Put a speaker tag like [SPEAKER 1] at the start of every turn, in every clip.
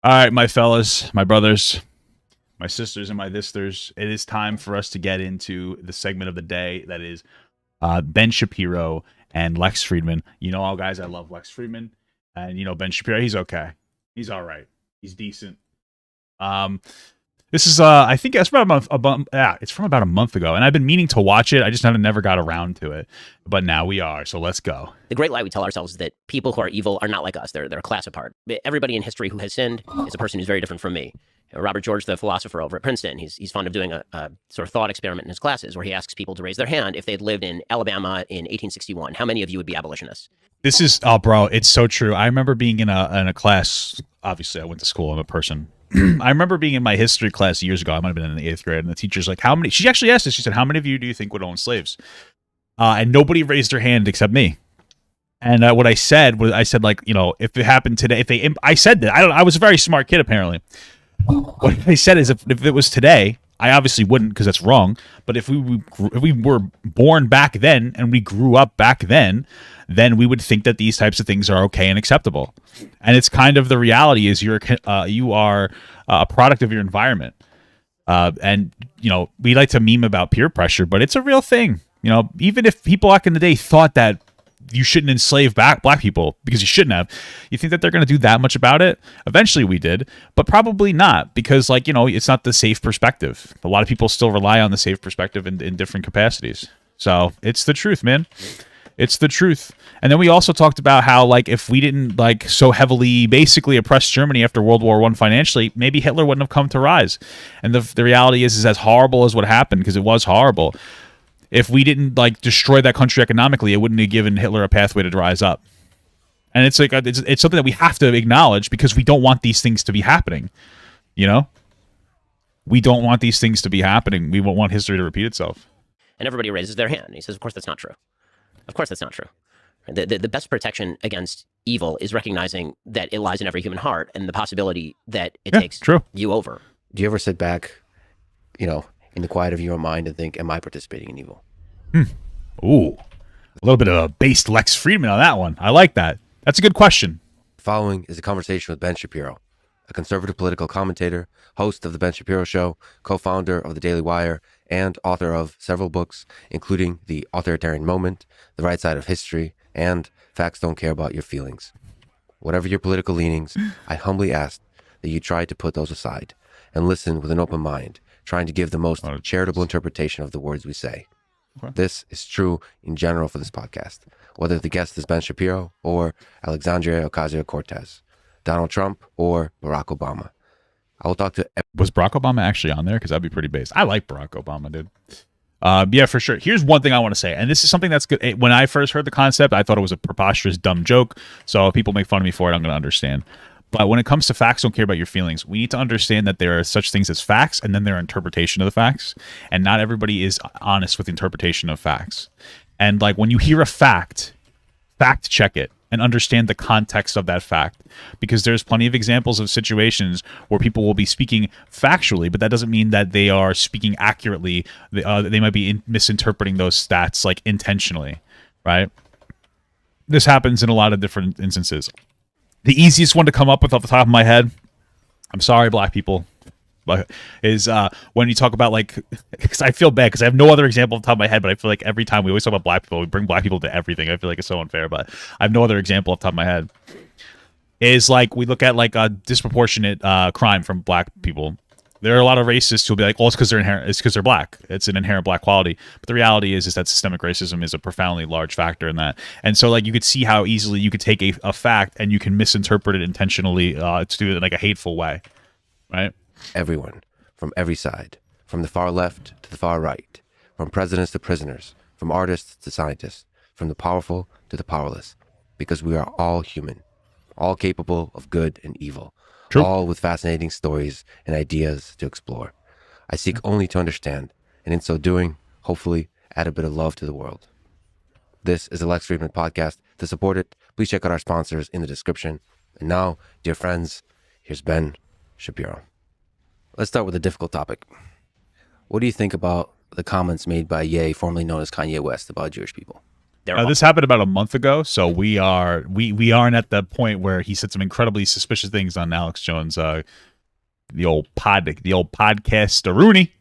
[SPEAKER 1] All right, my fellas, my brothers, my sisters, and my thisters, it is time for us to get into the segment of the day that is Ben Shapiro and Lex Fridman. You know, all guys, I love Lex Fridman, and you know Ben Shapiro. He's okay. He's all right. He's decent. Um, this is I think it's about a month. Yeah, it's from about a month ago, and I've been meaning to watch it. I just never got around to it, but now we are. So let's go.
[SPEAKER 2] The great lie we tell ourselves is that people who are evil are not like us. They're a class apart. Everybody in history who has sinned is a person who's very different from me. Robert George, the philosopher over at Princeton, he's fond of doing a sort of thought experiment in his classes where he asks people to raise their hand if they'd lived in Alabama in 1861. How many of you would be abolitionists?
[SPEAKER 1] This is bro, it's so true. I remember being in a class. Obviously, I went to school. I'm a person. I remember being in my history class years ago. I might have been in the 8th grade, and the teacher's like, "How many?" She actually asked us. She said, "How many of you do you think would own slaves?" And nobody raised their hand except me. And what I said was, I said, like, you know, if it happened today, I said that I was a very smart kid apparently. What I said is, if it was today, I obviously wouldn't because that's wrong. But if we were born back then and we grew up back then we would think that these types of things are okay and acceptable. And it's kind of the reality is you are a product of your environment. And you know, we like to meme about peer pressure, but it's a real thing. You know, even if people back in the day thought that you shouldn't enslave black people because you shouldn't have, you think that they're going to do that much about it? Eventually we did, but probably not, because, like, you know, it's not the safe perspective. A lot of people still rely on the safe perspective in different capacities. So it's the truth, man. It's the truth. And then we also talked about how, like, if we didn't, like, so heavily basically oppress Germany after World War I financially, maybe Hitler wouldn't have come to rise. And the reality is as horrible as what happened, because it was horrible, if we didn't, like, destroy that country economically, it wouldn't have given Hitler a pathway to rise up. And it's like it's something that we have to acknowledge because we don't want these things to be happening. You know, we don't want these things to be happening. We won't want history to repeat itself.
[SPEAKER 2] And everybody raises their hand. And he says, of course, that's not true. Of course, that's not true. The best protection against evil is recognizing that it lies in every human heart and the possibility that it takes you over.
[SPEAKER 3] Do you ever sit back, you know, in the quiet of your own mind and think, am I participating in evil?
[SPEAKER 1] Ooh, a little bit of a based Lex Fridman on that one. I like that. That's a good question.
[SPEAKER 3] Following is a conversation with Ben Shapiro, a conservative political commentator, host of The Ben Shapiro Show, co-founder of The Daily Wire, and author of several books, including The Authoritarian Moment, The Right Side of History, and Facts Don't Care About Your Feelings. Whatever your political leanings, I humbly ask that you try to put those aside and listen with an open mind, trying to give the most charitable interpretation of the words we say. Okay. This is true in general for this podcast, whether the guest is Ben Shapiro or Alexandria Ocasio-Cortez, Donald Trump or Barack Obama. I will talk to...
[SPEAKER 1] Was Barack Obama actually on there? Because that'd be pretty based. I like Barack Obama, dude. Yeah, for sure. Here's one thing I want to say, and this is something that's good. When I first heard the concept, I thought it was a preposterous, dumb joke. So if people make fun of me for it, I'm going to understand. But when it comes to facts don't care about your feelings, we need to understand that there are such things as facts and then there are interpretation of the facts. And not everybody is honest with interpretation of facts. And, like, when you hear a fact check it and understand the context of that fact. Because there's plenty of examples of situations where people will be speaking factually, but that doesn't mean that they are speaking accurately. They might be misinterpreting those stats, like, intentionally, right? This happens in a lot of different instances. The easiest one to come up with off the top of my head, I'm sorry, black people, but is when you talk about, like, because I feel bad because I have no other example off the top of my head, but I feel like every time we always talk about black people, we bring black people to everything. I feel like it's so unfair, but I have no other example off the top of my head. Is, like, we look at, like, a disproportionate crime from black people. There are a lot of racists who'll be like, "Oh, it's because they're black. It's an inherent black quality." But the reality is that systemic racism is a profoundly large factor in that. And so, like, you could see how easily you could take a fact and you can misinterpret it intentionally to do it in, like, a hateful way, right?
[SPEAKER 3] Everyone, from every side, from the far left to the far right, from presidents to prisoners, from artists to scientists, from the powerful to the powerless, because we are all human, all capable of good and evil. True. All with fascinating stories and ideas to explore. I seek only to understand, and in so doing, hopefully add a bit of love to the world. This is the Lex Fridman podcast. To support it, please check out our sponsors in the description. And now, dear friends, here's Ben Shapiro. Let's start with a difficult topic. What do you think about the comments made by Ye, formerly known as Kanye West, about Jewish people?
[SPEAKER 1] This happened about a month ago, so we aren't at the point where he said some incredibly suspicious things on Alex Jones, the old podcaster Rooney.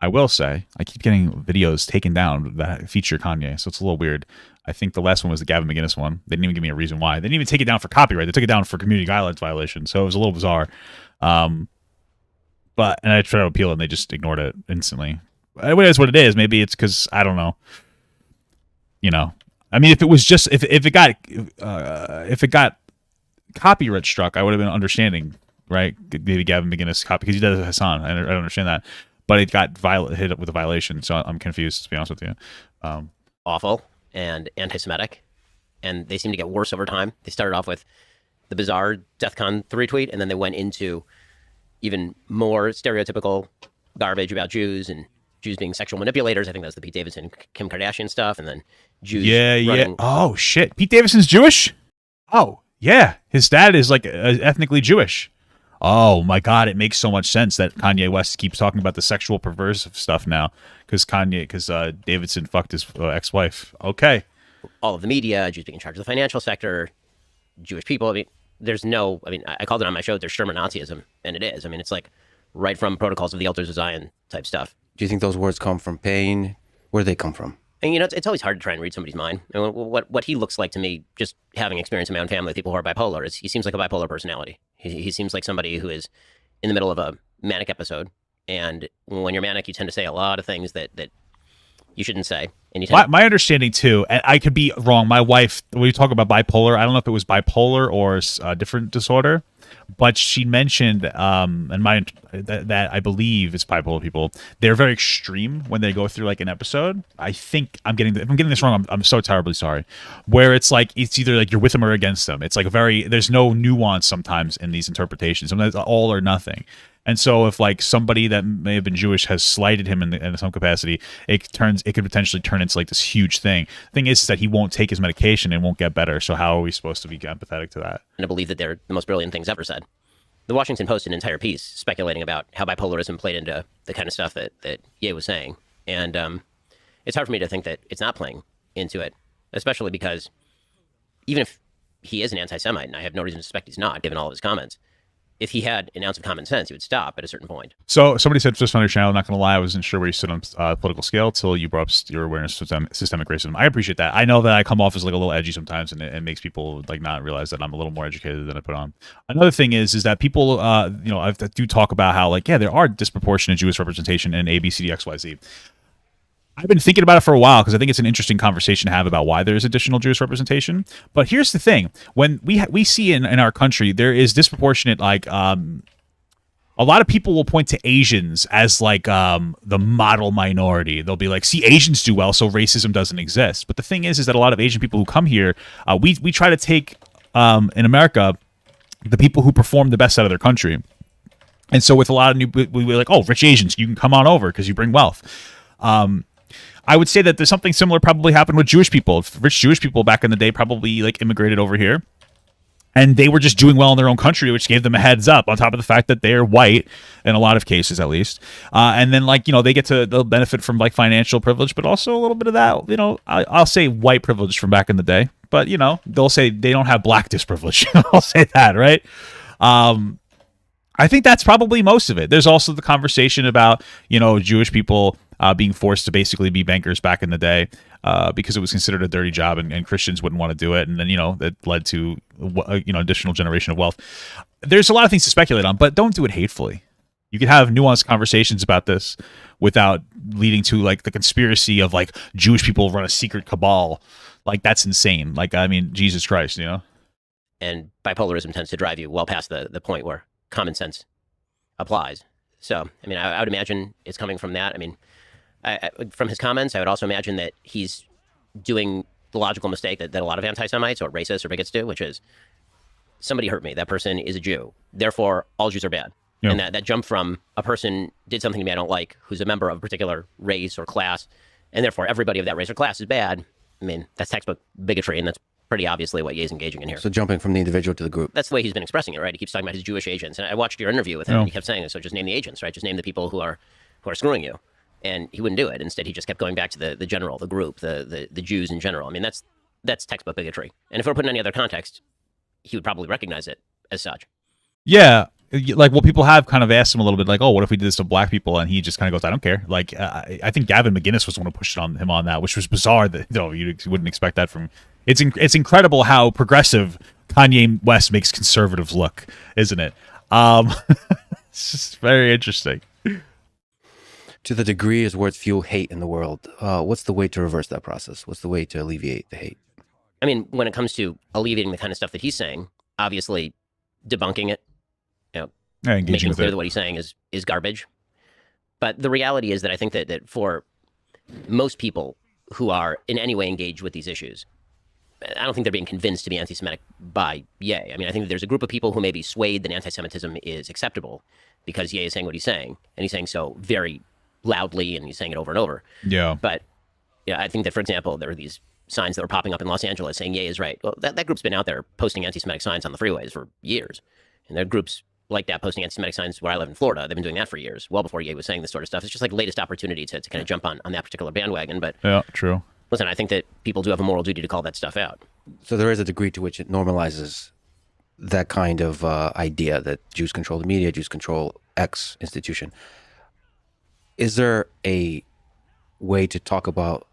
[SPEAKER 1] I will say, I keep getting videos taken down that feature Kanye, so it's a little weird. I think the last one was the Gavin McInnes one. They didn't even give me a reason why. They didn't even take it down for copyright. They took it down for community guidelines violation, so it was a little bizarre. And I tried to appeal it, and they just ignored it instantly. It is what it is. Maybe it's because, I don't know. I mean, if it was just if it got copyright struck, I would have been understanding, right? Maybe Gavin McInnes copy because he does Hassan. I don't understand that, but it got hit up with a violation, so I'm confused, to be honest with you.
[SPEAKER 2] Awful and anti-Semitic, and they seem to get worse over time. They started off with the bizarre DEFCON 3 tweet, and then they went into even more stereotypical garbage about Jews and Jews being sexual manipulators. I think that's the Pete Davidson, Kim Kardashian stuff, and then Jews.
[SPEAKER 1] Yeah. Oh shit, Pete Davidson's Jewish. Oh yeah, his dad is like ethnically Jewish. Oh my God, it makes so much sense that Kanye West keeps talking about the sexual perversive stuff now because Davidson fucked his ex-wife. Okay.
[SPEAKER 2] All of the media, Jews being in charge of the financial sector, Jewish people. I mean, I called it on my show, there's Sherman Nazism, and it is. I mean, it's like right from Protocols of the Elders of Zion type stuff.
[SPEAKER 3] Do you think those words come from pain? Where do they come from?
[SPEAKER 2] And, it's always hard to try and read somebody's mind. I mean, what he looks like to me, just having experience in my own family with people who are bipolar, is he seems like a bipolar personality. He seems like somebody who is in the middle of a manic episode. And when you're manic, you tend to say a lot of things that you shouldn't say. And
[SPEAKER 1] my understanding too, and I could be wrong. My wife, when we talk about bipolar, I don't know if it was bipolar or a different disorder, but she mentioned, that I believe it's bipolar people. They're very extreme when they go through like an episode. I think if I'm getting this wrong, I'm so terribly sorry. Where it's like it's either like you're with them or against them. It's like there's no nuance sometimes in these interpretations. Sometimes it's all or nothing. And so if like somebody that may have been Jewish has slighted him in some capacity, it could potentially turn into like this huge thing. The thing is that he won't take his medication and won't get better. So how are we supposed to be empathetic to that?
[SPEAKER 2] And I believe that they're the most brilliant things ever said. The Washington Post an entire piece speculating about how bipolarism played into the kind of stuff that Ye was saying. And it's hard for me to think that it's not playing into it, especially because even if he is an anti-Semite, and I have no reason to suspect he's not, given all of his comments, if he had an ounce of common sense, he would stop at a certain point.
[SPEAKER 1] So somebody said just on your channel, not going to lie, I wasn't sure where you stood on political scale till you brought up your awareness of systemic racism. I appreciate that. I know that I come off as like a little edgy sometimes, and it makes people like not realize that I'm a little more educated than I put on. Another thing is that people, I do talk about how like, yeah, there are disproportionate Jewish representation in A, B, C, D, X, Y, Z. I've been thinking about it for a while because I think it's an interesting conversation to have about why there is additional Jewish representation. But here's the thing: when we see in our country, there is disproportionate, like a lot of people will point to Asians as like the model minority. They'll be like, "See, Asians do well, so racism doesn't exist." But the thing is that a lot of Asian people who come here, we try to take in America the people who perform the best out of their country, and so with a lot of we're like, "Oh, rich Asians, you can come on over because you bring wealth." I would say that there's something similar probably happened with Jewish people. Rich Jewish people back in the day probably like immigrated over here, and they were just doing well in their own country, which gave them a heads up on top of the fact that they're white in a lot of cases, at least. And then like, they'll benefit from like financial privilege, but also a little bit of that, I'll say white privilege from back in the day, but they'll say they don't have black disprivilege. I'll say that, right? I think that's probably most of it. There's also the conversation about, Jewish people being forced to basically be bankers back in the day because it was considered a dirty job and Christians wouldn't want to do it. And then, that led to, additional generation of wealth. There's a lot of things to speculate on, but don't do it hatefully. You can have nuanced conversations about this without leading to like the conspiracy of like Jewish people run a secret cabal. Like that's insane. Like, I mean, Jesus Christ,
[SPEAKER 2] And bipolarism tends to drive you well past the point where common sense applies. So, I mean, I would imagine it's coming from that. I mean, from his comments, I would also imagine that he's doing the logical mistake that a lot of anti-Semites or racists or bigots do, which is somebody hurt me. That person is a Jew. Therefore, all Jews are bad. Yeah. And that jump from a person did something to me I don't like, who's a member of a particular race or class, and therefore everybody of that race or class is bad. I mean, that's textbook bigotry, and that's pretty obviously what Ye's engaging in here.
[SPEAKER 3] So jumping from the individual to the group.
[SPEAKER 2] That's the way he's been expressing it, right? He keeps talking about his Jewish agents. And I watched your interview with him, and he kept saying, so just name the agents, right? Just name the people who are screwing you. and he wouldn't do it. Instead, he just kept going back to the general, the group, the Jews in general. I mean, that's textbook bigotry. And if it were put in any other context, he would probably recognize it as such.
[SPEAKER 1] Yeah. Like, well, people have kind of asked him a little bit, like, oh, what if we did this to black people? And he just kind of goes, I don't care. Like, I think Gavin McInnes was the one who pushed on him on that, which was bizarre. That you wouldn't expect that from. It's incredible how progressive Kanye West makes conservatives look, isn't it? It's just very interesting.
[SPEAKER 3] To the degree his words fuel hate in the world, what's the way to reverse that process? What's the way to alleviate the hate?
[SPEAKER 2] I mean, when it comes to alleviating the kind of stuff that he's saying, obviously debunking it, making clear that what he's saying is garbage. But the reality is that I think that for most people who are in any way engaged with these issues, I don't think they're being convinced to be anti-Semitic by Ye. I mean, I think that there's a group of people who may be swayed that anti-Semitism is acceptable because Ye is saying what he's saying, and he's saying so very loudly, and he's saying it over and over.
[SPEAKER 1] Yeah.
[SPEAKER 2] But I think that, for example, there are these signs that were popping up in Los Angeles saying Ye is right. Well, that group's been out there posting anti-Semitic signs on the freeways for years. And there are groups like that posting anti-Semitic signs where I live in Florida. They've been doing that for years, well before Ye was saying this sort of stuff. It's just like latest opportunity to kind of jump on that particular bandwagon. But
[SPEAKER 1] yeah, true.
[SPEAKER 2] Listen, I think that people do have a moral duty to call that stuff out.
[SPEAKER 3] So there is a degree to which it normalizes that kind of idea that Jews control the media, Jews control X institution. Is there a way to talk about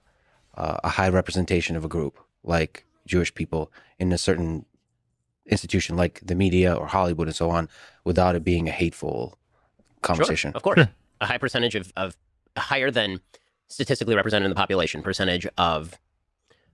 [SPEAKER 3] a high representation of a group like Jewish people in a certain institution like the media or Hollywood and so on without it being a hateful conversation?
[SPEAKER 2] Sure, of course. Sure. A high percentage of a higher than statistically represented in the population percentage of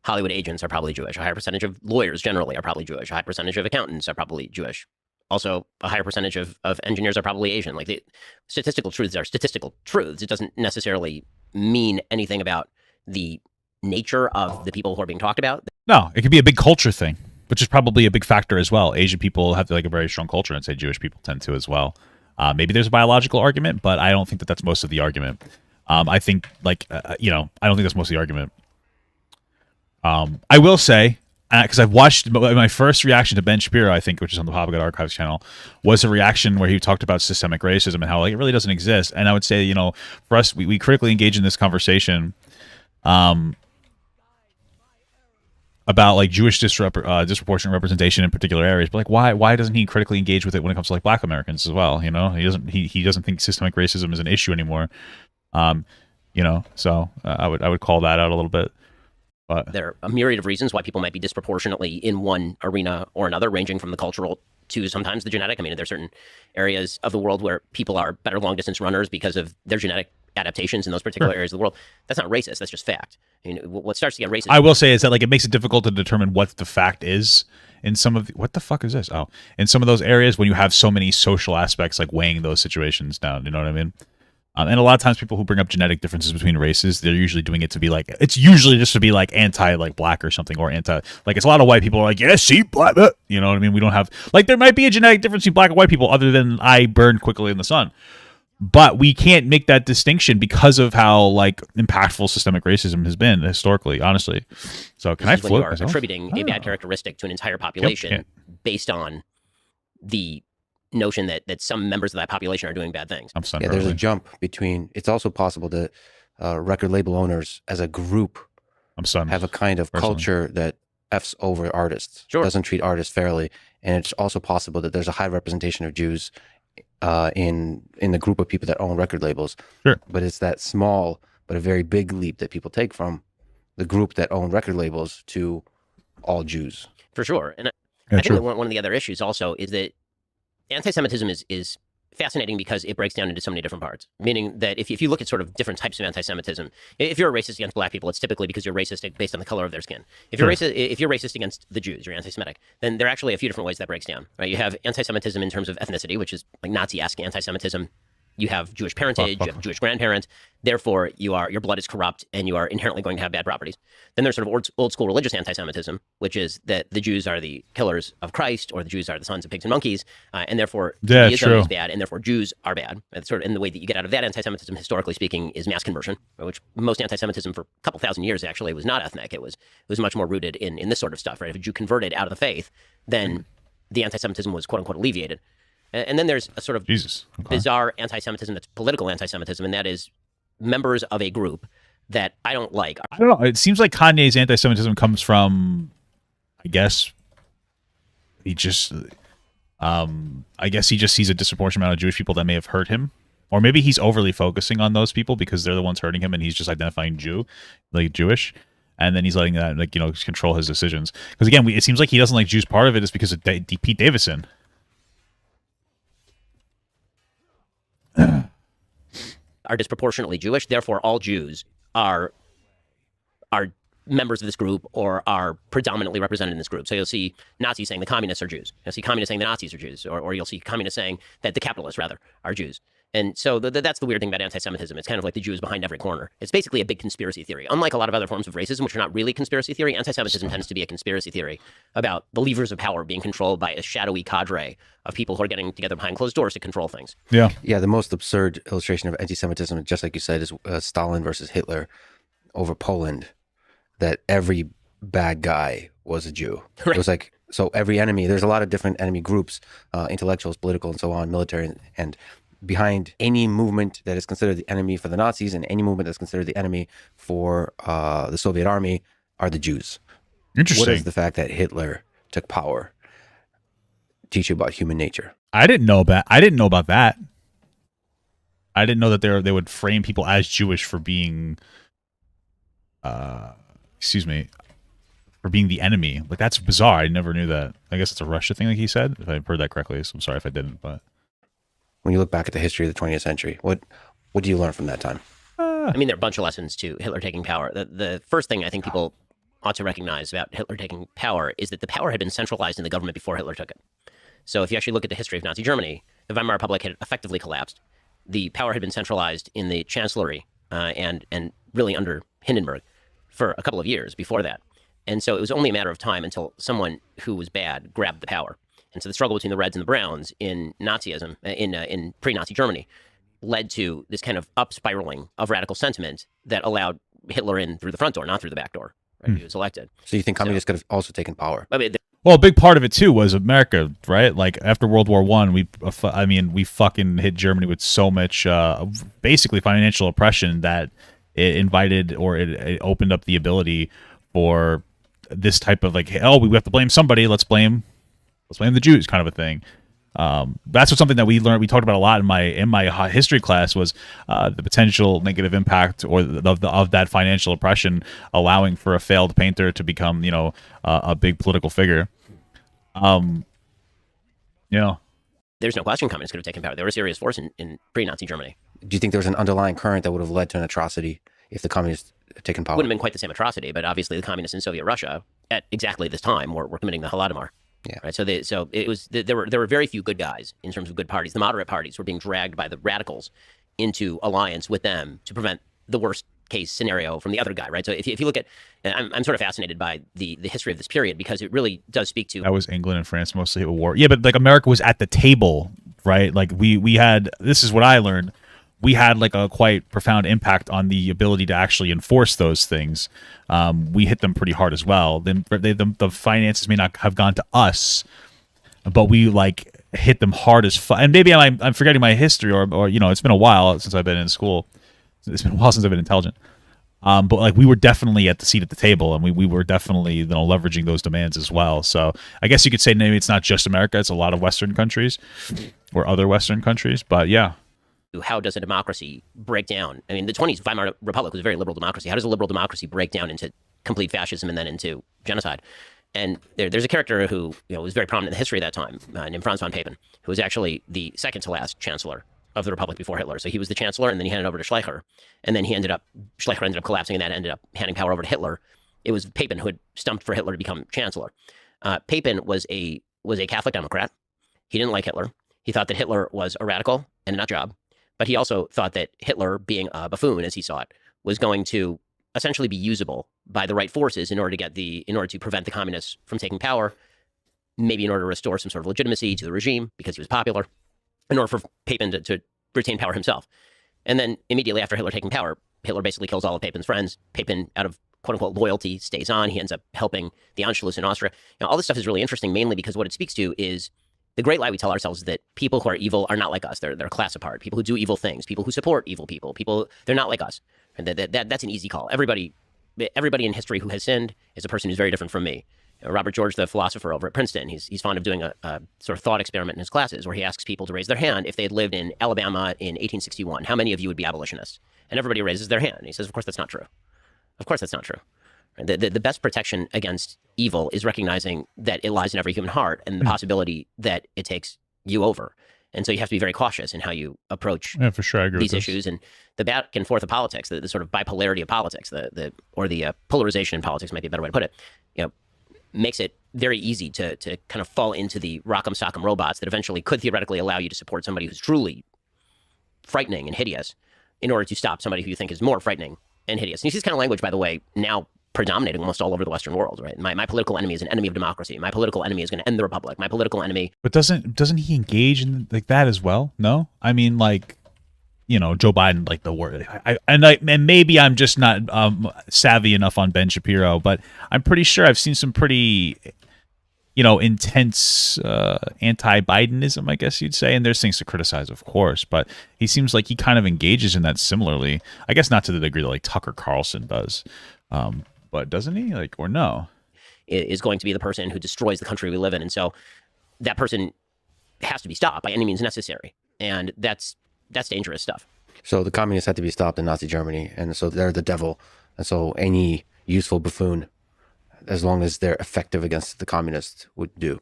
[SPEAKER 2] Hollywood agents are probably Jewish. A higher percentage of lawyers generally are probably Jewish. A high percentage of accountants are probably Jewish. Also, a higher percentage of engineers are probably Asian. Like, the statistical truths are statistical truths. It doesn't necessarily mean anything about the nature of the people who are being talked about.
[SPEAKER 1] No, it could be a big culture thing, which is probably a big factor as well. Asian people have like a very strong culture, and say Jewish people tend to as well. Maybe there's a biological argument, but I don't think that that's most of the argument. I think, I don't think that's most of the argument. I will say, because I've watched my first reaction to Ben Shapiro, I think, which is on the Polyglot Archives channel, was a reaction where he talked about systemic racism and how it really doesn't exist. And I would say, for us, we critically engage in this conversation about like Jewish disproportionate representation in particular areas, but like why doesn't he critically engage with it when it comes to like Black Americans as well? He doesn't think systemic racism is an issue anymore. So I would call that out a little bit. But
[SPEAKER 2] there are a myriad of reasons why people might be disproportionately in one arena or another, ranging from the cultural to sometimes the genetic. I mean, there are certain areas of the world where people are better long-distance runners because of their genetic adaptations in those particular areas of the world. That's not racist. That's just fact. I mean, what starts to get racist,
[SPEAKER 1] I will say, is that like it makes it difficult to determine what the fact is in some of what the fuck is this? Oh, in some of those areas when you have so many social aspects like weighing those situations down. You know what I mean? And a lot of times people who bring up genetic differences between races, they're usually doing it to be like, it's usually just to be like anti like black or something, or anti, like it's a lot of white people are like, yeah, see, black, you know what I mean? We don't have, like, there might be a genetic difference between black and white people other than I burn quickly in the sun. But we can't make that distinction because of how like impactful systemic racism has been historically, honestly. So can I flip?
[SPEAKER 2] When you are attributing a bad characteristic to an entire population based on the notion that some members of that population are doing bad things.
[SPEAKER 1] I'm stunned.
[SPEAKER 3] Yeah, there's a jump between. It's also possible that record label owners, as a group, have a kind of culture that f's over artists, doesn't treat artists fairly, and it's also possible that there's a high representation of Jews in the group of people that own record labels.
[SPEAKER 1] Sure.
[SPEAKER 3] But it's that small but a very big leap that people take from the group that own record labels to all Jews.
[SPEAKER 2] For sure. And I think that one of the other issues also is that anti-Semitism is fascinating because it breaks down into so many different parts. Meaning that if you look at sort of different types of anti-Semitism, if you're a racist against black people, it's typically because you're racist based on the color of their skin. If you're racist against the Jews, you're anti-Semitic. Then there are actually a few different ways that breaks down. Right? You have anti-Semitism in terms of ethnicity, which is like Nazi-esque anti-Semitism. You have Jewish parentage, you have Jewish grandparents, therefore your blood is corrupt and you are inherently going to have bad properties. Then there's sort of old school religious anti-Semitism, which is that the Jews are the killers of Christ, or the Jews are the sons of pigs and monkeys, and therefore Judaism is bad, and therefore Jews are bad. And sort of, and the way that you get out of that anti-Semitism, historically speaking, is mass conversion, which most anti-Semitism for a couple thousand years actually was not ethnic. It was much more rooted in this sort of stuff, right? If a Jew converted out of the faith, then the anti-Semitism was quote unquote alleviated. And then there's a sort of bizarre anti-Semitism that's political anti-Semitism, and that is members of a group that I don't like.
[SPEAKER 1] I don't know. It seems like Kanye's anti-Semitism comes from, I guess, he just, I guess he just sees a disproportionate amount of Jewish people that may have hurt him. Or maybe he's overly focusing on those people because they're the ones hurting him and he's just identifying Jewish. And then he's letting that, like, control his decisions. Because again, it seems like he doesn't like Jews. Part of it is because of Pete Davidson.
[SPEAKER 2] Are disproportionately Jewish. Therefore, all Jews are members of this group or are predominantly represented in this group. So you'll see Nazis saying the communists are Jews. You'll see communists saying the Nazis are Jews, or you'll see communists saying that the capitalists, rather, are Jews. And so that's the weird thing about anti-Semitism. It's kind of like the Jews behind every corner. It's basically a big conspiracy theory. Unlike a lot of other forms of racism, which are not really conspiracy theory, anti-Semitism tends to be a conspiracy theory about the levers of power being controlled by a shadowy cadre of people who are getting together behind closed doors to control things.
[SPEAKER 1] Yeah.
[SPEAKER 3] Yeah, the most absurd illustration of anti-Semitism, just like you said, is Stalin versus Hitler over Poland, that every bad guy was a Jew. Right. It was like, so every enemy, there's a lot of different enemy groups, intellectuals, political, and so on, military, and behind any movement that is considered the enemy for the Nazis and any movement that's considered the enemy for the Soviet army are the Jews.
[SPEAKER 1] Interesting.
[SPEAKER 3] What does the fact that Hitler took power teach you about human nature?
[SPEAKER 1] I didn't know that. I didn't know that. I didn't know that they would frame people as Jewish for being, for being the enemy. Like, that's bizarre. I never knew that. I guess it's a Russia thing, like he said, if I heard that correctly. So I'm sorry if I didn't, but.
[SPEAKER 3] When you look back at the history of the 20th century, what do you learn from that time?
[SPEAKER 2] I mean, there are a bunch of lessons to Hitler taking power. The first thing I think people ought to recognize about Hitler taking power is that the power had been centralized in the government before Hitler took it. So if you actually look at the history of Nazi Germany, the Weimar Republic had effectively collapsed. The power had been centralized in the chancellery and really under Hindenburg for a couple of years before that. And so it was only a matter of time until someone who was bad grabbed the power. And so the struggle between the Reds and the Browns in Nazism, in pre-Nazi Germany, led to this kind of up-spiraling of radical sentiment that allowed Hitler in through the front door, not through the back door. Right? He was elected.
[SPEAKER 3] So you think communists could have also taken power?
[SPEAKER 2] I mean,
[SPEAKER 1] well, a big part of it too was America, right? Like after World War I, we fucking hit Germany with so much, basically financial oppression that it invited or it opened up the ability for this type of like, oh, we have to blame somebody. Let's blame the Jews, kind of a thing. That's what something that we learned. We talked about a lot in my history class was the potential negative impact or of that financial oppression, allowing for a failed painter to become, a big political figure.
[SPEAKER 2] There's no question communists could have taken power. They were a serious force in pre-Nazi Germany.
[SPEAKER 3] Do you think there was an underlying current that would have led to an atrocity if the communists had taken power?
[SPEAKER 2] Wouldn't have been quite the same atrocity, but obviously the communists in Soviet Russia at exactly this time were committing the Holodomor.
[SPEAKER 3] Yeah.
[SPEAKER 2] Right. So it was there were very few good guys in terms of good parties. The moderate parties were being dragged by the radicals into alliance with them to prevent the worst case scenario from the other guy. Right. So if you look at, I'm sort of fascinated by the history of this period because it really does speak to.
[SPEAKER 1] That was England and France mostly at war. Yeah, but like America was at the table, right? Like we had. This is what I learned. We had like a quite profound impact on the ability to actually enforce those things. We hit them pretty hard as well. The finances may not have gone to us, but we like hit them hard as fuck. And maybe I'm forgetting my history, or it's been a while since I've been in school. It's been a while since I've been intelligent. But like we were definitely at the seat at the table, and we were definitely leveraging those demands as well. So I guess you could say maybe it's not just America; it's a lot of Western countries or other Western countries. But yeah.
[SPEAKER 2] How does a democracy break down? I mean, the 20s Weimar Republic was a very liberal democracy. How does a liberal democracy break down into complete fascism and then into genocide? And there's a character who was very prominent in the history of that time, named Franz von Papen, who was actually the second to last chancellor of the Republic before Hitler. So he was the chancellor, and then he handed over to Schleicher, and then Schleicher ended up collapsing, and that ended up handing power over to Hitler. It was Papen who had stumped for Hitler to become chancellor. Papen was a Catholic Democrat. He didn't like Hitler. He thought that Hitler was a radical and a nut job. But he also thought that Hitler, being a buffoon, as he saw it, was going to essentially be usable by the right forces in order to prevent the communists from taking power, maybe in order to restore some sort of legitimacy to the regime because he was popular, in order for Papen to retain power himself. And then immediately after Hitler taking power, Hitler basically kills all of Papen's friends. Papen, out of quote-unquote loyalty, stays on. He ends up helping the Anschluss in Austria. Now, all this stuff is really interesting, mainly because what it speaks to is The great lie we tell ourselves is that people who are evil are not like us. They're a class apart. People who do evil things, people who support evil people, they're not like us. And that's an easy call. Everybody in history who has sinned is a person who's very different from me. Robert George, the philosopher over at Princeton, he's fond of doing a sort of thought experiment in his classes where he asks people to raise their hand if they had lived in Alabama in 1861. How many of you would be abolitionists? And everybody raises their hand. And he says, of course, that's not true. Of course, that's not true. The best protection against evil is recognizing that it lies in every human heart and the possibility that it takes you over. And so you have to be very cautious in how you approach
[SPEAKER 1] for sure, I agree
[SPEAKER 2] these
[SPEAKER 1] with
[SPEAKER 2] issues. And the back and forth of politics, the sort of bipolarity of politics, the polarization in politics might be a better way to put it, makes it very easy to kind of fall into the rock'em sock'em robots that eventually could theoretically allow you to support somebody who's truly frightening and hideous in order to stop somebody who you think is more frightening and hideous. And you see this kind of language, by the way, now predominating almost all over the Western world, right? My political enemy is an enemy of democracy. My political enemy is going to end the republic. My political enemy.
[SPEAKER 1] But doesn't he engage in like that as well? No, I mean, like, Joe Biden, like the word. And maybe I'm just not savvy enough on Ben Shapiro, but I'm pretty sure I've seen some pretty, intense anti-Bidenism, I guess you'd say. And there's things to criticize, of course, but he seems like he kind of engages in that similarly. I guess not to the degree that like Tucker Carlson does. But doesn't he, or no?
[SPEAKER 2] Is going to be the person who destroys the country we live in. And so that person has to be stopped by any means necessary. And that's dangerous stuff.
[SPEAKER 3] So the communists had to be stopped in Nazi Germany. And so they're the devil. And so any useful buffoon, as long as they're effective against the communists, would do.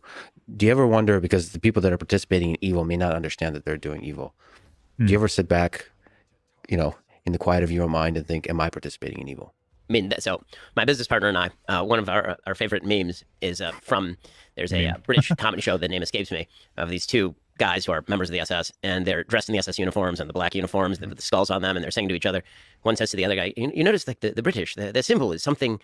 [SPEAKER 3] Do you ever wonder, because the people that are participating in evil may not understand that they're doing evil. Do you ever sit back, in the quiet of your own mind and think, am I participating in evil?
[SPEAKER 2] I mean, so my business partner and I, one of our favorite memes is there's a British comedy show, the name escapes me, of these two guys who are members of the SS, and they're dressed in the SS uniforms and the black uniforms with the skulls on them, and they're saying to each other. One says to the other guy, "You notice like the British, the symbol is something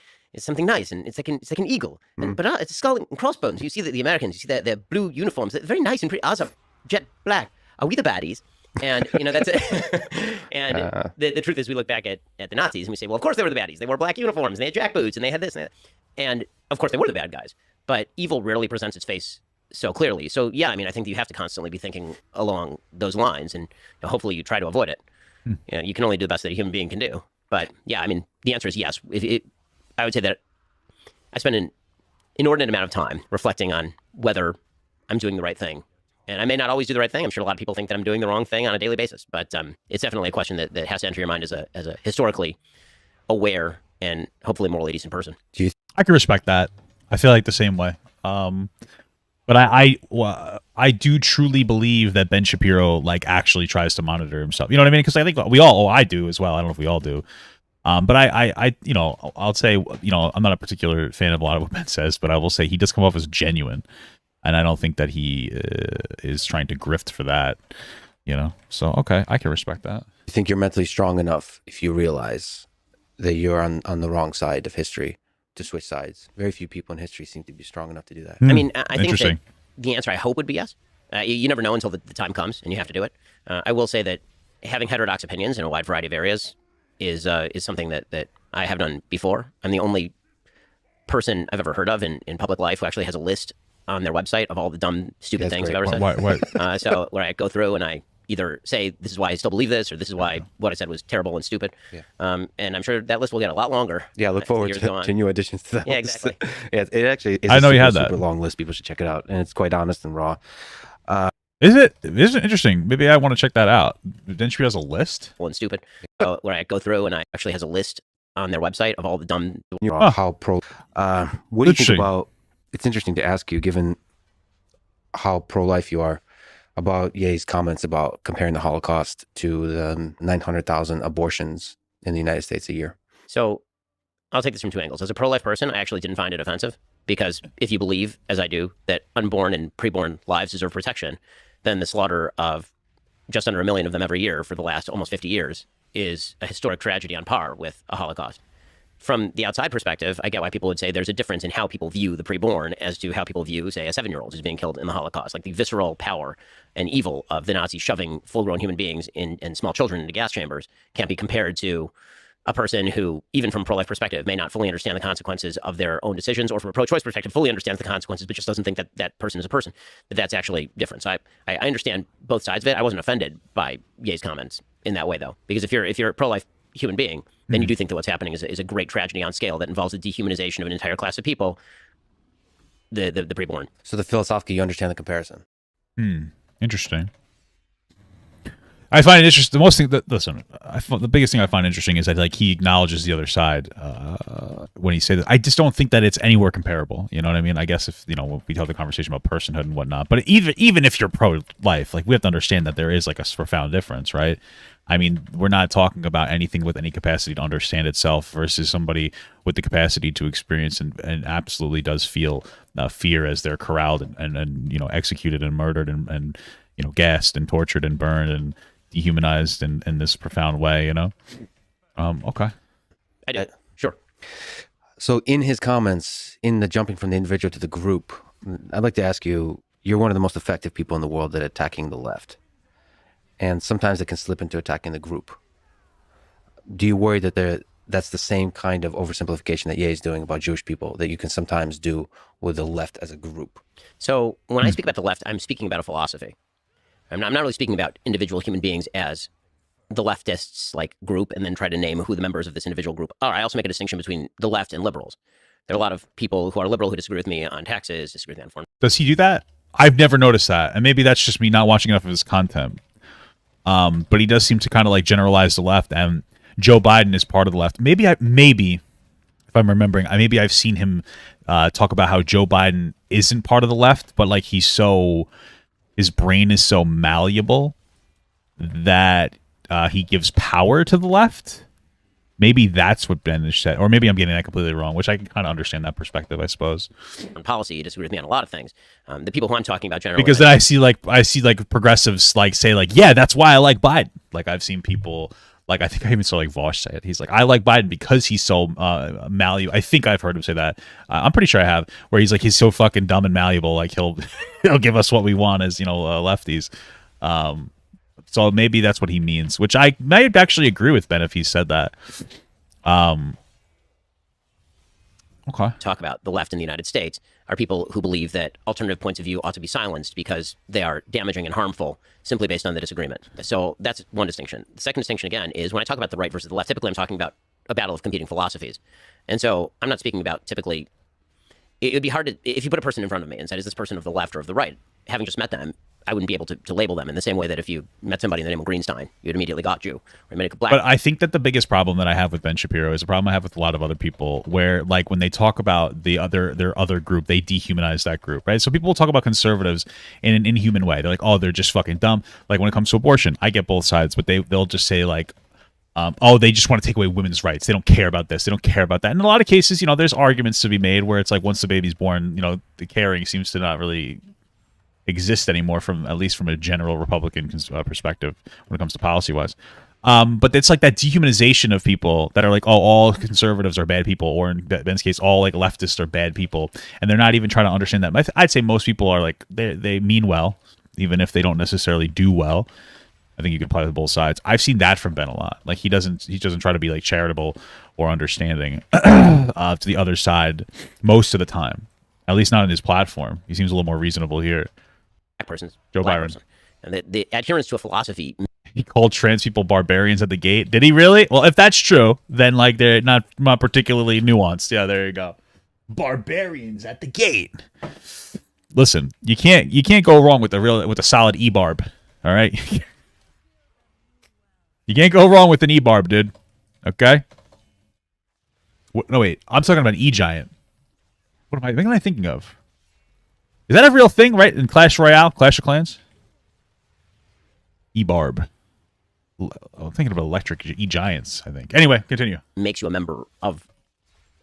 [SPEAKER 2] nice, and it's like an eagle, but it's a skull and crossbones. You see that the Americans, you see that their blue uniforms, they're very nice and pretty. Ours are jet black. Are we the baddies?" And that's it. And the truth is, we look back at the Nazis and we say, well, of course they were the baddies. They wore black uniforms and they had jackboots and they had this and that. And of course they were the bad guys. But evil rarely presents its face so clearly. So yeah, I mean, I think that you have to constantly be thinking along those lines, and hopefully you try to avoid it. You can only do the best that a human being can do. But yeah, I mean, the answer is yes. I would say that I spend an inordinate amount of time reflecting on whether I'm doing the right thing. And I may not always do the right thing. I'm sure a lot of people think that I'm doing the wrong thing on a daily basis. But it's definitely a question that has to enter your mind as a historically aware and hopefully morally decent person.
[SPEAKER 1] I can respect that. I feel like the same way. But I do truly believe that Ben Shapiro actually tries to monitor himself. You know what I mean? Because I think I do as well. I don't know if we all do. But I'll say, I'm not a particular fan of a lot of what Ben says, but I will say he does come off as genuine. And I don't think that he is trying to grift for that, So, okay, I can respect that.
[SPEAKER 3] You think you're mentally strong enough if you realize that you're on the wrong side of history to switch sides? Very few people in history seem to be strong enough to do that.
[SPEAKER 2] I mean, I think that the answer I hope would be yes. You never know until the time comes and you have to do it. I will say that having heterodox opinions in a wide variety of areas is something that I have done before. I'm the only person I've ever heard of in public life who actually has a list on their website of all the dumb, stupid things I've ever said.
[SPEAKER 1] What?
[SPEAKER 2] So where I go through and I either say, this is why I still believe this, or this is why what I said was terrible and stupid. Yeah. And I'm sure that list will get a lot longer.
[SPEAKER 3] Yeah, look forward to new additions to that.
[SPEAKER 2] Yeah, exactly.
[SPEAKER 3] Yeah, it actually is super long list. People should check it out. And it's quite honest and raw.
[SPEAKER 1] Is it interesting? Maybe I want to check that out. Ben Shapiro has a list?
[SPEAKER 2] And stupid. Where I go through and I actually has a list on their website of all the dumb...
[SPEAKER 3] How pro... what do you think about... It's interesting to ask you, given how pro-life you are, about Ye's comments about comparing the Holocaust to the 900,000 abortions in the United States a year.
[SPEAKER 2] So I'll take this from two angles. As a pro-life person, I actually didn't find it offensive, because if you believe, as I do, that unborn and preborn lives deserve protection, then the slaughter of just under 1 million of them every year for the last almost 50 years is a historic tragedy on par with a Holocaust. From the outside perspective, I get why people would say there's a difference in how people view the preborn as to how people view, say, a 7-year-old who's being killed in the Holocaust. Like the visceral power and evil of the Nazis shoving full-grown human beings and small children into gas chambers can't be compared to a person who, even from a pro-life perspective, may not fully understand the consequences of their own decisions, or from a pro-choice perspective, fully understands the consequences, but just doesn't think that that person is a person, that's actually different. So I understand both sides of it. I wasn't offended by Ye's comments in that way, though, because if you're a pro-life human being, then you do think that what's happening is a great tragedy on scale that involves the dehumanization of an entire class of people, the preborn.
[SPEAKER 3] So the philosophically, you understand the comparison.
[SPEAKER 1] Interesting. I find it interesting. The most thing that the biggest thing I find interesting is that like he acknowledges the other side when he says that. I just don't think that it's anywhere comparable. You know what I mean? I guess if we have the conversation about personhood and whatnot, but even if you're pro-life, like we have to understand that there is like a profound difference, right? I mean, we're not talking about anything with any capacity to understand itself versus somebody with the capacity to experience and absolutely does feel fear as they're corralled and executed and murdered and gassed and tortured and burned and dehumanized in this profound way, Okay.
[SPEAKER 2] I do. Sure.
[SPEAKER 3] So in his comments, in the jumping from the individual to the group, I'd like to ask you, you're one of the most effective people in the world at attacking the left. And sometimes it can slip into attacking the group. Do you worry that that's the same kind of oversimplification that Ye is doing about Jewish people that you can sometimes do with the left as a group?
[SPEAKER 2] So when I speak about the left, I'm speaking about a philosophy. I'm not really speaking about individual human beings as the leftists like group and then try to name who the members of this individual group are. I also make a distinction between the left and liberals. There are a lot of people who are liberal who disagree with me on taxes, disagree with me on foreign.
[SPEAKER 1] Does he do that? I've never noticed that, and maybe that's just me not watching enough of his content. But he does seem to kind of like generalize the left, and Joe Biden is part of the left. Maybe if I'm remembering, maybe I've seen him talk about how Joe Biden isn't part of the left, but like his brain is so malleable that he gives power to the left. Maybe that's what Ben has said, or maybe I'm getting that completely wrong, which I can kind of understand that perspective, I suppose.
[SPEAKER 2] On policy, you disagree with me on a lot of things. The people who I'm talking about generally,
[SPEAKER 1] because then I see like progressives like say like, yeah, that's why I like Biden. Like I've seen people like, I think I even saw like Vosh say it. He's like, I like Biden because he's so malleable. I think I've heard him say that. I'm pretty sure I have. Where he's like, he's so fucking dumb and malleable. Like he'll give us what we want as lefties. So maybe that's what he means, which I might actually agree with Ben if he said that. Okay.
[SPEAKER 2] Talk about the left in the United States are people who believe that alternative points of view ought to be silenced because they are damaging and harmful simply based on the disagreement. So that's one distinction. The second distinction, again, is when I talk about the right versus the left, typically I'm talking about a battle of competing philosophies. And so I'm not speaking about typically, it would be hard to, if you put a person in front of me and said, is this person of the left or of the right? Having just met them, I wouldn't be able to label them in the same way that if you met somebody in the name of Greenstein, you'd immediately got you or make a black.
[SPEAKER 1] But I think that the biggest problem that I have with Ben Shapiro is a problem I have with a lot of other people where like when they talk about their other group, they dehumanize that group, right? So people will talk about conservatives in an inhuman way. They're like, oh, they're just fucking dumb. Like when it comes to abortion, I get both sides, but they'll just say like, oh, they just want to take away women's rights. They don't care about this. They don't care about that. And in a lot of cases, there's arguments to be made where it's like once the baby's born, the caring seems to not really exist anymore at least from a general Republican perspective when it comes to policy wise. But it's like that dehumanization of people that are like, oh, all conservatives are bad people, or in Ben's case, all like leftists are bad people, and they're not even trying to understand that. I'd say most people are like they mean well, even if they don't necessarily do well. I think you can apply to both sides. I've seen that from Ben a lot. Like he doesn't try to be like charitable or understanding to the other side most of the time. At least not in his platform. He seems a little more reasonable here.
[SPEAKER 2] Person's
[SPEAKER 1] Joe Byron.
[SPEAKER 2] person. And the adherence to a philosophy.
[SPEAKER 1] He called trans people barbarians at the gate. Did he really? Well, if that's true, then like they're not particularly nuanced. Yeah, there you go. Barbarians at the gate. Listen, you can't go wrong with a solid e-barb. All right, you can't go wrong with an e-barb, dude. Okay. No, wait. I'm talking about an e-giant. What am I thinking of? Is that a real thing, right? In Clash Royale, Clash of Clans? E-barb. I'm thinking of electric e-giants, I think. Anyway, continue.
[SPEAKER 2] Makes you a member of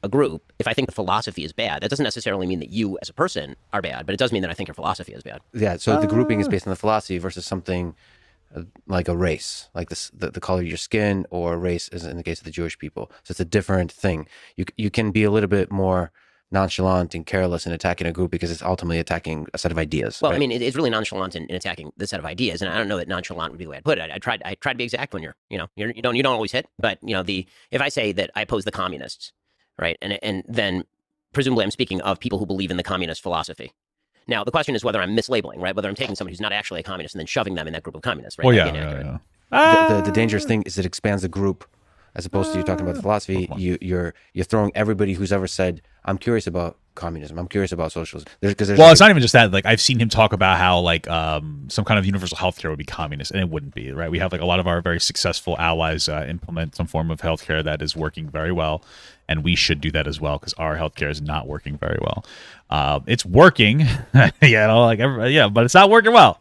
[SPEAKER 2] a group. If I think the philosophy is bad, that doesn't necessarily mean that you as a person are bad, but it does mean that I think your philosophy is bad.
[SPEAKER 3] Yeah, so the grouping is based on the philosophy versus something like a race, like the color of your skin, or race, as in the case of the Jewish people. So it's a different thing. You can be a little bit more nonchalant and careless in attacking a group because it's ultimately attacking a set of ideas.
[SPEAKER 2] Well,
[SPEAKER 3] right?
[SPEAKER 2] I mean, it's really nonchalant in attacking this set of ideas, and I don't know that nonchalant would be the way I'd put it. I tried to be exact when you don't always hit, but if I say that I oppose the communists, right, and then presumably I'm speaking of people who believe in the communist philosophy. Now, the question is whether I'm mislabeling, right? Whether I'm taking somebody who's not actually a communist and then shoving them in that group of communists, right?
[SPEAKER 1] Well,
[SPEAKER 2] That'd be
[SPEAKER 1] yeah,
[SPEAKER 2] inaccurate.
[SPEAKER 1] yeah.
[SPEAKER 3] The dangerous thing is it expands the group as opposed to you talking about the philosophy. You're throwing everybody who's ever said, I'm curious about communism, I'm curious about socialism.
[SPEAKER 1] Well, it's not even just that. Like, I've seen him talk about how like some kind of universal healthcare would be communist, and it wouldn't be, right? We have like a lot of our very successful allies implement some form of healthcare that is working very well, and we should do that as well because our healthcare is not working very well. It's working, but it's not working well.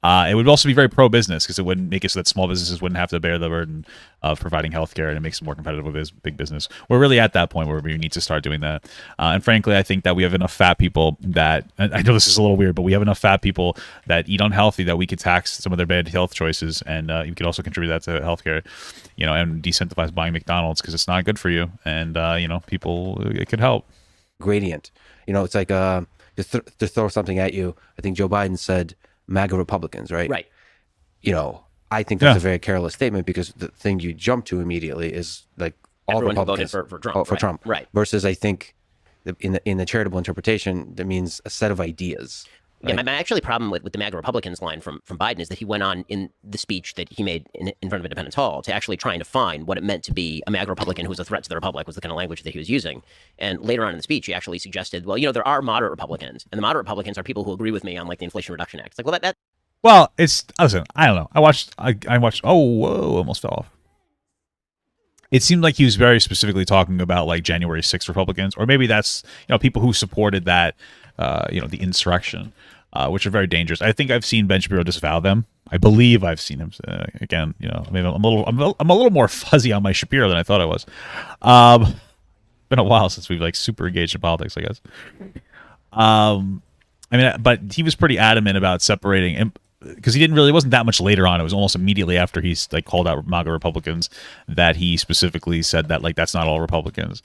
[SPEAKER 1] It would also be very pro-business because it wouldn't make it so that small businesses wouldn't have to bear the burden of providing healthcare, and it makes it more competitive with big business. We're really at that point where we need to start doing that. And frankly, I think that we have enough fat people that, I know this is a little weird, but we have enough fat people that eat unhealthy that we could tax some of their bad health choices, and you could also contribute that to healthcare, and decentivize buying McDonald's because it's not good for you, and people, it could help.
[SPEAKER 3] Gradient. It's like to throw something at you. I think Joe Biden said MAGA Republicans, right?
[SPEAKER 2] Right.
[SPEAKER 3] I think that's a very careless statement because the thing you jump to immediately is like all
[SPEAKER 2] Everyone who
[SPEAKER 3] Republicans
[SPEAKER 2] voted for Trump.
[SPEAKER 3] for
[SPEAKER 2] right.
[SPEAKER 3] Trump.
[SPEAKER 2] Right.
[SPEAKER 3] Versus, I think in the charitable interpretation, that means a set of ideas.
[SPEAKER 2] Yeah,
[SPEAKER 3] Right?
[SPEAKER 2] my actually problem with the MAGA Republicans line from Biden is that he went on in the speech that he made in front of Independence Hall to actually trying to find what it meant to be a MAGA Republican who was a threat to the Republic was the kind of language that he was using. And later on in the speech, he actually suggested, well, there are moderate Republicans, and the moderate Republicans are people who agree with me on like the Inflation Reduction Act. It's like, well, that
[SPEAKER 1] Well, listen, I don't know. I watched. Oh, whoa, almost fell off. It seemed like he was very specifically talking about like January 6th Republicans, or maybe that's people who supported that, the insurrection, which are very dangerous. I think I've seen Ben Shapiro disavow them. I believe I've seen him again. Maybe I'm a little more fuzzy on my Shapiro than I thought I was. Been a while since we've like super engaged in politics, I guess. But he was pretty adamant about separating, and because it wasn't that much later on. It was almost immediately after he's like called out MAGA Republicans that he specifically said that like that's not all Republicans.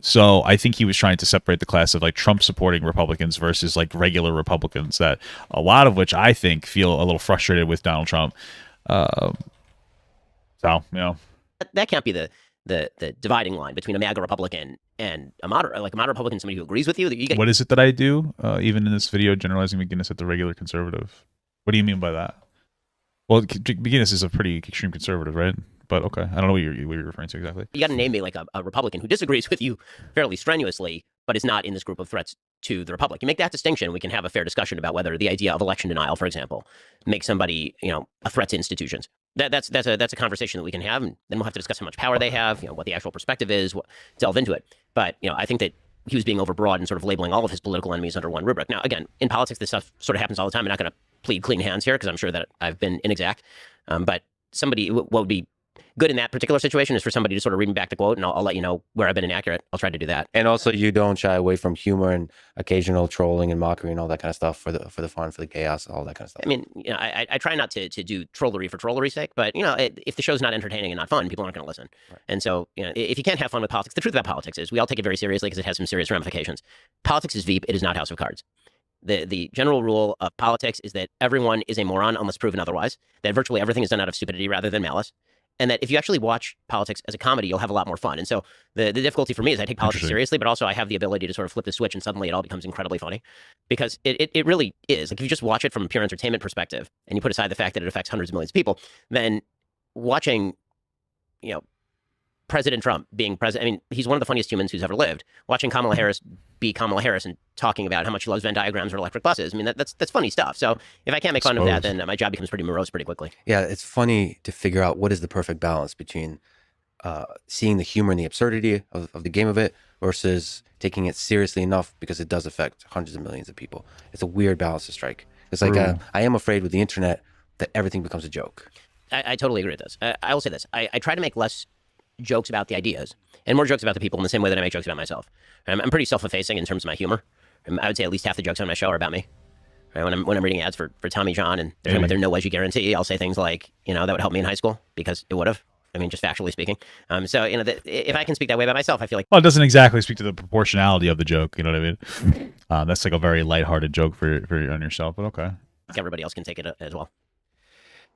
[SPEAKER 1] So I think he was trying to separate the class of like Trump supporting Republicans versus like regular Republicans, that a lot of which I think feel a little frustrated with Donald Trump.
[SPEAKER 2] that can't be the dividing line between a MAGA Republican and a moderate Republican, somebody who agrees with you.
[SPEAKER 1] What is it that I do? Even in this video, generalizing McGinnis at the regular conservative. What do you mean by that? Well, McGinnis is a pretty extreme conservative, right? But okay, I don't know what you're referring to exactly.
[SPEAKER 2] You got to name me like a Republican who disagrees with you fairly strenuously, but is not in this group of threats to the Republic. You make that distinction, we can have a fair discussion about whether the idea of election denial, for example, makes somebody a threat to institutions. That's a conversation that we can have, and then we'll have to discuss how much power they have, what the actual perspective is, delve into it. But I think that he was being overbroad and sort of labeling all of his political enemies under one rubric. Now, again, in politics, this stuff sort of happens all the time. I'm not going to plead clean hands here because I'm sure that I've been inexact. But what would be good in that particular situation is for somebody to sort of read me back the quote, and I'll let you know where I've been inaccurate. I'll try to do that.
[SPEAKER 3] And also, you don't shy away from humor and occasional trolling and mockery and all that kind of stuff for the fun, for the chaos, all that kind of stuff.
[SPEAKER 2] I mean, I try not to do trollery for trollery's sake, but if the show's not entertaining and not fun, people aren't going to listen. Right. And so, if you can't have fun with politics, the truth about politics is we all take it very seriously because it has some serious ramifications. Politics is Veep; it is not House of Cards. The general rule of politics is that everyone is a moron unless proven otherwise. That virtually everything is done out of stupidity rather than malice. And that if you actually watch politics as a comedy, you'll have a lot more fun. And so the difficulty for me is I take politics seriously, but also I have the ability to sort of flip the switch and suddenly it all becomes incredibly funny. Because it really is. Like if you just watch it from a pure entertainment perspective and you put aside the fact that it affects hundreds of millions of people, then watching, President Trump being president, I mean, he's one of the funniest humans who's ever lived. Watching Kamala Harris be Kamala Harris and talking about how much she loves Venn diagrams or electric buses, I mean, that's funny stuff. So if I can't make fun of that, then my job becomes pretty morose pretty quickly.
[SPEAKER 3] Yeah, it's funny to figure out what is the perfect balance between seeing the humor and the absurdity of the game of it versus taking it seriously enough because it does affect hundreds of millions of people. It's a weird balance to strike. It's like I am afraid with the internet that everything becomes a joke.
[SPEAKER 2] I totally agree with this. I will say this. I try to make less jokes about the ideas and more jokes about the people in the same way that I make jokes about myself. I'm pretty self-effacing in terms of my humor. I would say at least half the jokes on my show are about me. Right? When I'm reading ads for Tommy John and they're talking about their no wedgie guarantee, I'll say things like, that would help me in high school because it would have. I mean, just factually speaking. So, if I can speak that way by myself, I feel like,
[SPEAKER 1] Well, it doesn't exactly speak to the proportionality of the joke. You know what I mean? That's like a very lighthearted joke for on yourself, but okay.
[SPEAKER 2] everybody else can take it as well.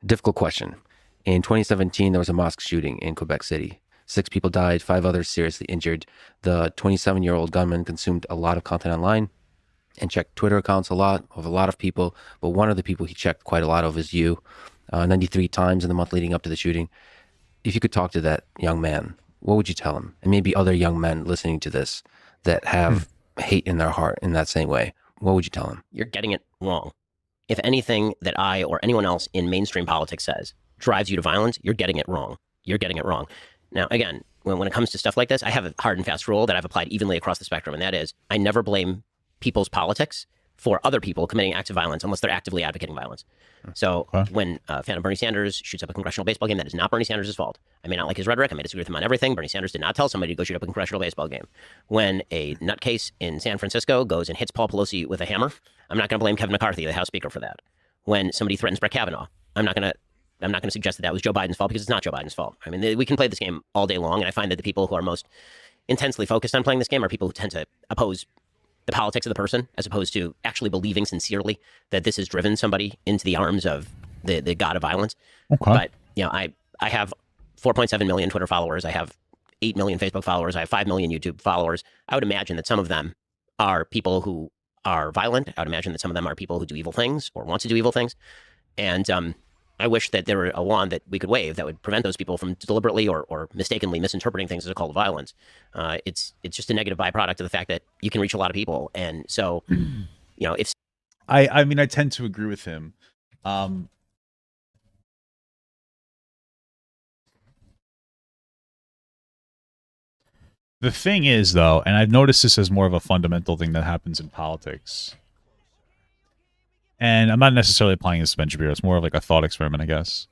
[SPEAKER 3] Difficult question. In 2017, there was a mosque shooting in Quebec City. 6 people died, 5 others seriously injured. The 27-year-old gunman consumed a lot of content online and checked Twitter accounts a lot of a lot of people. But one of the people he checked quite a lot of is you, 93 times in the month leading up to the shooting. If you could talk to that young man, what would you tell him? And maybe other young men listening to this that have hate in their heart in that same way, what would you tell him?
[SPEAKER 2] You're getting it wrong. If anything that I or anyone else in mainstream politics says drives you to violence, you're getting it wrong. You're getting it wrong. Now, again, when it comes to stuff like this, I have a hard and fast rule that I've applied evenly across the spectrum, and that is I never blame people's politics for other people committing acts of violence unless they're actively advocating violence. So when a fan of Bernie Sanders shoots up a congressional baseball game, that is not Bernie Sanders' fault. I may not like his rhetoric. I may disagree with him on everything. Bernie Sanders did not tell somebody to go shoot up a congressional baseball game. When a nutcase in San Francisco goes and hits Paul Pelosi with a hammer, I'm not going to blame Kevin McCarthy, the House Speaker, for that. When somebody threatens Brett Kavanaugh, I'm not going to suggest that was Joe Biden's fault, because it's not Joe Biden's fault. I mean, we can play this game all day long, and I find that the people who are most intensely focused on playing this game are people who tend to oppose the politics of the person, as opposed to actually believing sincerely that this has driven somebody into the arms of the god of violence.
[SPEAKER 1] Okay.
[SPEAKER 2] But, I have 4.7 million Twitter followers. I have 8 million Facebook followers. I have 5 million YouTube followers. I would imagine that some of them are people who are violent. I would imagine that some of them are people who do evil things or want to do evil things. And I wish that there were a wand that we could wave that would prevent those people from deliberately or mistakenly misinterpreting things as a call to violence. It's just a negative byproduct of the fact that you can reach a lot of people. And so, if
[SPEAKER 1] I mean, I tend to agree with him. The thing is, though, and I've noticed this as more of a fundamental thing that happens in politics, and I'm not necessarily applying this to Ben Shapiro, it's more of like a thought experiment, I guess,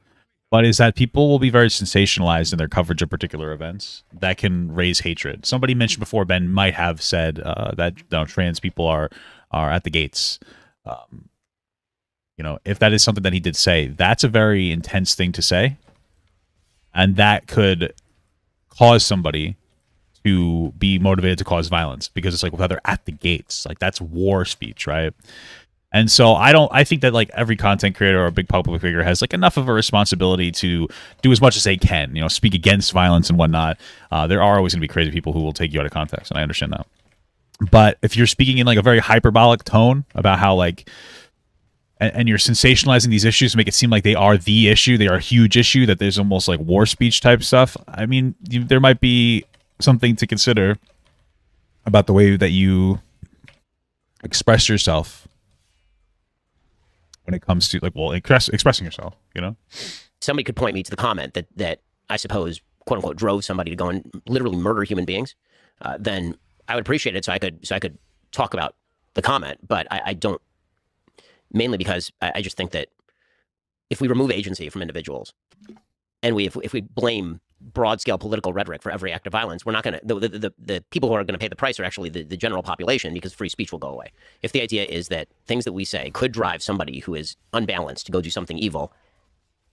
[SPEAKER 1] but is that people will be very sensationalized in their coverage of particular events that can raise hatred. Somebody mentioned before, Ben might have said that trans people are at the gates. If that is something that he did say, that's a very intense thing to say, and that could cause somebody to be motivated to cause violence, because it's like, well, they're at the gates, like that's war speech, right? And so I think that like every content creator or a big public figure has like enough of a responsibility to do as much as they can, speak against violence and whatnot. There are always gonna be crazy people who will take you out of context, and I understand that. But if you're speaking in like a very hyperbolic tone about how like, and you're sensationalizing these issues to make it seem like they are the issue, they are a huge issue, that there's almost like war speech type stuff. I mean, there might be something to consider about the way that you express yourself when it comes to expressing yourself.
[SPEAKER 2] somebody could point me to the comment that I suppose, quote unquote, drove somebody to go and literally murder human beings, then I would appreciate it. So I could talk about the comment, but I don't, mainly because I just think that if we remove agency from individuals and if we blame broad scale political rhetoric for every act of violence, we're not going to, the people who are going to pay the price are actually the general population, because free speech will go away. If the idea is that things that we say could drive somebody who is unbalanced to go do something evil,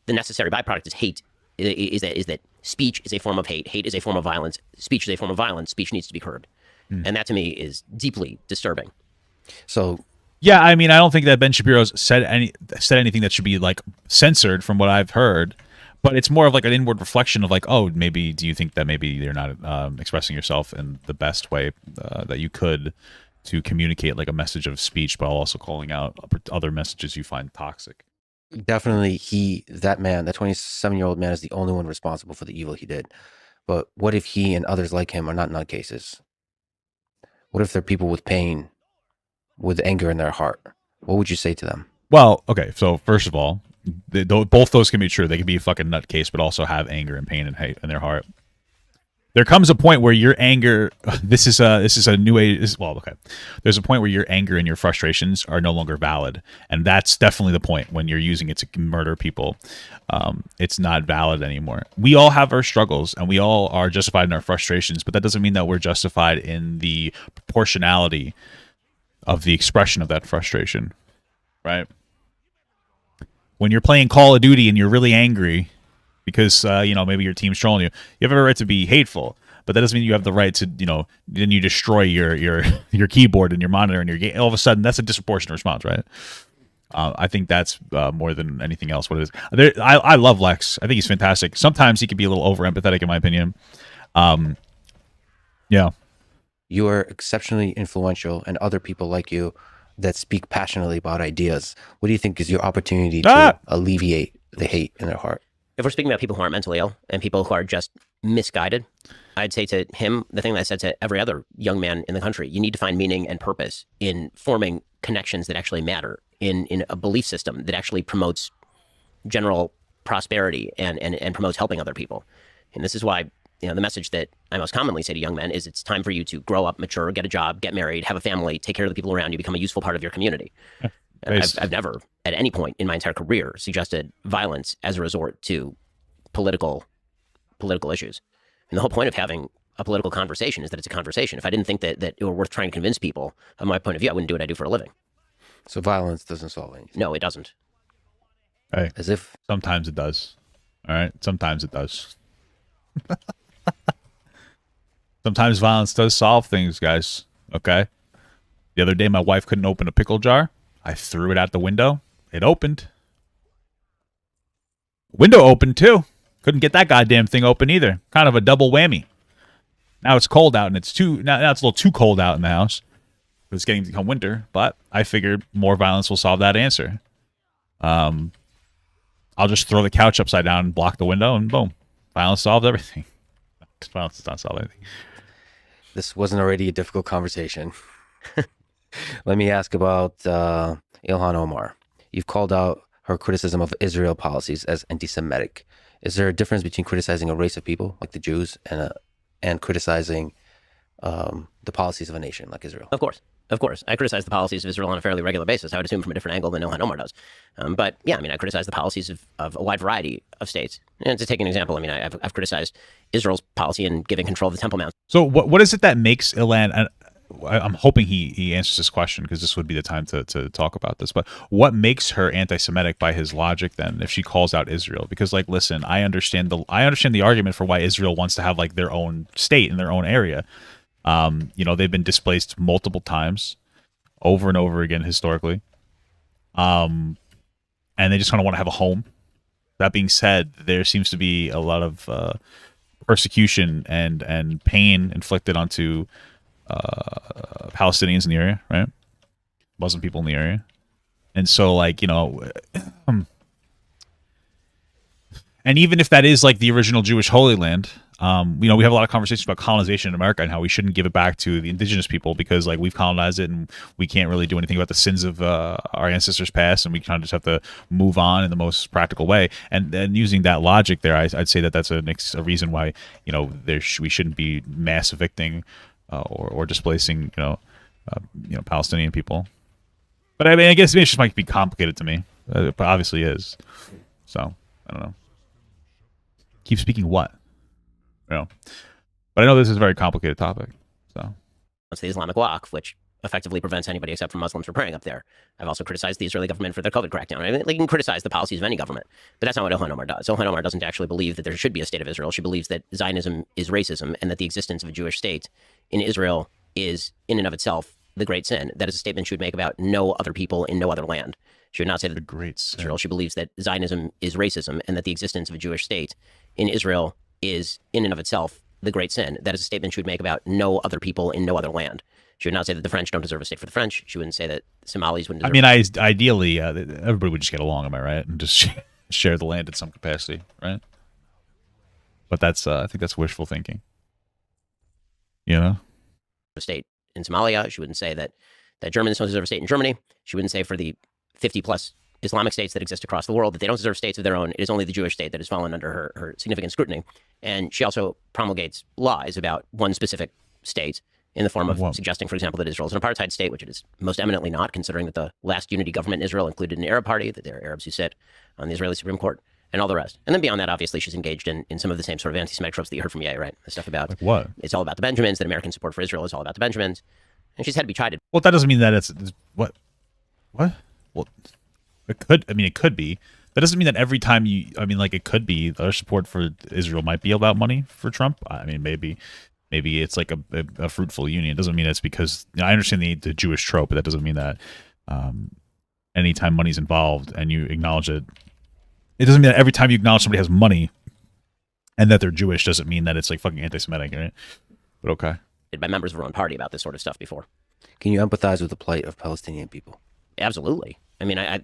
[SPEAKER 2] the necessary byproduct is hate, is that speech is a form of hate. Hate is a form of violence. Speech is a form of violence. Speech needs to be curbed. And that to me is deeply disturbing.
[SPEAKER 3] So,
[SPEAKER 1] yeah, I mean, I don't think that Ben Shapiro's said anything that should be like censored from what I've heard, but it's more of like an inward reflection of like, oh, maybe do you think that maybe you're not expressing yourself in the best way that you could to communicate like a message of speech, but also calling out other messages you find toxic.
[SPEAKER 3] Definitely that 27-year-old man is the only one responsible for the evil he did. But what if he and others like him are not nutcases? What if they're people with pain, with anger in their heart? What would you say to them?
[SPEAKER 1] Well, okay, so first of all, both those can be true. They can be a fucking nutcase, but also have anger and pain and hate in their heart. There comes a point where your anger, this is a new age. There's a point where your anger and your frustrations are no longer valid, and that's definitely the point when you're using it to murder people. It's not valid anymore. We all have our struggles, and we all are justified in our frustrations, but that doesn't mean that we're justified in the proportionality of the expression of that frustration, right? When you're playing Call of Duty and you're really angry because maybe your team's trolling you. You have every right to be hateful, but that doesn't mean you have the right to then you destroy your keyboard and your monitor and your game. All of a sudden, that's a disproportionate response, right? I think that's more than anything else what it is. I love Lex. I think he's fantastic. Sometimes he can be a little over empathetic, in my opinion. Yeah.
[SPEAKER 3] You are exceptionally influential, and other people like you that speak passionately about ideas. What do you think is your opportunity to alleviate the hate in their heart?
[SPEAKER 2] If we're speaking about people who aren't mentally ill and people who are just misguided, I'd say to him the thing that I said to every other young man in the country: you need to find meaning and purpose in forming connections that actually matter, in a belief system that actually promotes general prosperity and promotes helping other people. And this is why the message that I most commonly say to young men is it's time for you to grow up, mature, get a job, get married, have a family, take care of the people around you, become a useful part of your community. I've never, at any point in my entire career, suggested violence as a resort to political issues. And the whole point of having a political conversation is that it's a conversation. If I didn't think that it were worth trying to convince people of my point of view, I wouldn't do what I do for a living.
[SPEAKER 3] So violence doesn't solve anything?
[SPEAKER 2] No, it doesn't.
[SPEAKER 1] Hey,
[SPEAKER 3] as if
[SPEAKER 1] sometimes it does. All right, sometimes it does. Sometimes violence does solve things, guys. Okay. The other day, my wife couldn't open a pickle jar. I threw it out the window. It opened. Window opened too. Couldn't get that goddamn thing open either. Kind of a double whammy. Now it's cold out, and it's now it's a little too cold out in the house. It's getting to become winter, but I figured more violence will solve that answer. I'll just throw the couch upside down and block the window, and boom, violence solved everything. Violence does not solve anything.
[SPEAKER 3] This wasn't already a difficult conversation. Let me ask about Ilhan Omar. You've called out her criticism of Israel policies as anti-Semitic. Is there a difference between criticizing a race of people, like the Jews, and criticizing the policies of a nation like Israel?
[SPEAKER 2] Of course. I criticize the policies of Israel on a fairly regular basis. I would assume from a different angle than Ilhan Omar does. But yeah, I criticize the policies of a wide variety of states. And to take an example, I've criticized Israel's policy in giving control of the Temple Mount.
[SPEAKER 1] So what is it that makes Ilan? I'm hoping he answers this question, because this would be the time to talk about this. But what makes her anti-Semitic by his logic then, if she calls out Israel? Because listen, I understand the argument for why Israel wants to have their own state in their own area. They've been displaced multiple times, over and over again historically. And they just kind of want to have a home. That being said, there seems to be a lot of persecution and pain inflicted onto Palestinians in the area, right? Muslim people in the area. And so, and even if that is the original Jewish Holy Land, we have a lot of conversations about colonization in America and how we shouldn't give it back to the indigenous people because we've colonized it and we can't really do anything about the sins of our ancestors past, and we kind of just have to move on in the most practical way. And using that logic there, I'd say that that's a reason why we shouldn't be mass evicting or displacing Palestinian people. But I guess it just might be complicated to me, but obviously is. So I don't know. Keep speaking what? But I know this is a very complicated topic. So
[SPEAKER 2] it's the Islamic Waqf, which effectively prevents anybody except for Muslims from praying up there. I've also criticized the Israeli government for their COVID crackdown. You can criticize the policies of any government, but that's not what Ilhan Omar does. Ilhan Omar doesn't actually believe that there should be a state of Israel. She believes that Zionism is racism and that the existence of a Jewish state in Israel is, in and of itself, the great sin. That is a statement she would make about no other people in no other land. She would not say that
[SPEAKER 1] the great sin.
[SPEAKER 2] Israel. She believes that Zionism is racism and that the existence of a Jewish state in Israel is, in and of itself, the great sin. That is a statement she would make about no other people in no other land. She would not say that the French don't deserve a state for the French. She wouldn't say that Somalis wouldn't deserve
[SPEAKER 1] ideally, everybody would just get along, am I right? And just share the land in some capacity, right? But that's, I think that's wishful thinking.
[SPEAKER 2] A state in Somalia. She wouldn't say that Germans don't deserve a state in Germany. She wouldn't say for the 50-plus Islamic states that exist across the world that they don't deserve states of their own. It is only the Jewish state that has fallen under her significant scrutiny. And she also promulgates lies about one specific state in the form of suggesting, for example, that Israel is an apartheid state, which it is most eminently not, considering that the last unity government in Israel included an Arab party, that there are Arabs who sit on the Israeli Supreme Court, and all the rest. And then beyond that, obviously, she's engaged in some of the same sort of anti-Semitic tropes that you heard from Ye, right? The stuff about
[SPEAKER 1] what?
[SPEAKER 2] It's all about the Benjamins, that American support for Israel is all about the Benjamins. And she's had to be chided.
[SPEAKER 1] Well, that doesn't mean that it's what? Well, it could be. That doesn't mean that every time you. I mean, like it could be their support for Israel might be about money for Trump. I mean, maybe it's like a fruitful union. It doesn't mean it's because I understand the Jewish trope, but that doesn't mean that anytime money's involved and you acknowledge it, it doesn't mean that every time you acknowledge somebody has money and that they're Jewish doesn't mean that it's like fucking anti-Semitic, right? But okay.
[SPEAKER 2] By members of our own party about this sort of stuff before.
[SPEAKER 3] Can you empathize with the plight of Palestinian people?
[SPEAKER 2] Absolutely. I mean, I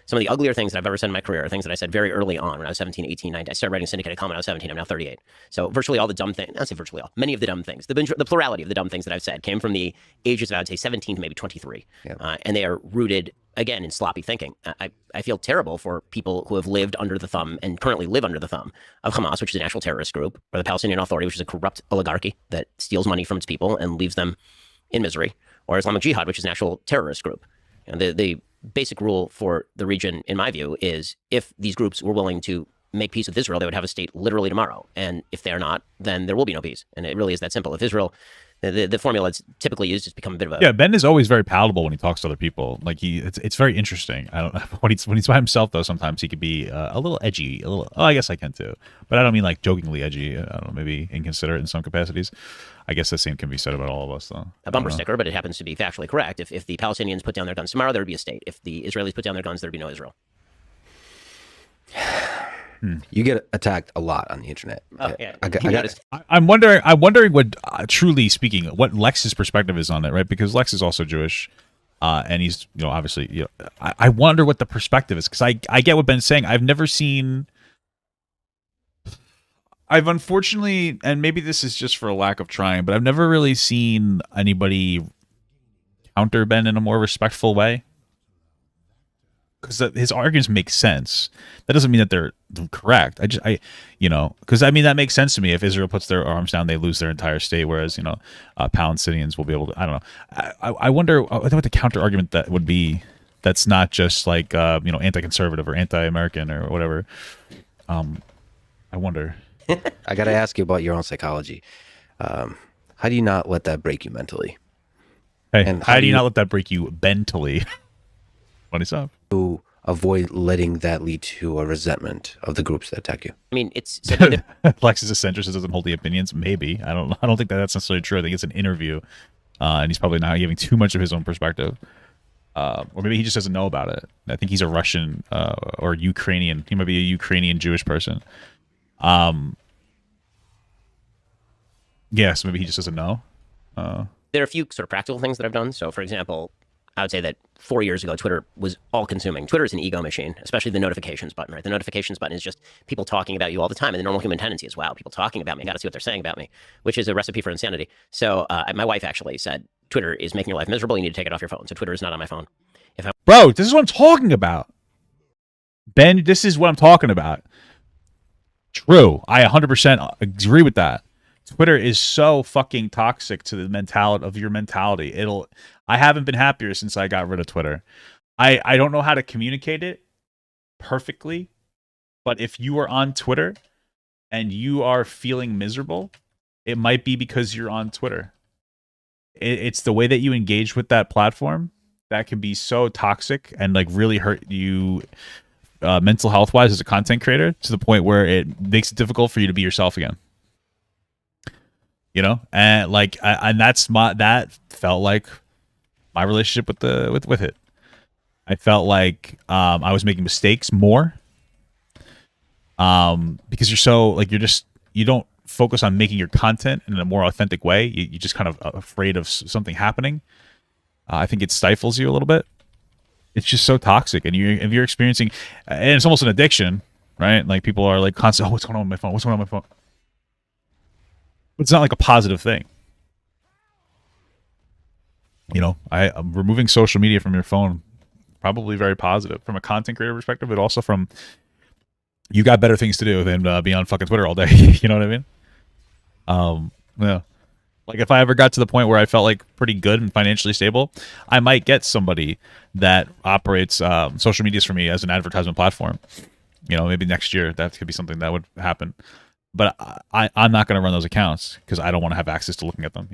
[SPEAKER 2] some of the uglier things that I've ever said in my career are things that I said very early on when I was 17, 18, 19. I started writing syndicated comment when I was 17. I'm now 38. So virtually all the dumb things, not say virtually all, many of the dumb things, the plurality of the dumb things that I've said came from the ages of, I would say, 17 to maybe 23. Yeah. And they are rooted, again, in sloppy thinking. I feel terrible for people who have lived under the thumb and currently live under the thumb of Hamas, which is an actual terrorist group, or the Palestinian Authority, which is a corrupt oligarchy that steals money from its people and leaves them in misery, or Islamic Jihad, which is an actual terrorist group. And the basic rule for the region, in my view, is if these groups were willing to make peace with Israel, they would have a state literally tomorrow. And if they're not, then there will be no peace. And it really is that simple. If Israel, the formula that's typically used has become a bit of a...
[SPEAKER 1] Yeah, Ben is always very palatable when he talks to other people. Like it's very interesting. I don't when he's by himself though. Sometimes he could be a little edgy, a little. Oh, I guess I can too, but I don't mean like jokingly edgy. I don't know, maybe inconsiderate in some capacities. I guess the same can be said about all of us, though.
[SPEAKER 2] A bumper sticker, but it happens to be factually correct. If the Palestinians put down their guns tomorrow, there would be a state. If the Israelis put down their guns, there would be no Israel.
[SPEAKER 3] You get attacked a lot on the internet.
[SPEAKER 2] Oh, yeah.
[SPEAKER 1] I'm wondering what, truly speaking, what Lex's perspective is on it, right? Because Lex is also Jewish, and he's, obviously, I wonder what the perspective is, because I get what Ben's saying. I've unfortunately, and maybe this is just for a lack of trying, but I've never really seen anybody counter Ben in a more respectful way. Because his arguments make sense. That doesn't mean that they're correct. Because that makes sense to me. If Israel puts their arms down, they lose their entire state. Whereas, Palestinians will be able to. I don't know. I wonder what the counter argument that would be. That's not just like anti-conservative or anti-American or whatever. I wonder.
[SPEAKER 3] I got to ask you about your own psychology. How do you not let that break you mentally?
[SPEAKER 1] Hey, and how do you not let that break you mentally? Funny stuff.
[SPEAKER 3] To avoid letting that lead to a resentment of the groups that attack you.
[SPEAKER 2] I mean, it's
[SPEAKER 1] Lex is a centrist, doesn't hold the opinions. Maybe I don't think that's necessarily true. I think it's an interview, and he's probably not giving too much of his own perspective, or maybe he just doesn't know about it. I think he's a Russian or Ukrainian. He might be a Ukrainian Jewish person. Yeah, so maybe he just doesn't know.
[SPEAKER 2] There are a few sort of practical things that I've done. So, for example, I would say that 4 years ago, Twitter was all-consuming. Twitter is an ego machine, especially the notifications button, right? The notifications button is just people talking about you all the time. And the normal human tendency is, wow, people talking about me. I got to see what they're saying about me, which is a recipe for insanity. So my wife actually said, Twitter is making your life miserable. You need to take it off your phone. So Twitter is not on my phone.
[SPEAKER 1] Bro, this is what I'm talking about. Ben, this is what I'm talking about. True. I 100% agree with that. Twitter is so fucking toxic to the mentality of your mentality. I haven't been happier since I got rid of Twitter. I don't know how to communicate it perfectly, but if you are on Twitter and you are feeling miserable, it might be because you're on Twitter. It's the way that you engage with that platform that can be so toxic and like really hurt you mental health wise as a content creator to the point where it makes it difficult for you to be yourself again. And like, and that felt like my relationship with it. I felt like I was making mistakes more because you're so like you don't focus on making your content in a more authentic way. You're just kind of afraid of something happening. I think it stifles you a little bit. It's just so toxic, and if you're experiencing, and it's almost an addiction, right? Like people are like constantly, oh, what's going on with my phone? What's going on with my phone? But it's not like a positive thing. I'm removing social media from your phone, probably very positive from a content creator perspective, but also from you got better things to do than be on fucking Twitter all day. You know what I mean? Yeah. Like if I ever got to the point where I felt like pretty good and financially stable, I might get somebody that operates social medias for me as an advertisement platform. Maybe next year that could be something that would happen. But I'm not going to run those accounts because I don't want to have access to looking at them.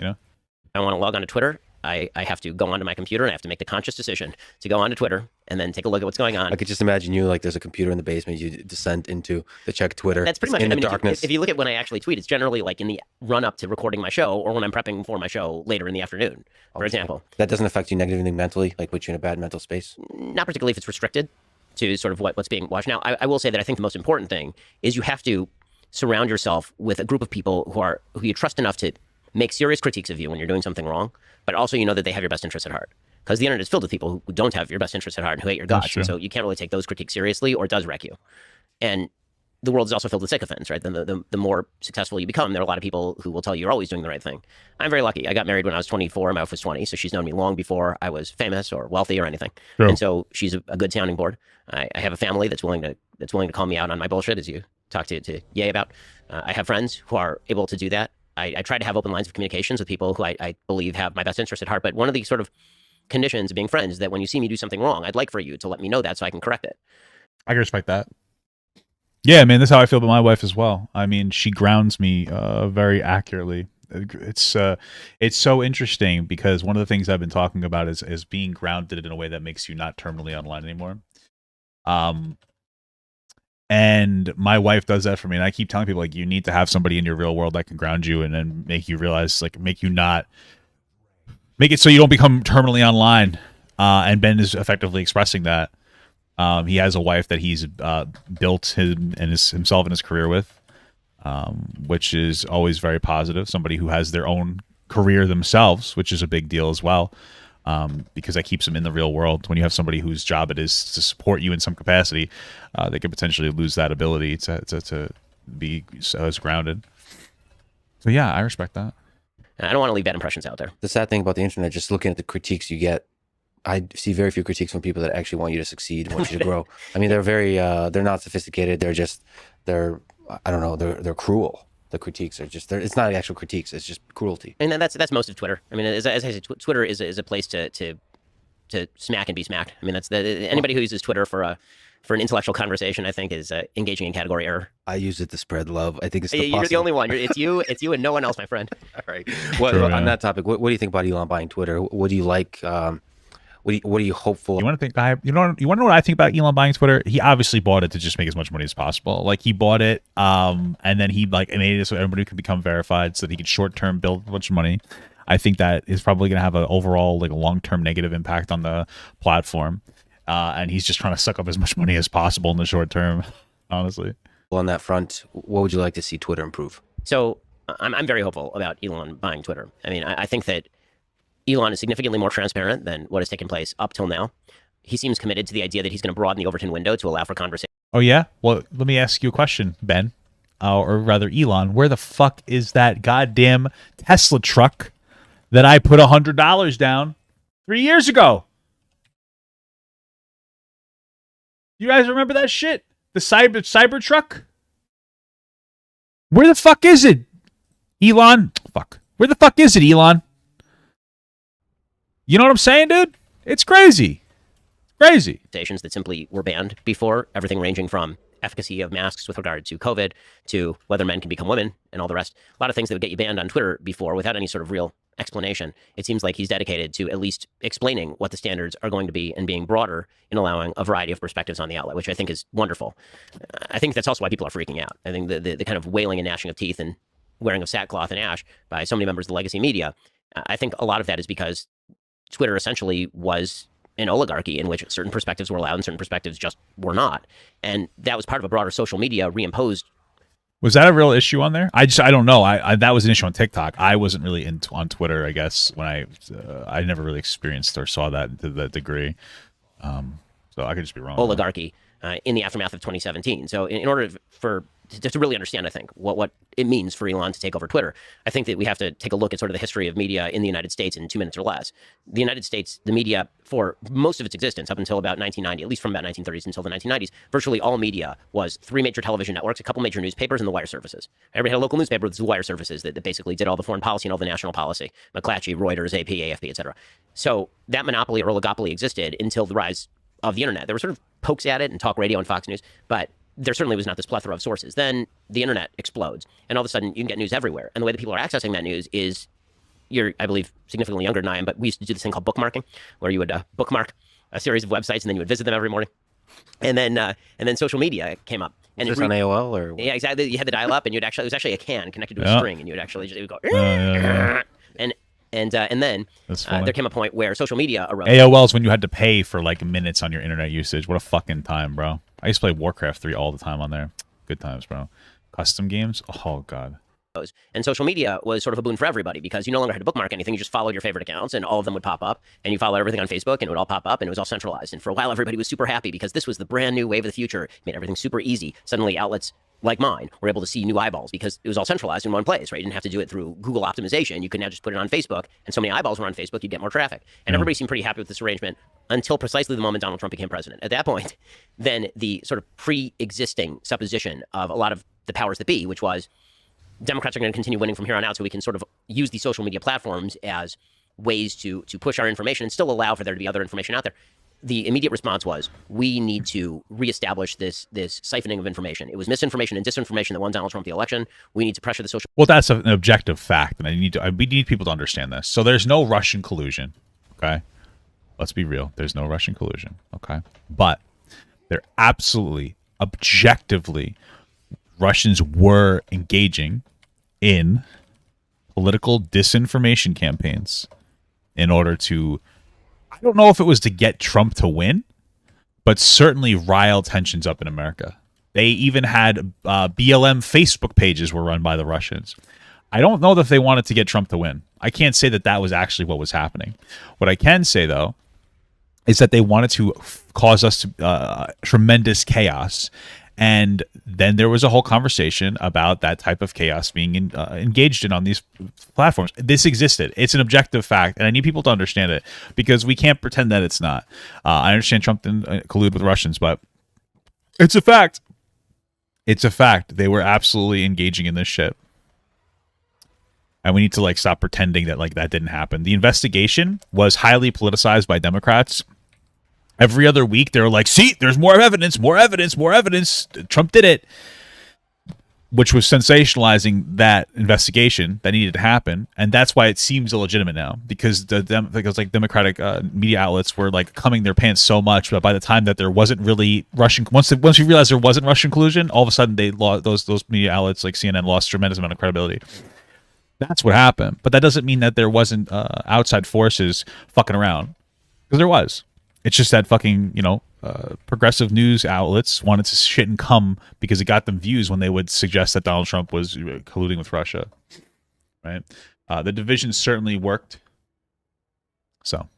[SPEAKER 2] I want to log on to Twitter I have to go onto my computer and I have to make the conscious decision to go onto Twitter and then take a look at what's going on.
[SPEAKER 3] I could just imagine you like there's a computer in the basement, you descend into the check Twitter.
[SPEAKER 2] That's pretty much
[SPEAKER 3] in
[SPEAKER 2] it.
[SPEAKER 3] the darkness.
[SPEAKER 2] If you look at when I actually tweet, it's generally like in the run up to recording my show or when I'm prepping for my show later in the afternoon, for example.
[SPEAKER 3] That doesn't affect you negatively mentally, like put you in a bad mental space?
[SPEAKER 2] Not particularly if it's restricted to sort of what's being watched. Now, I will say that I think the most important thing is you have to surround yourself with a group of people who you trust enough to make serious critiques of you when you're doing something wrong, but also you know that they have your best interests at heart. Because the internet is filled with people who don't have your best interests at heart and who hate your guts. And so you can't really take those critiques seriously or it does wreck you. And the world is also filled with sycophants, right? The more successful you become, there are a lot of people who will tell you you're always doing the right thing. I'm very lucky. I got married when I was 24. My wife was 20. So she's known me long before I was famous or wealthy or anything. True. And so she's a good sounding board. I have a family that's willing to call me out on my bullshit, as you talked to Ye about. I have friends who are able to do that. I try to have open lines of communications with people who I believe have my best interest at heart. But one of the sort of conditions of being friends is that when you see me do something wrong, I'd like for you to let me know that so I can correct it.
[SPEAKER 1] I can respect that. Yeah, man, that's how I feel about my wife as well. I mean, she grounds me very accurately. It's so interesting because one of the things I've been talking about is being grounded in a way that makes you not terminally online anymore. And my wife does that for me, and I keep telling people like you need to have somebody in your real world that can ground you and then make you realize make it so you don't become terminally online. And Ben is effectively expressing that. He has a wife that he's built himself and his career with, which is always very positive. Somebody who has their own career themselves, which is a big deal as well, because that keeps them in the real world. When you have somebody whose job it is to support you in some capacity, they could potentially lose that ability to be as grounded. So yeah, I respect that.
[SPEAKER 2] I don't want to leave bad impressions out there.
[SPEAKER 3] The sad thing about the internet, just looking at the critiques you get, I see very few critiques from people that actually want you to succeed and want you to grow. I mean, they're very, they're not sophisticated. They're cruel. The critiques are just, it's not actual critiques. It's just cruelty.
[SPEAKER 2] And that's most of Twitter. I mean, as I say, Twitter is a place to smack and be smacked. I mean, anybody who uses Twitter for an intellectual conversation, I think, is engaging in category error.
[SPEAKER 3] I use it to spread love. I think it's
[SPEAKER 2] You're the only one. It's you and no one else, my friend.
[SPEAKER 3] All right. Well, on that topic, what do you think about Elon buying Twitter? What do you like? What are you hopeful?
[SPEAKER 1] You want to know what I think about Elon buying Twitter? He obviously bought it to just make as much money as possible. Like he bought it, and then he made it so everybody could become verified, so that he could short-term build a bunch of money. I think that is probably going to have an overall long-term negative impact on the platform, and he's just trying to suck up as much money as possible in the short term. Honestly,
[SPEAKER 3] on that front, what would you like to see Twitter improve?
[SPEAKER 2] So I'm very hopeful about Elon buying Twitter. I mean, I think that Elon is significantly more transparent than what has taken place up till now. He seems committed to the idea that he's going to broaden the Overton window to allow for conversation.
[SPEAKER 1] Oh, yeah? Well, let me ask you a question, Ben. Or rather, Elon. Where the fuck is that goddamn Tesla truck that I put $100 down 3 years ago? You guys remember that shit? The cyber truck? Where the fuck is it? Elon? Fuck. Where the fuck is it, Elon? You know what I'm saying, dude? It's crazy. Crazy.
[SPEAKER 2] Stations that simply were banned before, everything ranging from efficacy of masks with regard to COVID to whether men can become women and all the rest. A lot of things that would get you banned on Twitter before without any sort of real explanation. It seems like he's dedicated to at least explaining what the standards are going to be and being broader in allowing a variety of perspectives on the outlet, which I think is wonderful. I think that's also why people are freaking out. I think the kind of wailing and gnashing of teeth and wearing of sackcloth and ash by so many members of the legacy media, I think a lot of that is because Twitter essentially was an oligarchy in which certain perspectives were allowed and certain perspectives just were not. And that was part of a broader social media reimposed.
[SPEAKER 1] Was that a real issue on there? I don't know. I that was an issue on TikTok. I wasn't really on Twitter, I guess, when I never really experienced or saw that to that degree. So I could just be wrong.
[SPEAKER 2] Oligarchy in the aftermath of 2017. So in order to really understand, I think, what it means for Elon to take over Twitter, I think that we have to take a look at sort of the history of media in the United States in 2 minutes or less. The United States, the media, for most of its existence up until about 1990, at least from about 1930s until the 1990s, virtually all media was 3 major television networks, a couple major newspapers, and the wire services. Everybody had a local newspaper with the wire services that basically did all the foreign policy and all the national policy. McClatchy, Reuters, AP, AFP, etc. So that monopoly or oligopoly existed until the rise of the internet. There were sort of pokes at it and talk radio and Fox News, but there certainly was not this plethora of sources. Then the internet explodes, and all of a sudden you can get news everywhere. And the way that people are accessing that news is you're, I believe, significantly younger than I am, but we used to do this thing called bookmarking, where you would bookmark a series of websites and then you would visit them every morning. And then social media came up. And
[SPEAKER 3] Is this on AOL or what?
[SPEAKER 2] Yeah, exactly. You had the dial up, and it was actually a can connected to a string, and you would actually it would go and then there came a point where social media arose.
[SPEAKER 1] AOL is when you had to pay for like minutes on your internet usage. What a fucking time, bro. I used to play Warcraft 3 all the time on there. Good times, bro. Custom games. Oh god.
[SPEAKER 2] And social media was sort of a boon for everybody because you no longer had to bookmark anything. You just followed your favorite accounts and all of them would pop up, and you followed everything on Facebook and it would all pop up, and it was all centralized. And for a while, everybody was super happy because this was the brand new wave of the future. It made everything super easy. Suddenly outlets like mine were able to see new eyeballs because it was all centralized in one place, right? You didn't have to do it through Google optimization. You could now just put it on Facebook, and so many eyeballs were on Facebook, you'd get more traffic. And everybody seemed pretty happy with this arrangement until precisely the moment Donald Trump became president. At that point, then the sort of pre-existing supposition of a lot of the powers that be, which was Democrats are going to continue winning from here on out, so we can sort of use these social media platforms as ways to push our information and still allow for there to be other information out there. The immediate response was, we need to reestablish this siphoning of information. It was misinformation and disinformation that won Donald Trump the election. We need to pressure the social...
[SPEAKER 1] Well, that's an objective fact, and we need people to understand this. So there's no Russian collusion, okay? Let's be real. There's no Russian collusion, okay? But there absolutely, objectively, Russians were engaging in political disinformation campaigns in order to, I don't know if it was to get Trump to win, but certainly rile tensions up in America. They even had BLM Facebook pages were run by the Russians. I don't know that they wanted to get Trump to win. I can't say that that was actually what was happening. What I can say, though, is that they wanted to cause us to tremendous chaos. And then there was a whole conversation about that type of chaos being engaged in on these platforms. This existed. It's an objective fact, and I need people to understand it because we can't pretend that it's not. I understand Trump didn't collude with Russians, but it's a fact. It's a fact. They were absolutely engaging in this shit. And we need to stop pretending that that didn't happen. The investigation was highly politicized by Democrats. Every other week, they were like, see, there's more evidence, more evidence, more evidence. Trump did it, which was sensationalizing that investigation that needed to happen. And that's why it seems illegitimate now, because Democratic media outlets were coming their pants so much that by the time that there wasn't really Russian, once we realized there wasn't Russian collusion, all of a sudden they lost, those media outlets like CNN lost a tremendous amount of credibility. That's what happened. But that doesn't mean that there wasn't outside forces fucking around, because there was. It's just that fucking, progressive news outlets wanted to shit and come because it got them views when they would suggest that Donald Trump was colluding with Russia, right? The division certainly worked. So,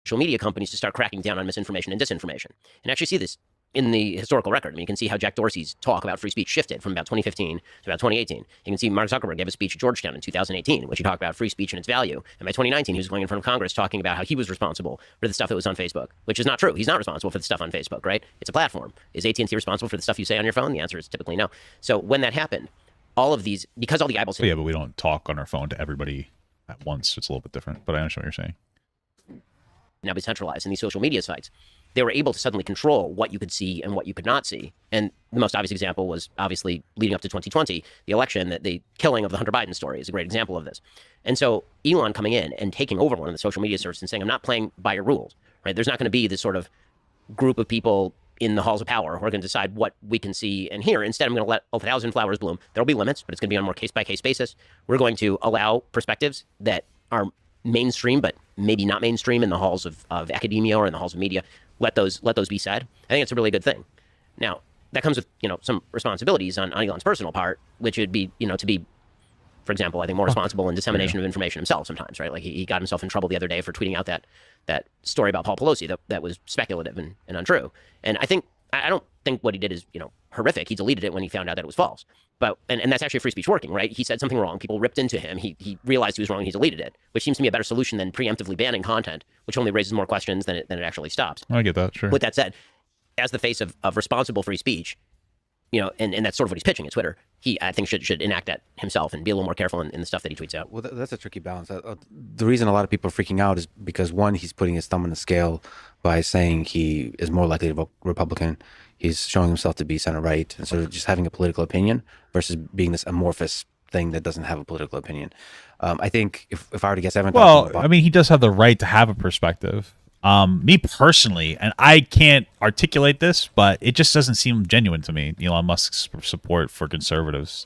[SPEAKER 2] social media companies to start cracking down on misinformation and disinformation. And actually see this in the historical record. I mean, you can see how Jack Dorsey's talk about free speech shifted from about 2015 to about 2018. You can see Mark Zuckerberg gave a speech at Georgetown in 2018 in which he talked about free speech and its value. And by 2019, he was going in front of Congress talking about how he was responsible for the stuff that was on Facebook, which is not true. He's not responsible for the stuff on Facebook, right? It's a platform. Is AT&T responsible for the stuff you say on your phone? The answer is typically no. So when that happened, all of these, because all the eyeballs...
[SPEAKER 1] Yeah, but we don't talk on our phone to everybody at once. It's a little bit different, but I understand what you're saying.
[SPEAKER 2] Now be centralized in these social media sites. They were able to suddenly control what you could see and what you could not see. And the most obvious example was obviously leading up to 2020, the election, that the killing of the Hunter Biden story is a great example of this. And so Elon coming in and taking over one of the social media services and saying, I'm not playing by your rules, right? There's not going to be this sort of group of people in the halls of power who are going to decide what we can see and hear. Instead, I'm going to let 1,000 flowers bloom. There'll be limits, but it's going to be on a more case-by-case basis. We're going to allow perspectives that are mainstream, but maybe not mainstream in the halls of academia or in the halls of media. Let those be said. I think it's a really good thing. Now, that comes with, some responsibilities on Elon's personal part, which would be, to be, for example, I think more responsible in dissemination of information himself sometimes, right? Like he got himself in trouble the other day for tweeting out that story about Paul Pelosi that was speculative and untrue. And I don't think what he did is, horrific. He deleted it when he found out that it was false. But, and that's actually free speech working, right? He said something wrong. People ripped into him. He realized he was wrong and he deleted it, which seems to me a better solution than preemptively banning content, which only raises more questions than it actually stops.
[SPEAKER 1] I get that, sure.
[SPEAKER 2] With that said, as the face of responsible free speech, and that's sort of what he's pitching at Twitter, he, I think, should enact that himself and be a little more careful in the stuff that he tweets out.
[SPEAKER 3] Well, that's a tricky balance. The reason a lot of people are freaking out is because, one, he's putting his thumb on the scale by saying he is more likely to vote Republican. He's showing himself to be center-right and sort of just having a political opinion versus being this amorphous thing that doesn't have a political opinion. I think if I were to guess, I haven't
[SPEAKER 1] Well, I mean, he does have the right to have a perspective. Me personally, and I can't articulate this, but it just doesn't seem genuine to me. Elon Musk's support for conservatives.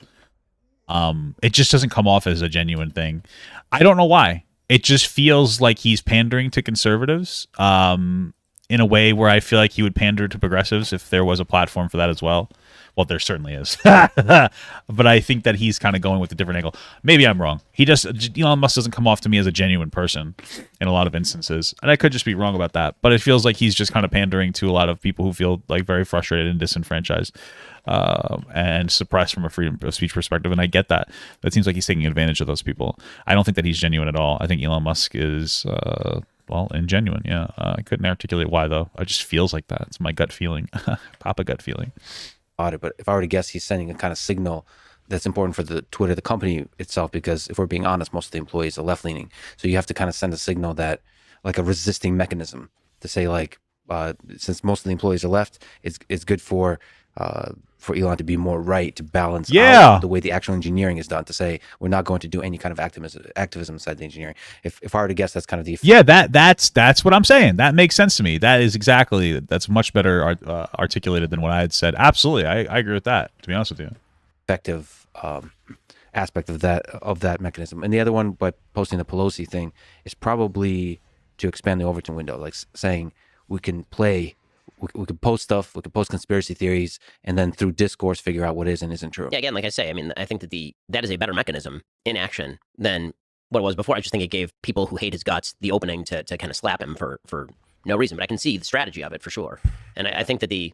[SPEAKER 1] It just doesn't come off as a genuine thing. I don't know why. It just feels like he's pandering to conservatives in a way where I feel like he would pander to progressives if there was a platform for that as well. Well, there certainly is. But I think that he's kind of going with a different angle. Maybe I'm wrong. Elon Musk doesn't come off to me as a genuine person in a lot of instances. And I could just be wrong about that. But it feels like he's just kind of pandering to a lot of people who feel like very frustrated and disenfranchised and suppressed from a freedom of speech perspective. And I get that. That seems like he's taking advantage of those people. I don't think that he's genuine at all. I think Elon Musk is... ingenuine, yeah. I couldn't articulate why, though. It just feels like that. It's my gut feeling. Papa gut feeling.
[SPEAKER 3] But if I were to guess, he's sending a kind of signal that's important for the Twitter, the company itself, because if we're being honest, most of the employees are left-leaning. So you have to kind of send a signal that, like a resisting mechanism to say, like, since most of the employees are left, it's good for Elon to be more right, to balance out the way the actual engineering is done, to say we're not going to do any kind of activism inside the engineering. If I were to guess, that's kind of the
[SPEAKER 1] that's what I'm saying. That makes sense to me. That's much better articulated than what I had said. Absolutely, I agree with that, to be honest with you.
[SPEAKER 3] Effective aspect of that mechanism. And the other one, by posting the Pelosi thing, is probably to expand the Overton window, like saying we can post stuff, we can post conspiracy theories, and then through discourse figure out what is and isn't true.
[SPEAKER 2] Yeah, again, like I say, I mean, I think that that is a better mechanism in action than what it was before. I just think it gave people who hate his guts the opening to kind of slap him for no reason. But I can see the strategy of it for sure. And I think that the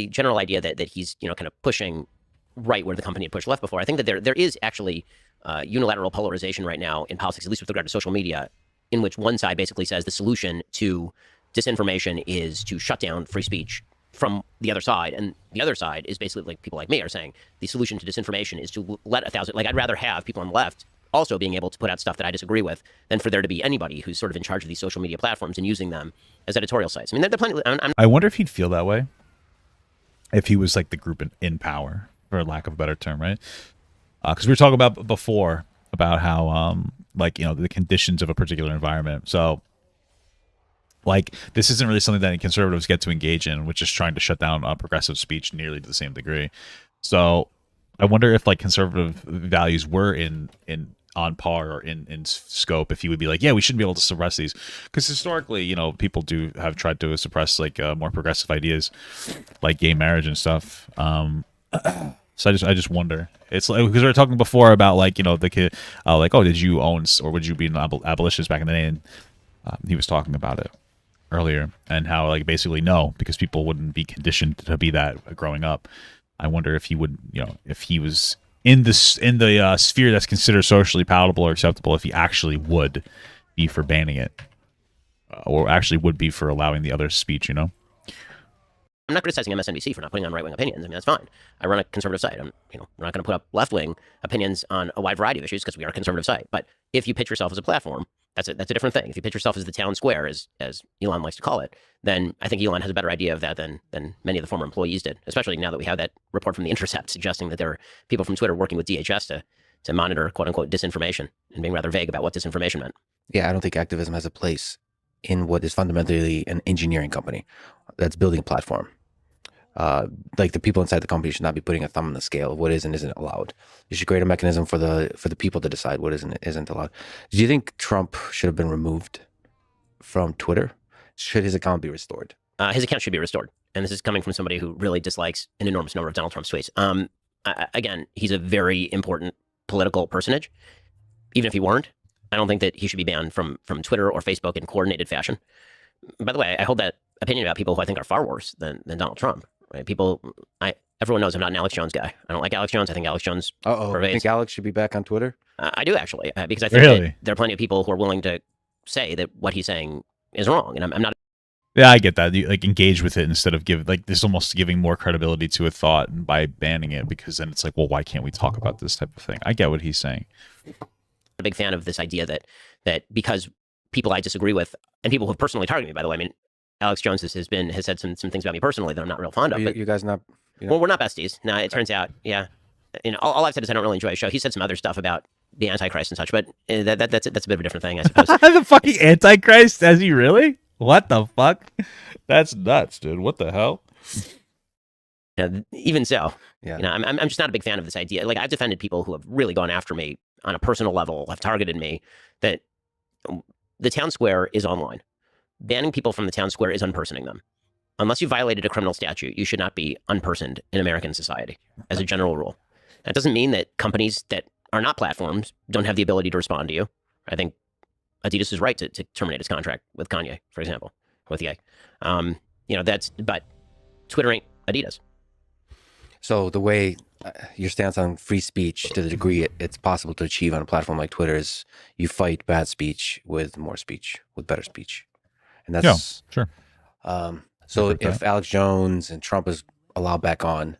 [SPEAKER 2] general idea that he's kind of pushing right where the company had pushed left before. I think that there is actually unilateral polarization right now in politics, at least with regard to social media, in which one side basically says the solution to disinformation is to shut down free speech from the other side. And the other side is basically, like, people like me are saying the solution to disinformation is to let 1,000, like, I'd rather have people on the left also being able to put out stuff that I disagree with than for there to be anybody who's sort of in charge of these social media platforms and using them as editorial sites. I mean, they're plenty.
[SPEAKER 1] I wonder if he'd feel that way if he was like the group in power, for lack of a better term, right? Because we were talking about before about how, the conditions of a particular environment. So, like, this isn't really something that conservatives get to engage in, which is trying to shut down progressive speech nearly to the same degree. So I wonder if, like, conservative values were on par or in scope, if he would be like, yeah, we shouldn't be able to suppress these. Because historically, people have tried to suppress, like, more progressive ideas, like gay marriage and stuff. So I just wonder. It's like, because we were talking before about, like, the kid, like, oh, did you own, or would you be an abolitionist back in the day? And he was talking about it earlier, and how, like, basically no, because people wouldn't be conditioned to be that growing up. I wonder if he would, if he was in the sphere that's considered socially palatable or acceptable, if he actually would be for banning it, or actually would be for allowing the other speech. I'm
[SPEAKER 2] not criticizing MSNBC for not putting on right-wing opinions. I mean, that's fine. I run a conservative site. We're not going to put up left-wing opinions on a wide variety of issues because we are a conservative site. But if you pitch yourself as a platform, that's a different thing. If you pitch yourself as the town square, as Elon likes to call it, then I think Elon has a better idea of that than many of the former employees did, especially now that we have that report from The Intercept suggesting that there are people from Twitter working with DHS to monitor, quote-unquote, disinformation, and being rather vague about what disinformation meant.
[SPEAKER 3] Yeah, I don't think activism has a place in what is fundamentally an engineering company that's building a platform. Like, the people inside the company should not be putting a thumb on the scale of what is and isn't allowed. You should create a mechanism for the people to decide what is and isn't allowed. Do you think Trump should have been removed from Twitter? Should his account be restored?
[SPEAKER 2] His account should be restored. And this is coming from somebody who really dislikes an enormous number of Donald Trump's tweets. Again, he's a very important political personage. Even if he weren't, I don't think that he should be banned from Twitter or Facebook in coordinated fashion. By the way, I hold that opinion about people who I think are far worse than Donald Trump. Right? Everyone knows I'm not an Alex Jones guy. I don't like Alex Jones. I think Alex Jones pervades.
[SPEAKER 3] You think Alex should be back on Twitter?
[SPEAKER 2] I do, actually, because I think that there are plenty of people who are willing to say that what he's saying is wrong, and I'm not.
[SPEAKER 1] Yeah, I get that. You, like, engage with it instead of this almost giving more credibility to a thought by banning it, because then it's like, well, why can't we talk about this type of thing? I get what he's saying.
[SPEAKER 2] A big fan of this idea that because people I disagree with, and people who have personally targeted me, by the way, I mean, Alex Jones has said some things about me personally that I'm not real fond of. But
[SPEAKER 3] you guys not?
[SPEAKER 2] Well, we're not besties. No, it turns out, yeah. all I've said is I don't really enjoy his show. He said some other stuff about the Antichrist and such, but that's a bit of a different thing, I suppose.
[SPEAKER 1] The fucking Antichrist? Has he really? What the fuck? That's nuts, dude. What the hell?
[SPEAKER 2] Even so,
[SPEAKER 3] Yeah.
[SPEAKER 2] I'm just not a big fan of this idea. Like, I've defended people who have really gone after me on a personal level, have targeted me, that the town square is online. Banning people from the town square is unpersoning them. Unless you violated a criminal statute, you should not be unpersoned in American society, as a general rule. That doesn't mean that companies that are not platforms don't have the ability to respond to you. I think Adidas is right to terminate its contract with Kanye, for example, with Ye. But Twitter ain't Adidas.
[SPEAKER 3] So the way your stance on free speech, to the degree it's possible to achieve on a platform like Twitter, is you fight bad speech with more speech, with better speech. And that's
[SPEAKER 1] sure.
[SPEAKER 3] So if Alex Jones and Trump is allowed back on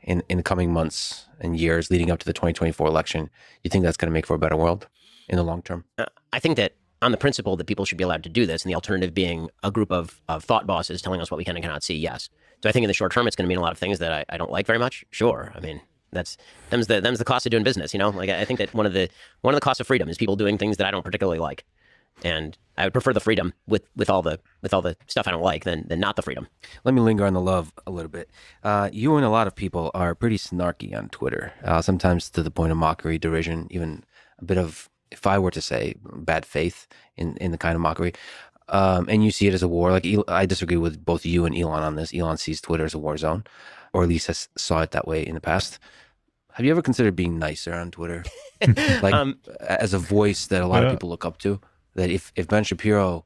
[SPEAKER 3] in the coming months and years leading up to the 2024 election, you think that's going to make for a better world in the long term?
[SPEAKER 2] I think that on the principle that people should be allowed to do this, and the alternative being a group of thought bosses telling us what we can and cannot see, yes. Do I think in the short term it's going to mean a lot of things that I don't like very much? Sure. I mean, them's the cost of doing business. Like, I think that one of the costs of freedom is people doing things that I don't particularly like. And I would prefer the freedom with all the stuff I don't like than not the freedom.
[SPEAKER 3] Let me linger on the love a little bit. You and a lot of people are pretty snarky on Twitter, sometimes to the point of mockery, derision, even a bit of, if I were to say, bad faith in the kind of mockery. And you see it as a war. Like, I disagree with both you and Elon on this. Elon sees Twitter as a war zone, or at least saw it that way in the past. Have you ever considered being nicer on Twitter? Like, as a voice that a lot of people look up to? That if Ben Shapiro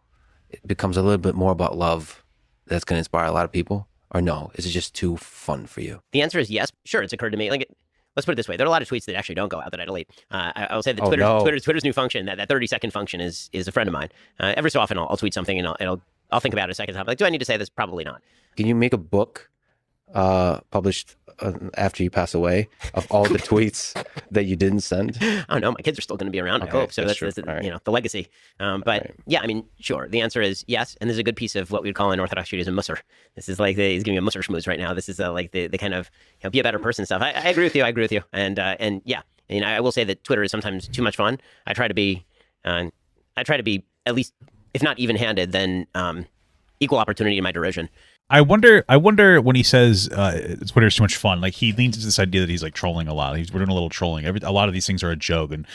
[SPEAKER 3] becomes a little bit more about love, that's going to inspire a lot of people? Or no? Is it just too fun for you?
[SPEAKER 2] The answer is yes. Sure, it's occurred to me. Like, let's put it this way. There are a lot of tweets that actually don't go out that I delete. I will say that Twitter's new function, that 30-second function, is a friend of mine. Every so often I'll tweet something and I'll think about it a second time. Like, do I need to say this? Probably not.
[SPEAKER 3] Can you make a book published after you pass away of all the tweets that you didn't send?
[SPEAKER 2] I don't know. My kids are still going to be around, I hope. So that's right. The legacy. But yeah, I mean, sure. The answer is yes. And this is a good piece of what we would call in Orthodox Judaism musar. This is like he's giving me a musar schmooze right now. This is like the kind of be a better person stuff. I agree with you. And yeah, I will say that Twitter is sometimes too much fun. I try to be at least, if not even-handed, then equal opportunity in my derision.
[SPEAKER 1] I wonder when he says Twitter's too much fun. Like, he leans into this idea that he's like trolling a lot. We're doing a little trolling. A lot of these things are a joke, and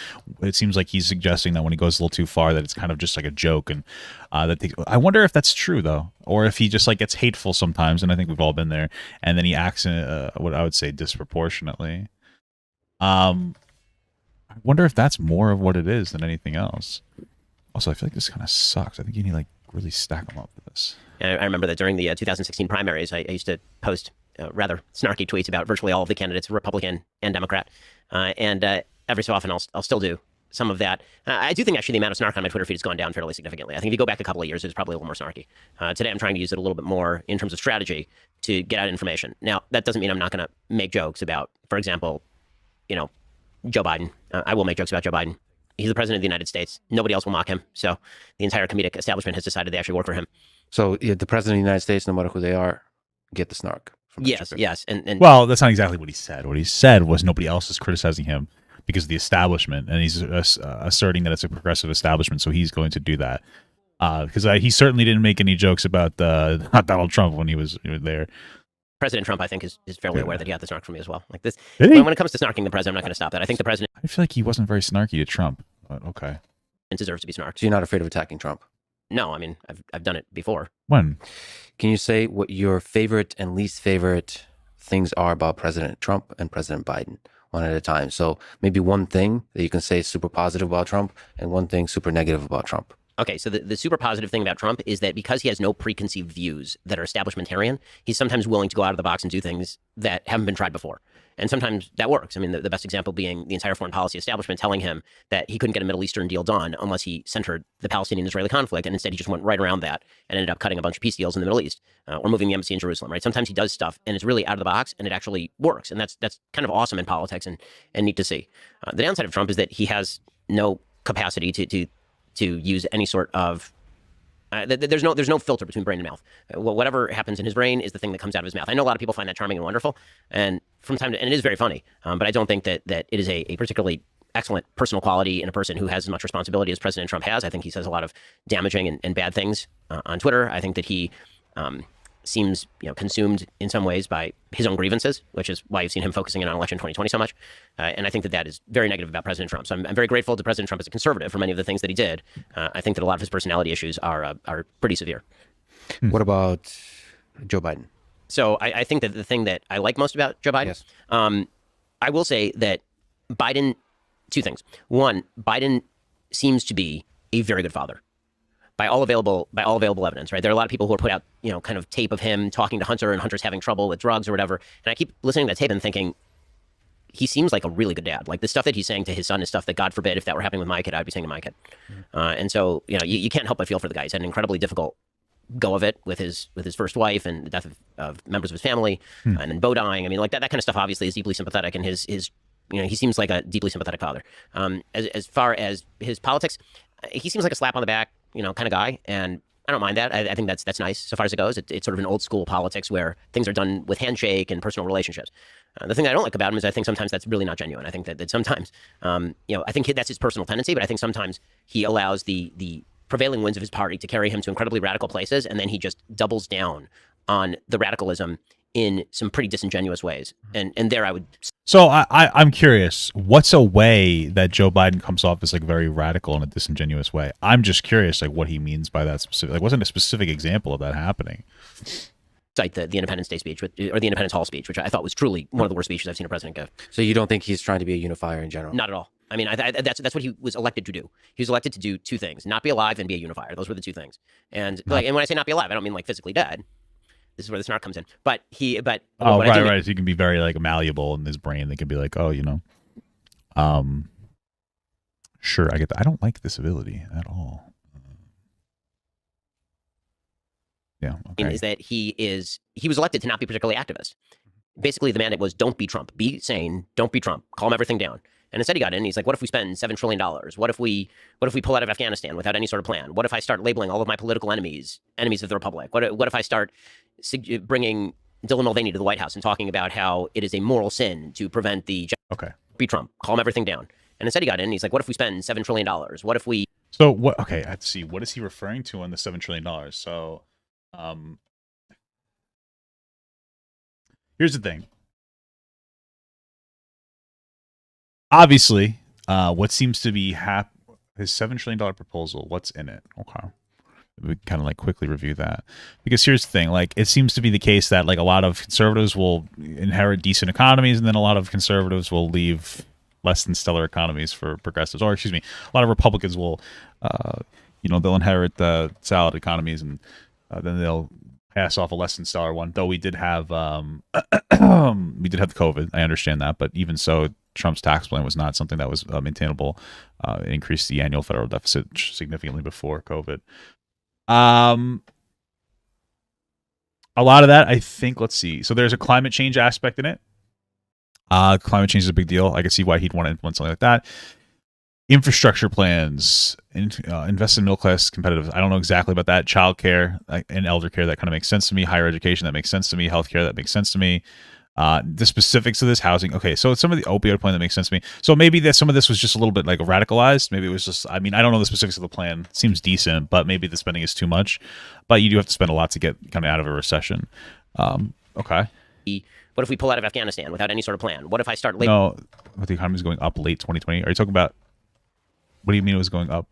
[SPEAKER 1] it seems like he's suggesting that when he goes a little too far, that it's kind of just like a joke. And I wonder if that's true though, or if he just like gets hateful sometimes. And I think we've all been there. And then he acts in what I would say disproportionately. I wonder if that's more of what it is than anything else. Also, I feel like this kind of sucks. I think you need to like really stack them up for this.
[SPEAKER 2] I remember that during the 2016 primaries, I used to post rather snarky tweets about virtually all of the candidates, Republican and Democrat. And every so often, I'll still do some of that. I do think, actually, the amount of snark on my Twitter feed has gone down fairly significantly. I think if you go back a couple of years, it's probably a little more snarky. Today, I'm trying to use it a little bit more in terms of strategy to get out information. Now, that doesn't mean I'm not going to make jokes about, for example, Joe Biden. I will make jokes about Joe Biden. He's the president of the United States. Nobody else will mock him. So the entire comedic establishment has decided they actually work for him.
[SPEAKER 3] So the president of the United States, no matter who they are, get the snark.
[SPEAKER 2] Yes. And
[SPEAKER 1] well, that's not exactly what he said. What he said was nobody else is criticizing him because of the establishment, and he's asserting that it's a progressive establishment, so he's going to do that. Because he certainly didn't make any jokes about Donald Trump when he was there.
[SPEAKER 2] President Trump, I think, is fairly aware that he got the snark from me as well. Like this,
[SPEAKER 1] when
[SPEAKER 2] it comes to snarking the president, I'm not going to stop that. I think the president.
[SPEAKER 1] I feel like he wasn't very snarky to Trump, but okay.
[SPEAKER 2] Deserves to be snarked.
[SPEAKER 3] So you're not afraid of attacking Trump?
[SPEAKER 2] No, I mean, I've done it before.
[SPEAKER 1] When?
[SPEAKER 3] Can you say what your favorite and least favorite things are about President Trump and President Biden, one at a time? So maybe one thing that you can say is super positive about Trump and one thing super negative about Trump.
[SPEAKER 2] Okay, so the super positive thing about Trump is that because he has no preconceived views that are establishmentarian, he's sometimes willing to go out of the box and do things that haven't been tried before. And sometimes that works. I mean, the best example being the entire foreign policy establishment telling him that he couldn't get a Middle Eastern deal done unless he centered the Palestinian-Israeli conflict, and instead he just went right around that and ended up cutting a bunch of peace deals in the Middle East, or moving the embassy in Jerusalem, right? Sometimes he does stuff, and it's really out of the box, and it actually works, and that's kind of awesome in politics and neat to see. The downside of Trump is that he has no capacity to use any sort of There's no filter between brain and mouth. Whatever happens in his brain is the thing that comes out of his mouth. I know a lot of people find that charming and wonderful, and and it is very funny. But I don't think that it is a particularly excellent personal quality in a person who has as much responsibility as President Trump has. I think he says a lot of damaging and bad things on Twitter. I think that he seems consumed in some ways by his own grievances, which is why you've seen him focusing in on election 2020 so much. And I think that is very negative about President Trump. So I'm very grateful to President Trump as a conservative for many of the things that he did. I think that a lot of his personality issues are pretty severe.
[SPEAKER 3] What about Joe Biden?
[SPEAKER 2] So I think that the thing that I like most about Joe Biden,
[SPEAKER 3] Yes.
[SPEAKER 2] I will say that Biden, two things. One, Biden seems to be a very good father. By all available evidence, right? There are a lot of people who are put out, kind of tape of him talking to Hunter and Hunter's having trouble with drugs or whatever. And I keep listening to that tape and thinking, he seems like a really good dad. Like the stuff that he's saying to his son is stuff that, God forbid, if that were happening with my kid, I'd be saying to my kid. And so, you can't help but feel for the guy. He's had an incredibly difficult go of it with his first wife and the death of members of his family and then Bo dying. I mean, like that kind of stuff obviously is deeply sympathetic, and his he seems like a deeply sympathetic father. As far as his politics, he seems like a slap on the back, kind of guy, and I don't mind that. I think that's nice so far as it goes. It's sort of an old school politics where things are done with handshake and personal relationships. The thing I don't like about him is I think sometimes that's really not genuine. I think that sometimes, I think that's his personal tendency, but I think sometimes he allows the prevailing winds of his party to carry him to incredibly radical places, and then he just doubles down on the radicalism in some pretty disingenuous ways. And there I would...
[SPEAKER 1] So I'm curious, what's a way that Joe Biden comes off as like very radical in a disingenuous way? I'm just curious, like what he means by that specific. Like, wasn't a specific example of that happening?
[SPEAKER 2] Cite the Independence Day speech or the Independence Hall speech, which I thought was truly one of the worst speeches I've seen a president give.
[SPEAKER 3] So you don't think he's trying to be a unifier in general?
[SPEAKER 2] Not at all. I mean, that's what he was elected to do. He was elected to do two things: not be alive and be a unifier. Those were the two things. And and when I say not be alive, I don't mean like physically dead. This is where the snark comes in. But
[SPEAKER 1] right. So he can be very like malleable in his brain. They can be like, sure, I get that. I don't like this ability at all. Yeah. Okay.
[SPEAKER 2] Is that he was elected to not be particularly activist. Basically, the mandate was don't be Trump. Be sane. Don't be Trump. Calm everything down. And instead he got in and he's like, what if we spend $7 trillion? What if we pull out of Afghanistan without any sort of plan? What if I start labeling all of my political enemies of the Republic? What if I start bringing Dylan Mulvaney to the White House and talking about how it is a moral sin to prevent the...
[SPEAKER 1] Okay.
[SPEAKER 2] Be Trump. Calm everything down. And instead he got in and he's like, what if we spend $7 trillion? What if we...
[SPEAKER 1] So what... Okay, let's see. What is he referring to on the $7 trillion? So, here's the thing. Obviously, what seems to be his $7 trillion proposal, what's in it? Okay. We kind of like quickly review that. Because here's the thing, like it seems to be the case that like a lot of conservatives will inherit decent economies and then a lot of conservatives will leave less than stellar economies for progressives. Or excuse me, a lot of Republicans will, they'll inherit the solid economies and then they'll pass off a less than stellar one. Though we did have the COVID. I understand that, but even so, Trump's tax plan was not something that was maintainable. It increased the annual federal deficit significantly before COVID. A lot of that, I think, let's see. So there's a climate change aspect in it. Climate change is a big deal. I can see why he'd want to implement something like that. Infrastructure plans, invest in middle class competitive. I don't know exactly about that. Childcare and elder care, that kind of makes sense to me. Higher education, that makes sense to me. Healthcare, that makes sense to me. The specifics of this housing. Okay, so it's some of the opioid plan that makes sense to me. So maybe that some of this was just a little bit like radicalized. Maybe it was just, I mean, I don't know the specifics of the plan. It seems decent, but maybe the spending is too much. But you do have to spend a lot to get kind of out of a recession. Okay.
[SPEAKER 2] What if we pull out of Afghanistan without any sort of plan? What if I start...
[SPEAKER 1] No, but the economy is going up late 2020. Are you talking about... What do you mean it was going up?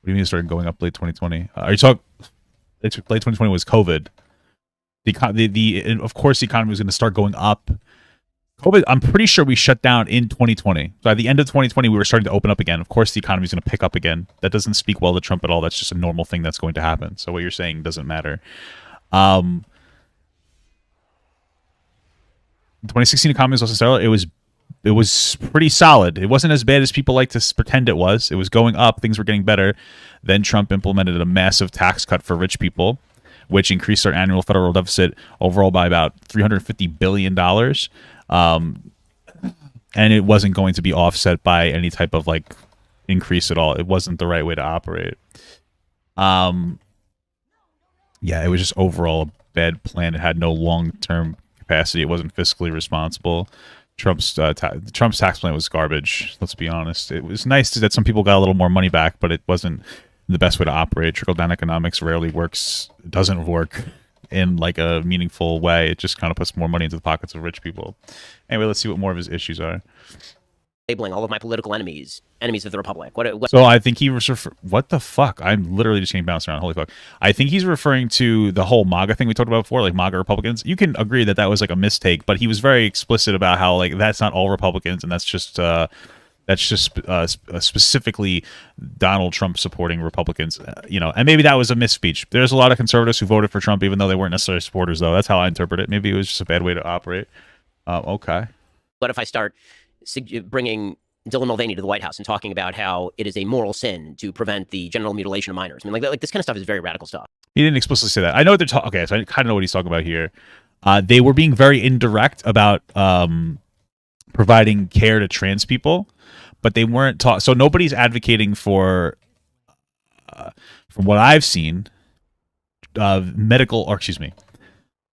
[SPEAKER 1] What do you mean it started going up late 2020? Are you talking... Late 2020 was COVID. Of course, the economy was going to start going up. COVID, I'm pretty sure we shut down in 2020. So at the end of 2020, we were starting to open up again. Of course, the economy is going to pick up again. That doesn't speak well to Trump at all. That's just a normal thing that's going to happen. So what you're saying doesn't matter. 2016 economy was also stellar. It was pretty solid. It wasn't as bad as people like to pretend it was. It was going up. Things were getting better. Then Trump implemented a massive tax cut for rich people, which increased our annual federal deficit overall by about $350 billion. And it wasn't going to be offset by any type of like increase at all. It wasn't the right way to operate. Um, yeah, it was just overall a bad plan. It had no long-term capacity. It wasn't fiscally responsible. Trump's tax plan was garbage. Let's be honest. It was nice that some people got a little more money back, but it wasn't the best way to operate. Trickle-down economics rarely works. It doesn't work in like a meaningful way. It just kind of puts more money into the pockets of rich people. Anyway, let's see what more of his issues are.
[SPEAKER 2] Labeling all of my political enemies of the republic. What
[SPEAKER 1] So I think he was what the fuck? I'm literally just getting bounced around. Holy fuck! I think he's referring to the whole MAGA thing we talked about before, like MAGA Republicans. You can agree that that was like a mistake, but he was very explicit about how like that's not all Republicans, and that's just specifically Donald Trump supporting Republicans. And maybe that was a misspeech. There's a lot of conservatives who voted for Trump, even though they weren't necessarily supporters. Though that's how I interpret it. Maybe it was just a bad way to operate. Okay.
[SPEAKER 2] What if I start bringing Dylan Mulvaney to the White House and talking about how it is a moral sin to prevent the genital mutilation of minors? I mean, like this kind of stuff is very radical stuff.
[SPEAKER 1] He didn't explicitly say that. I know what they're talking. Okay, so I kind of know what he's talking about here. They were being very indirect about providing care to trans people, but they weren't taught. So nobody's advocating for, from what I've seen,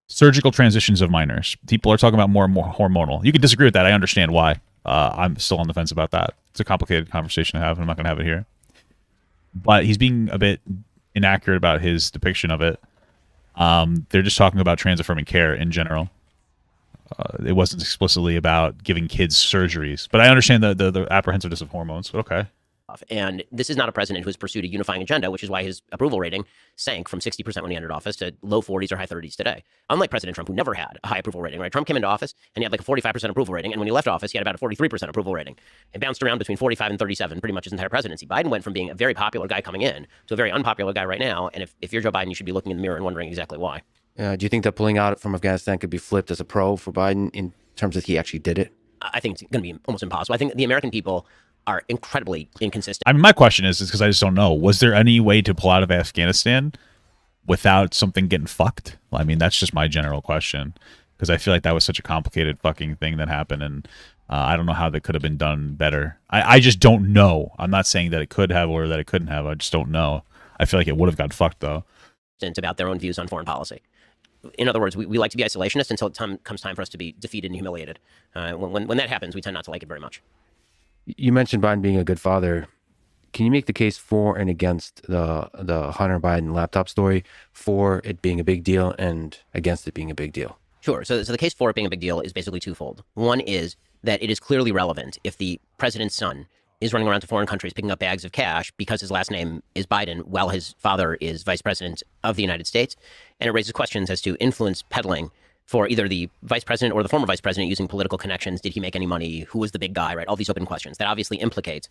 [SPEAKER 1] surgical transitions of minors. People are talking about more and more hormonal. You can disagree with that. I understand why. I'm still on the fence about that. It's a complicated conversation to have, and I'm not going to have it here. But he's being a bit inaccurate about his depiction of it. They're just talking about trans-affirming care in general. It wasn't explicitly about giving kids surgeries. But I understand the apprehensiveness of hormones. But okay.
[SPEAKER 2] And this is not a president who has pursued a unifying agenda, which is why his approval rating sank from 60% when he entered office to low 40s or high 30s today. Unlike President Trump, who never had a high approval rating, right? Trump came into office and he had like a 45% approval rating. And when he left office, he had about a 43% approval rating. It bounced around between 45 and 37 pretty much his entire presidency. Biden went from being a very popular guy coming in to a very unpopular guy right now. And if you're Joe Biden, you should be looking in the mirror and wondering exactly why.
[SPEAKER 3] Do you think that pulling out from Afghanistan could be flipped as a pro for Biden in terms of he actually did it?
[SPEAKER 2] I think it's going to be almost impossible. I think the American people are incredibly inconsistent.
[SPEAKER 1] I mean, my question is because I just don't know. Was there any way to pull out of Afghanistan without something getting fucked? I mean, that's just my general question, because I feel like that was such a complicated fucking thing that happened, and I don't know how that could have been done better. I just don't know. I'm not saying that it could have or that it couldn't have. I just don't know. I feel like it would have got fucked, though.
[SPEAKER 2] About their own views on foreign policy. In other words, we like to be isolationist until it comes time for us to be defeated and humiliated. When that happens, we tend not to like it very much.
[SPEAKER 3] You mentioned Biden being a good father. Can you make the case for and against the Hunter Biden laptop story, for it being a big deal and against it being a big deal?
[SPEAKER 2] Sure. So the case for it being a big deal is basically twofold. One is that it is clearly relevant if the president's son is running around to foreign countries picking up bags of cash because his last name is Biden while his father is vice president of the United States. And it raises questions as to influence peddling for either the vice president or the former vice president using political connections. Did he make any money? Who was the big guy, right? All these open questions that obviously implicate,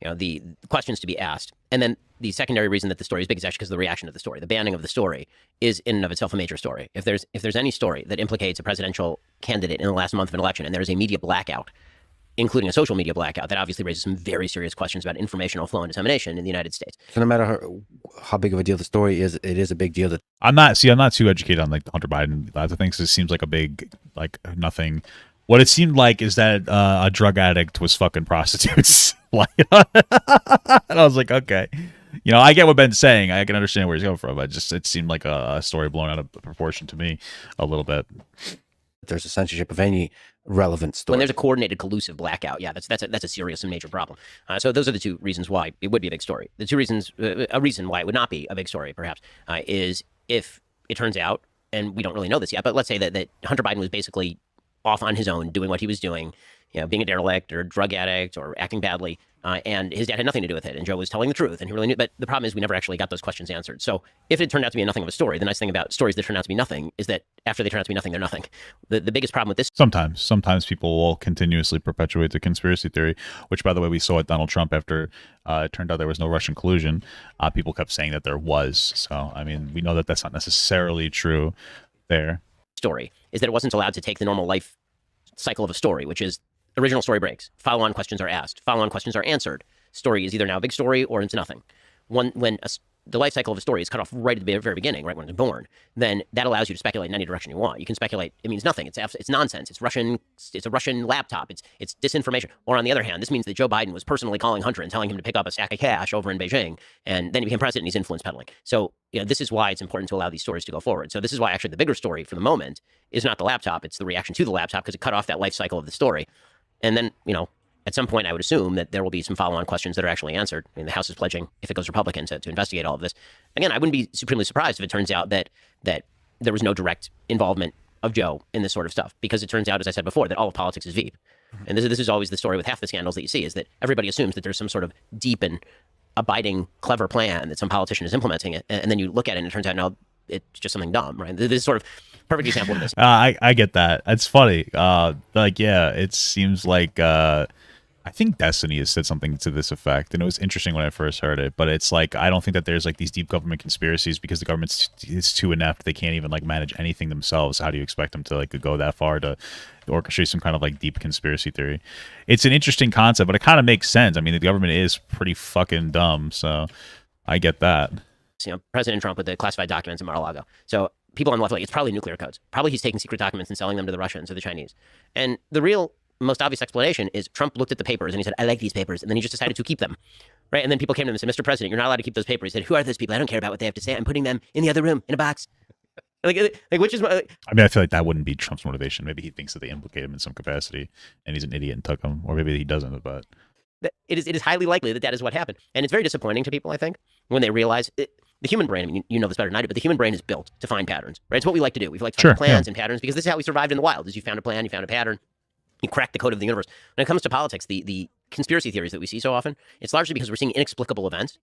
[SPEAKER 2] the questions to be asked. And then the secondary reason that the story is big is actually because of the reaction to the story. The banning of the story is in and of itself a major story. If there's any story that implicates a presidential candidate in the last month of an election and there is a media blackout, including a social media blackout, that obviously raises some very serious questions about informational flow and dissemination in the United States.
[SPEAKER 3] So no matter how big of a deal the story is, it is a big deal.
[SPEAKER 1] I'm not too educated on like the Hunter Biden lots of things. It seems like a big, like nothing. What it seemed like is that a drug addict was fucking prostitutes. And I was like, okay. I get what Ben's saying. I can understand where he's going from. It seemed like a story blown out of proportion to me a little bit.
[SPEAKER 3] There's a censorship of any relevant story.
[SPEAKER 2] When there's a coordinated, collusive blackout, yeah, that's a serious and major problem. So those are the two reasons why it would be a big story. The two reasons, a reason why it would not be a big story, perhaps, is if it turns out, and we don't really know this yet, but let's say that Hunter Biden was basically off on his own doing what he was doing, being a derelict or a drug addict or acting badly, and his dad had nothing to do with it, and Joe was telling the truth, and he really knew. But the problem is we never actually got those questions answered. So if it turned out to be nothing of a story, the nice thing about stories that turn out to be nothing is that after they turn out to be nothing, they're nothing. The biggest problem with this...
[SPEAKER 1] Sometimes people will continuously perpetuate the conspiracy theory, which, by the way, we saw at Donald Trump after it turned out there was no Russian collusion. People kept saying that there was. So, I mean, we know that that's not necessarily true there.
[SPEAKER 2] Story is that it wasn't allowed to take the normal life cycle of a story, which is original story breaks, follow-on questions are asked, follow-on questions are answered. Story is either now a big story or into nothing. When the life cycle of a story is cut off right at the very beginning, right when it's born, then that allows you to speculate in any direction you want. You can speculate. It means nothing. It's nonsense. It's a Russian laptop. It's disinformation. Or on the other hand, this means that Joe Biden was personally calling Hunter and telling him to pick up a stack of cash over in Beijing, and then he became president and he's influence peddling. So this is why it's important to allow these stories to go forward. So this is why actually the bigger story for the moment is not the laptop. It's the reaction to the laptop, because it cut off that life cycle of the story. And then, at some point, I would assume that there will be some follow-on questions that are actually answered. I mean, the House is pledging, if it goes Republican, to investigate all of this. Again, I wouldn't be supremely surprised if it turns out that there was no direct involvement of Joe in this sort of stuff, because it turns out, as I said before, that all of politics is Veep. And this is always the story with half the scandals that you see, is that everybody assumes that there's some sort of deep and abiding, clever plan that some politician is implementing it, and then you look at it and it turns out, no, it's just something dumb, right? This is sort of perfect example of this.
[SPEAKER 1] I get that. It's funny. It seems like I think Destiny has said something to this effect, and it was interesting when I first heard it. But it's like, I don't think that there's like these deep government conspiracies, because the government is too inept. They can't even like manage anything themselves. How do you expect them to like go that far to orchestrate some kind of like deep conspiracy theory? It's an interesting concept, but it kind of makes sense. I mean, the government is pretty fucking dumb, so I get that.
[SPEAKER 2] President Trump with the classified documents in Mar-a-Lago. So people on the left, like, it's probably nuclear codes. Probably he's taking secret documents and selling them to the Russians or the Chinese. And the real most obvious explanation is Trump looked at the papers and he said, I like these papers. And then he just decided to keep them. Right. And then people came to him and said, Mr. President, you're not allowed to keep those papers. He said, who are those people? I don't care about what they have to say. I'm putting them in the other room in a box. Which is, I
[SPEAKER 1] mean, I feel like that wouldn't be Trump's motivation. Maybe he thinks that they implicate him in some capacity and he's an idiot and took him, or maybe he doesn't. But
[SPEAKER 2] it is highly likely that is what happened. And it's very disappointing to people, I think, when they realize it. The human brain, I mean, you know this better than I do, but the human brain is built to find patterns, right? It's what we like to do. We like to find plans and patterns, because this is how we survived in the wild. Is you found a plan, you found a pattern, you cracked the code of the universe. When it comes to politics, the conspiracy theories that we see so often, it's largely because we're seeing inexplicable events.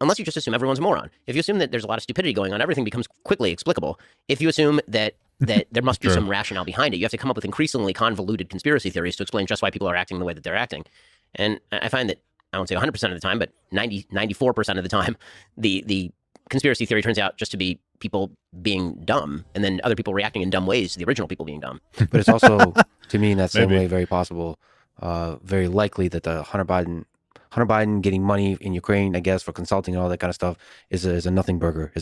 [SPEAKER 2] Unless you just assume everyone's a moron. If you assume that there's a lot of stupidity going on, everything becomes quickly explicable. If you assume that there must be some rationale behind it, you have to come up with increasingly convoluted conspiracy theories to explain just why people are acting the way that they're acting. And I find that, I won't say 100% of the time, but 94% of the time, the conspiracy theory turns out just to be people being dumb, and then other people reacting in dumb ways to the original people being dumb.
[SPEAKER 3] But it's also, to me, in that same way, very possible, very likely that the Hunter Biden getting money in Ukraine, I guess, for consulting and all that kind of stuff is a nothing burger.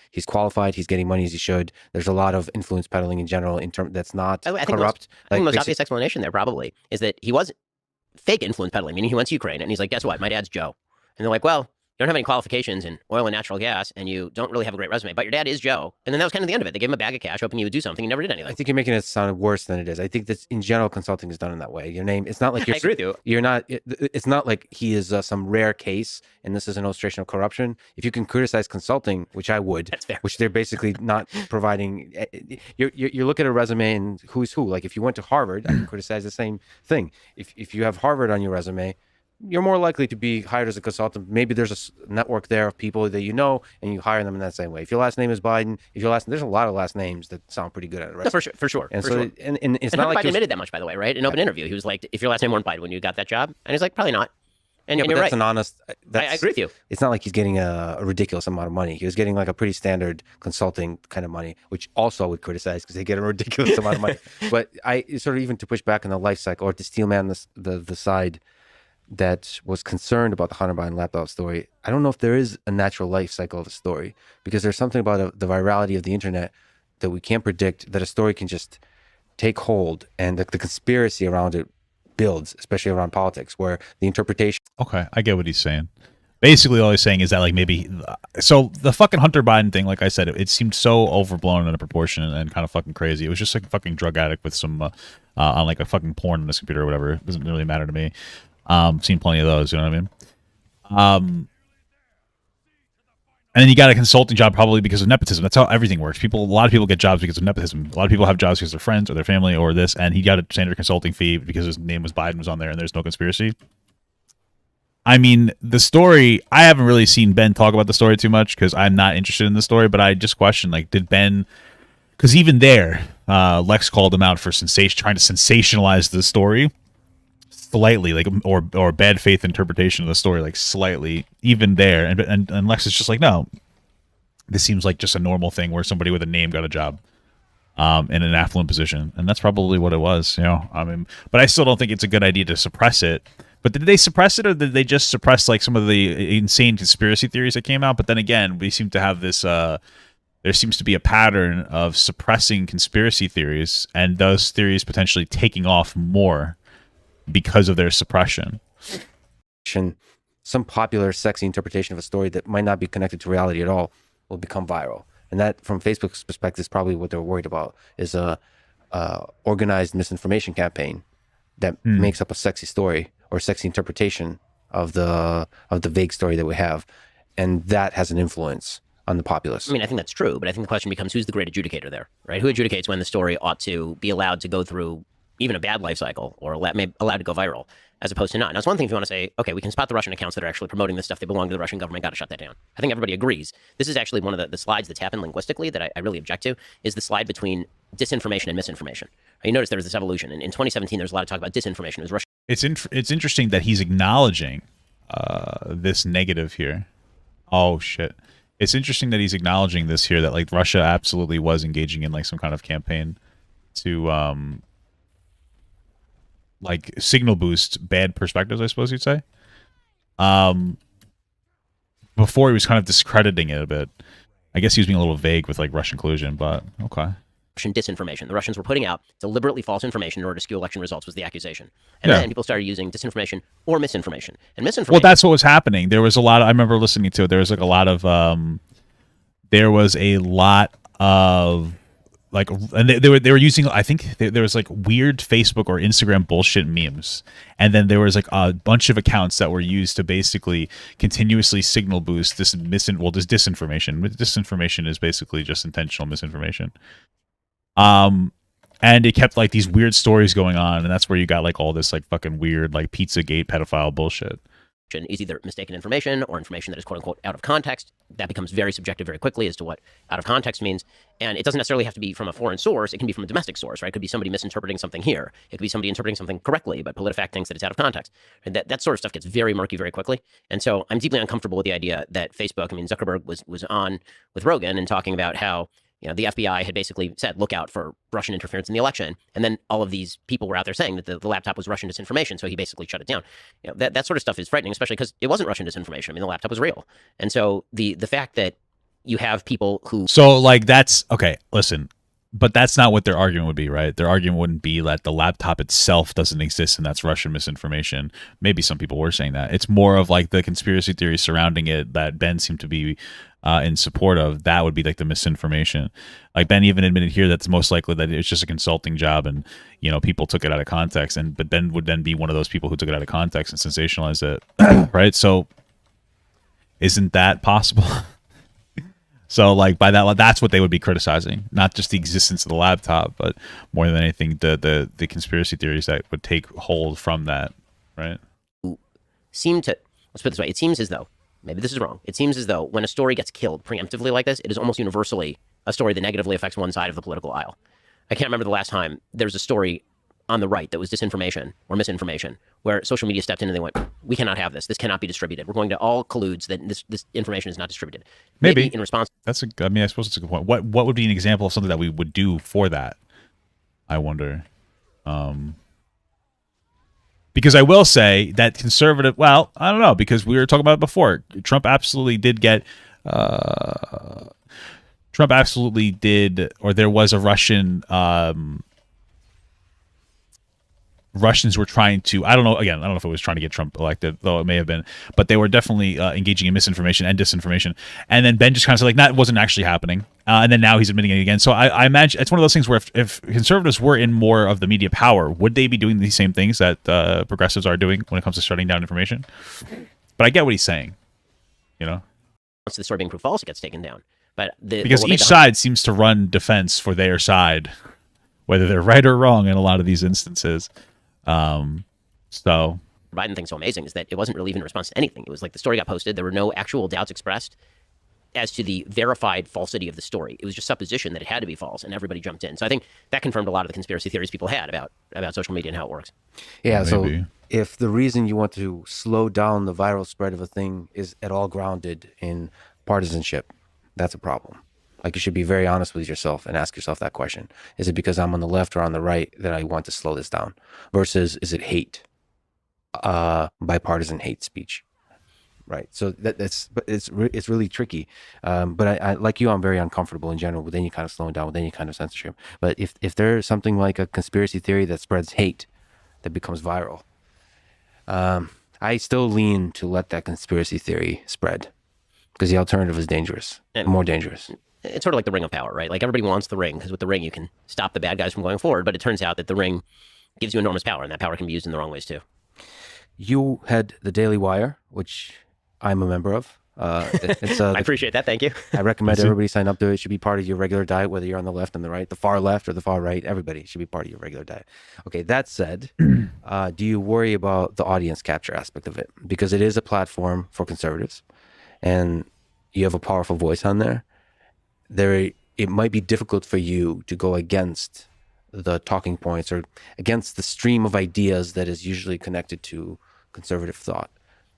[SPEAKER 3] He's qualified. He's getting money as he should. There's a lot of influence peddling in general that's not corrupt.
[SPEAKER 2] I think the most obvious explanation there probably is that he was fake influence peddling, meaning he went to Ukraine and he's like, guess what? My dad's Joe. And they're like, well, you don't have any qualifications in oil and natural gas, and you don't really have a great resume, but your dad is Joe. And then that was kind of the end of it. They gave him a bag of cash, hoping he would do something. He never did anything.
[SPEAKER 3] I think you're making it sound worse than it is. I think that in general, consulting is done in that way. Your name, it's not like you're.
[SPEAKER 2] I agree with you.
[SPEAKER 3] You're not. It's not like he is some rare case, and this is an illustration of corruption. If you can criticize consulting, which I would,
[SPEAKER 2] that's fair.
[SPEAKER 3] Which they're basically not providing. You look at a resume and who's who. Like if you went to Harvard, I can criticize the same thing. If you have Harvard on your resume, you're more likely to be hired as a consultant. Maybe there's a network there of people that you know, and you hire them in that same way. If your last name is Biden, there's a lot of last names that sound pretty good at it, right?
[SPEAKER 2] No, for sure.
[SPEAKER 3] And it's
[SPEAKER 2] and
[SPEAKER 3] not
[SPEAKER 2] Hunter
[SPEAKER 3] like
[SPEAKER 2] Biden admitted that much, by the way, right? In an open interview, he was like, "If your last name weren't Biden when you got that job," and he's like, "Probably not." And
[SPEAKER 3] yeah,
[SPEAKER 2] you're
[SPEAKER 3] that's
[SPEAKER 2] right.
[SPEAKER 3] an honest.
[SPEAKER 2] I agree with you.
[SPEAKER 3] It's not like he's getting a ridiculous amount of money. He was getting like a pretty standard consulting kind of money, which also would criticize because they get a ridiculous amount of money. But I sort of, even to push back on the life cycle, or to steel man the side that was concerned about the Hunter Biden laptop story, I don't know if there is a natural life cycle of a story, because there's something about the virality of the internet that we can't predict, that a story can just take hold, and the conspiracy around it builds, especially around politics, where the interpretation.
[SPEAKER 1] Okay, I get what he's saying. Basically, all he's saying is that, like, maybe, so the fucking Hunter Biden thing, like I said, it seemed so overblown in a proportion and kind of fucking crazy. It was just like a fucking drug addict with some on like a fucking porn on his computer or whatever. It doesn't really matter to me. Seen plenty of those, you know what I mean? And then you got a consulting job probably because of nepotism. That's how everything works. A lot of people get jobs because of nepotism. A lot of people have jobs because of their friends or their family or this, and he got a standard consulting fee because his name was Biden was on there and there's no conspiracy. I mean, the story, I haven't really seen Ben talk about the story too much because I'm not interested in the story, but I just question, like, did Ben, because even there, Lex called him out for trying to sensationalize the story slightly, like, or bad faith interpretation of the story, like slightly, even there, and Lex is just like, no, this seems like just a normal thing where somebody with a name got a job in an affluent position, and that's probably what it was, you know. I mean, but I still don't think it's a good idea to suppress it But did they suppress it, or did they just suppress like some of the insane conspiracy theories that came out? But then again, we seem to have this. There seems to be a pattern of suppressing conspiracy theories, and those theories potentially taking off more because of their suppression.
[SPEAKER 3] Some popular, sexy interpretation of a story that might not be connected to reality at all will become viral, and that, from Facebook's perspective, is probably what they're worried about: is a organized misinformation campaign that makes up a sexy story or sexy interpretation of the vague story that we have, and that has an influence on the populace.
[SPEAKER 2] I mean, I think that's true, but I think the question becomes, who's the great adjudicator there, right? Who adjudicates when the story ought to be allowed to go through even a bad life cycle, or allowed to go viral, as opposed to not? Now, it's one thing if you want to say, okay, we can spot the Russian accounts that are actually promoting this stuff. They belong to the Russian government. Got to shut that down. I think everybody agrees. This is actually one of the slides that's happened linguistically that I really object to, is the slide between disinformation and misinformation. You notice there was this evolution. In 2017, there's a lot of talk about disinformation. It was Russia.
[SPEAKER 1] It's interesting that he's acknowledging this negative here. Oh, shit. It's interesting that he's acknowledging this here, that like Russia absolutely was engaging in like some kind of campaign to like signal boost bad perspectives, I suppose you'd say. Before he was kind of discrediting it a bit. I guess he was being a little vague with like Russian collusion, but okay.
[SPEAKER 2] Russian disinformation. The Russians were putting out deliberately false information in order to skew election results, was the accusation. And then people started using disinformation or misinformation. And misinformation...
[SPEAKER 1] Well, that's what was happening. There was a lot of... I remember listening to it. There was like a lot of... like, and they were using, I think there was like weird Facebook or Instagram bullshit memes, and then there was like a bunch of accounts that were used to basically continuously signal boost this disinformation. Disinformation is basically just intentional misinformation. And it kept like these weird stories going on, and that's where you got like all this like fucking weird like Pizzagate pedophile bullshit.
[SPEAKER 2] Is either mistaken information or information that is quote unquote out of context. That becomes very subjective very quickly as to what out of context means. And it doesn't necessarily have to be from a foreign source. It can be from a domestic source, right? It could be somebody misinterpreting something here. It could be somebody interpreting something correctly, but PolitiFact thinks that it's out of context. And that sort of stuff gets very murky very quickly. And so I'm deeply uncomfortable with the idea that Facebook, I mean, Zuckerberg was on with Rogan and talking about how, you know, the FBI had basically said, look out for Russian interference in the election. And then all of these people were out there saying that the laptop was Russian disinformation. So he basically shut it down. You know, that sort of stuff is frightening, especially because it wasn't Russian disinformation. I mean, the laptop was real. And so the fact that you have people who...
[SPEAKER 1] So like that's... Okay, listen. But that's not what their argument would be, right? Their argument wouldn't be that the laptop itself doesn't exist and that's Russian misinformation. Maybe some people were saying that. It's more of like the conspiracy theories surrounding it that Ben seemed to be in support of. That would be like the misinformation. Like Ben even admitted here that's most likely that it's just a consulting job and, you know, people took it out of context. But Ben would then be one of those people who took it out of context and sensationalized it, right? So isn't that possible? So, like, by that, that's what they would be criticizing, not just the existence of the laptop, but more than anything, the conspiracy theories that would take hold from that, right?
[SPEAKER 2] Seem to, let's put it this way, it seems as though, maybe this is wrong, it seems as though when a story gets killed preemptively like this, it is almost universally a story that negatively affects one side of the political aisle. I can't remember the last time there was a story on the right that was disinformation or misinformation, where social media stepped in and they went, we cannot have this. This cannot be distributed. We're going to all collude that this information is not distributed.
[SPEAKER 1] Maybe
[SPEAKER 2] in response.
[SPEAKER 1] That's I mean, I suppose it's a good point. What would be an example of something that we would do for that? I wonder. Because I will say that conservative, well, I don't know, because we were talking about it before. Trump absolutely did, or there was a Russian, Russians were trying to, I don't know if it was trying to get Trump elected, though it may have been, but they were definitely engaging in misinformation and disinformation. And then Ben just kind of said, like, that wasn't actually happening. And then now he's admitting it again. So I imagine it's one of those things where if conservatives were in more of the media power, would they be doing these same things that progressives are doing when it comes to shutting down information? But I get what he's saying, you know?
[SPEAKER 2] Once the story being proved false, it gets taken down. But
[SPEAKER 1] because each side seems to run defense for their side, whether they're right or wrong in a lot of these instances. So
[SPEAKER 2] Biden thing's so amazing is that it wasn't really even in response to anything. It was like the story got posted. There were no actual doubts expressed as to the verified falsity of the story. It was just supposition that it had to be false, and everybody jumped in. So I think that confirmed a lot of the conspiracy theories people had about social media and how it works.
[SPEAKER 3] Yeah, so if the reason you want to slow down the viral spread of a thing is at all grounded in partisanship, that's a problem. Like, you should be very honest with yourself and ask yourself that question. Is it because I'm on the left or on the right that I want to slow this down? Versus, is it hate? bipartisan hate speech. Right. So it's really tricky. But I like you, I'm very uncomfortable in general with any kind of slowing down, with any kind of censorship. But if there's something like a conspiracy theory that spreads hate, that becomes viral, I still lean to let that conspiracy theory spread, because the alternative is dangerous, and more dangerous.
[SPEAKER 2] It's sort of like the ring of power, right? Like everybody wants the ring, because with the ring you can stop the bad guys from going forward. But it turns out that the ring gives you enormous power, and that power can be used in the wrong ways too.
[SPEAKER 3] You had the Daily Wire, which I'm a member of. It's
[SPEAKER 2] I appreciate that. Thank you.
[SPEAKER 3] I recommend everybody sign up to it. It should be part of your regular diet, whether you're on the left and the right, the far left or the far right. Everybody should be part of your regular diet. Okay, that said, do you worry about the audience capture aspect of it? Because it is a platform for conservatives, and you have a powerful voice on there. It might be difficult for you to go against the talking points or against the stream of ideas that is usually connected to conservative thought.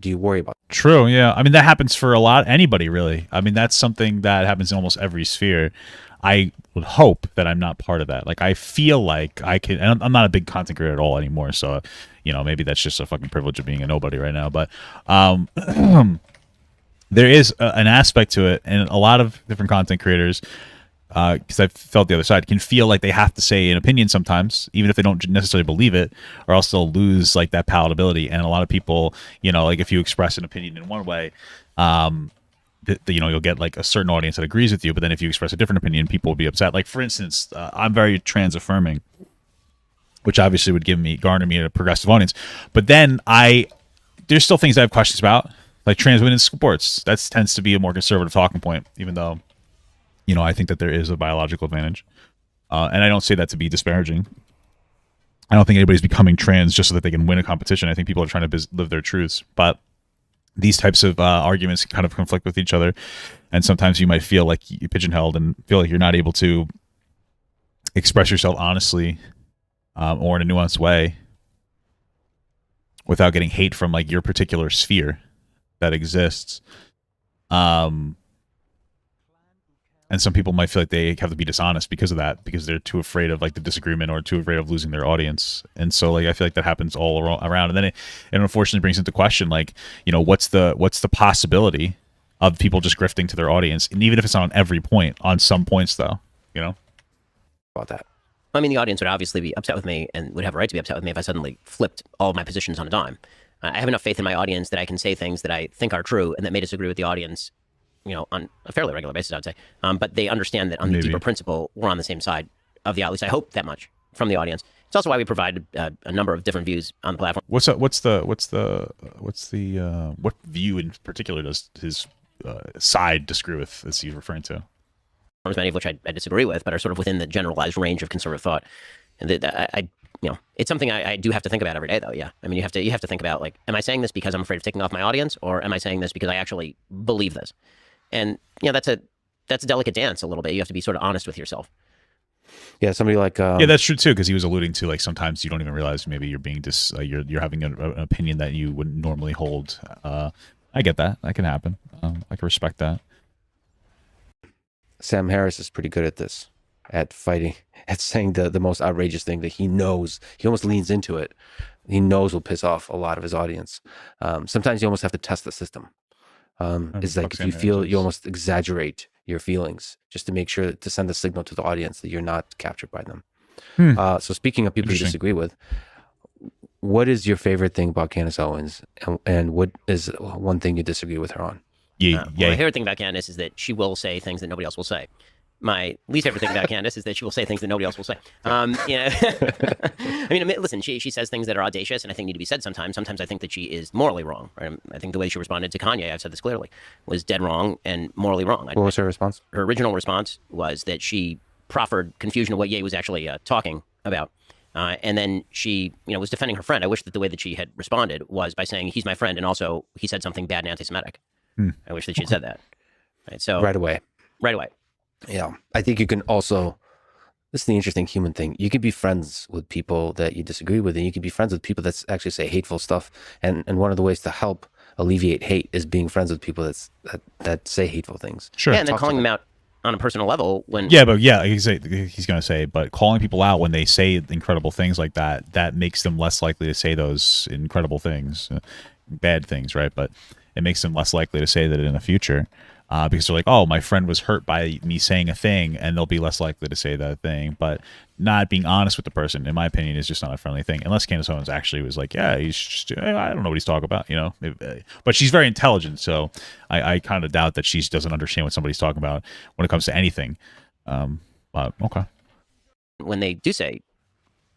[SPEAKER 3] Do you worry about that?
[SPEAKER 1] True, yeah. I mean, that happens for anybody, really. I mean, that's something that happens in almost every sphere. I would hope that I'm not part of that. Like, I feel like I can, and I'm not a big content creator at all anymore, so, maybe that's just a fucking privilege of being a nobody right now, but there is an aspect to it, and a lot of different content creators, because I've felt the other side, can feel like they have to say an opinion sometimes, even if they don't necessarily believe it, or else they'll lose like that palatability. And a lot of people, like if you express an opinion in one way, you'll get like a certain audience that agrees with you, but then if you express a different opinion, people will be upset. Like, for instance, I'm very trans affirming, which obviously would garner me a progressive audience. But then there's still things I have questions about, like trans women in sports. That tends to be a more conservative talking point, even though I think that there is a biological advantage. And I don't say that to be disparaging. I don't think anybody's becoming trans just so that they can win a competition. I think people are trying to live their truths. But these types of arguments kind of conflict with each other. And sometimes you might feel like you're pigeonholed and feel like you're not able to express yourself honestly or in a nuanced way without getting hate from like your particular sphere that exists. And some people might feel like they have to be dishonest because of that, because they're too afraid of like the disagreement or too afraid of losing their audience. And so like I feel like that happens all around. And then it unfortunately brings into question like, what's the possibility of people just grifting to their audience? And even if it's not on every point, on some points though,
[SPEAKER 3] About that.
[SPEAKER 2] I mean, the audience would obviously be upset with me and would have a right to be upset with me if I suddenly flipped all of my positions on a dime. I have enough faith in my audience that I can say things that I think are true and that may disagree with the audience, on a fairly regular basis, I would say. But they understand that on the deeper principle, we're on the same side of the, at least I hope that much from the audience. It's also why we provide a number of different views on the platform.
[SPEAKER 1] What view in particular does his side disagree with, as he's referring to?
[SPEAKER 2] Many of which I disagree with, but are sort of within the generalized range of conservative thought. And that it's something I do have to think about every day, though. Yeah, I mean, you have to think about like, am I saying this because I'm afraid of ticking off my audience, or am I saying this because I actually believe this? And that's a delicate dance a little bit. You have to be sort of honest with yourself.
[SPEAKER 3] Yeah, somebody like
[SPEAKER 1] yeah, that's true too, because he was alluding to like sometimes you don't even realize maybe you're being you're having an opinion that you wouldn't normally hold. I get that. That can happen. I can respect that.
[SPEAKER 3] Sam Harris is pretty good at this, at fighting, at saying the most outrageous thing that he knows. He almost leans into it. He knows will piss off a lot of his audience. Sometimes you almost have to test the system. It's like if you feel, you almost exaggerate your feelings just to make sure to send a signal to the audience that you're not captured by them. So speaking of people you disagree with, what is your favorite thing about Candace Owens, and what is one thing you disagree with her on?
[SPEAKER 2] Well, my favorite thing about Candace is that she will say things that nobody else will say. My least favorite thing about Candace is that she will say things that nobody else will say. I mean, listen, she says things that are audacious and I think need to be said sometimes. Sometimes I think that she is morally wrong. Right? I think the way she responded to Kanye, I've said this clearly, was dead wrong and morally wrong.
[SPEAKER 3] What was her response?
[SPEAKER 2] Her original response was that she proffered confusion of what Ye was actually talking about. And then she, was defending her friend. I wish that the way that she had responded was by saying, he's my friend, and also he said something bad and anti-Semitic. I wish that she had said that. Right, so
[SPEAKER 3] right away. Yeah. I think you can also, this is the interesting human thing. You can be friends with people that you disagree with, and you can be friends with people that actually say hateful stuff. And one of the ways to help alleviate hate is being friends with people that say hateful things.
[SPEAKER 1] Sure.
[SPEAKER 2] Yeah, and then calling them out on a personal level when
[SPEAKER 1] Yeah, but yeah, he's going to say, but calling people out when they say incredible things like that, that makes them less likely to say those incredible things, bad things, right? But it makes them less likely to say that in the future, because they're like, oh, my friend was hurt by me saying a thing, and they'll be less likely to say that thing. But not being honest with the person, in my opinion, is just not a friendly thing. Unless Candace Owens actually was like, yeah, he's just, I don't know what he's talking about, you know. But she's very intelligent, so I kind of doubt that she doesn't understand what somebody's talking about when it comes to anything. But okay.
[SPEAKER 2] when they do say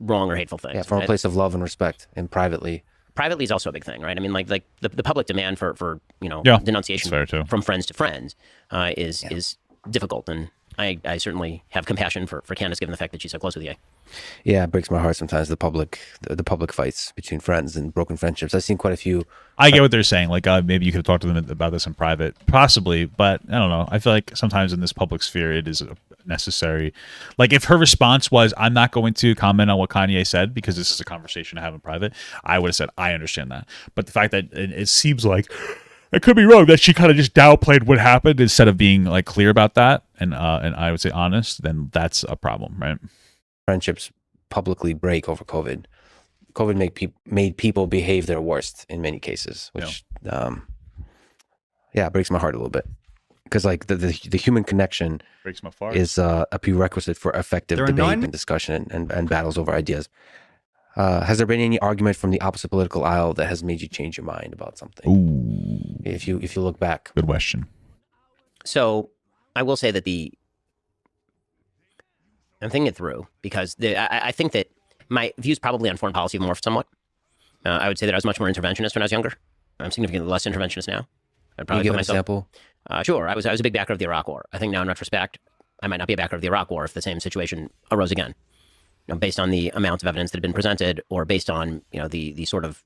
[SPEAKER 2] wrong or hateful things.
[SPEAKER 3] Yeah, from a place of love and respect, and privately.
[SPEAKER 2] Privately is also a big thing, right? I mean, like the public demand for denunciation from friends to friends is difficult, and I certainly have compassion for Candace, given the fact that she's so close with you.
[SPEAKER 3] Yeah, it breaks my heart sometimes, the public fights between friends and broken friendships. I've seen quite a few.
[SPEAKER 1] I get what they're saying. Like, maybe you could have talked to them about this in private, possibly, but I don't know. I feel like sometimes in this public sphere, it is necessary. Like, if her response was, I'm not going to comment on what Kanye said because this is a conversation I have in private, I would have said, I understand that. But the fact that it seems like, I could be wrong, that she kind of just downplayed what happened instead of being like clear about that, and I would say honest, then that's a problem, right?
[SPEAKER 3] Friendships publicly break over COVID. COVID made people behave their worst in many cases, which breaks my heart a little bit, because like the human connection
[SPEAKER 1] breaks my fart.
[SPEAKER 3] Is a prerequisite for effective debate and discussion and battles over ideas. Has there been any argument from the opposite political aisle that has made you change your mind about something?
[SPEAKER 1] Ooh,
[SPEAKER 3] if you look back.
[SPEAKER 1] Good question.
[SPEAKER 2] So I will say that I'm thinking it through, because I think that my views probably on foreign policy have morphed somewhat. I would say that I was much more interventionist when I was younger. I'm significantly less interventionist now. I'd probably
[SPEAKER 3] Can you give an example?
[SPEAKER 2] Sure. I was a big backer of the Iraq War. I think now, in retrospect, I might not be a backer of the Iraq War if the same situation arose again, based on the amount of evidence that had been presented, or based on the sort of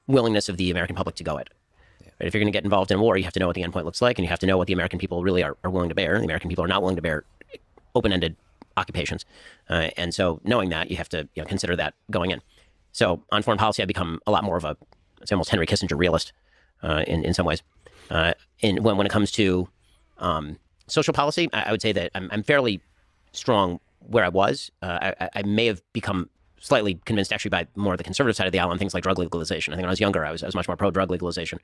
[SPEAKER 2] willingness of the American public to go it. Yeah. Right? If you're going to get involved in war, you have to know what the endpoint looks like, and you have to know what the American people really are willing to bear. The American people are not willing to bear open-ended occupations, and so knowing that, you have to consider that going in. So on foreign policy, I've become a lot more of a, it's almost Henry Kissinger realist in some ways. When it comes to social policy, I would say that I'm fairly strong where I was. I may have become slightly convinced actually by more of the conservative side of the aisle on things like drug legalization. I think when I was younger, I was much more pro-drug legalization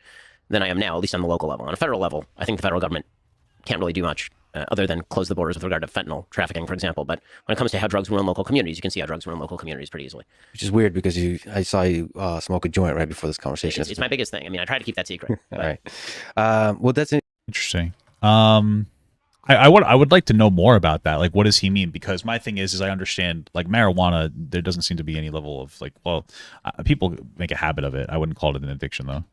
[SPEAKER 2] than I am now, at least on the local level. On a federal level, I think the federal government can't really do much other than close the borders with regard to fentanyl trafficking, for example. But when it comes to how drugs ruin local communities, you can see how drugs ruin local communities pretty easily.
[SPEAKER 3] Which is weird, because I saw you smoke a joint right before this conversation.
[SPEAKER 2] It's my biggest thing. I mean, I try to keep that secret.
[SPEAKER 3] All right. Well, that's
[SPEAKER 1] interesting. I would like to know more about that. Like, what does he mean? Because my thing is I understand, like, marijuana, there doesn't seem to be any level of, like, well, people make a habit of it. I wouldn't call it an addiction, though.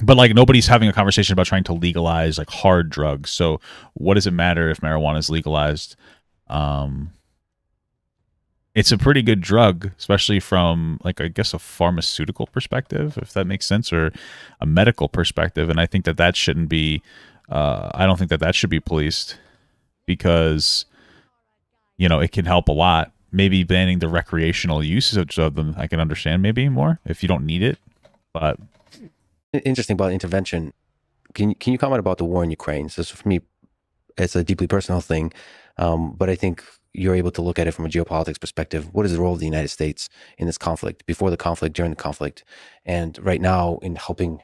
[SPEAKER 1] But, like, nobody's having a conversation about trying to legalize, like, hard drugs. So what does it matter if marijuana is legalized? It's a pretty good drug, especially from, like, I guess a pharmaceutical perspective, if that makes sense, or a medical perspective. And I think that shouldn't be, I don't think that should be policed, because, it can help a lot. Maybe banning the recreational usage of them, I can understand maybe more if you don't need it. But
[SPEAKER 3] interesting about intervention. Can you comment about the war in Ukraine? So for me, it's a deeply personal thing, but I think you're able to look at it from a geopolitics perspective. What is the role of the United States in this conflict, before the conflict, during the conflict, and right now in helping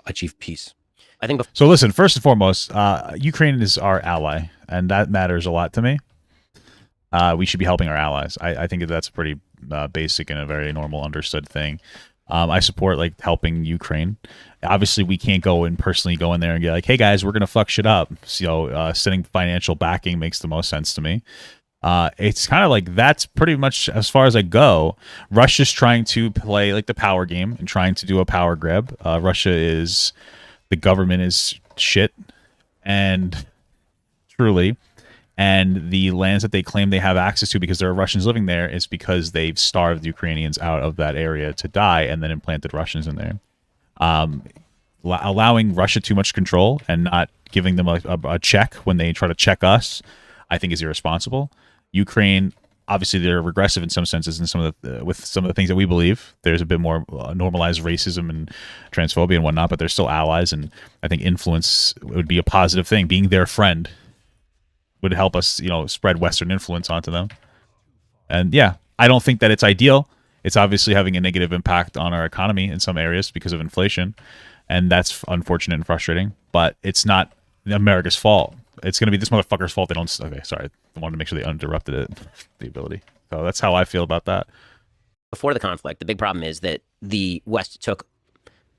[SPEAKER 3] achieve peace?
[SPEAKER 2] I think
[SPEAKER 1] so. Listen, first and foremost, Ukraine is our ally, and that matters a lot to me. We should be helping our allies. I think that's pretty basic and a very normal, understood thing. I support, like, helping Ukraine. Obviously, we can't personally go in there and get like, hey guys, we're gonna fuck shit up. So sending financial backing makes the most sense to me. It's kind of like, that's pretty much as far as I go. Russia's trying to play, like, the power game and trying to do a power grab. The government is shit, and truly, and the lands that they claim they have access to because there are Russians living there is because they've starved Ukrainians out of that area to die and then implanted Russians in there. Allowing Russia too much control and not giving them a check when they try to check us, I think, is irresponsible. Ukraine, obviously they're regressive in some senses, and with some of the things that we believe. There's a bit more normalized racism and transphobia and whatnot, but they're still allies, and I think influence would be a positive thing. Being their friend would help us, spread Western influence onto them. And yeah, I don't think that it's ideal. It's obviously having a negative impact on our economy in some areas because of inflation, and that's unfortunate and frustrating. But it's not America's fault. It's going to be this motherfucker's fault. They don't. Okay, sorry. I wanted to make sure they uninterrupted it. The ability. So that's how I feel about that.
[SPEAKER 2] Before the conflict, the big problem is that the West took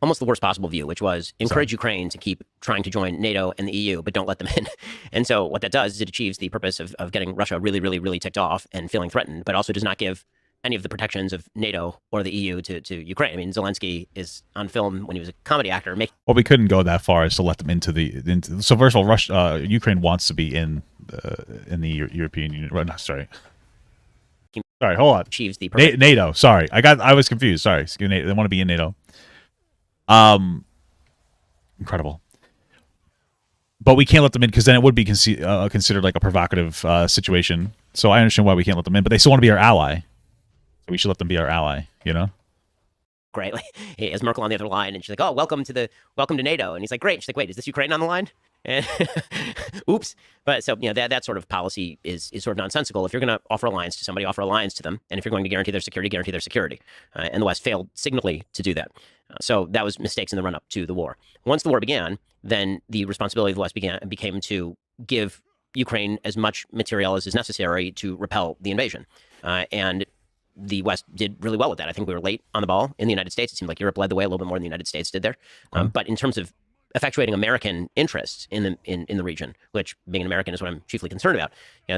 [SPEAKER 2] almost the worst possible view, which was encourage Ukraine to keep trying to join NATO and the EU, but don't let them in. And so what that does is it achieves the purpose of getting Russia really, really, really ticked off and feeling threatened, but also does not give any of the protections of NATO or the EU to Ukraine. I mean, Zelensky is on film when he was a comedy actor.
[SPEAKER 1] Well, we couldn't go that far as to let them into so first of all, Ukraine wants to be in the European Union. No, sorry, hold on.
[SPEAKER 2] Achieves the purpose.
[SPEAKER 1] NATO. Sorry, I was confused. Sorry, they want to be in NATO. Incredible. But we can't let them in because then it would be considered like a provocative situation. So I understand why we can't let them in, but they still want to be our ally. So we should let them be our ally,
[SPEAKER 2] Great. Like, he has Merkel on the other line, and she's like, "Oh, welcome to NATO." And he's like, "Great." She's like, "Wait, is this Ukraine on the line?" And oops. But so that sort of policy is sort of nonsensical. If you're going to offer alliance to somebody, offer alliance to them, and if you're going to guarantee their security, guarantee their security. And the West failed signally to do that. So that was mistakes in the run up to the war. Once the war began, then the responsibility of the West became to give Ukraine as much material as is necessary to repel the invasion. And the West did really well with that. I think we were late on the ball in the United States. It seemed like Europe led the way a little bit more than the United States did there. But in terms of effectuating American interests in the region, which being an American is what I'm chiefly concerned about,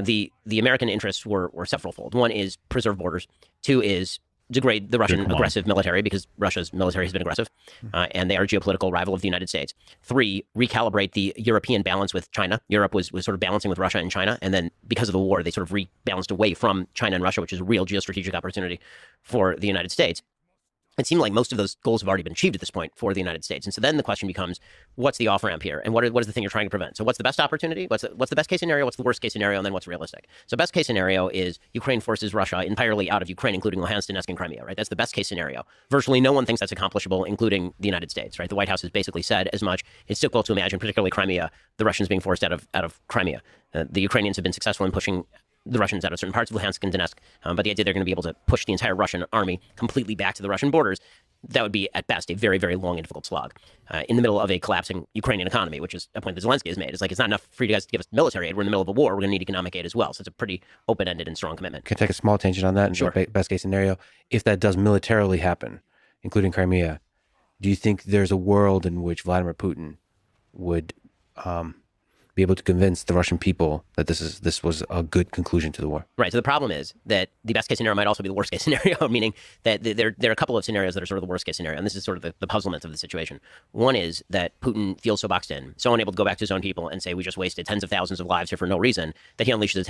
[SPEAKER 2] the American interests were severalfold. One is preserve borders. Two is degrade the Russian aggressive military, because Russia's military has been aggressive, and they are a geopolitical rival of the United States. Three, recalibrate the European balance with China. Europe was sort of balancing with Russia and China, and then because of the war, they sort of rebalanced away from China and Russia, which is a real geostrategic opportunity for the United States. It seemed like most of those goals have already been achieved at this point for the United States. And so then the question becomes, what's the off-ramp here? And what is the thing you're trying to prevent? So what's the best opportunity? What's the best case scenario? What's the worst case scenario? And then what's realistic? So best case scenario is Ukraine forces Russia entirely out of Ukraine, including Luhansk, Donetsk, and Crimea, right? That's the best case scenario. Virtually no one thinks that's accomplishable, including the United States, right? The White House has basically said as much. It's difficult to imagine, particularly Crimea, the Russians being forced out of Crimea. The Ukrainians have been successful in pushing the Russians out of certain parts of Luhansk and Donetsk, but the idea they're going to be able to push the entire Russian army completely back to the Russian borders, that would be, at best, a very, very long and difficult slog in the middle of a collapsing Ukrainian economy, which is a point that Zelensky has made. It's like, it's not enough for you guys to give us military aid. We're in the middle of a war. We're going to need economic aid as well. So it's a pretty open-ended and strong commitment.
[SPEAKER 3] Can I take a small tangent on that?
[SPEAKER 2] Sure.
[SPEAKER 3] Best case scenario, if that does militarily happen, including Crimea, do you think there's a world in which Vladimir Putin would be able to convince the Russian people that this was a good conclusion to the war?
[SPEAKER 2] Right. So the problem is that the best case scenario might also be the worst case scenario, meaning that there are a couple of scenarios that are sort of the worst case scenario. And this is sort of the puzzlement of the situation. One is that Putin feels so boxed in, so unable to go back to his own people and say, we just wasted tens of thousands of lives here for no reason, that he unleashes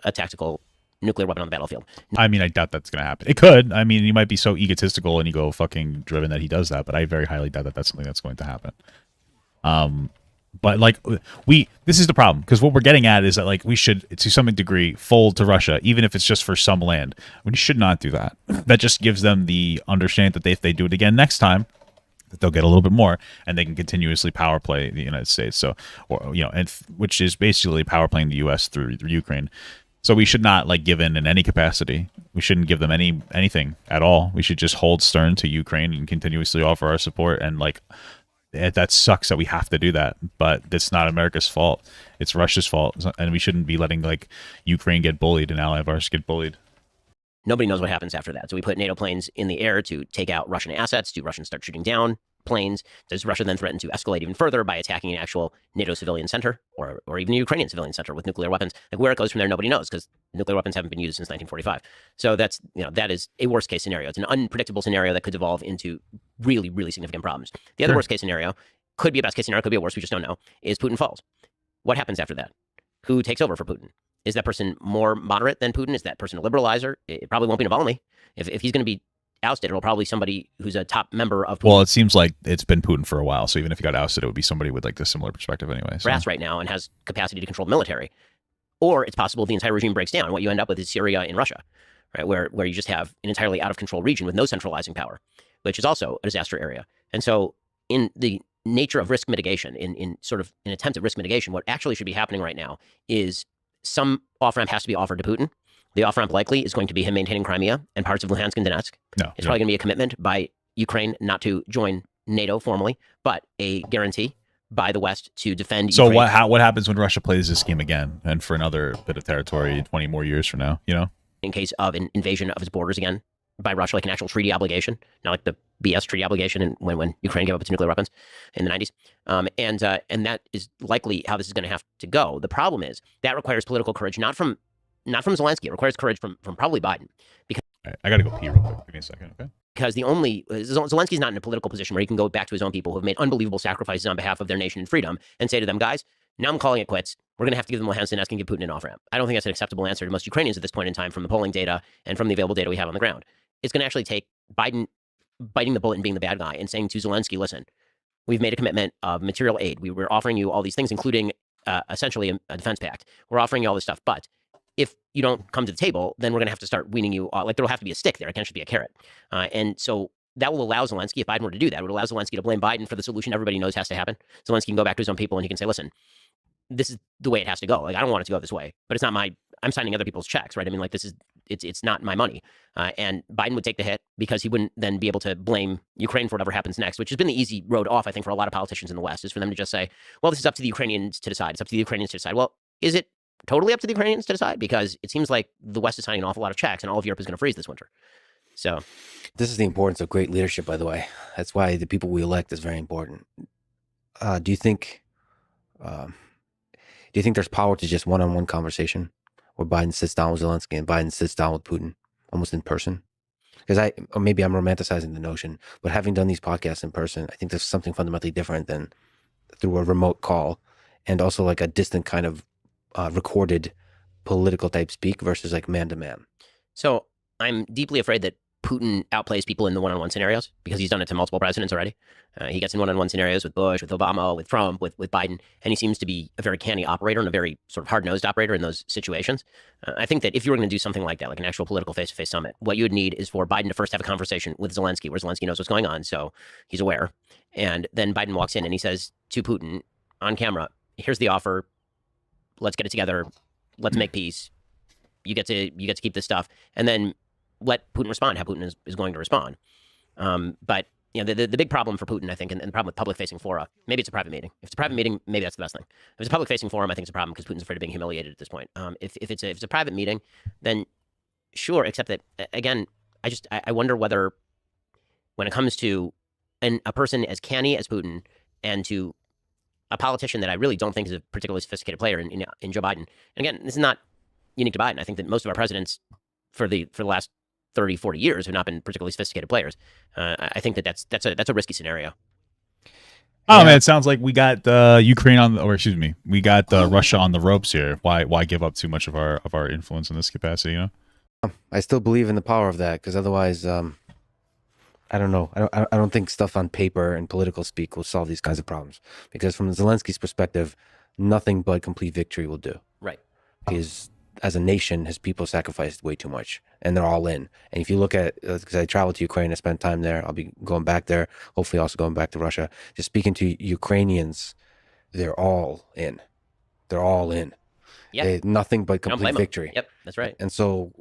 [SPEAKER 2] a tactical nuclear weapon on the battlefield.
[SPEAKER 1] I mean, I doubt that's going to happen. It could. I mean, you might be so egotistical and ego fucking driven that he does that, but I very highly doubt that that's something that's going to happen. But like this is the problem, because what we're getting at is that like we should, to some degree, fold to Russia, even if it's just for some land. We should not do that. That just gives them the understanding that if they do it again next time, that they'll get a little bit more, and they can continuously power play the United States. So, which is basically power playing the U.S. through Ukraine. So we should not like give in any capacity. We shouldn't give them anything at all. We should just hold stern to Ukraine and continuously offer our support. And like, that sucks that we have to do that, but it's not America's fault. It's Russia's fault, and we shouldn't be letting like Ukraine get bullied and ally of ours get bullied.
[SPEAKER 2] Nobody knows what happens after that. So we put NATO planes in the air to take out Russian assets. Do Russians start shooting down planes? Does Russia then threaten to escalate even further by attacking an actual NATO civilian center or even a Ukrainian civilian center with nuclear weapons? Like, where it goes from there, nobody knows, because nuclear weapons haven't been used since 1945. So that is a worst case scenario. It's an unpredictable scenario that could devolve into really, really significant problems. The other worst case scenario could be a best case scenario, could be a worst, we just don't know, is Putin falls. What happens after that? Who takes over for Putin? Is that person more moderate than Putin? Is that person a liberalizer? It probably won't be Navalny. If he's going to be ousted, it'll probably be somebody who's a top member of Putin.
[SPEAKER 1] Well, it seems like it's been Putin for a while, so even if he got ousted, it would be somebody with like this similar perspective anyway. So.
[SPEAKER 2] Brass right now and has capacity to control the military. Or it's possible the entire regime breaks down. What you end up with is Syria and Russia, right? Where you just have an entirely out of control region with no centralizing power, which is also a disaster area. And so in the nature of risk mitigation, in sort of an attempt at risk mitigation, what actually should be happening right now is some off-ramp has to be offered to Putin. The off-ramp likely is going to be him maintaining Crimea and parts of Luhansk and Donetsk.
[SPEAKER 1] No,
[SPEAKER 2] it's probably going to be a commitment by Ukraine not to join NATO formally, but a guarantee by the West to defend
[SPEAKER 1] So
[SPEAKER 2] Ukraine.
[SPEAKER 1] what happens when Russia plays this game again and for another bit of territory 20 more years from now, you know?
[SPEAKER 2] In case of an invasion of its borders again by Russia, like an actual treaty obligation, not like the BS treaty obligation and when Ukraine gave up its nuclear weapons in the 90s. And that is likely how this is going to have to go. The problem is that requires political courage, not from Zelensky. It requires courage from probably Biden. Because
[SPEAKER 1] All right, I got to go pee real quick. Give me a second, okay?
[SPEAKER 2] Because Zelensky's not in a political position where he can go back to his own people who have made unbelievable sacrifices on behalf of their nation and freedom and say to them, guys, now I'm calling it quits. We're going to have to give them Luhansk and Donetsk and give Putin an off-ramp. I don't think that's an acceptable answer to most Ukrainians at this point in time from the polling data and from the available data we have on the ground. It's going to actually take Biden biting the bullet and being the bad guy and saying to Zelensky, listen, we've made a commitment of material aid. We were offering you all these things, including essentially a defense pact. We're offering you all this stuff, but if you don't come to the table, then we're going to have to start weaning you. Like there'll have to be a stick there. It can't just be a carrot. And so that will allow Zelensky, if Biden were to do that, it would allow Zelensky to blame Biden for the solution everybody knows has to happen. Zelensky can go back to his own people and he can say, listen, this is the way it has to go. Like, I don't want it to go this way, but it's not I'm signing other people's checks, right? I mean, like it's not my money. And Biden would take the hit because he wouldn't then be able to blame Ukraine for whatever happens next, which has been the easy road off, I think, for a lot of politicians in the West, is for them to just say, well, this is up to the Ukrainians to decide. It's up to the Ukrainians to decide. Well, is it totally up to the Ukrainians to decide? Because it seems like the West is signing an awful lot of checks and all of Europe is going to freeze this winter. So
[SPEAKER 3] this is the importance of great leadership, by the way. That's why the people we elect is very important. Do you think there's power to just one-on-one conversation where Biden sits down with Zelensky and Biden sits down with Putin almost in person? Because maybe I'm romanticizing the notion, but having done these podcasts in person, I think there's something fundamentally different than through a remote call and also like a distant kind of recorded political type speak versus like man to man.
[SPEAKER 2] So I'm deeply afraid that Putin outplays people in the one-on-one scenarios because he's done it to multiple presidents already. He gets in one-on-one scenarios with Bush, with Obama, with Trump, with Biden, and he seems to be a very canny operator and a very sort of hard-nosed operator in those situations. I think that if you were going to do something like that, like an actual political face-to-face summit, what you would need is for Biden to first have a conversation with Zelensky, where Zelensky knows what's going on, so he's aware. And then Biden walks in and he says to Putin on camera, here's the offer. Let's get it together. Let's make peace. You get to keep this stuff. And then let Putin respond how Putin is going to respond. But you know, the big problem for Putin, I think, and the problem with public-facing fora, maybe it's a private meeting. If it's a private meeting, maybe that's the best thing. If it's a public-facing forum, I think it's a problem because Putin's afraid of being humiliated at this point. If it's a private meeting, then sure, except that, again, I wonder whether when it comes to a person as canny as Putin and to a politician that I really don't think is a particularly sophisticated player in Joe Biden. And again, this is not unique to Biden. I think that most of our presidents for the last 30, 40 years have not been particularly sophisticated players. I think that's a risky scenario.
[SPEAKER 1] Oh man, it sounds like we got Ukraine we got Russia on the ropes here. Why give up too much of our influence in this capacity? You know,
[SPEAKER 3] I still believe in the power of that because otherwise, I don't know. I don't think stuff on paper and political speak will solve these kinds of problems. Because from Zelensky's perspective, nothing but complete victory will do.
[SPEAKER 2] Right.
[SPEAKER 3] Because as a nation, his people sacrificed way too much, and they're all in. And if you look at, because I traveled to Ukraine, I spent time there. I'll be going back there. Hopefully, also going back to Russia. Just speaking to Ukrainians, they're all in. They're all in.
[SPEAKER 2] Yeah.
[SPEAKER 3] Nothing but complete victory.
[SPEAKER 2] Yep, that's right.
[SPEAKER 3] And so,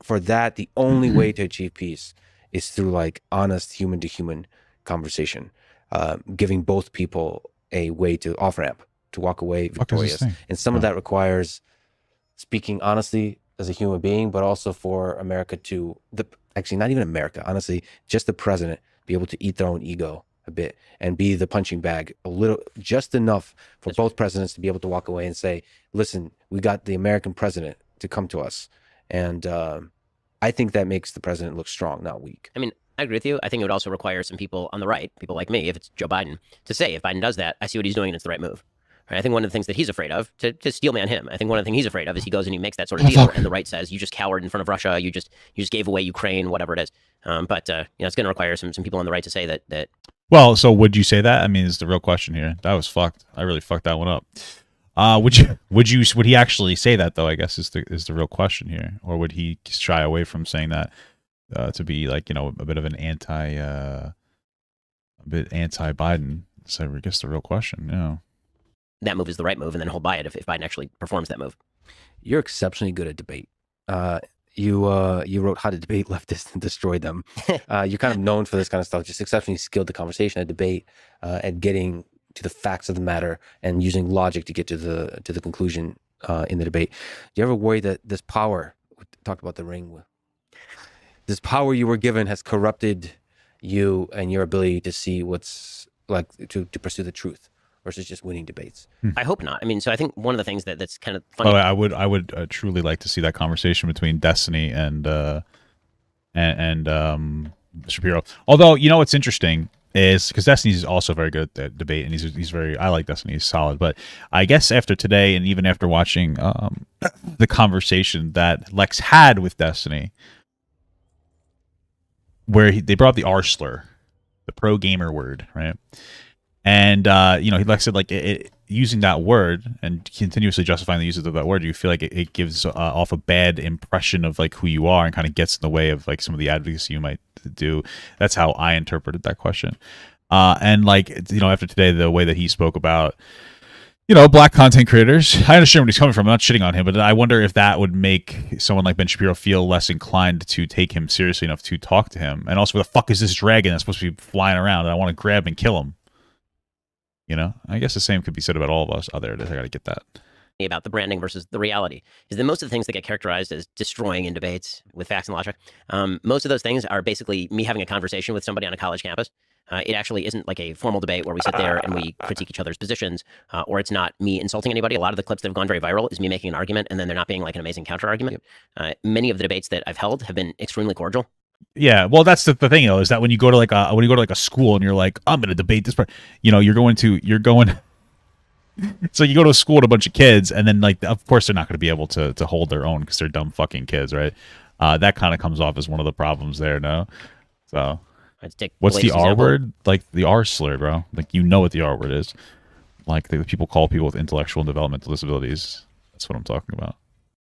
[SPEAKER 3] for that, the only way to achieve peace is through like honest human to human conversation, giving both people a way to off ramp to walk away victorious. And some of that requires speaking honestly as a human being, but also for America actually not even America, honestly, just the president be able to eat their own ego a bit and be the punching bag a little, just enough for both presidents to be able to walk away and say, listen, we got the American president to come to us. And I think that makes the president look strong, not weak.
[SPEAKER 2] I mean, I agree with you. I think it would also require some people on the right, people like me, if it's Joe Biden, to say, if Biden does that, I see what he's doing and it's the right move. Right? I think one of the things that he's afraid of, to steel man him, I think one of the things he's afraid of is he goes and he makes that sort of deal and the right says, you just cowered in front of Russia, you just gave away Ukraine, whatever it is. But it's going to require some people on the right to say that.
[SPEAKER 1] Well, so would you say that? I mean, is the real question here. That was fucked. I really fucked that one up. Would he actually say that though? I guess is the real question here, or would he shy away from saying that to be like, you know, a bit of an anti-Biden? So I guess the real question, you know.
[SPEAKER 2] That move is the right move, and then hold by it if Biden actually performs that move.
[SPEAKER 3] You're exceptionally good at debate. You wrote How to Debate Leftists and Destroy Them. You're kind of known for this kind of stuff, just exceptionally skilled at conversation, at debate, at getting to the facts of the matter and using logic to get to the conclusion in the debate. Do you ever worry that this power, we talked about the ring, this power you were given has corrupted you and your ability to see what's like to pursue the truth versus just winning debates?
[SPEAKER 2] I hope not. I mean, so I think one of the things that's kind of funny.
[SPEAKER 1] Oh, I would truly like to see that conversation between Destiny and Shapiro. Although, you know what's interesting is because Destiny's also very good at debate, and he's very, I like Destiny, he's solid. But I guess after today, and even after watching the conversation that Lex had with Destiny, where they brought up the R slur, the pro gamer word, right? And you know, Lex said like using that word and continuously justifying the use of that word, you feel like it gives off a bad impression of like who you are and kind of gets in the way of like some of the advocacy you might do. That's how I interpreted that question. And like, you know, after today, the way that he spoke about, you know, black content creators, I understand where he's coming from. I'm not shitting on him, but I wonder if that would make someone like Ben Shapiro feel less inclined to take him seriously enough to talk to him. And also, where the fuck is this dragon that's supposed to be flying around and I want to grab and kill him? You know, I guess the same could be said about all of us. Oh, there it is. I got to get that.
[SPEAKER 2] About the branding versus the reality is that most of the things that get characterized as destroying in debates with facts and logic, most of those things are basically me having a conversation with somebody on a college campus. It actually isn't like a formal debate where we sit there and we critique each other's positions, or it's not me insulting anybody. A lot of the clips that have gone very viral is me making an argument and then there not being like an amazing counter argument. Many of the debates that I've held have been extremely cordial.
[SPEAKER 1] Yeah, well, that's the thing though, is that when you go to like a school and you're like, I'm going to debate this part, you know, you're going. So you go to a school with a bunch of kids, and then like, of course, they're not going to be able to hold their own because they're dumb fucking kids, right? That kind of comes off as one of the problems there, no? So, what's the R word? Like the R slur, bro. Like, you know what the R word is? Like people call people with intellectual and developmental disabilities. That's what I'm talking about.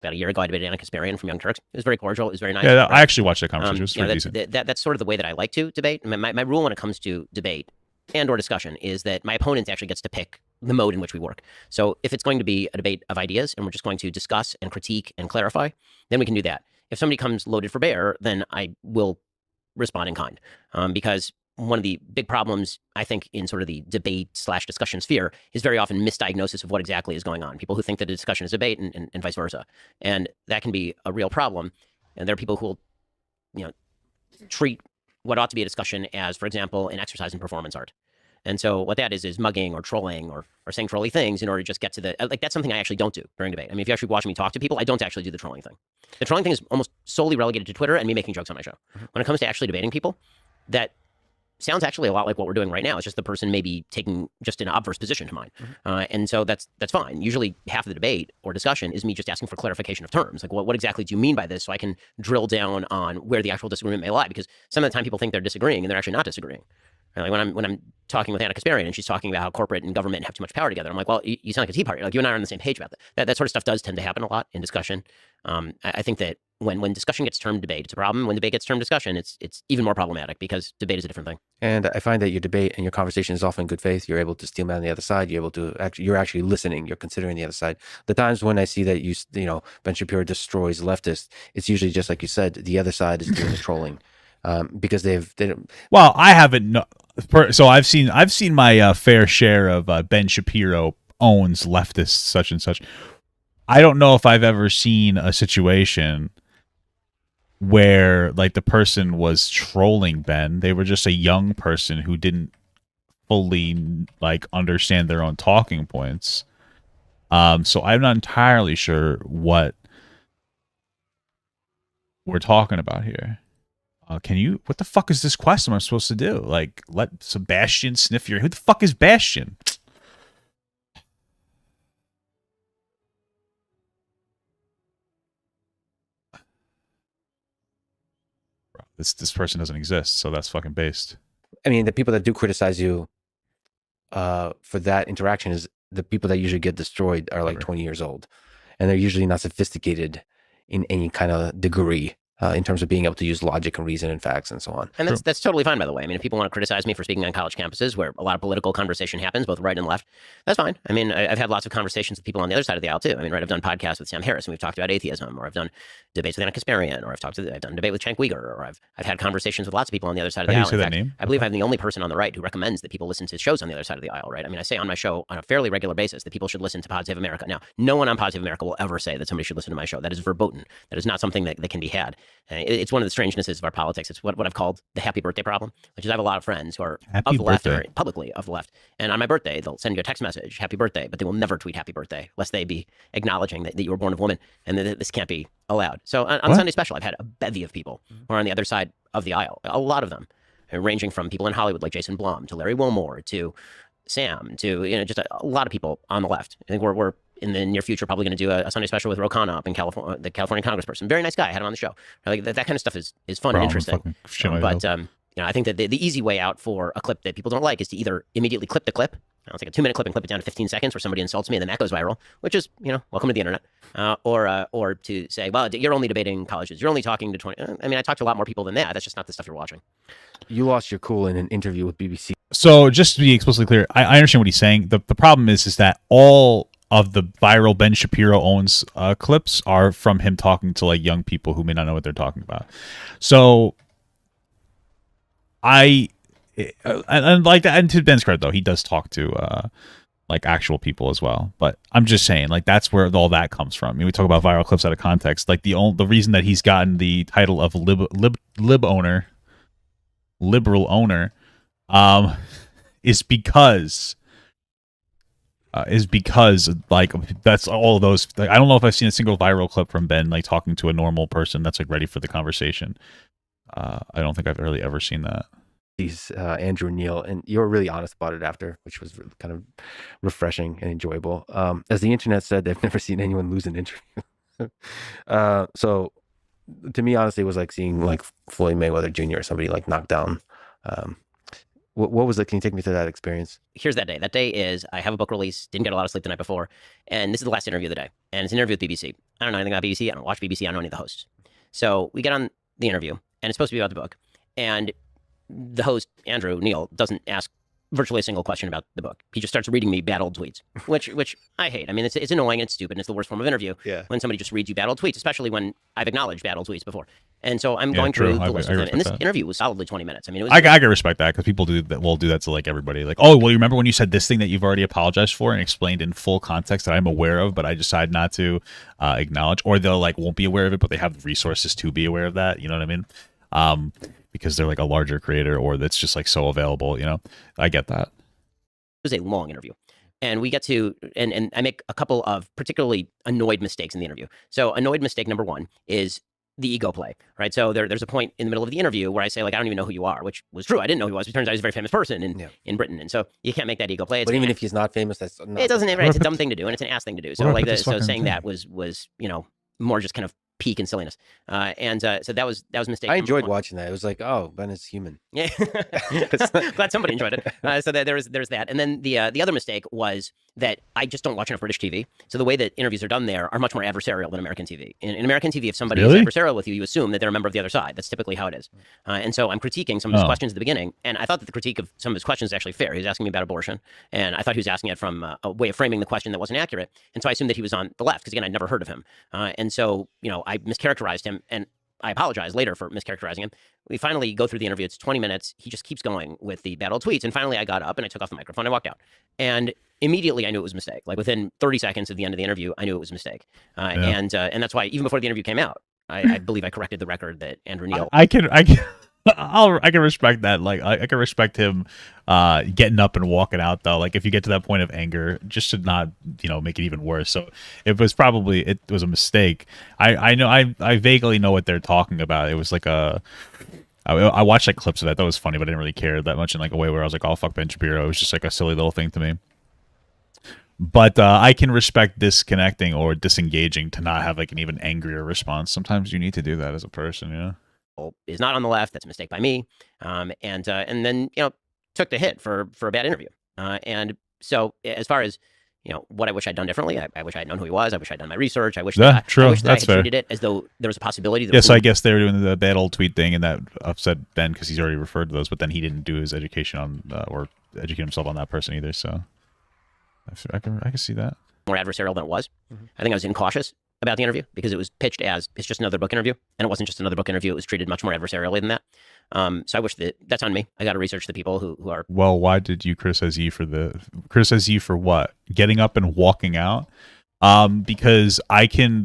[SPEAKER 2] About a year ago, I debated Anna Kasparian from Young Turks. It was very cordial. It was very nice.
[SPEAKER 1] Yeah, I actually watched that conversation. It was pretty decent.
[SPEAKER 2] That's sort of the way that I like to debate. My rule when it comes to debate and or discussion is that my opponent actually gets to pick the mode in which we work. So if it's going to be a debate of ideas and we're just going to discuss and critique and clarify, then we can do that. If somebody comes loaded for bear, then I will respond in kind. Because one of the big problems, I think, in sort of the debate/discussion sphere is very often misdiagnosis of what exactly is going on. People who think that a discussion is debate and vice versa. And that can be a real problem. And there are people who will, you know, treat what ought to be a discussion as, for example, an exercise in performance art. And so what that is mugging or trolling or saying trolly things in order to just get to the, like, that's something I actually don't do during debate. I mean, if you actually watch me talk to people, I don't actually do the trolling thing. The trolling thing is almost solely relegated to Twitter and me making jokes on my show. When it comes to actually debating people, that sounds actually a lot like what we're doing right now. It's just the person maybe taking just an obverse position to mine. And so that's fine. Usually half of the debate or discussion is me just asking for clarification of terms. Like, what exactly do you mean by this? So I can drill down on where the actual disagreement may lie. Because some of the time people think they're disagreeing and they're actually not disagreeing. Like when I'm talking with Anna Kasparian and she's talking about how corporate and government have too much power together, I'm like, well, you sound like a Tea Party. Like, you and I are on the same page about that. That sort of stuff does tend to happen a lot in discussion. I think that when discussion gets termed debate, it's a problem. When debate gets termed discussion, it's even more problematic because debate is a different thing.
[SPEAKER 3] And I find that your debate and your conversation is often in good faith. You're able to steel man the other side. You're actually listening. You're considering the other side. The times when I see that you know, Ben Shapiro destroys leftists, it's usually just like you said, the other side is doing the trolling. Because they don't.
[SPEAKER 1] Well, I haven't. So I've seen my fair share of Ben Shapiro owns leftists such and such. I don't know if I've ever seen a situation where like the person was trolling Ben. They were just a young person who didn't fully like understand their own talking points. So I'm not entirely sure what we're talking about here. What the fuck is this quest I'm supposed to do? Like, let Sebastian sniff your... Who the fuck is Bastion? Bro, this person doesn't exist, so that's fucking based.
[SPEAKER 3] I mean, the people that do criticize you for that interaction is the people that usually get destroyed are like 20 years old, and they're usually not sophisticated in any kind of degree. In terms of being able to use logic and reason and facts and so on.
[SPEAKER 2] And that's totally fine, by the way. I mean, if people want to criticize me for speaking on college campuses where a lot of political conversation happens, both right and left, that's fine. I mean, I've had lots of conversations with people on the other side of the aisle, too. I mean, right, I've done podcasts with Sam Harris, and we've talked about atheism, or I've done debates with Anna Kasparian, or I've done a debate with Cenk Uygur, or I've had conversations with lots of people on the other side of the aisle. In fact, I believe I'm the only person on the right who recommends that people listen to shows on the other side of the aisle, right? I mean, I say on my show on a fairly regular basis that people should listen to Positive America. Now, no one on Positive America will ever say that somebody should listen to my show. That is verboten. That is not something that can be had. It's one of the strangenesses of our politics. It's what I've called the happy birthday problem, which is I have a lot of friends who are of the left, or publicly of the left. And on my birthday, they'll send you a text message, happy birthday, but they will never tweet happy birthday, lest they be acknowledging that you were born of woman, and that this can't be allowed. So on Sunday Special, I've had a bevy of people who are on the other side of the aisle, a lot of them, ranging from people in Hollywood like Jason Blum, to Larry Wilmore, to Sam, to just a lot of people on the left. I think we're in the near future probably going to do a Sunday Special with Ro Khanna up in California, the California congressperson. Very nice guy. I had him on the show. Like that kind of stuff is fun and interesting. But I think that the easy way out for a clip that people don't like is to either immediately clip the clip. I'll take a 2-minute clip and clip it down to 15 seconds where somebody insults me and then that goes viral, which is, welcome to the internet. Or to say, well, you're only debating colleges. You're only talking to 20. I mean, I talk to a lot more people than that. That's just not the stuff you're watching.
[SPEAKER 3] You lost your cool in an interview with BBC.
[SPEAKER 1] So just to be explicitly clear, I understand what he's saying. The problem is that all of the viral Ben Shapiro owns clips are from him talking to like young people who may not know what they're talking about. So and to Ben's credit though, he does talk to like actual people as well. But I'm just saying, like, that's where all that comes from. I mean, we talk about viral clips out of context. Like the reason that he's gotten the title of liberal owner, is because like that's all of those. Like, I don't know if I've seen a single viral clip from Ben like talking to a normal person that's like ready for the conversation. I don't think I've really ever seen that.
[SPEAKER 3] He's Andrew Neil, and you were really honest about it after, which was really kind of refreshing and enjoyable. As the internet said, they've never seen anyone lose an interview. So to me, honestly, it was like seeing like Floyd Mayweather Jr. or somebody like knocked down. What was it? Can you take me through that experience?
[SPEAKER 2] Here's that day. That day is I have a book release, didn't get a lot of sleep the night before, and this is the last interview of the day. And it's an interview with BBC. I don't know anything about BBC. I don't watch BBC. I don't know any of the hosts. So we get on the interview, and it's supposed to be about the book. And the host, Andrew Neil, doesn't ask virtually a single question about the book. He just starts reading me bad old tweets, which I hate. I mean, it's annoying, and it's stupid, and it's the worst form of interview when somebody just reads you bad old tweets, especially when I've acknowledged bad old tweets before. And so I'm going through the list of them, and this interview was solidly 20 minutes. I mean,
[SPEAKER 1] I can respect that because people do that. Will do that to like everybody. Like, oh, well, you remember when you said this thing that you've already apologized for and explained in full context that I'm aware of, but I decide not to acknowledge, or they'll like won't be aware of it, but they have the resources to be aware of that. You know what I mean? Because they're like a larger creator, or that's just like so available. I get that.
[SPEAKER 2] It was a long interview. And we get to, and I make a couple of particularly annoyed mistakes in the interview. So annoyed mistake number one is the ego play, right? So there's a point in the middle of the interview where I say, like, I don't even know who you are, which was true. I didn't know who he was. It turns out he's a very famous person in Britain. And so you can't make that ego play.
[SPEAKER 3] But even if he's not famous, that's not...
[SPEAKER 2] It doesn't, right? It's a dumb thing to do, and it's an ass thing to do. So like, so saying that was more just kind of peak and silliness. So that was a mistake.
[SPEAKER 3] I enjoyed watching that. It was like, oh, Ben is human.
[SPEAKER 2] Yeah. Glad somebody enjoyed it. So there's that. And then the other mistake was that I just don't watch enough British TV. So the way that interviews are done there are much more adversarial than American TV. In American TV, if somebody is adversarial with you, you assume that they're a member of the other side. That's typically how it is. And so I'm critiquing some of his questions at the beginning, and I thought that the critique of some of his questions is actually fair. He was asking me about abortion, and I thought he was asking it from a way of framing the question that wasn't accurate. And so I assumed that he was on the left, because again, I'd never heard of him. And so, I mischaracterized him, and I apologize later for mischaracterizing him. We finally go through the interview. It's 20 minutes. He just keeps going with the bad old tweets. And finally, I got up and I took off the microphone. I walked out. And immediately, I knew it was a mistake. Like within 30 seconds of the end of the interview, I knew it was a mistake. And that's why even before the interview came out, I believe I corrected the record that Andrew Neil...
[SPEAKER 1] I can respect that. Like I can respect him getting up and walking out though. Like if you get to that point of anger, just to not make it even worse. So it was a mistake. I know I vaguely know what they're talking about. It was like I watched like clips of that. That was funny, but I didn't really care that much in like a way where I was like, oh fuck Ben Shapiro. It was just like a silly little thing to me. But I can respect disconnecting or disengaging to not have like an even angrier response. Sometimes you need to do that as a person,
[SPEAKER 2] is not on the left. That's a mistake by me. And then, took the hit for a bad interview. And so as far as, what I wish I'd done differently. I wish I'd known who he was. I wish I'd done my research. I wish
[SPEAKER 1] Yeah,
[SPEAKER 2] that
[SPEAKER 1] true.
[SPEAKER 2] I wish that
[SPEAKER 1] That's
[SPEAKER 2] I had
[SPEAKER 1] fair.
[SPEAKER 2] treated it as though there was a possibility. That
[SPEAKER 1] Yeah, so I guess they were doing the bad old tweet thing, and that upset Ben because he's already referred to those, but then he didn't do his education on or educate himself on that person either. So I can see that.
[SPEAKER 2] more adversarial than it was. I think I was incautious about the interview because it was pitched as it's just another book interview, and it wasn't just another book interview. It was treated much more adversarially than that. So I wish that's on me. I got to research the people who are.
[SPEAKER 1] Well, why did you criticize you for what? Getting up and walking out? Because I can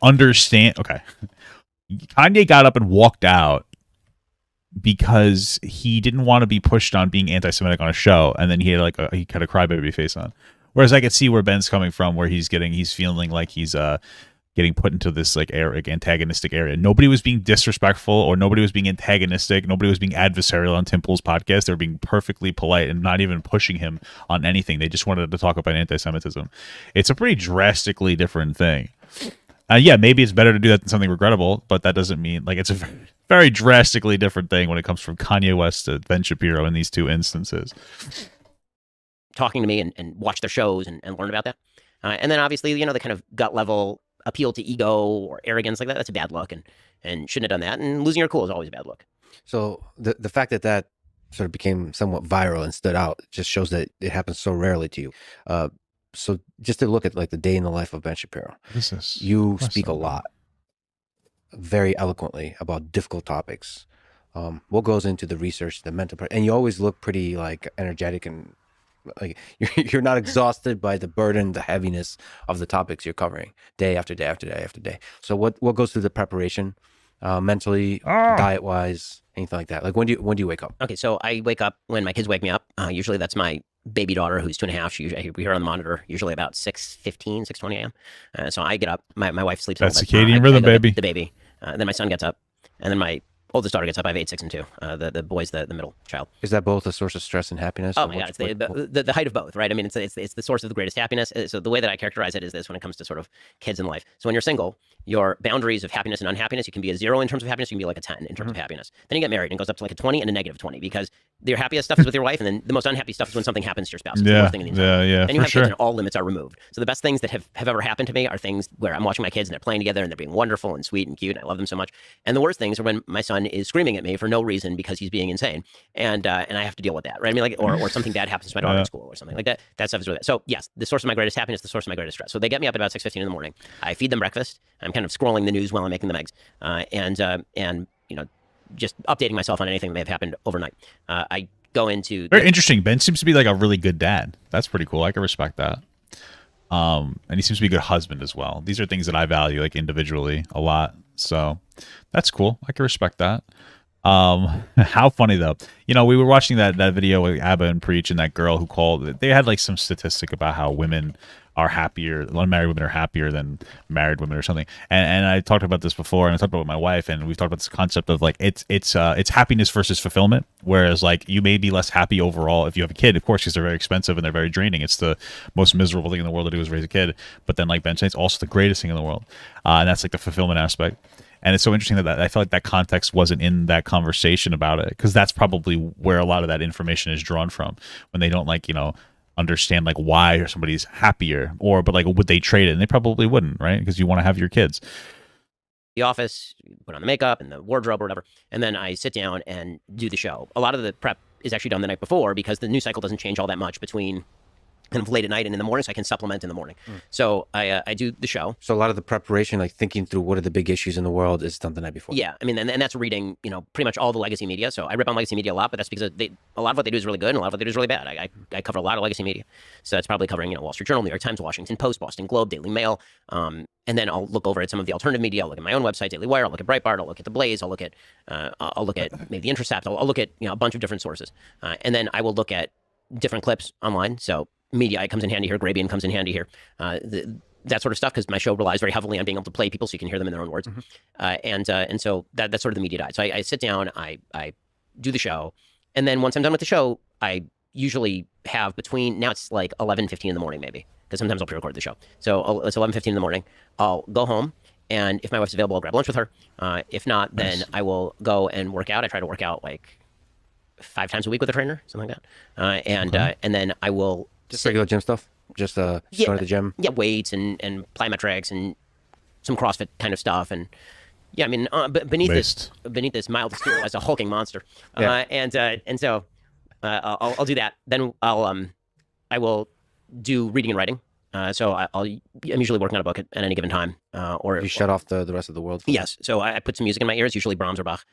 [SPEAKER 1] understand. Okay, Kanye got up and walked out because he didn't want to be pushed on being anti-Semitic on a show, and then he had he had a crybaby face on. Whereas I could see where Ben's coming from, where he's feeling like he's getting put into this antagonistic area. Nobody was being disrespectful, or nobody was being antagonistic. Nobody was being adversarial on Tim Pool's podcast. They were being perfectly polite and not even pushing him on anything. They just wanted to talk about anti-Semitism. It's a pretty drastically different thing. Yeah, maybe it's better to do that than something regrettable, but that doesn't mean it's a very drastically different thing when it comes from Kanye West to Ben Shapiro in these two instances.
[SPEAKER 2] Talking to me and watch their shows and learn about that. And then obviously, the kind of gut level appeal to ego or arrogance like that, that's a bad look and shouldn't have done that. And losing your cool is always a bad look.
[SPEAKER 3] So the fact that sort of became somewhat viral and stood out just shows that it happens so rarely to you. So just to look at the day in the life of Ben Shapiro, you speak a lot, very eloquently about difficult topics. What goes into the research, the mental part, and you always look pretty energetic and you're not exhausted by the burden, the heaviness of the topics you're covering day after day after day after day. So what goes through the preparation, mentally, diet wise, anything like that? When do you wake up?
[SPEAKER 2] Okay, so I wake up when my kids wake me up. Usually that's my baby daughter who's 2.5. We hear her on the monitor usually about 6:15, 6:20 a.m. So I get up. My wife sleeps.
[SPEAKER 1] That's circadian rhythm, baby.
[SPEAKER 2] The baby. Then my son gets up, and then my oldest daughter gets up. I have 8, 6, and 2. The boy's the middle child.
[SPEAKER 3] Is that both a source of stress and happiness?
[SPEAKER 2] Oh my God, it's the height of both, right? I mean, it's the source of the greatest happiness. So the way that I characterize it is this when it comes to sort of kids in life. So when you're single, your boundaries of happiness and unhappiness, you can be a 0 in terms of happiness, you can be a 10 in terms of happiness. Then you get married and it goes up to a 20 and a -20 because your happiest stuff is with your wife, and then the most unhappy stuff is when something happens to your spouse. It's the worst thing in the entire
[SPEAKER 1] yeah.
[SPEAKER 2] Then you have kids and all limits are removed. So the best things that have ever happened to me are things where I'm watching my kids and they're playing together and they're being wonderful and sweet and cute and I love them so much. And the worst things are when my son is screaming at me for no reason because he's being insane, and I have to deal with that, right? I mean, or something bad happens to my daughter at school or something like that. That stuff is really bad. So yes, the source of my greatest happiness, the source of my greatest stress. So they get me up at about 6:15 in the morning. I feed them breakfast. I'm kind of scrolling the news while I'm making them eggs, and just updating myself on anything that may have happened overnight. I go into
[SPEAKER 1] very interesting. Ben seems to be a really good dad. That's pretty cool. I can respect that. And he seems to be a good husband as well. These are things that I value individually a lot. So that's cool. I can respect that. How funny though. We were watching that video with Abba and Preach and that girl who called. They had some statistic about how women are happier, unmarried women are happier than married women or something. And I talked about this before, and I talked about it with my wife, and we've talked about this concept of it's happiness versus fulfillment. Whereas you may be less happy overall if you have a kid, of course, because they're very expensive and they're very draining. It's the most miserable thing in the world to do is raise a kid. But then Ben said, it's also the greatest thing in the world. And that's the fulfillment aspect. And it's so interesting that I feel like that context wasn't in that conversation about it, because that's probably where a lot of that information is drawn from when they don't understand why somebody's happier, but would they trade it? And they probably wouldn't, right? Because you want to have your kids.
[SPEAKER 2] The office, put on the makeup and the wardrobe or whatever, and then I sit down and do the show. A lot of the prep is actually done the night before because the news cycle doesn't change all that much between kind of late at night and in the morning, so I can supplement in the morning. So I do the show. So
[SPEAKER 3] a lot of the preparation, thinking through what are the big issues in the world, is done the night before.
[SPEAKER 2] Yeah, I mean, and that's reading, pretty much all the legacy media. So I rip on legacy media a lot, but that's because a lot of what they do is really good and a lot of what they do is really bad. I cover a lot of legacy media. So that's probably covering, Wall Street Journal, New York Times, Washington Post, Boston Globe, Daily Mail. And then I'll look over at some of the alternative media. I'll look at my own website, Daily Wire. I'll look at Breitbart. I'll look at The Blaze. I'll look at maybe The Intercept. I'll look at a bunch of different sources. And then I will look at different clips online. So Media comes in handy here. Grabian comes in handy here. That sort of stuff, because my show relies very heavily on being able to play people so you can hear them in their own words. And so that's sort of the media diet. So I sit down, I do the show, and then once I'm done with the show, I usually have now it's 11:15 in the morning maybe, because sometimes I'll pre-record the show. So it's 11:15 in the morning. I'll go home, and if my wife's available, I'll grab lunch with her. If not, then I will go and work out. I try to work out 5 times a week with a trainer, something like that. And then I will
[SPEAKER 3] just regular gym stuff. Just going to the gym?
[SPEAKER 2] Yeah, weights and plyometrics and some CrossFit kind of stuff. And yeah, I mean, beneath this mild exterior as a hulking monster. And so I'll do that. Then I will do reading and writing. So I'm usually working on a book at any given time. Or
[SPEAKER 3] you shut off the rest of the world?
[SPEAKER 2] Yes. So I put some music in my ears, usually Brahms or Bach,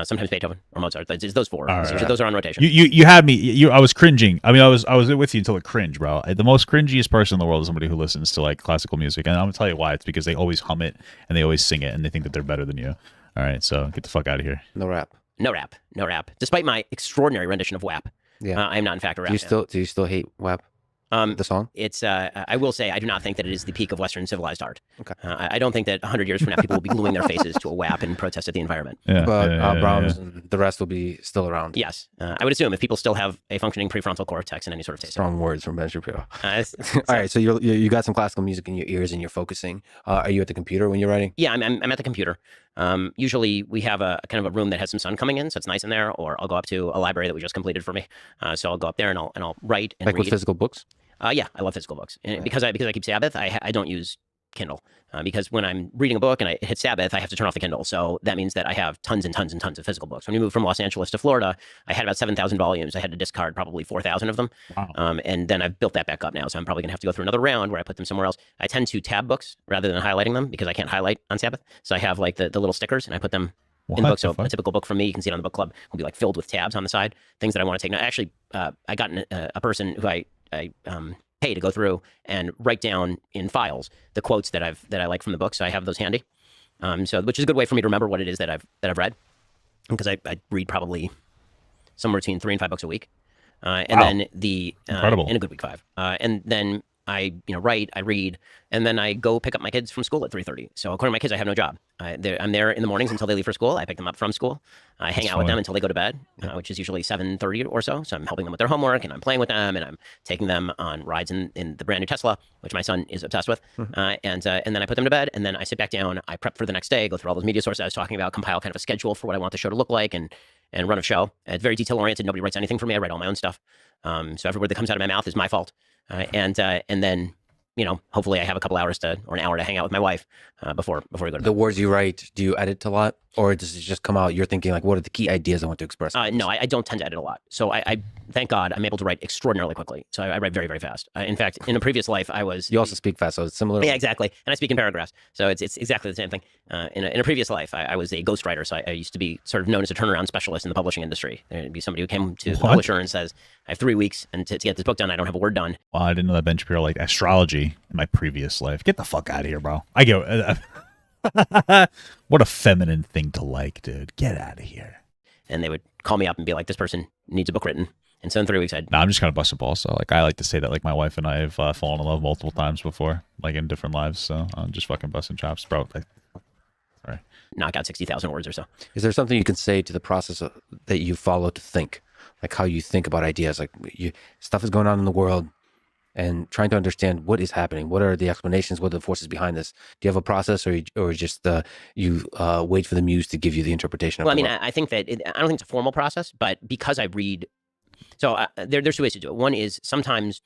[SPEAKER 2] sometimes Beethoven or Mozart. It's those four. Those are on rotation.
[SPEAKER 1] You had me. I was cringing. I mean, I was with you until it cringed, bro. The most cringiest person in the world is somebody who listens to like classical music, and I'm gonna tell you why. It's because they always hum it and they always sing it, and they think that they're better than you. All right, so get the fuck out of here.
[SPEAKER 3] No rap.
[SPEAKER 2] No rap. Despite my extraordinary rendition of WAP, I am not in fact a rap.
[SPEAKER 3] Do you still hate WAP? The song?
[SPEAKER 2] It's. I will say I do not think that it is the peak of Western civilized art.
[SPEAKER 3] Okay.
[SPEAKER 2] I don't think that 100 years from now people will be gluing their faces to a WAP and protest at the environment.
[SPEAKER 3] But Brahms and the rest will be still around.
[SPEAKER 2] Yes, I would assume if people still have a functioning prefrontal cortex and any sort of taste.
[SPEAKER 3] Strong words from Ben Shapiro. All right, so you got some classical music in your ears and you're focusing. Are you at the computer when you're writing?
[SPEAKER 2] Yeah, I'm at the computer. Usually we have a kind of a room that has some sun coming in, so it's nice in there. Or I'll go up to a library that we just completed for me. So I'll go up there and I'll write and read.
[SPEAKER 3] With physical books?
[SPEAKER 2] Yeah, I love physical books. And because I keep Sabbath, I don't use Kindle because when I'm reading a book and I hit Sabbath, I have to turn off the Kindle. So that means that I have tons and tons and tons of physical books. When we moved from Los Angeles to Florida, I had about 7,000 volumes. I had to discard probably 4,000 of them. Wow. And then I've built that back up now. So I'm probably going to have to go through another round where I put them somewhere else. I tend to tab books rather than highlighting them because I can't highlight on Sabbath. So I have like the little stickers and I put them in the book. So a typical book from me, you can see it on the book club, will be like filled with tabs on the side, things that I want to take. Now, actually, I got a person who I pay to go through and write down in files the quotes that I like from the book. So I have those handy. So which is a good way for me to remember what it is that I've read, because I read probably somewhere between 3 and 5 books a week. And then incredible. In a good week 5. And then I write, I read, and then I go pick up my kids from school at 3:30. So according to my kids, I have no job. I'm there in the mornings until they leave for school. I pick them up from school. I hang out with them until they go to bed, which is usually 7:30 or so. So I'm helping them with their homework, and I'm playing with them, and I'm taking them on rides in the brand new Tesla, which my son is obsessed with. And then I put them to bed, and then I sit back down. I prep for the next day, go through all those media sources I was talking about, compile kind of a schedule for what I want the show to look like, and run a show. It's very detail oriented. Nobody writes anything for me. I write all my own stuff. So every word that comes out of my mouth is my fault. And then, hopefully I have a couple hours or an hour to hang out with my wife before we go to bed.
[SPEAKER 3] The words you write, do you edit a lot? Or does it just come out, you're thinking like, what are the key ideas I want to express?
[SPEAKER 2] No, I don't tend to edit a lot. So I thank God, I'm able to write extraordinarily quickly. So I write very, very fast. In fact, in a previous life, I was...
[SPEAKER 3] You also speak fast, so it's similar.
[SPEAKER 2] Yeah, exactly. And I speak in paragraphs. So it's exactly the same thing. In a previous life, I was a ghostwriter. So I used to be sort of known as a turnaround specialist in the publishing industry. There'd be somebody who came to the publisher and says, I have 3 weeks, and to get this book done, I don't have a word done.
[SPEAKER 1] Well, I didn't know that Ben Shapiro liked astrology in my previous life. Get the fuck out of here, bro. I get... What a feminine thing to like, dude. Get out of here.
[SPEAKER 2] And they would call me up and be like, this person needs a book written. And so in 3 weeks,
[SPEAKER 1] I'm just kind of busting balls. So like, I like to say that like my wife and I have fallen in love multiple times before, like in different lives. So I'm just fucking busting chops, bro. Sorry.
[SPEAKER 2] Knock out 60,000 words or so.
[SPEAKER 3] Is there something you can say to the process that you follow to think? Like how you think about ideas? Like stuff is going on in the world, and trying to understand what is happening. What are the explanations? What are the forces behind this? Do you have a process, or just you wait for the muse to give you the interpretation?
[SPEAKER 2] Well, I mean, I think that I don't think it's a formal process, but because I read, so there's 2 ways to do it. One is sometimes,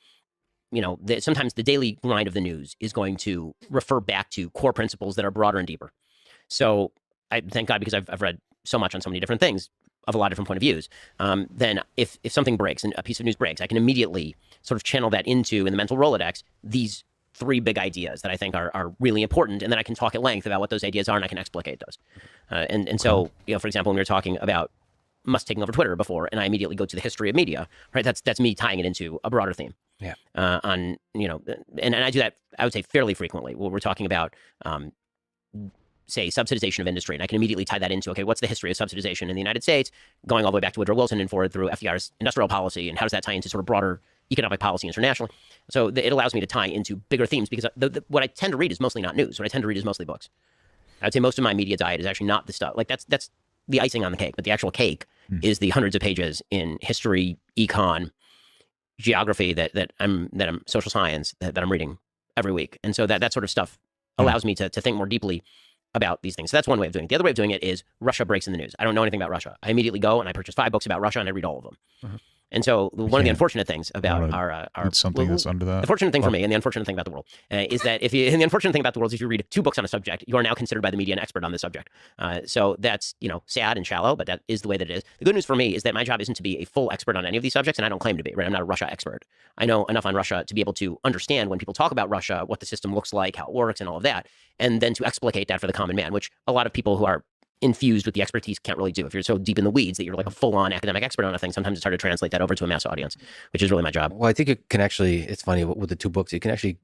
[SPEAKER 2] sometimes the daily grind of the news is going to refer back to core principles that are broader and deeper. So I thank God, because I've read so much on so many different things of a lot of different point of views. Then if something breaks and a piece of news breaks, I can immediately sort of channel that into, in the mental Rolodex, these 3 big ideas that I think are really important. And then I can talk at length about what those ideas are, and I can explicate those. And so, for example, when we were talking about Musk taking over Twitter before, and I immediately go to the history of media, right? That's me tying it into a broader theme.
[SPEAKER 3] Yeah.
[SPEAKER 2] And I do that, I would say, fairly frequently. When we're talking about, say, subsidization of industry, and I can immediately tie that into, okay, what's the history of subsidization in the United States, going all the way back to Woodrow Wilson and forward through FDR's industrial policy, and how does that tie into sort of broader economic policy internationally? So it allows me to tie into bigger themes, because what I tend to read is mostly not news. What I tend to read is mostly books. I'd say most of my media diet is actually not the stuff, like that's the icing on the cake, but the actual cake is the hundreds of pages in history, econ, geography that I'm social science that I'm reading every week. And so that sort of stuff allows me to think more deeply about these things. So that's one way of doing it. The other way of doing it is Russia breaks in the news. I don't know anything about Russia. I immediately go and I purchase 5 books about Russia, and I read all of them. And so one of the unfortunate things about
[SPEAKER 1] It's something that's under that.
[SPEAKER 2] The fortunate thing for me, and the unfortunate thing about the world, is that and the unfortunate thing about the world is if you read 2 books on a subject, you are now considered by the media an expert on the subject. So that's, sad and shallow, but that is the way that it is. The good news for me is that my job isn't to be a full expert on any of these subjects, and I don't claim to be, right? I'm not a Russia expert. I know enough on Russia to be able to understand when people talk about Russia, what the system looks like, how it works, and all of that, and then to explicate that for the common man, which a lot of people who are infused with the expertise can't really do. If you're so deep in the weeds that you're like a full-on academic expert on a thing, sometimes it's hard to translate that over to a mass audience, which is really my job.
[SPEAKER 3] Well, I think it can actually, it's funny, with the 2 books, you can actually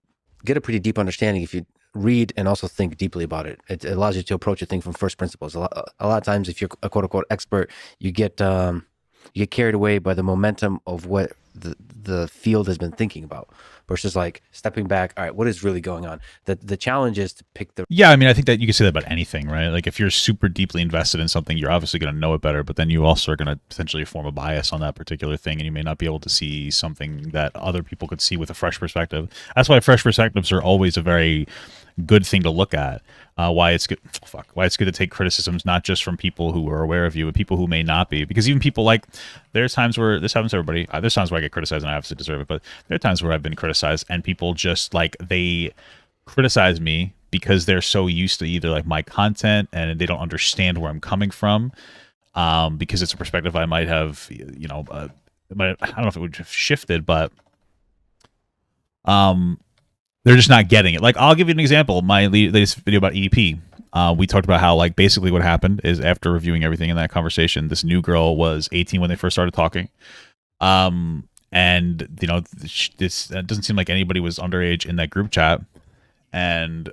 [SPEAKER 3] get a pretty deep understanding if you read and also think deeply about it. It allows you to approach a thing from first principles. A lot of times, if you're a quote-unquote expert, you get carried away by the momentum of what the field has been thinking about, versus like stepping back. All right, what is really going on? The challenge is to pick the.
[SPEAKER 1] Yeah, I mean, I think that you can say that about anything, right? Like if you're super deeply invested in something, you're obviously going to know it better, but then you also are going to potentially form a bias on that particular thing, and you may not be able to see something that other people could see with a fresh perspective. That's why fresh perspectives are always a very good thing to look at. Why it's good to take criticisms not just from people who are aware of you, but people who may not be. Because even people like, there's times where this happens to everybody. There's times where I get criticized and I obviously deserve it, but there are times where I've been criticized and people just like, they criticize me because they're so used to either like my content and they don't understand where I'm coming from, because it's a perspective I might have, I don't know if it would have shifted, but they're just not getting it. Like, I'll give you an example. My latest video about EDP, we talked about how, like, basically what happened is after reviewing everything in that conversation, this new girl was 18 when they first started talking. And, this doesn't seem like anybody was underage in that group chat. And,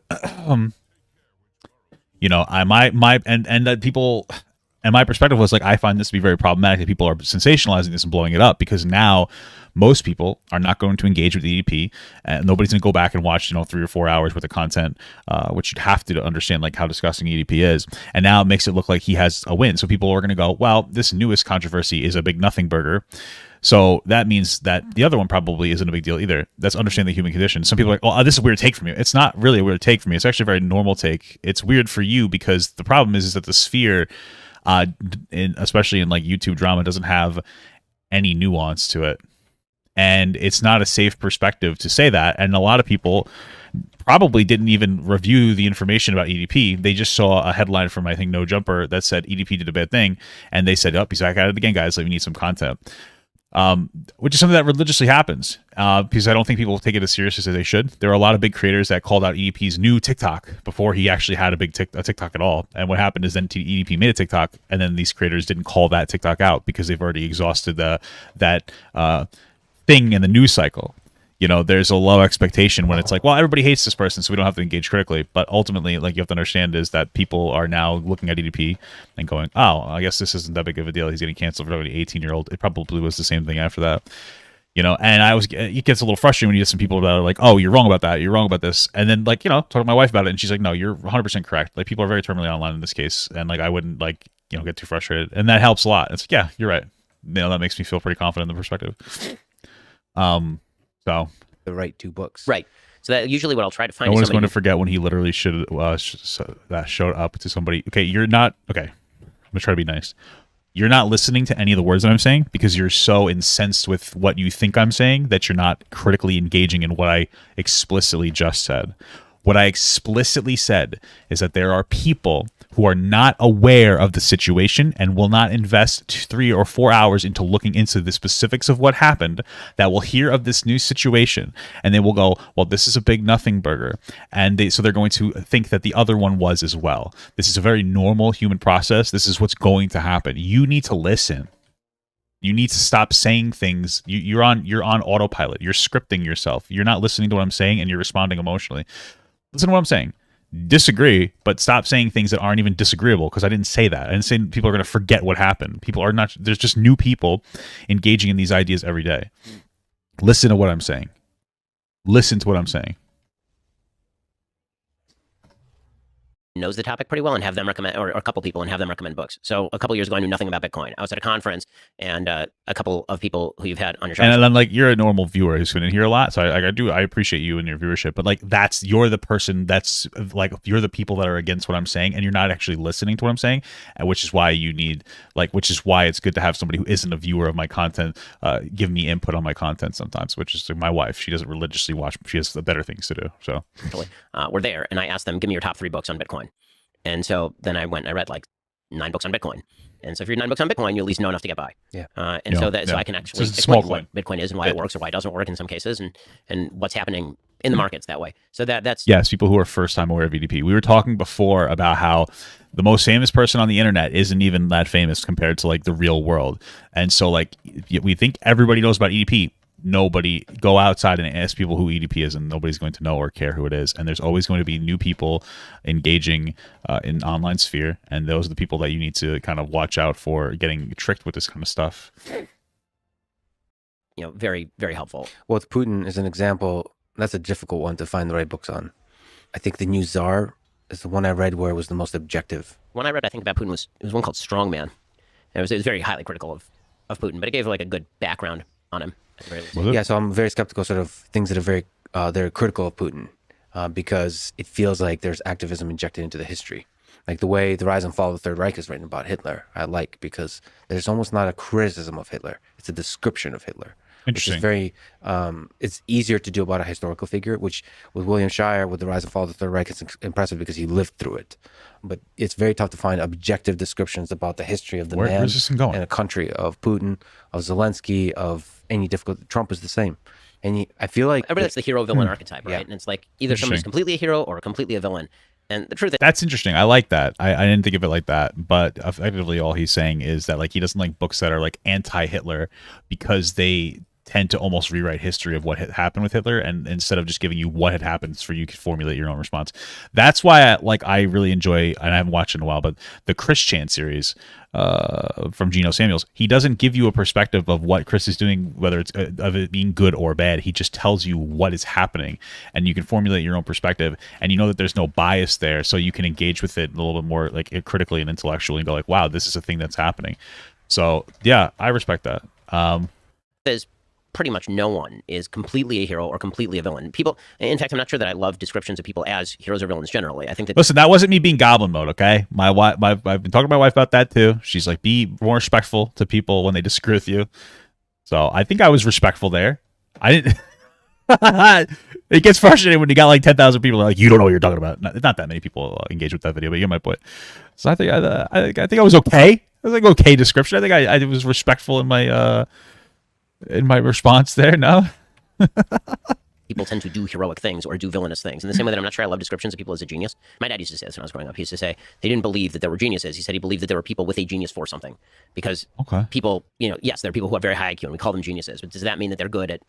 [SPEAKER 1] my perspective was like, I find this to be very problematic that people are sensationalizing this and blowing it up, because now most people are not going to engage with EDP, and nobody's going to go back and watch 3 or 4 hours worth of content, which you'd have to understand like how disgusting EDP is. And now it makes it look like he has a win. So people are going to go, well, this newest controversy is a big nothing burger, so that means that the other one probably isn't a big deal either. That's understanding the human condition. Some people are like, oh, this is a weird take from you. It's not really a weird take from me. It's actually a very normal take. It's weird for you because the problem is that the sphere, especially in like YouTube drama, doesn't have any nuance to it, and it's not a safe perspective to say that. And a lot of people probably didn't even review the information about EDP. They just saw a headline from, I think, No Jumper that said EDP did a bad thing, and they said, he's back at it again, guys, like, we need some content. Which is something that religiously happens, because I don't think people take it as seriously as they should. There are a lot of big creators that called out EDP's new TikTok before he actually had a TikTok at all. And what happened is then EDP made a TikTok, and then these creators didn't call that TikTok out because they've already exhausted that thing in the news cycle. There's a low expectation when it's like, well, everybody hates this person, so we don't have to engage critically. But ultimately, like, you have to understand is that people are now looking at EDP and going, oh, I guess this isn't that big of a deal. He's getting canceled for an 18-year-old. It probably was the same thing after that. And it gets a little frustrating when you get some people that are like, oh, you're wrong about that. You're wrong about this. And then, like, talk to my wife about it, and she's like, no, you're 100% correct. Like, people are very terminally online in this case. And, like, I wouldn't, like, get too frustrated. And that helps a lot. It's like, yeah, you're right. That makes me feel pretty confident in the perspective. So
[SPEAKER 3] the right 2 books,
[SPEAKER 2] right? So that usually what I'll try to find.
[SPEAKER 1] No one's going to forget when he literally showed up to somebody. Okay, you're not. Okay, I'm gonna try to be nice. You're not listening to any of the words that I'm saying because you're so incensed with what you think I'm saying that you're not critically engaging in what I explicitly just said. What I explicitly said is that there are people who are not aware of the situation and will not invest 3 or 4 hours into looking into the specifics of what happened, that will hear of this new situation and they will go, well, this is a big nothing burger. And so they're going to think that the other one was as well. This is a very normal human process. This is what's going to happen. You need to listen. You need to stop saying things. You're on autopilot. You're scripting yourself. You're not listening to what I'm saying and you're responding emotionally. Listen to what I'm saying. Disagree, but stop saying things that aren't even disagreeable, because I didn't say that. I didn't say people are going to forget what happened. People are not. There's just new people engaging in these ideas every day. Listen to what I'm saying. Listen to what I'm saying.
[SPEAKER 2] knows the topic pretty well and have them recommend, or a couple people and have them recommend books. So a couple years ago, I knew nothing about Bitcoin. I was at a conference, and a couple of people who you've had on your show.
[SPEAKER 1] And then like you're a normal viewer who's going to hear a lot, so I appreciate you and your viewership. But like you're the person that's like you're the people that are against what I'm saying, and you're not actually listening to what I'm saying, which is why you need which is why it's good to have somebody who isn't a viewer of my content give me input on my content sometimes. Which is like my wife. She doesn't religiously watch. She has better things to do. So
[SPEAKER 2] we're there, and I asked them, give me your top 3 books on Bitcoin. And so then I went and I read like 9 books on Bitcoin. And so if you read 9 books on Bitcoin, you at least know enough to get by.
[SPEAKER 3] Yeah.
[SPEAKER 2] So I can actually explain what Bitcoin is and why it works or why it doesn't work in some cases, and what's happening in the markets that way. So that's
[SPEAKER 1] yes, people who are first time aware of EDP. We were talking before about how the most famous person on the internet isn't even that famous compared to like the real world. And so like we think everybody knows about EDP. Nobody go outside and ask people who EDP is, and nobody's going to know or care who it is. And there's always going to be new people engaging in online sphere, and those are the people that you need to kind of watch out for getting tricked with this kind of stuff.
[SPEAKER 2] Very, very helpful.
[SPEAKER 3] Well, with Putin as an example, that's a difficult one to find the right books on. I think the new Tsar is the one I read where it was the most objective.
[SPEAKER 2] One I read, I think, about Putin was one called Strongman. And it was very highly critical of Putin, but it gave like a good background on him.
[SPEAKER 3] Yeah, so I'm very skeptical sort of things that are very they're critical of Putin because it feels like there's activism injected into the history. Like the way The Rise and Fall of the Third Reich is written about Hitler, I like, because there's almost not a criticism of Hitler. It's a description of Hitler.
[SPEAKER 1] Interesting.
[SPEAKER 3] Which is very, it's easier to do about a historical figure, which with William Shire, with The Rise and Fall of the Third Reich, it's impressive because he lived through it. But it's very tough to find objective descriptions about the history of the man
[SPEAKER 1] where's this going?
[SPEAKER 3] and a country, of Putin, of Zelensky, of any difficult. Trump is the same. And I feel like
[SPEAKER 2] everybody likes the hero-villain archetype, right?
[SPEAKER 3] Yeah.
[SPEAKER 2] And it's like either somebody's completely a hero or completely a villain. And the truth is,
[SPEAKER 1] that's interesting. I like that. I didn't think of it like that. But effectively, all he's saying is that like he doesn't like books that are like anti-Hitler because they tend to almost rewrite history of what had happened with Hitler, and instead of just giving you what had happened for you to formulate your own response. That's why I really enjoy, and I haven't watched it in a while, but the Chris Chan series from Geno Samuels. He doesn't give you a perspective of what Chris is doing, whether it's of it being good or bad. He just tells you what is happening, and you can formulate your own perspective, and you know that there's no bias there, so you can engage with it a little bit more like critically and intellectually and go like, wow, this is a thing that's happening. So yeah, I respect that.
[SPEAKER 2] there's pretty much no one is completely a hero or completely a villain. People, in fact, I'm not sure that I love descriptions of people as heroes or villains generally. I think that
[SPEAKER 1] listen, that wasn't me being goblin mode, okay? My wife, I've been talking to my wife about that too. She's like, be more respectful to people when they disagree with you. So I think I was respectful there. I didn't. It gets frustrating when you got like 10,000 people like, you don't know what you're talking about. Not that many people engage with that video, but you get my point. So I think I was okay. I was like okay description. I think I was respectful in my response there. No.
[SPEAKER 2] people tend to do heroic things or do villainous things. In the same way that I'm not sure I love descriptions of people as a genius. My dad used to say this when I was growing up. He used to say they didn't believe that there were geniuses. He said he believed that there were people with a genius for something. Because people, yes, there are people who have very high IQ and we call them geniuses. But does that mean that they're good at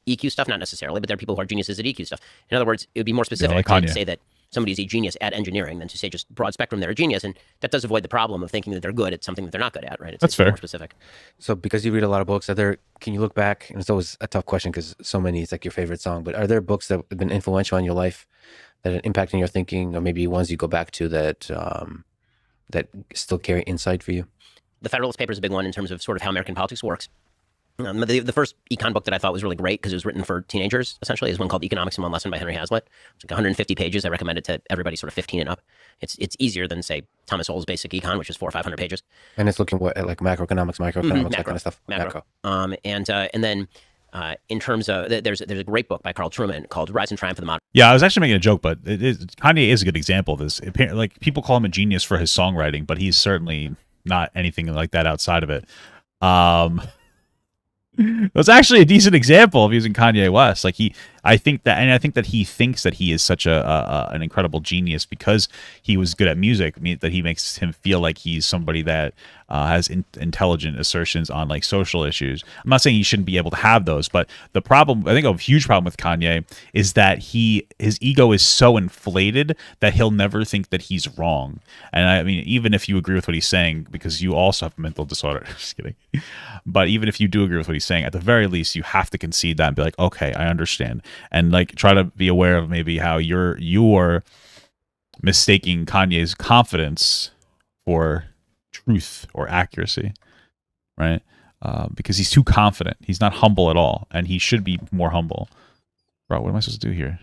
[SPEAKER 2] EQ stuff? Not necessarily, but there are people who are geniuses at EQ stuff. In other words, it would be more specific to say that somebody is a genius at engineering than to say just broad spectrum they're a genius, and that does avoid the problem of thinking that they're good at something that they're not good at, right?
[SPEAKER 1] That's fair.
[SPEAKER 2] More specific.
[SPEAKER 3] So because you read a lot of books, can you look back, and it's always a tough question because so many, it's like your favorite song, but are there books that have been influential in your life that are impacting your thinking, or maybe ones you go back to that that still carry insight for you?
[SPEAKER 2] The Federalist Papers is a big one in terms of sort of how American politics works. The first econ book that I thought was really great because it was written for teenagers, essentially, is one called Economics in One Lesson by Henry Hazlitt. It's like 150 pages. I recommend it to everybody sort of 15 and up. It's easier than, say, Thomas Sowell's Basic Econ, which is 400 or 500 pages.
[SPEAKER 3] And it's looking at like macroeconomics, microeconomics, that kind of stuff.
[SPEAKER 2] Macro. And then in terms of, there's a great book by Carl Trueman called Rise and Triumph of the Modern.
[SPEAKER 1] Yeah, I was actually making a joke, but Kanye is a good example of this. Like, people call him a genius for his songwriting, but he's certainly not anything like that outside of it. It was actually a decent example of using Kanye West. Like I think that he thinks that he is such an incredible genius because he was good at music. I mean, that he makes him feel like he's somebody that has intelligent assertions on like social issues. I'm not saying he shouldn't be able to have those, but the problem, I think, a huge problem with Kanye is that his ego is so inflated that he'll never think that he's wrong. And I mean, even if you agree with what he's saying, because you also have a mental disorder, just kidding. But even if you do agree with what he's saying, at the very least, you have to concede that and be like, okay, I understand. And like try to be aware of maybe how your mistaking Kanye's confidence for truth or accuracy, right? Because he's too confident. He's not humble at all, and he should be more humble. Bro, what am I supposed to do here?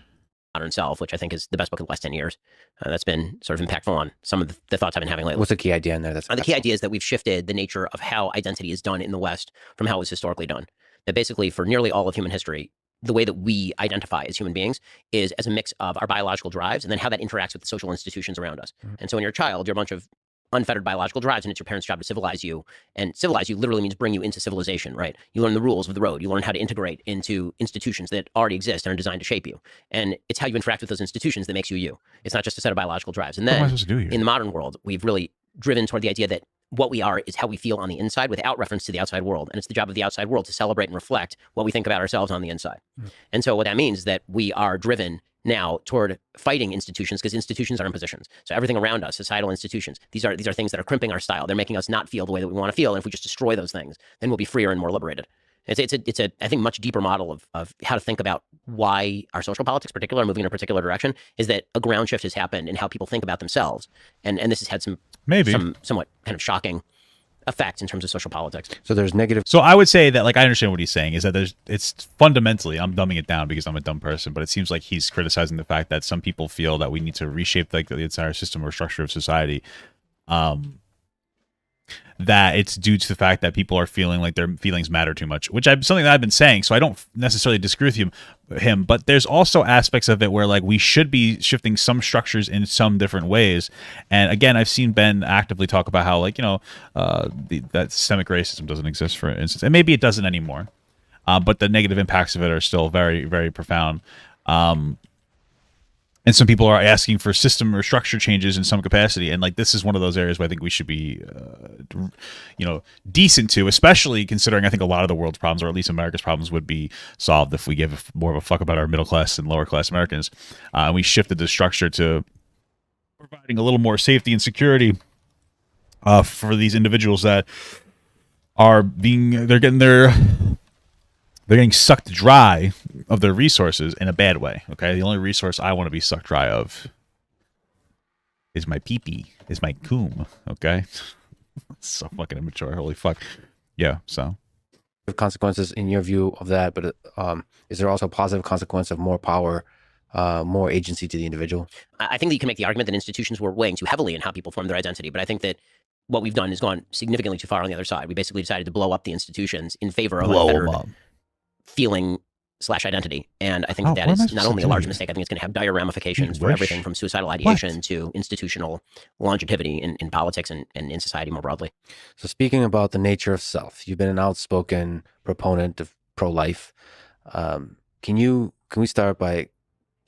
[SPEAKER 2] Modern Self, which I think is the best book of the last 10 years. That's been sort of impactful on some of the thoughts I've been having lately.
[SPEAKER 3] What's the key idea in there?
[SPEAKER 2] The key idea is that we've shifted the nature of how identity is done in the West from how it was historically done. That basically, for nearly all of human history, the way that we identify as human beings is as a mix of our biological drives and then how that interacts with the social institutions around us. And so when you're a child, you're a bunch of unfettered biological drives, and it's your parents' job to civilize you. And civilize you literally means bring you into civilization, right? You learn the rules of the road. You learn how to integrate into institutions that already exist and are designed to shape you. And it's how you interact with those institutions that makes you you. It's not just a set of biological drives. And
[SPEAKER 1] What am I
[SPEAKER 2] then
[SPEAKER 1] supposed to do here?
[SPEAKER 2] in the modern world, we've really driven toward the idea that what we are is how we feel on the inside without reference to the outside world. And it's the job of the outside world to celebrate and reflect what we think about ourselves on the inside. And so what that means is that we are driven now toward fighting institutions because institutions are impositions. So everything around us, societal institutions, these are things that are crimping our style. They're making us not feel the way that we want to feel. And if we just destroy those things, then we'll be freer and more liberated. It's a I think, much deeper model of how to think about why our social politics, particularly, are moving in a particular direction, is that a ground shift has happened in how people think about themselves. And this has had some somewhat kind of shocking effects in terms of social politics.
[SPEAKER 3] So there's negative.
[SPEAKER 1] So I would say that, like, I understand what he's saying is that it's fundamentally, I'm dumbing it down because I'm a dumb person, but it seems like he's criticizing the fact that some people feel that we need to reshape like the entire system or structure of society. That it's due to the fact that people are feeling like their feelings matter too much, which is something that I've been saying. So I don't necessarily disagree with him, but there's also aspects of it where, like, we should be shifting some structures in some different ways. And again, I've seen Ben actively talk about how, like, that systemic racism doesn't exist, for instance, and maybe it doesn't anymore. But the negative impacts of it are still very, very profound. And some people are asking for system or structure changes in some capacity. And, like, this is one of those areas where I think we should be, decent to, especially considering I think a lot of the world's problems, or at least America's problems, would be solved if we give more of a fuck about our middle class and lower class Americans. And we shifted the structure to providing a little more safety and security for these individuals that are they're getting sucked dry of their resources in a bad way. Okay, the only resource I want to be sucked dry of is my pee-pee, is my coom. Okay, so fucking immature. Holy fuck. Yeah. So
[SPEAKER 3] consequences in your view of that, but is there also a positive consequence of more power, more agency to the individual?
[SPEAKER 2] I think that you can make the argument that institutions were weighing too heavily in how people form their identity, but I think that what we've done is gone significantly too far on the other side. We basically decided to blow up the institutions in favor of unfettered feeling/identity. And I think that is not only a large mistake, I think it's going to have dire ramifications for everything from suicidal ideation to institutional longevity in politics and in society more broadly.
[SPEAKER 3] So speaking about the nature of self, you've been an outspoken proponent of pro-life. Can we start by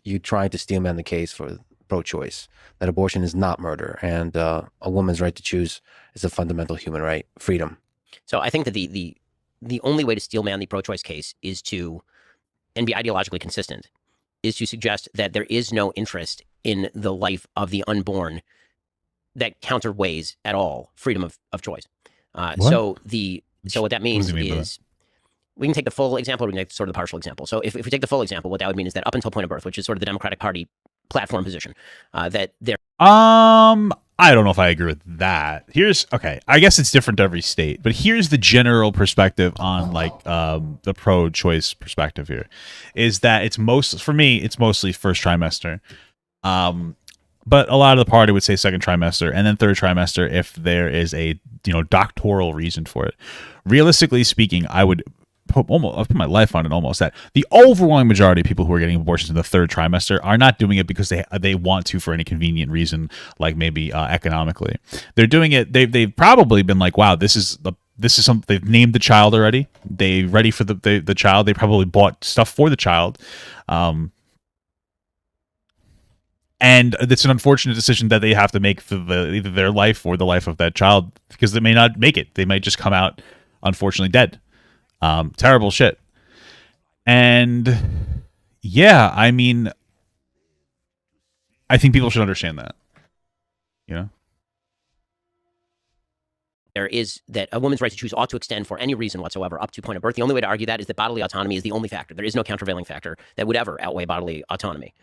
[SPEAKER 3] you trying to steelman the case for pro-choice, that abortion is not murder and a woman's right to choose is a fundamental human right, freedom?
[SPEAKER 2] So I think that the only way to steelman the pro-choice case is to, and be ideologically consistent, is to suggest that there is no interest in the life of the unborn that counterweighs at all freedom of choice. So what that means is, we can take the full example, or we can take sort of the partial example. So if we take the full example, what that would mean is that up until point of birth, which is sort of the Democratic Party platform position, that there.
[SPEAKER 1] I don't know if I agree with that. I guess it's different to every state, but here's the general perspective on, like, the pro-choice perspective here, is that it's mostly first trimester. But a lot of the party would say second trimester and then third trimester if there is a, doctoral reason for it. Realistically speaking, I would I'll put my life on it almost, that the overwhelming majority of people who are getting abortions in the third trimester are not doing it because they want to for any convenient reason, like maybe economically. They're doing it. They've probably been like, wow, this is something. They've named the child already. They're ready for the child. They probably bought stuff for the child. And it's an unfortunate decision that they have to make for either their life or the life of that child, because they may not make it. They might just come out, unfortunately, dead. Terrible shit. And yeah, I mean, I think people should understand that.
[SPEAKER 2] There is that a woman's right to choose ought to extend for any reason whatsoever up to point of birth. The only way to argue that is that bodily autonomy is the only factor. There is no countervailing factor that would ever outweigh bodily autonomy.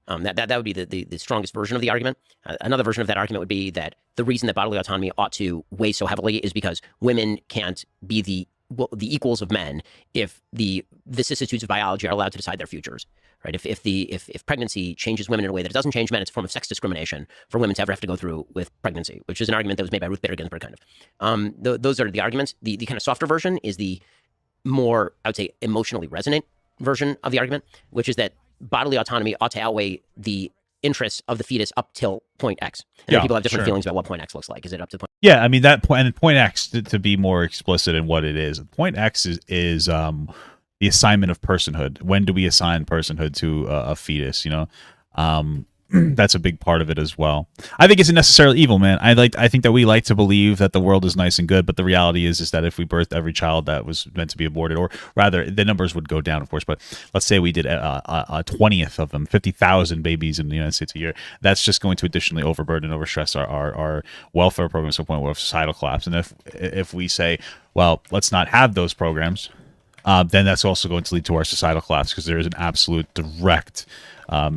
[SPEAKER 2] That would be the strongest version of the argument. Another version of that argument would be that the reason that bodily autonomy ought to weigh so heavily is because women can't be the equals of men if the vicissitudes of biology are allowed to decide their futures. Right? If pregnancy changes women in a way that it doesn't change men, it's a form of sex discrimination for women to ever have to go through with pregnancy, which is an argument that was made by Ruth Bader Ginsburg, kind of. Those are the arguments. The kind of softer version is the more, I would say, emotionally resonant version of the argument, which is that bodily autonomy ought to outweigh the interests of the fetus up till point X. And people have different feelings about what point X looks like. Is it up to point?
[SPEAKER 1] Yeah, I mean that point, and point X, to be more explicit in what it is. Point X is the assignment of personhood. When do we assign personhood to a fetus? You know, that's a big part of it as well. I think it's necessarily evil, man. I think that we like to believe that the world is nice and good, but the reality is that if we birthed every child that was meant to be aborted, or rather, the numbers would go down, of course. But let's say we did a 20th of them, 50,000 babies in the United States a year. That's just going to additionally overburden, overstress our welfare programs to a point where societal collapse. And if we say, well, let's not have those programs, then that's also going to lead to our societal collapse, because there is an absolute direct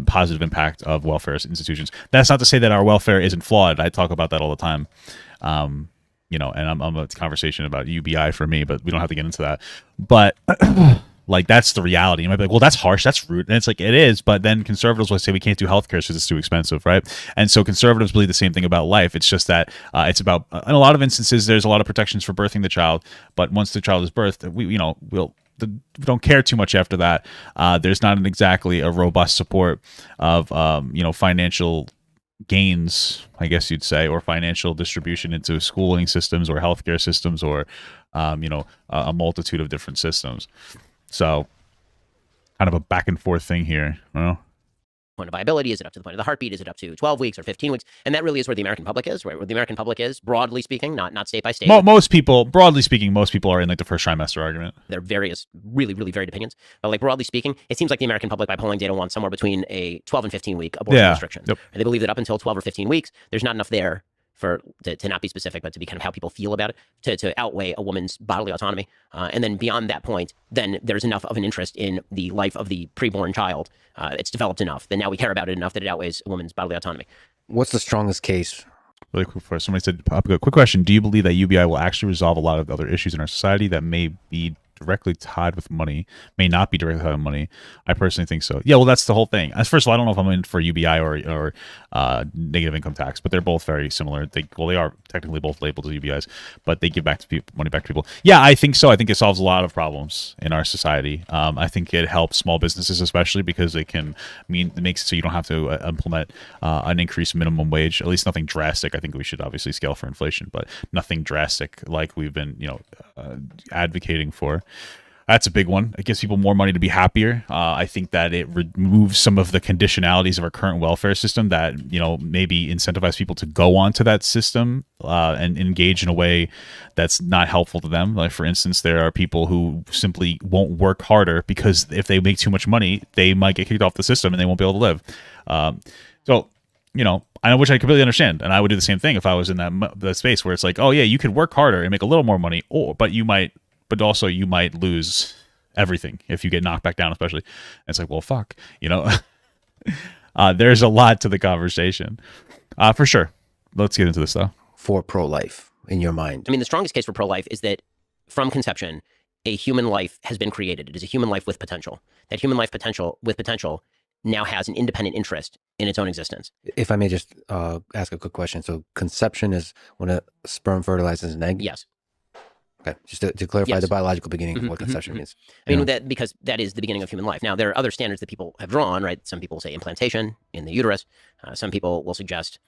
[SPEAKER 1] positive impact of welfare institutions. That's not to say that our welfare isn't flawed. I talk about that all the time. You know, and I'm a conversation about UBI for me, but we don't have to get into that. But like, that's the reality. You might be like, well, that's harsh, that's rude. And it's like, it is, but then conservatives will say we can't do healthcare because it's too expensive, right? And so conservatives believe the same thing about life. It's just that it's about, in a lot of instances, there's a lot of protections for birthing the child, but once the child is birthed, we don't care too much after that. There's not exactly a robust support of financial gains, I guess you'd say, or financial distribution into schooling systems or healthcare systems, or a multitude of different systems. So kind of a back and forth thing here. You know?
[SPEAKER 2] Point of viability? Is it up to the point of the heartbeat? Is it up to 12 weeks or 15 weeks? And that really is where the American public is, right? Where the American public is, broadly speaking, not state by state.
[SPEAKER 1] Most people, broadly speaking, most people are in like the first trimester argument.
[SPEAKER 2] There are various really, really varied opinions. But like, broadly speaking, it seems like the American public, by polling data, wants somewhere between a 12 and 15 week abortion restriction.
[SPEAKER 1] Yep.
[SPEAKER 2] And they believe that up until 12 or 15 weeks, there's not enough there to not be specific, but to be kind of how people feel about it, to outweigh a woman's bodily autonomy. And then beyond that point, then there's enough of an interest in the life of the preborn child. It's developed enough that now we care about it enough that it outweighs a woman's bodily autonomy.
[SPEAKER 3] What's the strongest case?
[SPEAKER 1] Really quick, for somebody said, quick question: do you believe that UBI will actually resolve a lot of other issues in our society that may be directly tied with money, may not be directly tied with money? I personally think so. Yeah, well, that's the whole thing. First of all, I don't know if I'm in for UBI or negative income tax, but they're both very similar. They are technically both labeled as UBIs, but they give back to people, money back to people. Yeah, I think so. I think it solves a lot of problems in our society. I think it helps small businesses, especially because it makes it so you don't have to implement an increased minimum wage, at least nothing drastic. I think we should obviously scale for inflation, but nothing drastic like we've been advocating for. That's a big one. It gives people more money to be happier. I think that it removes some of the conditionalities of our current welfare system that, maybe incentivize people to go onto that system and engage in a way that's not helpful to them. Like, for instance, there are people who simply won't work harder because if they make too much money, they might get kicked off the system and they won't be able to live. Which I completely understand. And I would do the same thing if I was in that space where it's like, oh yeah, you could work harder and make a little more money, but you might lose everything if you get knocked back down, especially. And it's like, well, fuck, there's a lot to the conversation, for sure. Let's get into this though.
[SPEAKER 3] For pro-life, in your mind?
[SPEAKER 2] I mean, the strongest case for pro-life is that from conception, a human life has been created. It is a human life with potential. That human life with potential now has an independent interest in its own existence.
[SPEAKER 3] If I may just ask a quick question. So conception is when a sperm fertilizes an egg?
[SPEAKER 2] Yes.
[SPEAKER 3] Okay, just to clarify the biological beginning of what conception means.
[SPEAKER 2] I mean, because that is the beginning of human life. Now, there are other standards that people have drawn, right? Some people say implantation in the uterus. Some people will suggest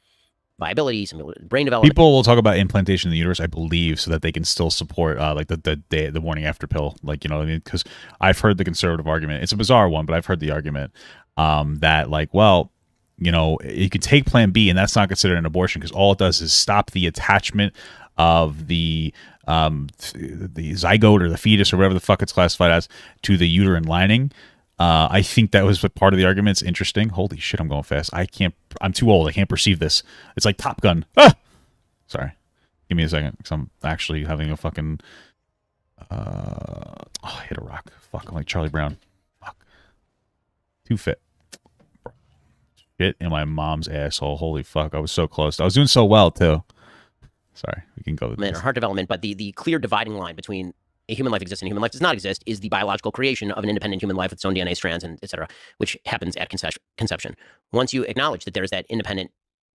[SPEAKER 2] viability, some people brain development.
[SPEAKER 1] People will talk about implantation in the uterus, I believe, so that they can still support like the morning after pill. Like, what I mean? Because I've heard the conservative argument. It's a bizarre one, but I've heard the argument that like, well, you could take Plan B and that's not considered an abortion because all it does is stop the attachment of the zygote or the fetus or whatever the fuck it's classified as to the uterine lining. I think that was part of the argument. It's interesting. Holy shit, I'm going fast. I'm too old. I can't perceive this. It's like Top Gun. Ah! Sorry. Give me a second because I'm actually having a fucking... I hit a rock. Fuck, I'm like Charlie Brown. Fuck. Too fit. Shit in my mom's asshole. Holy fuck. I was so close. I was doing so well, too. Sorry. We can go with this.
[SPEAKER 2] Or heart development, but the clear dividing line between a human life exists and a human life does not exist is the biological creation of an independent human life with its own DNA strands and et cetera, which happens at conception. Once you acknowledge that there's that independent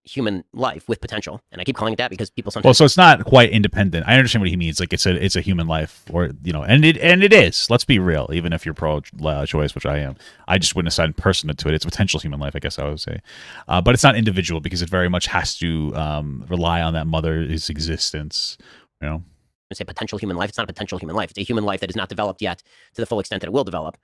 [SPEAKER 2] human life with potential, and I keep calling it that because people sometimes.
[SPEAKER 1] Well, so it's not quite independent. I understand what he means. Like it's a human life, or and it is. Let's be real. Even if you're pro-choice, which I am, I just wouldn't assign personhood to it. It's a potential human life, I guess I would say, but it's not individual because it very much has to rely on that mother's existence.
[SPEAKER 2] Say potential human life. It's not a potential human life. It's a human life that is not developed yet to the full extent that it will develop.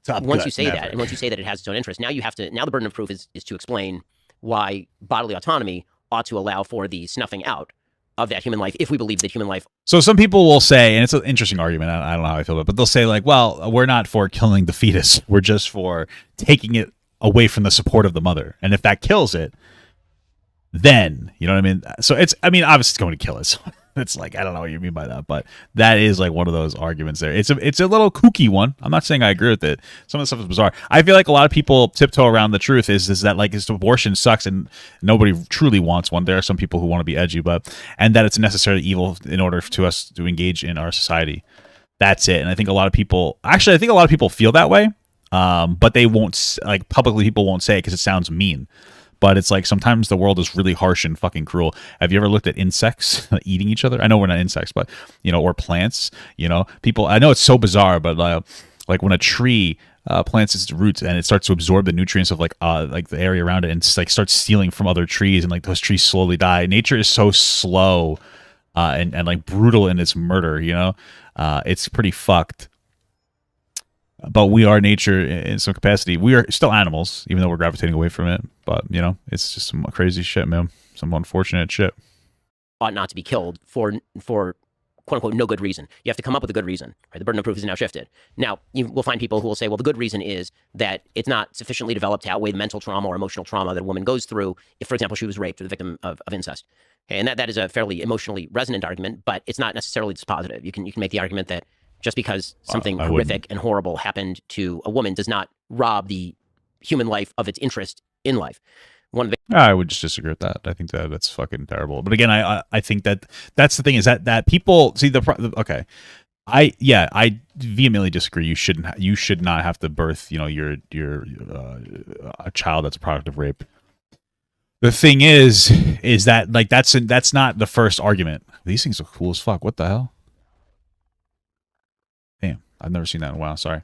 [SPEAKER 2] Once you say that, and once you say that it has its own interest, now you have to. Now the burden of proof is to explain why bodily autonomy ought to allow for the snuffing out of that human life if we believe that human life.
[SPEAKER 1] So some people will say, and it's an interesting argument, I don't know how I feel about it, but they'll say like, well, we're not for killing the fetus. We're just for taking it away from the support of the mother. And if that kills it, then, you know what I mean? So obviously it's going to kill it. So it's like, I don't know what you mean by that, but that is like one of those arguments there. It's a little kooky one. I'm not saying I agree with it. Some of the stuff is bizarre. I feel like a lot of people tiptoe around the truth is that like abortion sucks and nobody truly wants one. There are some people who want to be edgy, and that it's a necessary evil in order to us to engage in our society. That's it. And I think a lot of people feel that way, but they won't, like publicly people won't say it because it sounds mean. But it's like sometimes the world is really harsh and fucking cruel. Have you ever looked at insects eating each other? I know we're not insects, but or plants. People. I know it's so bizarre, but like when a tree plants its roots and it starts to absorb the nutrients of like the area around it, and like starts stealing from other trees, and like those trees slowly die. Nature is so slow and like brutal in its murder. It's pretty fucked. But we are nature in some capacity. We are still animals, even though we're gravitating away from it. But, it's just some crazy shit, man. Some unfortunate shit.
[SPEAKER 2] Ought not to be killed for quote unquote no good reason. You have to come up with a good reason. Right? The burden of proof is now shifted. Now, you will find people who will say, well, the good reason is that it's not sufficiently developed to outweigh the mental trauma or emotional trauma that a woman goes through if, for example, she was raped or the victim of incest. Okay, and that is a fairly emotionally resonant argument, but it's not necessarily dispositive. You can make the argument that just because something horrific and horrible happened to a woman does not rob the human life of its interest in life.
[SPEAKER 1] I would just disagree with that. I think that's fucking terrible. But again, I think that's the thing is that people see okay. I vehemently disagree. You should not have to birth your a child that's a product of rape. The thing is that like that's not the first argument. These things are cool as fuck. What the hell? Damn, I've never seen that in a while. Sorry.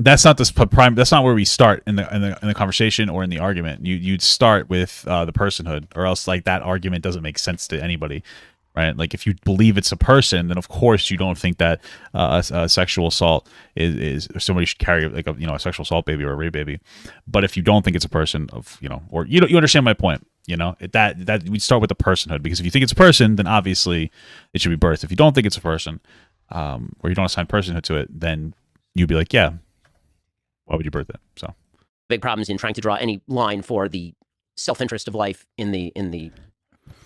[SPEAKER 1] That's not this prime. That's not where we start in the conversation or in the argument. You'd start with the personhood, or else like that argument doesn't make sense to anybody, right? Like if you believe it's a person, then of course you don't think that a sexual assault is somebody should carry like a sexual assault baby or a rape baby. But if you don't think it's a person or you understand my point. That we start with the personhood, because if you think it's a person, then obviously it should be birthed. If you don't think it's a person, or you don't assign personhood to it, then you'd be like, yeah, why would you birth it? So
[SPEAKER 2] big problems in trying to draw any line for the self-interest of life in the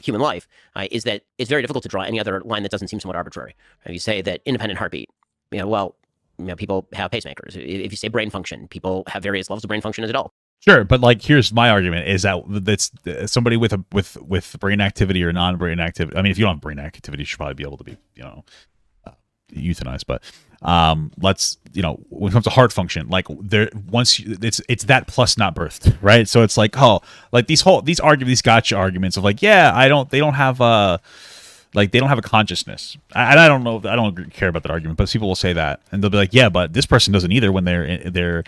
[SPEAKER 2] human life is that it's very difficult to draw any other line that doesn't seem somewhat arbitrary. If you say that independent heartbeat, people have pacemakers. If you say brain function, people have various levels of brain function as adults.
[SPEAKER 1] Sure, but like here's my argument is that that's somebody with brain activity or non-brain activity. I mean, if you don't have brain activity, you should probably be able to be euthanized. But let's when it comes to heart function, like it's that plus not birthed, right? So it's like these gotcha arguments of like they don't have a consciousness. I don't know. I don't care about that argument, but people will say that, and they'll be like, yeah, but this person doesn't either when they're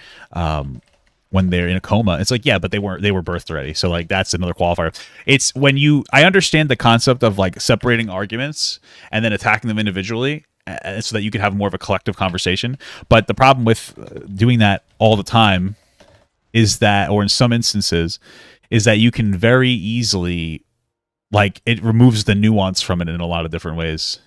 [SPEAKER 1] in a coma. It's like, yeah, but they were birthed already. So like that's another qualifier. It's when I understand the concept of like separating arguments and then attacking them individually so that you can have more of a collective conversation. But the problem with doing that all the time is that, or in some instances, is that you can very easily like it removes the nuance from it in a lot of different ways.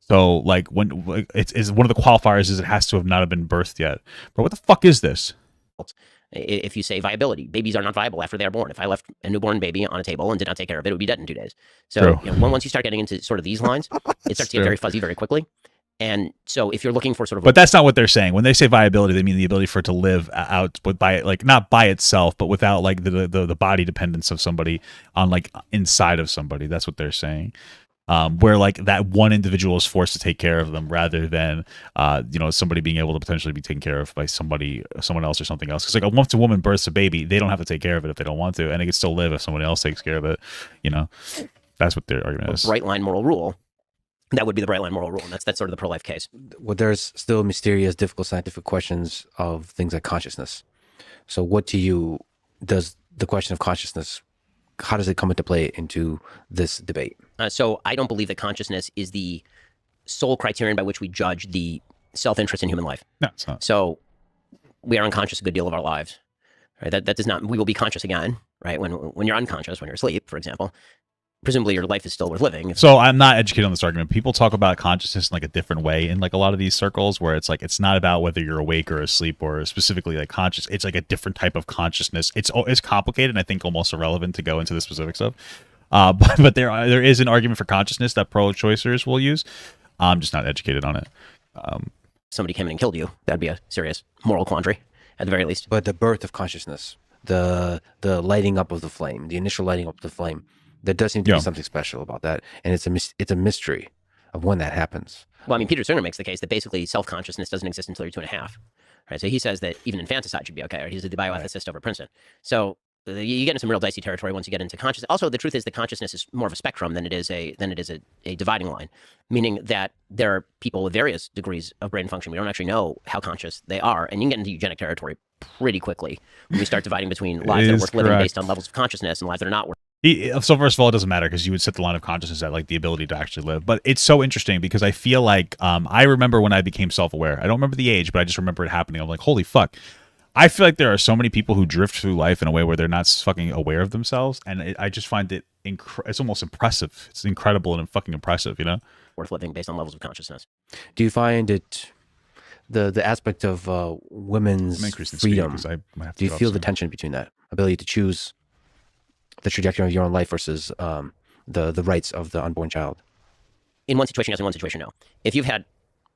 [SPEAKER 1] So like when it's one of the qualifiers is it has to have not have been birthed yet. But what the fuck is this?
[SPEAKER 2] If you say viability, babies are not viable after they are born. If I left a newborn baby on a table and did not take care of it, it would be dead in 2 days. So once you start getting into sort of these lines, it starts to get very fuzzy very quickly. And so if you're looking for sort of,
[SPEAKER 1] But that's not what they're saying. When they say viability, they mean the ability for it to live out, but by like not by itself, but without like the body dependence of somebody on like inside of somebody. That's what they're saying. Where like that one individual is forced to take care of them rather than somebody being able to potentially be taken care of by someone else or something else. Because like once a woman births a baby, they don't have to take care of it if they don't want to, and it can still live if someone else takes care of it. That's what their argument is.
[SPEAKER 2] bright line moral rule. That would be the bright line moral rule, and that's sort of the pro-life case.
[SPEAKER 3] Well, there's still mysterious, difficult scientific questions of things like consciousness. So what to you does the question of consciousness, how does it come into play into this debate?
[SPEAKER 2] So I don't believe that consciousness is the sole criterion by which we judge the self-interest in human life.
[SPEAKER 1] No, it's not.
[SPEAKER 2] So we are unconscious a good deal of our lives. Right? That does not, we will be conscious again, right? When you're unconscious, when you're asleep, for example, presumably your life is still worth living.
[SPEAKER 1] So I'm not educated on this argument. People talk about consciousness in like a different way in like a lot of these circles where it's like it's not about whether you're awake or asleep or specifically like conscious. It's like a different type of consciousness. It's complicated and I think almost irrelevant to go into the specifics of. But there is an argument for consciousness that pro-choicers will use. I'm just not educated on it.
[SPEAKER 2] Somebody came in and killed you. That'd be a serious moral quandary at the very least.
[SPEAKER 3] But the birth of consciousness, the lighting up of the flame, the initial lighting up of the flame, there does seem to be something special about that, and it's a mystery of when that happens.
[SPEAKER 2] Well, I mean, Peter Singer makes the case that basically self-consciousness doesn't exist until you're 2.5. Right? So he says that even infanticide should be okay. Right? He's a bioethicist over Princeton. So you get into some real dicey territory once you get into consciousness. Also, the truth is that consciousness is more of a spectrum than it is a dividing line, meaning that there are people with various degrees of brain function. We don't actually know how conscious they are, and you can get into eugenic territory pretty quickly when we start dividing between lives that are worth living based on levels of consciousness and lives that are not worth.
[SPEAKER 1] So first of all, it doesn't matter because you would set the line of consciousness at like the ability to actually live. But it's so interesting because I feel like I remember when I became self-aware. I don't remember the age, but I just remember it happening. I'm like, holy fuck. I feel like there are so many people who drift through life in a way where they're not fucking aware of themselves. And I just find it, it's almost impressive. It's incredible and fucking impressive,
[SPEAKER 2] Worth living based on levels of consciousness.
[SPEAKER 3] Do you find it, the aspect of women's freedom, do you feel the tension between that ability to choose the trajectory of your own life versus the rights of the unborn child?
[SPEAKER 2] In one situation, yes. In one situation, no. If you've had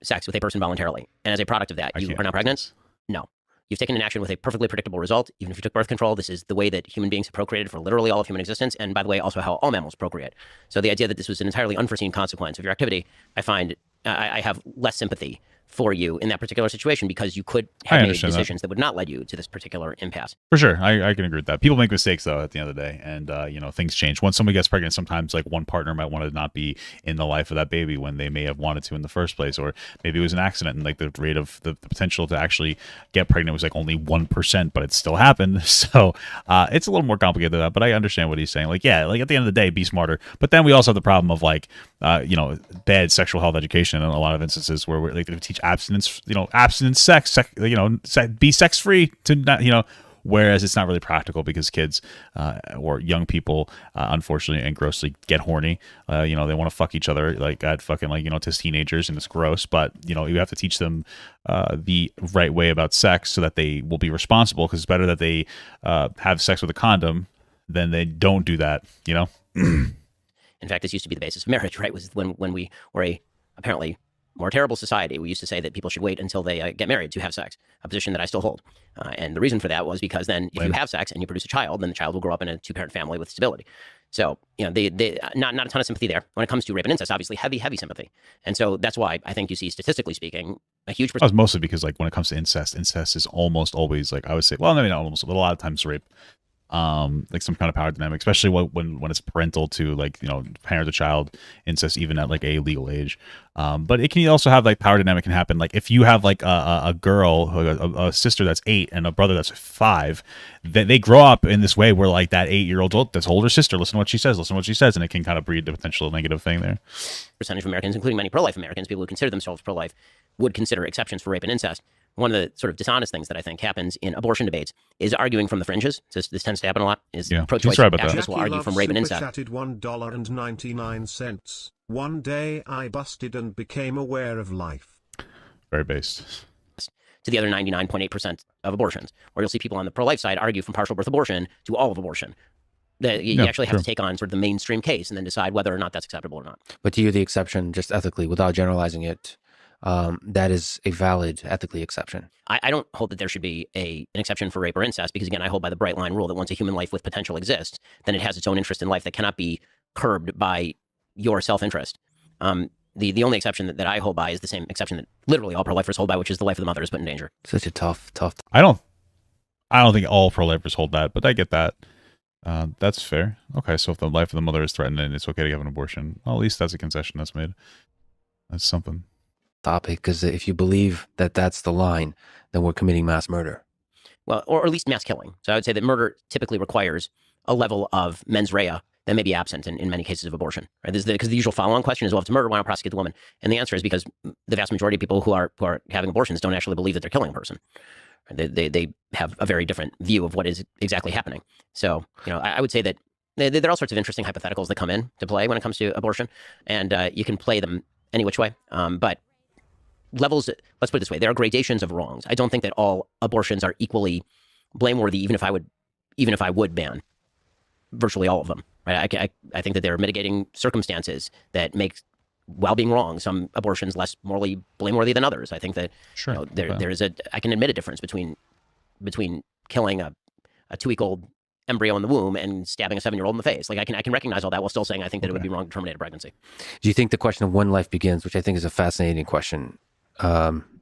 [SPEAKER 2] sex with a person voluntarily, and as a product of that, you are now pregnant, no. You've taken an action with a perfectly predictable result. Even if you took birth control, this is the way that human beings have procreated for literally all of human existence. And by the way, also how all mammals procreate. So the idea that this was an entirely unforeseen consequence of your activity, I find I have less sympathy for you in that particular situation because you could have made decisions that would not lead you to this particular impasse.
[SPEAKER 1] For sure. I can agree with that. People make mistakes though at the end of the day, and things change. Once somebody gets pregnant, sometimes like one partner might want to not be in the life of that baby when they may have wanted to in the first place, or maybe it was an accident and like the rate of the potential to actually get pregnant was like only 1%, but it still happened. So it's a little more complicated than that, but I understand what he's saying. Like, yeah, like at the end of the day, be smarter. But then we also have the problem of like bad sexual health education in a lot of instances where we're like they teach abstinence, sex, be sex free to not, whereas it's not really practical because kids or young people, unfortunately and grossly get horny. They want to fuck each other like at fucking to teenagers, and it's gross. But you have to teach them the right way about sex so that they will be responsible. Because it's better that they have sex with a condom than they don't do that.
[SPEAKER 2] In fact, this used to be the basis of marriage, right? Was when we were a apparently more terrible society. We used to say that people should wait until they get married to have sex, a position that I still hold. And the reason for that was because then if you have sex and you produce a child, then the child will grow up in a two-parent family with stability. So, not a ton of sympathy there. When it comes to rape and incest, obviously heavy sympathy. And so that's why I think you see, statistically speaking, a huge percentage.
[SPEAKER 1] Mostly because like when it comes to incest is almost always like, I would say, well, maybe not almost, but a lot of times rape. Like some kind of power dynamic, especially when it's parental to like parent to child incest, even at like a legal age. But it can also have like power dynamic can happen. Like if you have like a girl, a sister that's 8 and a brother that's 5, they grow up in this way where like that 8-year-old that's older sister, listen to what she says, and it can kind of breed the potential negative thing there.
[SPEAKER 2] Percentage of Americans, including many pro-life Americans, people who consider themselves pro-life, would consider exceptions for rape and incest. One of the sort of dishonest things that I think happens in abortion debates is arguing from the fringes. This tends to happen a lot. Is pro-choice activists will argue from rape and incest.
[SPEAKER 4] Chatted $1.99. One day I busted and became aware of life.
[SPEAKER 1] Very based.
[SPEAKER 2] To the other 99.8% of abortions, where you'll see people on the pro-life side argue from partial birth abortion to all of abortion. You actually have to take on sort of the mainstream case and then decide whether or not that's acceptable or not.
[SPEAKER 3] But to you, the exception, just ethically, without generalizing it, that is a valid ethically exception.
[SPEAKER 2] I don't hold that there should be an exception for rape or incest because, again, I hold by the bright line rule that once a human life with potential exists, then it has its own interest in life that cannot be curbed by your self-interest. The only exception that I hold by is the same exception that literally all pro-lifers hold by, which is the life of the mother is put in danger.
[SPEAKER 3] Such a tough.
[SPEAKER 1] I don't think all pro-lifers hold that, but I get that. That's fair. Okay, so if the life of the mother is threatened and it's okay to have an abortion, well, at least that's a concession that's made. That's something.
[SPEAKER 3] Topic, because if you believe that that's the line, then we're committing mass murder.
[SPEAKER 2] Well, or at least mass killing. So I would say that murder typically requires a level of mens rea that may be absent in many cases of abortion. Right? Because the usual follow-on question is, well, if it's murder, why not prosecute the woman? And the answer is because the vast majority of people who are having abortions don't actually believe that they're killing a person. They have a very different view of what is exactly happening. So, I would say that there are all sorts of interesting hypotheticals that come in to play when it comes to abortion, and you can play them any which way. But levels, let's put it this way, there are gradations of wrongs. I don't think that all abortions are equally blameworthy, even if I would ban virtually all of them. Right? I think that there are mitigating circumstances that make, while being wrong, some abortions less morally blameworthy than others. I think that there is I can admit a difference between killing a 2-week-old embryo in the womb and stabbing a 7-year-old in the face. Like I can recognize all that while still saying I think that it would be wrong to terminate a pregnancy.
[SPEAKER 3] Do you think the question of when life begins, which I think is a fascinating question,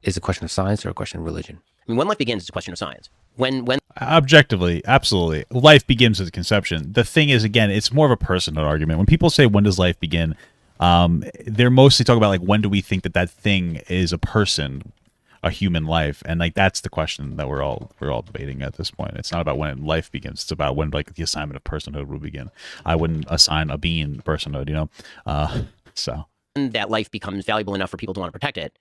[SPEAKER 3] is a question of science or a question of religion?
[SPEAKER 2] I mean, when life begins is a question of science. When
[SPEAKER 1] Objectively, absolutely, life begins with conception. The thing is, again, it's more of a personhood argument. When people say when does life begin, they're mostly talking about like when do we think that thing is a person, a human life, and like that's the question that we're all debating at this point. It's not about when life begins; it's about when like the assignment of personhood will begin. I wouldn't assign a being personhood, So
[SPEAKER 2] that life becomes valuable enough for people to want to protect it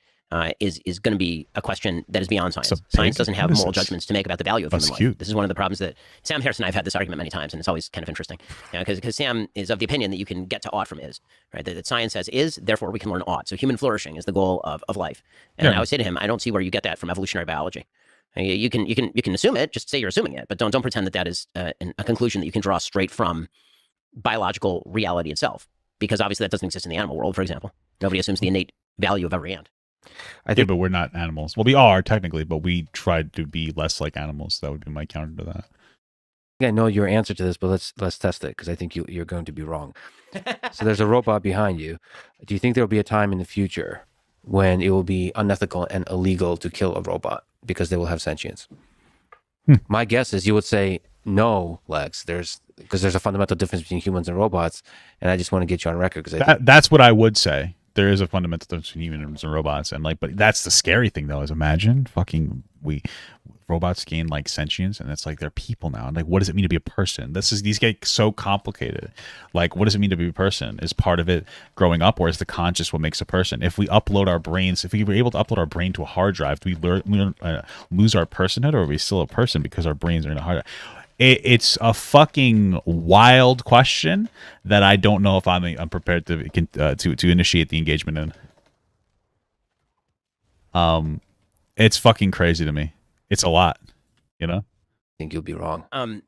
[SPEAKER 2] is going to be a question that is beyond science. Science doesn't have moral judgments to make about the value of human life.
[SPEAKER 1] Cute.
[SPEAKER 2] This is one of the problems that Sam Harris and I have had this argument many times, and it's always kind of interesting. Because Sam is of the opinion that you can get to ought from is, right? That science says is, therefore we can learn ought. So human flourishing is the goal of life. And I would say to him, I don't see where you get that from evolutionary biology. You can assume it, just say you're assuming it, but don't pretend that is a conclusion that you can draw straight from biological reality itself. Because obviously that doesn't exist in the animal world, for example. Nobody assumes the innate value of every ant.
[SPEAKER 1] I think, but we're not animals. Well, we are technically, but we try to be less like animals. That would be my counter to that.
[SPEAKER 3] I know your answer to this, but let's test it because I think you're going to be wrong. So there's a robot behind you. Do you think there will be a time in the future when it will be unethical and illegal to kill a robot because they will have sentience? My guess is you would say no, Lex. Because there's a fundamental difference between humans and robots, and I just want to get you on record because
[SPEAKER 1] that's what I would say. There is a fundamental difference between humans and robots, and but that's the scary thing though. Is imagine robots gain like sentience, and it's like they're people now. And like, what does it mean to be a person? These get so complicated. Like, what does it mean to be a person? Is part of it growing up, or is the conscious what makes a person? If we upload our brains, if we were able to upload our brain to a hard drive, do we lose our personhood, or are we still a person because our brains are in a hard drive? It's a fucking wild question that I don't know if I'm prepared to initiate the engagement in. It's fucking crazy to me. It's a lot,
[SPEAKER 3] I think you'll be wrong.
[SPEAKER 2] I mean,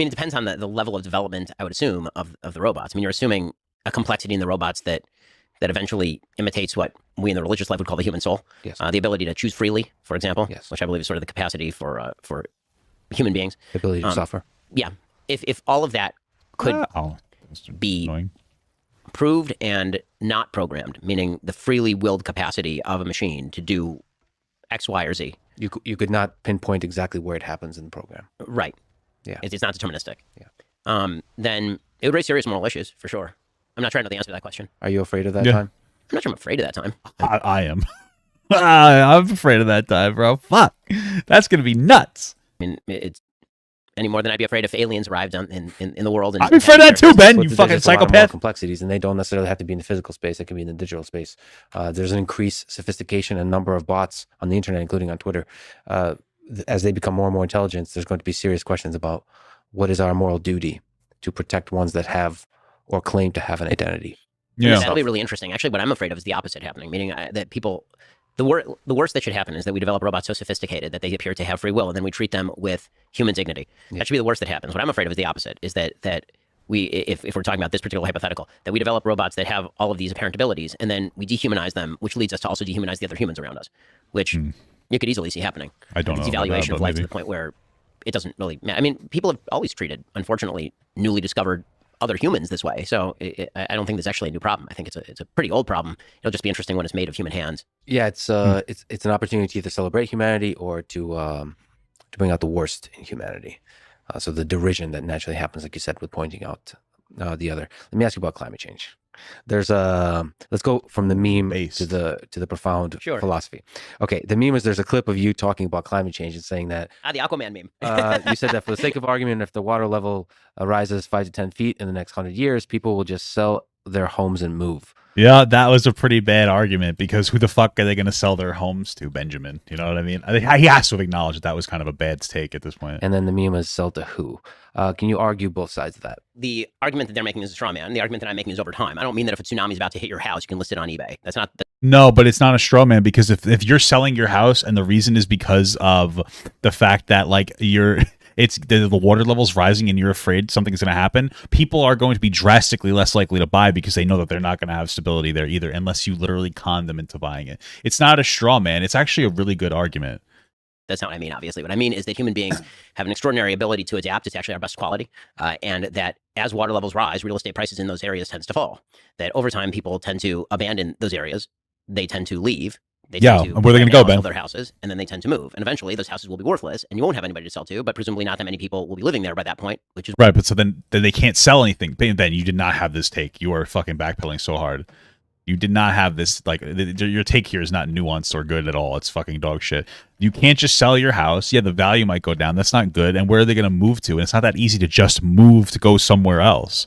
[SPEAKER 2] it depends on the level of development, I would assume, of the robots. I mean, you're assuming a complexity in the robots that eventually imitates what we in the religious life would call the human soul.
[SPEAKER 3] Yes.
[SPEAKER 2] The ability to choose freely, for example,
[SPEAKER 3] yes.
[SPEAKER 2] Which I believe is sort of the capacity for human beings.
[SPEAKER 3] The ability to suffer.
[SPEAKER 2] Yeah. If all of that could be proved and not programmed, meaning the freely willed capacity of a machine to do X, Y, or Z.
[SPEAKER 3] You could not pinpoint exactly where it happens in the program.
[SPEAKER 2] Right.
[SPEAKER 3] Yeah.
[SPEAKER 2] It's not deterministic.
[SPEAKER 3] Yeah.
[SPEAKER 2] Then it would raise serious moral issues, for sure. I'm not trying to know the answer to that question.
[SPEAKER 3] Are you afraid of that time?
[SPEAKER 2] I'm not sure I'm afraid of that time.
[SPEAKER 1] I am. I'm afraid of that time, bro. Fuck. That's going to be nuts.
[SPEAKER 2] I mean, it's any more than I'd be afraid if aliens arrived in the world. And
[SPEAKER 1] I'd be afraid of that too, Ben. You fucking psychopath.
[SPEAKER 3] Complexities, and they don't necessarily have to be in the physical space. They can be in the digital space. There's an increased sophistication and number of bots on the internet, including on Twitter. As they become more and more intelligent, there's going to be serious questions about what is our moral duty to protect ones that have or claim to have an identity.
[SPEAKER 2] Yeah, that'll be really interesting. Actually, what I'm afraid of is the opposite happening, meaning that people. The worst that should happen is that we develop robots so sophisticated that they appear to have free will, and then we treat them with human dignity. Yeah. That should be the worst that happens. What I'm afraid of is the opposite, is that if we're talking about this particular hypothetical, that we develop robots that have all of these apparent abilities, and then we dehumanize them, which leads us to also dehumanize the other humans around us, which you could easily see happening.
[SPEAKER 1] I don't know.
[SPEAKER 2] Devaluation
[SPEAKER 1] That,
[SPEAKER 2] of life
[SPEAKER 1] maybe.
[SPEAKER 2] to the point where it doesn't really matter. I mean, people have always treated, unfortunately, newly discovered other humans this way. So I don't think there's actually a new problem. I think it's a pretty old problem. It'll just be interesting when it's made of human hands.
[SPEAKER 3] Yeah, it's an opportunity to either celebrate humanity or to bring out the worst in humanity. So the derision that naturally happens, like you said, with pointing out the other. Let me ask you about climate change. There's let's go from the meme to the profound philosophy. Okay, the meme is there's a clip of you talking about climate change and saying that
[SPEAKER 2] the Aquaman meme.
[SPEAKER 3] You said that for the sake of argument, if the water level rises 5 to 10 feet in the next 100 years, people will just sell their homes and move.
[SPEAKER 1] Yeah, that was a pretty bad argument because who the fuck are they going to sell their homes to, Benjamin? You know what I mean? I think he has to have acknowledged that was kind of a bad take at this point.
[SPEAKER 3] And then the meme is sell to who? Can you argue both sides of that?
[SPEAKER 2] The argument that they're making is a straw man. The argument that I'm making is over time. I don't mean that if a tsunami is about to hit your house, you can list it on eBay. That's not the...
[SPEAKER 1] No, but it's not a straw man because if you're selling your house and the reason is because of the fact that like it's the water level's rising and you're afraid something's going to happen, people are going to be drastically less likely to buy because they know that they're not going to have stability there either unless you literally con them into buying it. It's not a straw man. It's actually a really good argument.
[SPEAKER 2] That's not what I mean, obviously. What I mean is that human beings have an extraordinary ability to adapt. It's actually our best quality. And that as water levels rise, real estate prices in those areas tends to fall. That over time, people tend to abandon those areas. They tend to leave.
[SPEAKER 1] Where are they going to go, Ben?
[SPEAKER 2] Their houses, and then they tend to move. And eventually, those houses will be worthless, and you won't have anybody to sell to, but presumably not that many people will be living there by that point, which is...
[SPEAKER 1] Right, but so then they can't sell anything. Ben, you did not have this take. You are fucking backpedaling so hard. You did not have this, like, your take here is not nuanced or good at all. It's fucking dog shit. You can't just sell your house. Yeah, the value might go down. That's not good. And where are they going to move to? And it's not that easy to just move to go somewhere else.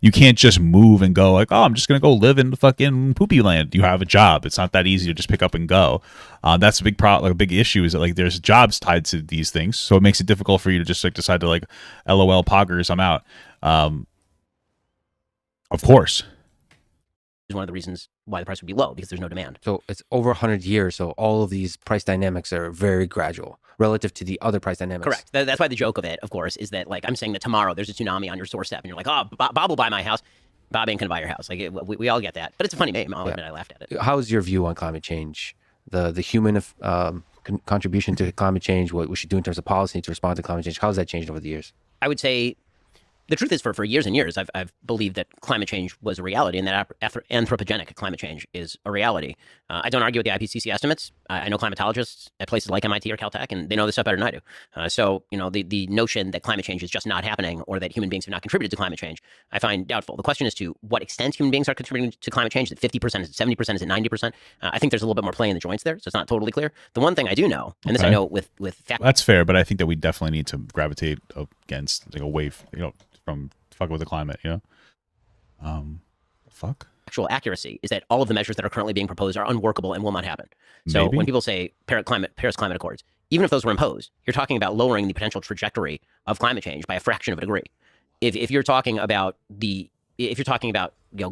[SPEAKER 1] You can't just move and go like, oh, I'm just going to go live in the fucking poopy land. You have a job. It's not that easy to just pick up and go. That's a big problem. Like, a big issue is that like there's jobs tied to these things. So it makes it difficult for you to just like decide to like, LOL poggers, I'm out. Of course.
[SPEAKER 2] Is one of the reasons why the price would be low, because there's no demand.
[SPEAKER 3] So it's over 100 years. So all of these price dynamics are very gradual relative to the other price dynamics.
[SPEAKER 2] Correct. That's why the joke of it, of course, is that like I'm saying that tomorrow there's a tsunami on your doorstep and you're like, oh, Bob will buy my house. Bob ain't gonna buy your house. Like we all get that, but it's a funny meme. I'll admit I laughed at it.
[SPEAKER 3] How's your view on climate change? The human contribution to climate change, what we should do in terms of policy to respond to climate change. How has that changed over the years?
[SPEAKER 2] I would say the truth is for years and years, I've believed that climate change was a reality and that anthropogenic climate change is a reality. I don't argue with the IPCC estimates. I know climatologists at places like MIT or Caltech, and they know this stuff better than I do. So, you know, the notion that climate change is just not happening or that human beings have not contributed to climate change, I find doubtful. The question is to what extent human beings are contributing to climate change. Is it 50%? Is it 70%? Is it 90%? I think there's a little bit more play in the joints there, so it's not totally clear. The one thing I do know, and this I know with fact...
[SPEAKER 1] That's fair, but I think that we definitely need to gravitate against, like, away, from fuck with the climate, fuck.
[SPEAKER 2] Actual accuracy is that all of the measures that are currently being proposed are unworkable and will not happen. So when people say Paris Climate Accords, even if those were imposed, you're talking about lowering the potential trajectory of climate change by a fraction of a degree. If you're talking about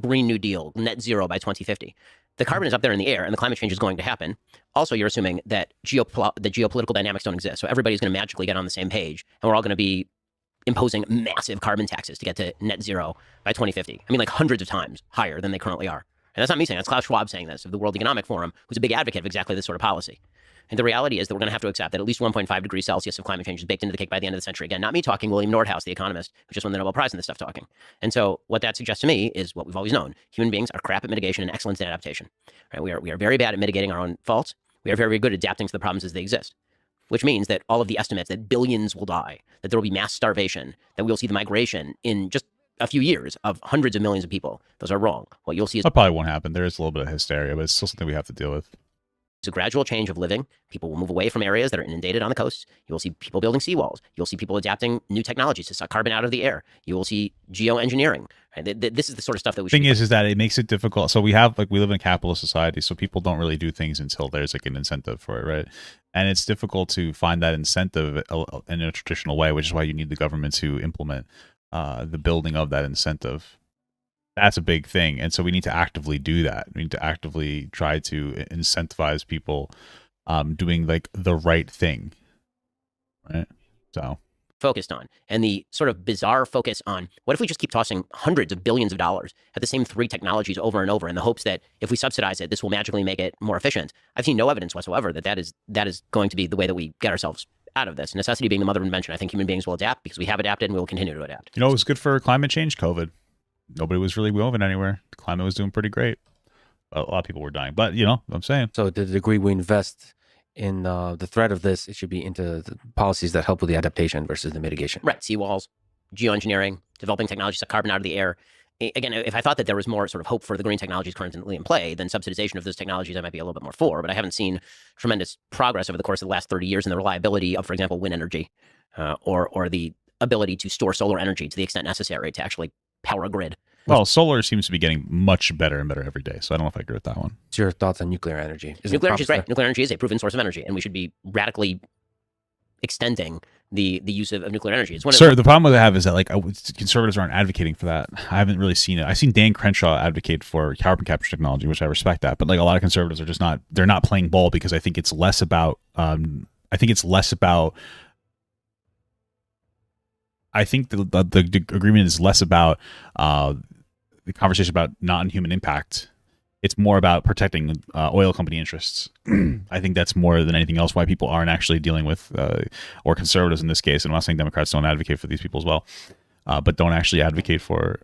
[SPEAKER 2] Green New Deal, net zero by 2050, the carbon is up there in the air and the climate change is going to happen. Also, you're assuming that the geopolitical dynamics don't exist. So everybody's going to magically get on the same page and we're all going to be imposing massive carbon taxes to get to net zero by 2050. I mean, like hundreds of times higher than they currently are. And that's not me saying, that's Klaus Schwab saying this of the World Economic Forum, who's a big advocate of exactly this sort of policy. And the reality is that we're going to have to accept that at least 1.5 degrees Celsius of climate change is baked into the cake by the end of the century. Again, not me talking, William Nordhaus, the economist, who just won the Nobel Prize in this stuff talking. And so what that suggests to me is what we've always known. Human beings are crap at mitigation and excellent at adaptation. Right? We are very bad at mitigating our own faults. We are very, very good at adapting to the problems as they exist. Which means that all of the estimates that billions will die, that there will be mass starvation, that we'll see the migration in just a few years of hundreds of millions of people, those are wrong. What you'll see is...
[SPEAKER 1] That probably won't happen. There is a little bit of hysteria, but it's still something we have to deal with.
[SPEAKER 2] It's a gradual change of living. People will move away from areas that are inundated on the coast. You will see people building seawalls. You'll see people adapting new technologies to suck carbon out of the air. You will see geoengineering. Right? This is the sort of stuff that we should...
[SPEAKER 1] The thing is that it makes it difficult. So we live in a capitalist society, so people don't really do things until there's like an incentive for it, right? And it's difficult to find that incentive in a traditional way, which is why you need the government to implement the building of that incentive. That's a big thing. And so we need to actively do that. We need to actively try to incentivize people doing like the right thing. Right? So
[SPEAKER 2] focused on, and the sort of bizarre focus on what if we just keep tossing hundreds of billions of dollars at the same three technologies over and over in the hopes that if we subsidize it, this will magically make it more efficient. I've seen no evidence whatsoever that that is going to be the way that we get ourselves out of this. Necessity being the mother of invention, I think human beings will adapt because we have adapted and we will continue to adapt.
[SPEAKER 1] You know, it was good for climate change, COVID. Nobody was really moving anywhere. The climate was doing pretty great. A lot of people were dying, but you know what I'm saying.
[SPEAKER 3] So to the degree we invest in the threat of this, it should be into the policies that help with the adaptation versus the mitigation.
[SPEAKER 2] Right. Seawalls, geoengineering, developing technologies that carbon out of the air. Again, if I thought that there was more sort of hope for the green technologies currently in play, then subsidization of those technologies I might be a little bit more for. But I haven't seen tremendous progress over the course of the last 30 years in the reliability of, for example, wind energy or the ability to store solar energy to the extent necessary to actually power a grid.
[SPEAKER 1] Well, solar seems to be getting much better and better every day, so I don't know if I agree with that one.
[SPEAKER 3] What's your thoughts on nuclear energy?
[SPEAKER 2] Nuclear energy is great. Nuclear energy is a proven source of energy, and we should be radically extending the use of nuclear energy. It's
[SPEAKER 1] Sir, the problem with I have is that like conservatives aren't advocating for that. I haven't really seen it. I've seen Dan Crenshaw advocate for carbon capture technology, which I respect that, but like a lot of conservatives are just not. They're not playing ball because I think it's less about. I think the agreement is less about the conversation about non-human impact. It's more about protecting oil company interests. I think that's more than anything else why people aren't actually dealing with, or conservatives in this case, and I'm not saying Democrats don't advocate for these people as well, but don't actually advocate for,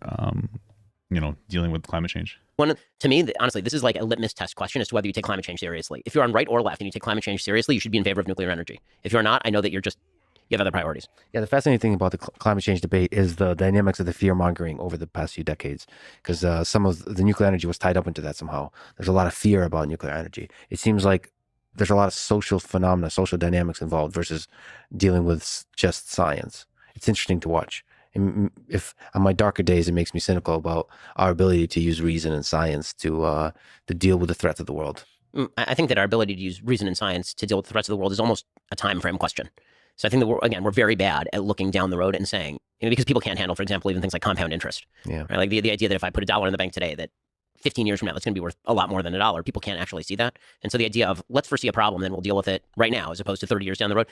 [SPEAKER 1] dealing with climate change.
[SPEAKER 2] To me, honestly, this is like a litmus test question as to whether you take climate change seriously. If you're on right or left and you take climate change seriously, you should be in favor of nuclear energy. If you're not, I know that you have other priorities.
[SPEAKER 3] Yeah, the fascinating thing about the climate change debate is the dynamics of the fear mongering over the past few decades, because some of the nuclear energy was tied up into that somehow. There's a lot of fear about nuclear energy. It seems like there's a lot of social phenomena, social dynamics involved versus dealing with just science. It's interesting to watch. If on my darker days, it makes me cynical about our ability to use reason and science to deal with the threats of the world.
[SPEAKER 2] I think that our ability to use reason and science to deal with the threats of the world is almost a time frame question. So I think that we're very bad at looking down the road and saying, because people can't handle, for example, even things like compound interest.
[SPEAKER 3] Yeah.
[SPEAKER 2] Right? Like the idea that if I put $1 in the bank today, that 15 years from now, that's going to be worth a lot more than $1. People can't actually see that. And so the idea of let's foresee a problem, then we'll deal with it right now, as opposed to 30 years down the road.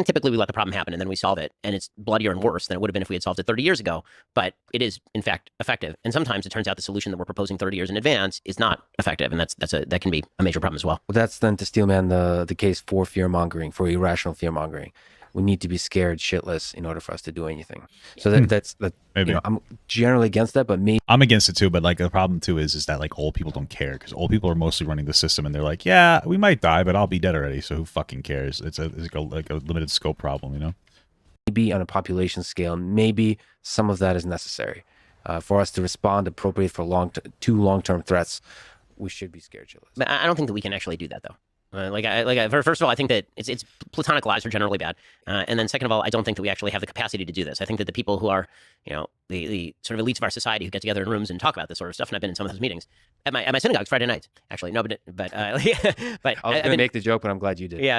[SPEAKER 2] Typically, we let the problem happen and then we solve it. And it's bloodier and worse than it would have been if we had solved it 30 years ago. But it is, in fact, effective. And sometimes it turns out the solution that we're proposing 30 years in advance is not effective. And that can be a major problem as well.
[SPEAKER 3] Well, that's then to steelman the case for fear mongering, for irrational fear mongering. We need to be scared shitless in order for us to do anything. So that's
[SPEAKER 1] Maybe.
[SPEAKER 3] I'm generally against that, but
[SPEAKER 1] I'm against it too. But like the problem too is that like old people don't care because old people are mostly running the system and they're like, yeah, we might die, but I'll be dead already. So who fucking cares? It's like a limited scope problem, you know.
[SPEAKER 3] Maybe on a population scale, maybe some of that is necessary for us to respond appropriate for long-term threats. We should be scared shitless.
[SPEAKER 2] But I don't think that we can actually do that though. First of all, I think that it's platonic lies are generally bad, and then second of all, I don't think that we actually have the capacity to do this. I think that the people who are, the sort of elites of our society who get together in rooms and talk about this sort of stuff, and I've been in some of those meetings at my synagogues Friday nights. Actually, no, but
[SPEAKER 3] I was going to make the joke, but I'm glad you did.
[SPEAKER 2] Yeah,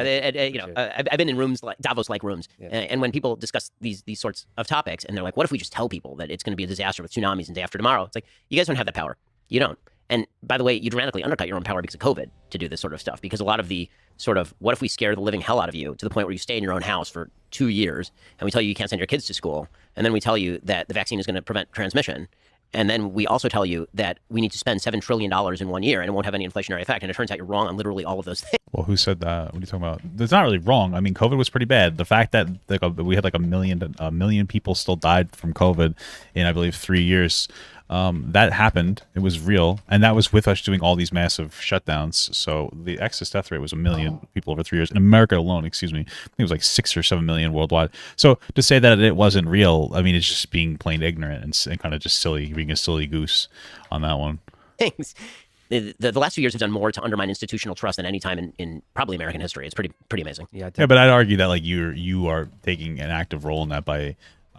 [SPEAKER 2] I've been in rooms like Davos-like rooms,
[SPEAKER 3] yeah.
[SPEAKER 2] And when people discuss these sorts of topics, and they're like, "What if we just tell people that it's going to be a disaster with tsunamis and day after tomorrow?" It's like you guys don't have that power. You don't. And by the way, you dramatically undercut your own power because of COVID to do this sort of stuff. Because a lot of the sort of, what if we scare the living hell out of you to the point where you stay in your own house for 2 years and we tell you can't send your kids to school. And then we tell you that the vaccine is going to prevent transmission. And then we also tell you that we need to spend $7 trillion in 1 year and it won't have any inflationary effect. And it turns out you're wrong on literally all of those things.
[SPEAKER 1] Well, who said that? What are you talking about? That's not really wrong. I mean, COVID was pretty bad. The fact that we had like a million people still died from COVID in, I believe, 3 years. That happened. It was real. And that was with us doing all these massive shutdowns. So the excess death rate was 1 million people over 3 years. In America alone, excuse me. I think it was like 6 or 7 million worldwide. So to say that it wasn't real, I mean, it's just being plain ignorant and kind of just silly, being a silly goose on that one.
[SPEAKER 2] Thanks. The last few years have done more to undermine institutional trust than any time in probably American history. It's pretty amazing.
[SPEAKER 3] Yeah,
[SPEAKER 1] but I'd argue that like you are taking an active role in that by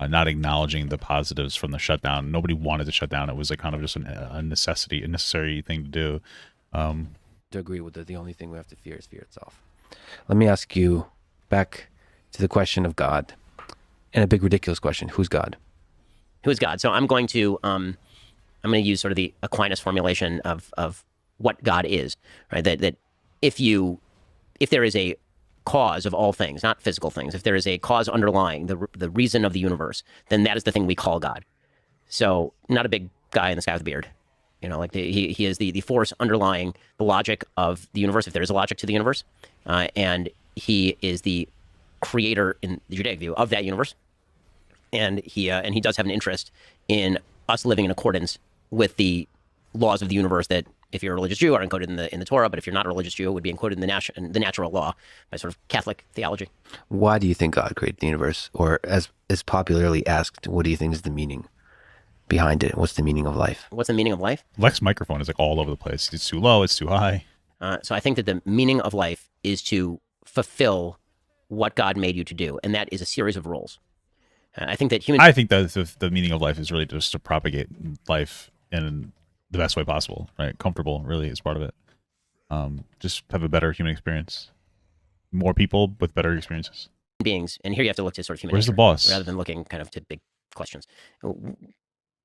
[SPEAKER 1] not acknowledging the positives from the shutdown. Nobody wanted to shut down. It was like kind of just a necessary thing to do.
[SPEAKER 3] To agree with that, the only thing we have to fear is fear itself. Let me ask you back to the question of God, and a big ridiculous question: who's God?
[SPEAKER 2] Who is God? So I'm going to use sort of the Aquinas formulation of what God is, right? That if there is a cause of all things, not physical things, if there is a cause underlying the reason of the universe, then that is the thing we call God. So not a big guy in the sky with a beard. Like he is the force underlying the logic of the universe, if there is a logic to the universe. And he is the creator in the Judaic view of that universe. And he does have an interest in us living in accordance with the laws of the universe that, if you're a religious Jew, are encoded in the Torah, but if you're not a religious Jew, it would be encoded in the natural law by sort of Catholic theology.
[SPEAKER 3] Why do you think God created the universe? Or as is popularly asked, what do you think is the meaning behind it? What's the meaning of life?
[SPEAKER 2] What's the meaning of life?
[SPEAKER 1] Lex microphone is like all over the place. It's too low, it's too high.
[SPEAKER 2] So I think that the meaning of life is to fulfill what God made you to do, and that is a series of roles. I think that
[SPEAKER 1] I think that the meaning of life is really just to propagate life in the best way possible, right? Comfortable really is part of it. Just have a better human experience. More people with better experiences.
[SPEAKER 2] Beings, and here you have to look to sort of human
[SPEAKER 1] Where's the
[SPEAKER 2] nature,
[SPEAKER 1] boss?
[SPEAKER 2] rather than looking kind of to big questions.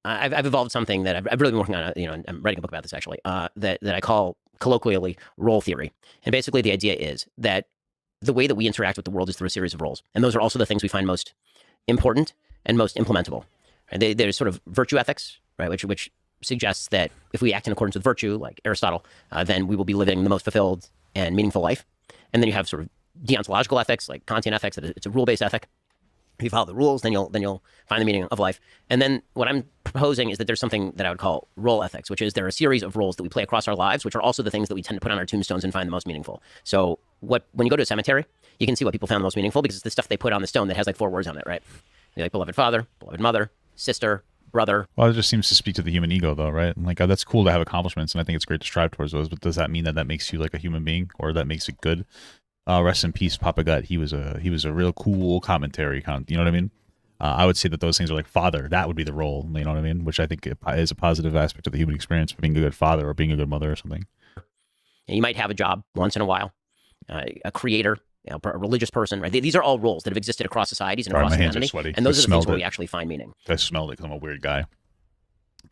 [SPEAKER 2] I've evolved something that I've really been working on. I'm writing a book about this actually. That I call colloquially role theory, and basically the idea is that the way that we interact with the world is through a series of roles, and those are also the things we find most important and most implementable. Right? There's sort of virtue ethics, right, which suggests that if we act in accordance with virtue, like Aristotle, then we will be living the most fulfilled and meaningful life. And then you have sort of deontological ethics, like Kantian ethics, that it's a rule-based ethic. If you follow the rules, then you'll find the meaning of life. And then what I'm proposing is that there's something that I would call role ethics, which is there are a series of roles that we play across our lives, which are also the things that we tend to put on our tombstones and find the most meaningful. So when you go to a cemetery, you can see what people found the most meaningful because it's the stuff they put on the stone that has like 4 words on it, right? They're like beloved father, beloved mother, sister, brother.
[SPEAKER 1] Well, it just seems to speak to the human ego, though, right? And like, that's cool to have accomplishments, and I think it's great to strive towards those. But does that mean that makes you like a human being, or that makes it good? Rest in peace, Papa Gut. He was a real cool commentary. You know what I mean? I would say that those things are like father. That would be the role. You know what I mean? Which I think is a positive aspect of the human experience, being a good father or being a good mother or something.
[SPEAKER 2] And you might have a job once in a while, a creator. A religious person, right? These are all roles that have existed across societies and across humanity, and those are the things where we actually find meaning.
[SPEAKER 1] I smelled it because I'm a weird guy.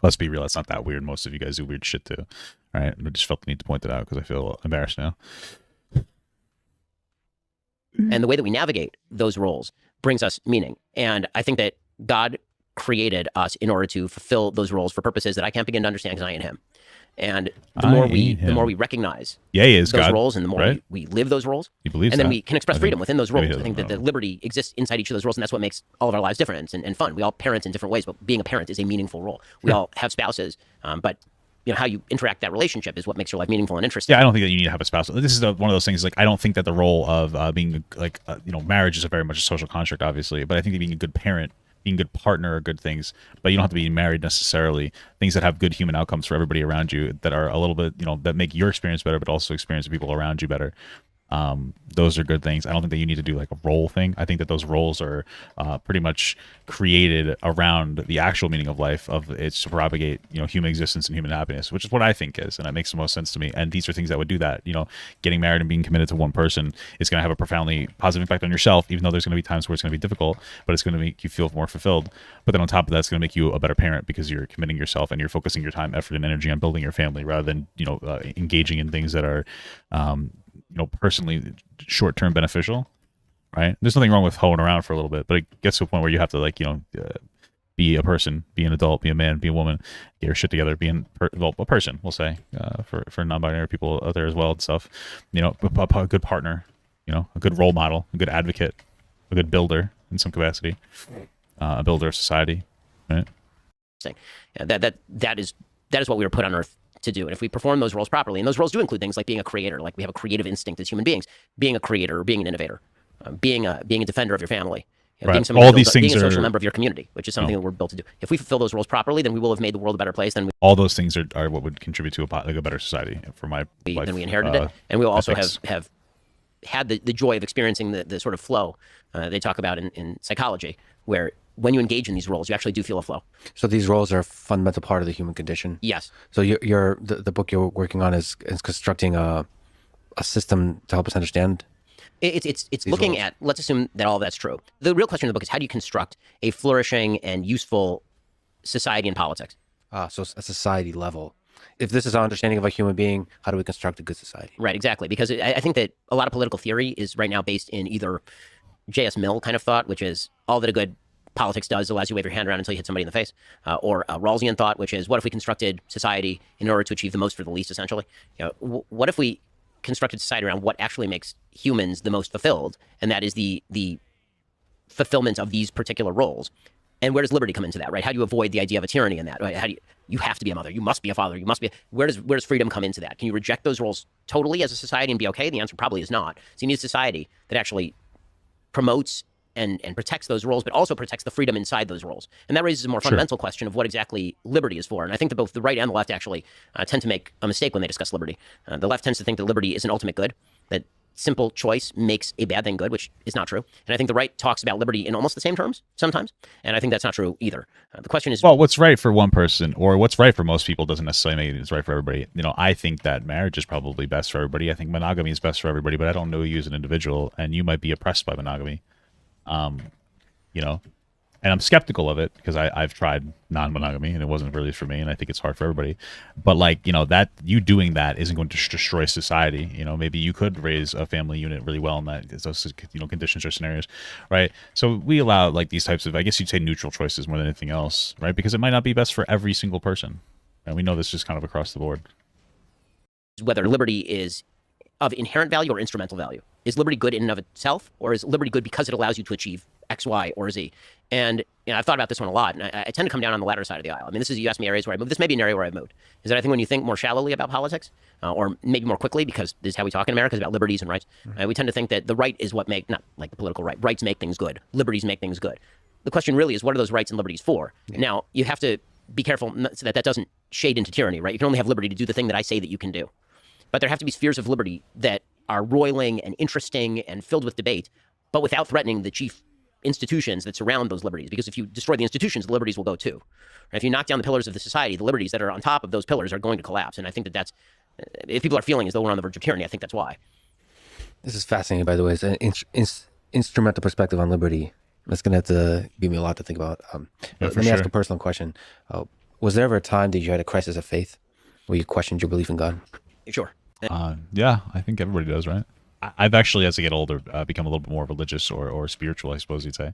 [SPEAKER 1] Let's be real, it's not that weird. Most of you guys do weird shit too. All right, I just felt the need to point it out because I feel embarrassed now.
[SPEAKER 2] And the way that we navigate those roles brings us meaning. And I think that God created us in order to fulfill those roles for purposes that I can't begin to understand because I ain't him. And the more we recognize those
[SPEAKER 1] God,
[SPEAKER 2] roles, and the more
[SPEAKER 1] right?
[SPEAKER 2] we live those roles,
[SPEAKER 1] He believes
[SPEAKER 2] and then
[SPEAKER 1] that.
[SPEAKER 2] we can express freedom within those roles. I think that
[SPEAKER 1] know.
[SPEAKER 2] the liberty exists inside each of those roles, and that's what makes all of our lives different and fun. We all parent in different ways, but being a parent is a meaningful role. We all have spouses, but how you interact that relationship is what makes your life meaningful and interesting.
[SPEAKER 1] Yeah, I don't think that you need to have a spouse. This is one of those things. Like, I don't think that the role of being like marriage is a very much a social construct, obviously. But I think that being a good parent, being a good partner are good things. But you don't have to be married necessarily. Things that have good human outcomes for everybody around you, that are a little bit that make your experience better, but also experience the people around you better. Those are good things. I don't think that you need to do like a role thing. I think that those roles are pretty much created around the actual meaning of life, of it's to propagate human existence and human happiness, which is what I think is, and that makes the most sense to me. And these are things that would do that. Getting married and being committed to one person is going to have a profoundly positive impact on yourself, even though there's going to be times where it's going to be difficult, but it's going to make you feel more fulfilled. But then on top of that, it's going to make you a better parent because you're committing yourself and you're focusing your time, effort, and energy on building your family rather than engaging in things that are personally short-term beneficial, right? There's nothing wrong with hoeing around for a little bit, but it gets to a point where you have to be a person, be an adult, be a man, be a woman, get your shit together, be a person, we'll say, for non-binary people out there as well and stuff. A good partner, a good role model, a good advocate, a good builder in some capacity, a builder of society, right?
[SPEAKER 2] That is what we were put on earth to do. And if we perform those roles properly, and those roles do include things like being a creator, like we have a creative instinct as human beings, being a creator, or being an innovator, being a defender of your family,
[SPEAKER 1] right.
[SPEAKER 2] being somebody
[SPEAKER 1] All these things
[SPEAKER 2] being a
[SPEAKER 1] are
[SPEAKER 2] social member of your community, which is something that we're built to do. If we fulfill those roles properly, then we will have made the world a better place. All
[SPEAKER 1] those things are what would contribute to a better society for my life.
[SPEAKER 2] Then we inherited it, and we will also
[SPEAKER 1] ethics.
[SPEAKER 2] have had the joy of experiencing the sort of flow they talk about in psychology, where when you engage in these roles, you actually do feel a flow.
[SPEAKER 3] So these roles are a fundamental part of the human condition.
[SPEAKER 2] Yes.
[SPEAKER 3] So the book you're working on is constructing a system to help us understand.
[SPEAKER 2] It's looking
[SPEAKER 3] roles.
[SPEAKER 2] at, let's assume that all of that's true. The real question in the book is, how do you construct a flourishing and useful society and politics?
[SPEAKER 3] So a society level. If this is our understanding of a human being, how do we construct a good society?
[SPEAKER 2] Right, exactly. Because I think that a lot of political theory is right now based in either J.S. Mill kind of thought, which is all that a good politics does allows you to wave your hand around until you hit somebody in the face, or Rawlsian thought, which is what if we constructed society in order to achieve the most for the least, essentially? What if we constructed society around what actually makes humans the most fulfilled, and that is the fulfillment of these particular roles? And where does liberty come into that, right? How do you avoid the idea of a tyranny in that? Right? How do you have to be a mother, you must be a father, you must be. Where does freedom come into that? Can you reject those roles totally as a society and be okay? The answer probably is not. So you need a society that actually promotes and protects those roles, but also protects the freedom inside those roles. And that raises a more fundamental question of what exactly liberty is for. And I think that both the right and the left actually tend to make a mistake when they discuss liberty. The left tends to think that liberty is an ultimate good, that simple choice makes a bad thing good, which is not true. And I think the right talks about liberty in almost the same terms sometimes, and I think that's not true either. The question is,
[SPEAKER 1] well, what's right for one person or what's right for most people doesn't necessarily make it right for everybody. I think that marriage is probably best for everybody. I think monogamy is best for everybody, but I don't know you as an individual, and you might be oppressed by monogamy. And I'm skeptical of it because I've tried non-monogamy and it wasn't really for me, and I think it's hard for everybody. But that you doing that isn't going to destroy society. Maybe you could raise a family unit really well in those conditions or scenarios, right? So we allow these types of, I guess you'd say, neutral choices more than anything else, right? Because it might not be best for every single person, and we know this just kind of across the board.
[SPEAKER 2] Whether liberty is of inherent value or instrumental value. Is liberty good in and of itself, or is liberty good because it allows you to achieve X, Y, or Z? And I've thought about this one a lot, and I tend to come down on the latter side of the aisle. I mean, you asked me areas where I moved. This may be an area where I've moved. Is that I think when you think more shallowly about politics, or maybe more quickly, because this is how we talk in America, is about liberties and rights, we tend to think that the right is what not like the political right. Rights make things good. Liberties make things good. The question really is, what are those rights and liberties for? Yeah. Now, you have to be careful so that doesn't shade into tyranny, right? You can only have liberty to do the thing that I say that you can do. But there have to be spheres of liberty that are roiling and interesting and filled with debate, but without threatening the chief institutions that surround those liberties. Because if you destroy the institutions, the liberties will go too. And if you knock down the pillars of the society, the liberties that are on top of those pillars are going to collapse. And I think that's, if people are feeling as though we're on the verge of tyranny, I think that's why.
[SPEAKER 3] This is fascinating, by the way. It's an instrumental perspective on liberty. That's going to have to give me a lot to think about. Let me ask a personal question. Was there ever a time that you had a crisis of faith where you questioned your belief in God?
[SPEAKER 2] Sure.
[SPEAKER 1] Yeah, I think everybody does, right? I've actually, as I get older, become a little bit more religious or spiritual, I suppose you'd say.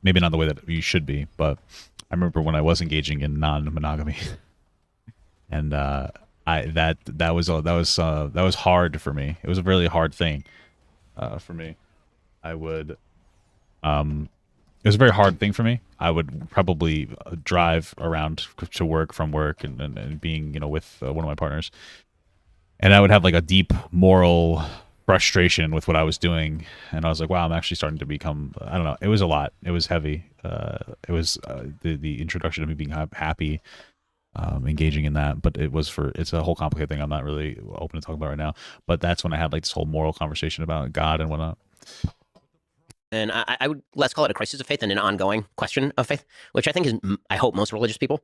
[SPEAKER 1] Maybe not the way that you should be, but I remember when I was engaging in non-monogamy, and that was hard for me. It was a really hard thing for me. It was a very hard thing for me. I would probably drive around to work from work and being, with one of my partners. And I would have a deep moral frustration with what I was doing. And I was like, wow, I'm actually starting to become, I don't know. It was a lot. It was heavy. It was the introduction of me being happy, engaging in that. But it's a whole complicated thing I'm not really open to talk about right now. But that's when I had this whole moral conversation about God and whatnot.
[SPEAKER 2] And I would less call it a crisis of faith than an ongoing question of faith, which I think is, I hope, most religious people.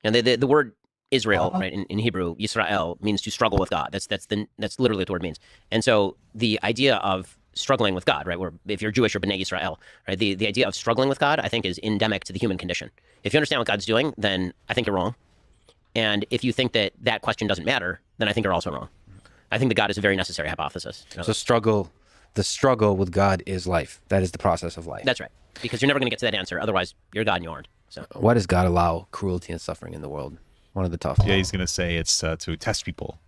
[SPEAKER 2] And the word Israel, right, in Hebrew, Yisrael, means to struggle with God. That's literally what the word means. And so the idea of struggling with God, right, where if you're Jewish or B'nai Yisrael, right, the idea of struggling with God, I think, is endemic to the human condition. If you understand what God's doing, then I think you're wrong. And if you think that question doesn't matter, then I think you're also wrong. I think that God is a very necessary hypothesis.
[SPEAKER 3] So the struggle with God is life. That is the process of life.
[SPEAKER 2] That's right. Because you're never going to get to that answer. Otherwise, you're God and you aren't. So
[SPEAKER 3] why does God allow cruelty and suffering in the world? One of the toughest.
[SPEAKER 1] Yeah, he's going to say it's to test people.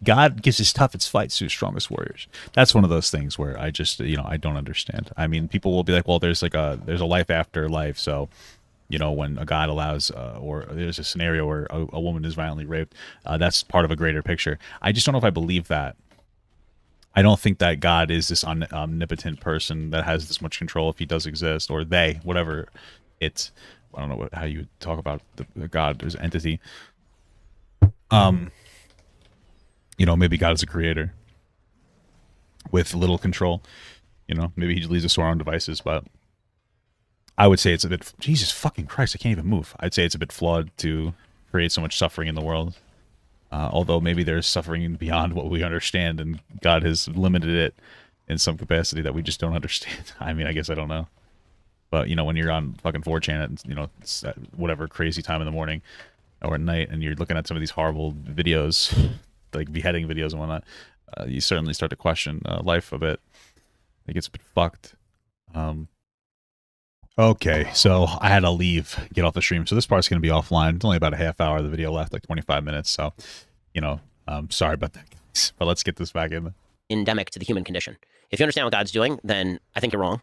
[SPEAKER 1] God gives his toughest fights to his strongest warriors. That's one of those things where I just, I don't understand. I mean, people will be like, well, there's a life after life. So, when a God allows, or there's a scenario where a woman is violently raped, that's part of a greater picture. I just don't know if I believe that. I don't think that God is this omnipotent person that has this much control, if he does exist, or they, whatever it's. I don't know how you talk about the God as an entity. Maybe God is a creator with little control. Maybe he just leaves us to our own devices, but I would say it's a bit, Jesus fucking Christ, I can't even move. I'd say it's a bit flawed to create so much suffering in the world. Although maybe there's suffering beyond what we understand, and God has limited it in some capacity that we just don't understand. I mean, I guess I don't know. But, when you're on fucking 4chan at, whatever crazy time in the morning, or at night, and you're looking at some of these horrible videos, like beheading videos and whatnot, you certainly start to question life a bit. I think it's been fucked. Okay, so I had to leave, get off the stream. So this part's going to be offline. It's only about a half hour of the video left, like 25 minutes. So, sorry about that, guys. But let's get this back in.
[SPEAKER 2] Endemic to the human condition. If you understand what God's doing, then I think you're wrong.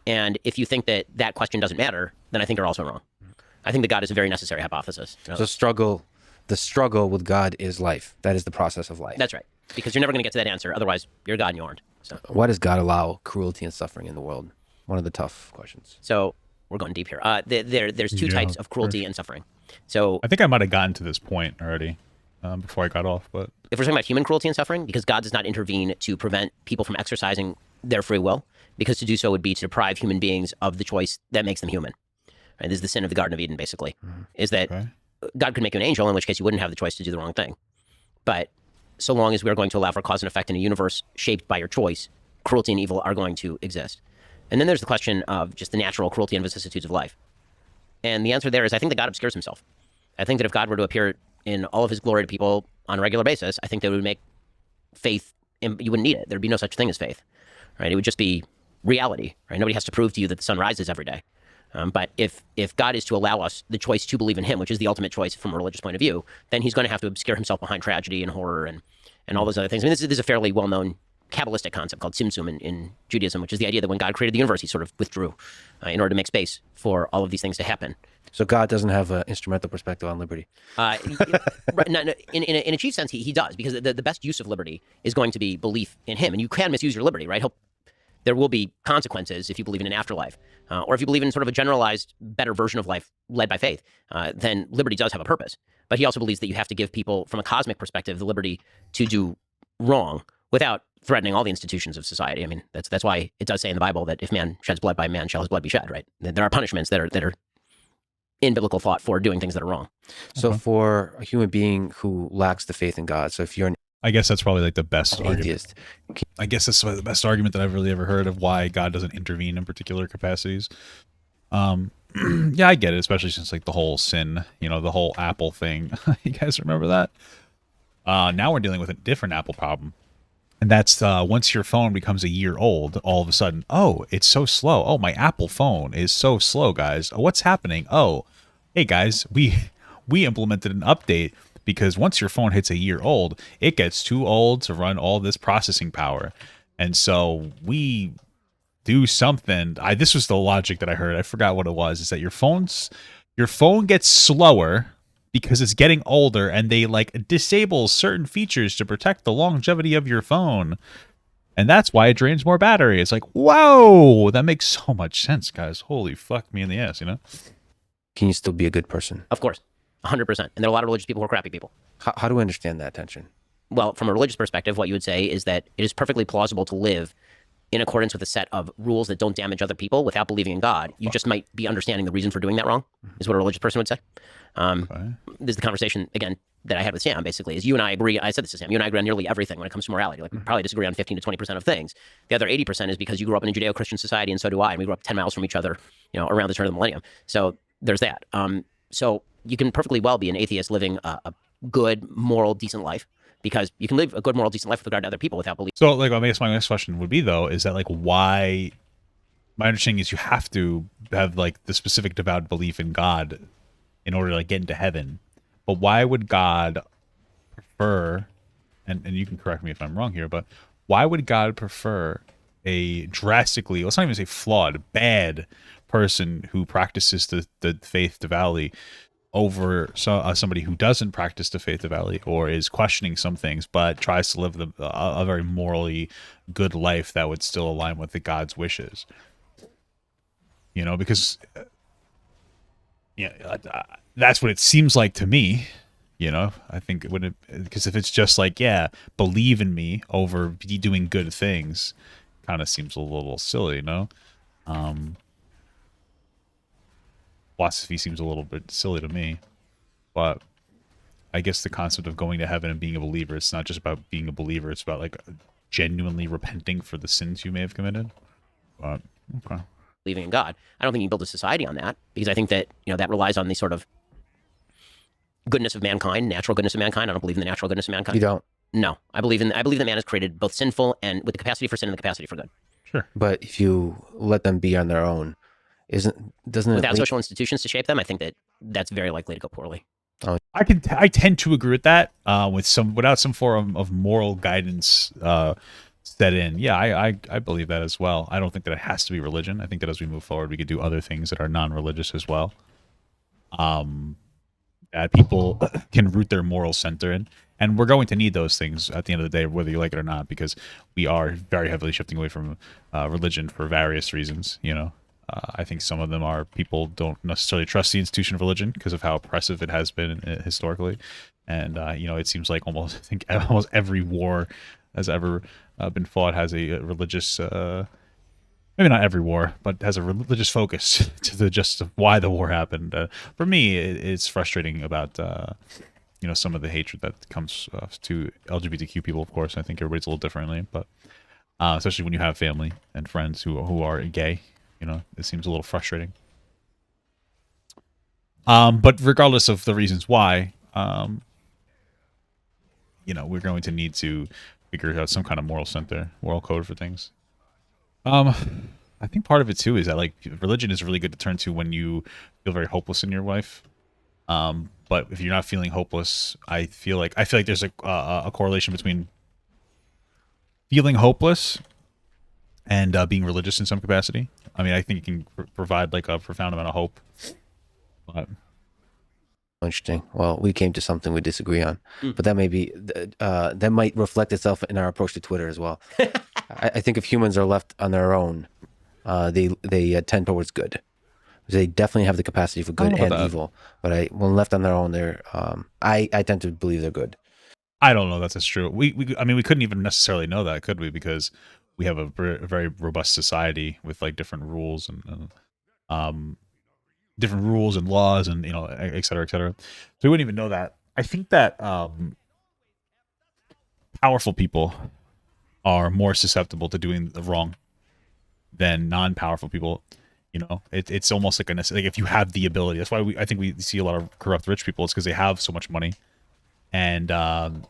[SPEAKER 2] And if you think that that question doesn't matter, then I think you're also wrong. I think that God is a very necessary hypothesis.
[SPEAKER 3] So the struggle with God is life. That is the process of life.
[SPEAKER 2] That's right. Because you're never going to get to that answer. Otherwise, you're God and you aren't. So
[SPEAKER 3] why does God allow cruelty and suffering in the world? One of the tough questions.
[SPEAKER 2] So we're going deep here. There's two types of cruelty and suffering. So
[SPEAKER 1] I think I might have gotten to this point already before I got off. But
[SPEAKER 2] if we're talking about human cruelty and suffering, because God does not intervene to prevent people from exercising their free will, because to do so would be to deprive human beings of the choice that makes them human. Right? This is the sin of the Garden of Eden, basically, is that God could make you an angel, in which case you wouldn't have the choice to do the wrong thing. But so long as we are going to allow for cause and effect in a universe shaped by your choice, cruelty and evil are going to exist. And then there's the question of just the natural cruelty and vicissitudes of life. And the answer there is I think that God obscures himself. I think that if God were to appear in all of his glory to people on a regular basis, I think that would make faith, you wouldn't need it. There'd be no such thing as faith, right? It would just be reality, right? Nobody has to prove to you that the sun rises every day. But if God is to allow us the choice to believe in him, which is the ultimate choice from a religious point of view, then he's going to have to obscure himself behind tragedy and horror and all those other things. I mean, this is a fairly well-known Kabbalistic concept called Tzimtzum in Judaism, which is the idea that when God created the universe, he sort of withdrew in order to make space for all of these things to happen.
[SPEAKER 3] So God doesn't have an instrumental perspective on liberty.
[SPEAKER 2] In a chief sense, he does, because the best use of liberty is going to be belief in him. And you can misuse your liberty, right? There will be consequences if you believe in an afterlife, or if you believe in sort of a generalized, better version of life led by faith, then liberty does have a purpose. But he also believes that you have to give people, from a cosmic perspective, the liberty to do wrong without threatening all the institutions of society. I mean, that's why it does say in the Bible that if man sheds blood, by man shall his blood be shed, right? There are punishments that are in biblical thought for doing things that are wrong.
[SPEAKER 3] So for a human being who lacks the faith in God, so if you're
[SPEAKER 1] I guess that's probably like the best argument.
[SPEAKER 3] atheist,
[SPEAKER 1] I guess that's the best argument that I've really ever heard of why God doesn't intervene in particular capacities. Yeah, I get it, especially since like the whole sin, the whole Apple thing. You guys remember that? Now we're dealing with a different Apple problem. And that's once your phone becomes a year old, all of a sudden, oh, it's so slow. Oh, my Apple phone is so slow, guys. Oh, what's happening? Oh, hey, guys, we implemented an update because once your phone hits a year old, it gets too old to run all this processing power. And so we do something. This was the logic that I heard. I forgot what it was. Is that your phone gets slower because it's getting older, and they like disable certain features to protect the longevity of your phone. And that's why it drains more battery. It's like, whoa, that makes so much sense, guys. Holy fuck me in the ass,
[SPEAKER 3] Can you still be a good person?
[SPEAKER 2] Of course, 100%. And there are a lot of religious people who are crappy people.
[SPEAKER 3] How do I understand that tension?
[SPEAKER 2] Well, from a religious perspective, what you would say is that it is perfectly plausible to live in accordance with a set of rules that don't damage other people without believing in God. You just might be understanding the reason for doing that wrong, is what a religious person would say. This is the conversation, again, that I had with Sam, basically, is you and I agree. I said this to Sam. You and I agree on nearly everything when it comes to morality. Like, we probably disagree on 15 to 20% of things. The other 80% is because you grew up in a Judeo-Christian society, and so do I. And we grew up 10 miles from each other, around the turn of the millennium. So there's that. So you can perfectly well be an atheist living a good, moral, decent life, because you can live a good, moral, decent life with regard to other people without belief.
[SPEAKER 1] So, like, I guess my next question would be, though, is that, like, why... My understanding is you have to have, like, the specific devout belief in God in order to, like, get into heaven. But why would God prefer, and you can correct me if I'm wrong here, but why would God prefer a drastically, let's not even say flawed, bad person who practices the faith devoutly over somebody who doesn't practice the faith devoutly or is questioning some things but tries to live a very morally good life that would still align with the God's wishes? Because that's what it seems like to me. I think because if it's just like, yeah, believe in me over doing good things, kind of seems a little silly, Philosophy seems a little bit silly to me, but I guess the concept of going to heaven and being a believer, it's not just about being a believer, it's about like genuinely repenting for the sins you may have committed. But okay.
[SPEAKER 2] Believing in God. I don't think you can build a society on that, because I think that, that relies on the sort of goodness of mankind, natural goodness of mankind. I don't believe in the natural goodness of mankind.
[SPEAKER 3] You don't.
[SPEAKER 2] No, I believe that man is created both sinful and with the capacity for sin and the capacity for good.
[SPEAKER 1] Sure.
[SPEAKER 3] But if you let them be on their own, doesn't it
[SPEAKER 2] Without social institutions to shape them, I think that's very likely to go poorly.
[SPEAKER 1] I tend to agree with that. Without some form of moral guidance set in. Yeah, I believe that as well. I don't think that it has to be religion. I think that as we move forward, we could do other things that are non-religious as well. That people can root their moral center in. And we're going to need those things at the end of the day, whether you like it or not, because we are very heavily shifting away from religion for various reasons. You know, I think some of them are people don't necessarily trust the institution of religion because of how oppressive it has been historically. And, you know, it seems like almost every war has ever been fought has a religious, maybe not every war, but has a religious focus to the just why the war happened. For me, it's frustrating about, you know, some of the hatred that comes to LGBTQ people. Of course, I think everybody's a little differently, but especially when you have family and friends who are gay, you know, it seems a little frustrating. But regardless of the reasons why, you know, we're going to need to figure out some kind of moral code for things. I think part of it too is that like religion is really good to turn to when you feel very hopeless in your life. But if you're not feeling hopeless, I feel like there's a correlation between feeling hopeless and being religious in some capacity. I mean, I think it can provide like a profound amount of hope. But
[SPEAKER 3] Interesting. Well, we came to something we disagree on, but that may be that might reflect itself in our approach to Twitter as well. I think if humans are left on their own, they tend towards good. They definitely have the capacity for good and evil, but when left on their own, I tend to believe they're good.
[SPEAKER 1] I don't know that's true. I mean, we couldn't even necessarily know that, could we? Because we have a very robust society with like different rules and different rules and laws and, you know, et cetera, et cetera. So we wouldn't even know that. I think that powerful people are more susceptible to doing the wrong than non-powerful people. You know, it's almost like like if you have the ability. That's why I think we see a lot of corrupt rich people. It's because they have so much money, and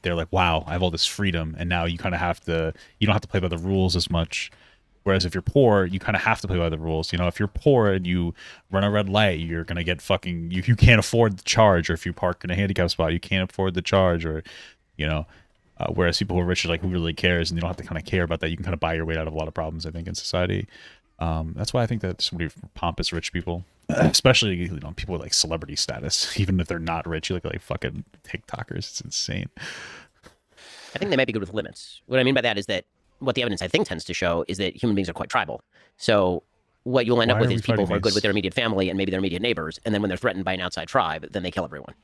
[SPEAKER 1] they're like, "Wow, I have all this freedom," and now you kind of you don't have to play by the rules as much. Whereas if you're poor, you kind of have to play by the rules. You know, if you're poor and you run a red light, you're gonna get fucking you can't afford the charge. Or if you park in a handicap spot, you can't afford the charge. Or, you know. Whereas people who are rich are like, who really cares? And you don't have to kind of care about that. You can kind of buy your way out of a lot of problems, I think, in society. That's why I think that somebody pompous rich people, especially, you know, people with like celebrity status, even if they're not rich, you look like fucking TikTokers. It's insane.
[SPEAKER 2] I think they might be good with limits. What I mean by that is that what the evidence I think tends to show is that human beings are quite tribal. So what you'll end up with is people who are good with their immediate family and maybe their immediate neighbors, and then when they're threatened by an outside tribe, then they kill everyone.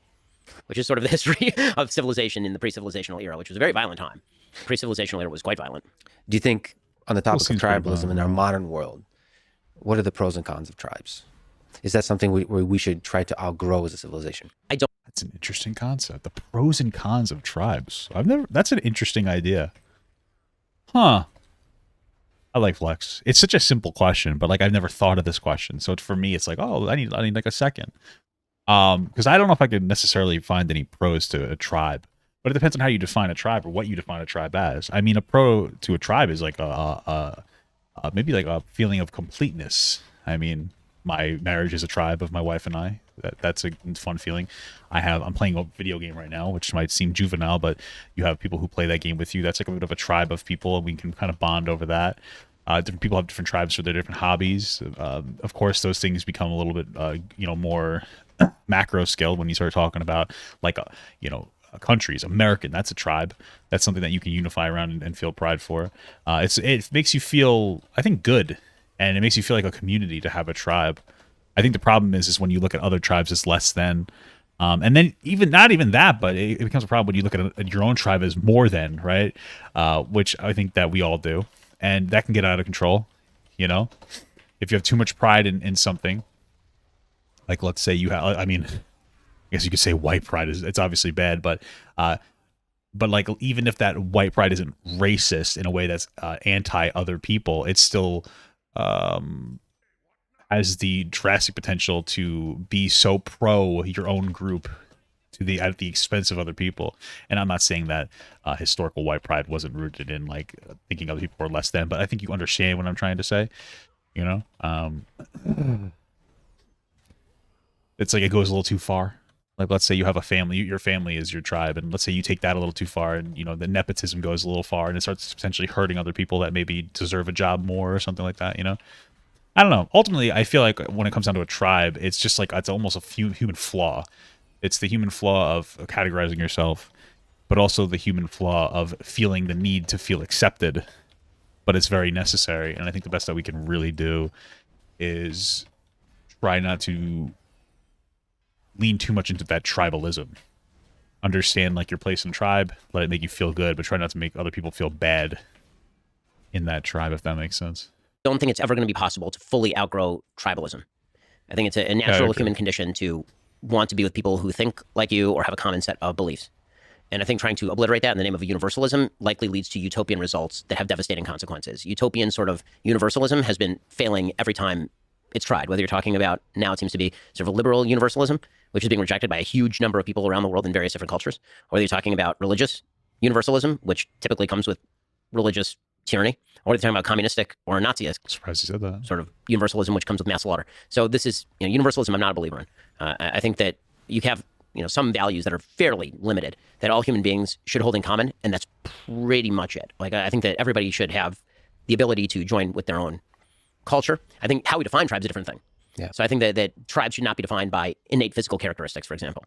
[SPEAKER 2] Which is sort of the history of civilization in the pre-civilizational era, which was a very violent time. Pre-civilizational era was quite violent.
[SPEAKER 3] Do you think, on the topic of tribalism in our modern world, what are the pros and cons of tribes? Is that something we should try to outgrow as a civilization?
[SPEAKER 1] That's an interesting concept. The pros and cons of tribes. That's an interesting idea. Huh. I like Lex. It's such a simple question, but like I've never thought of this question. So for me, it's like, oh, I need like a second. Because I don't know if I could necessarily find any pros to a tribe, but it depends on how you define a tribe or what you define a tribe as. I mean, a pro to a tribe is like maybe like a feeling of completeness. I mean, my marriage is a tribe of my wife and I. That's a fun feeling. I'm playing a video game right now, which might seem juvenile, but you have people who play that game with you. That's like a bit of a tribe of people, and we can kind of bond over that. Different people have different tribes for their different hobbies. Of course, those things become a little bit, you know, more macro scale when you start talking about like, you know, countries. American, that's a tribe. That's something that you can unify around and feel pride for. It makes you feel, I think, good, and it makes you feel like a community to have a tribe. I think the problem is when you look at other tribes as less than, and then not even that, but it becomes a problem when you look at your own tribe as more than, right? Which I think that we all do, and that can get out of control. You know, if you have too much pride in something, like let's say you have, I mean, I guess you could say white pride it's obviously bad, but like even if that white pride isn't racist in a way that's anti other people, it's still has the drastic potential to be so pro your own group at the expense of other people. And I'm not saying that historical white pride wasn't rooted in like thinking other people were less than, but I think you understand what I'm trying to say. You know, it's like it goes a little too far. Like, let's say you have a family, your family is your tribe, and let's say you take that a little too far, and you know the nepotism goes a little far, and it starts potentially hurting other people that maybe deserve a job more or something like that. You know, I don't know. Ultimately, I feel like when it comes down to a tribe, it's just like it's almost a human flaw. It's the human flaw of categorizing yourself, but also the human flaw of feeling the need to feel accepted. But it's very necessary, and I think the best that we can really do is try not to lean too much into that tribalism. Understand like your place in tribe, let it make you feel good, but try not to make other people feel bad in that tribe, if that makes sense.
[SPEAKER 2] Don't think it's ever going to be possible to fully outgrow tribalism. I think it's a natural human condition to want to be with people who think like you or have a common set of beliefs. And I think trying to obliterate that in the name of universalism likely leads to utopian results that have devastating consequences. Utopian sort of universalism has been failing every time it's tried, whether you're talking about, now it seems to be sort of a liberal universalism, which is being rejected by a huge number of people around the world in various different cultures, or whether you're talking about religious universalism, which typically comes with religious tyranny, or whether you're talking about communistic or Naziist.
[SPEAKER 1] Surprised you said that.
[SPEAKER 2] Sort of universalism, which comes with mass slaughter. So this is, universalism I'm not a believer in. I think that you have, some values that are fairly limited that all human beings should hold in common, and that's pretty much it. Like, I think that everybody should have the ability to join with their own culture. I think how we define tribes is a different thing.
[SPEAKER 3] Yeah.
[SPEAKER 2] So I think that tribes should not be defined by innate physical characteristics, for example,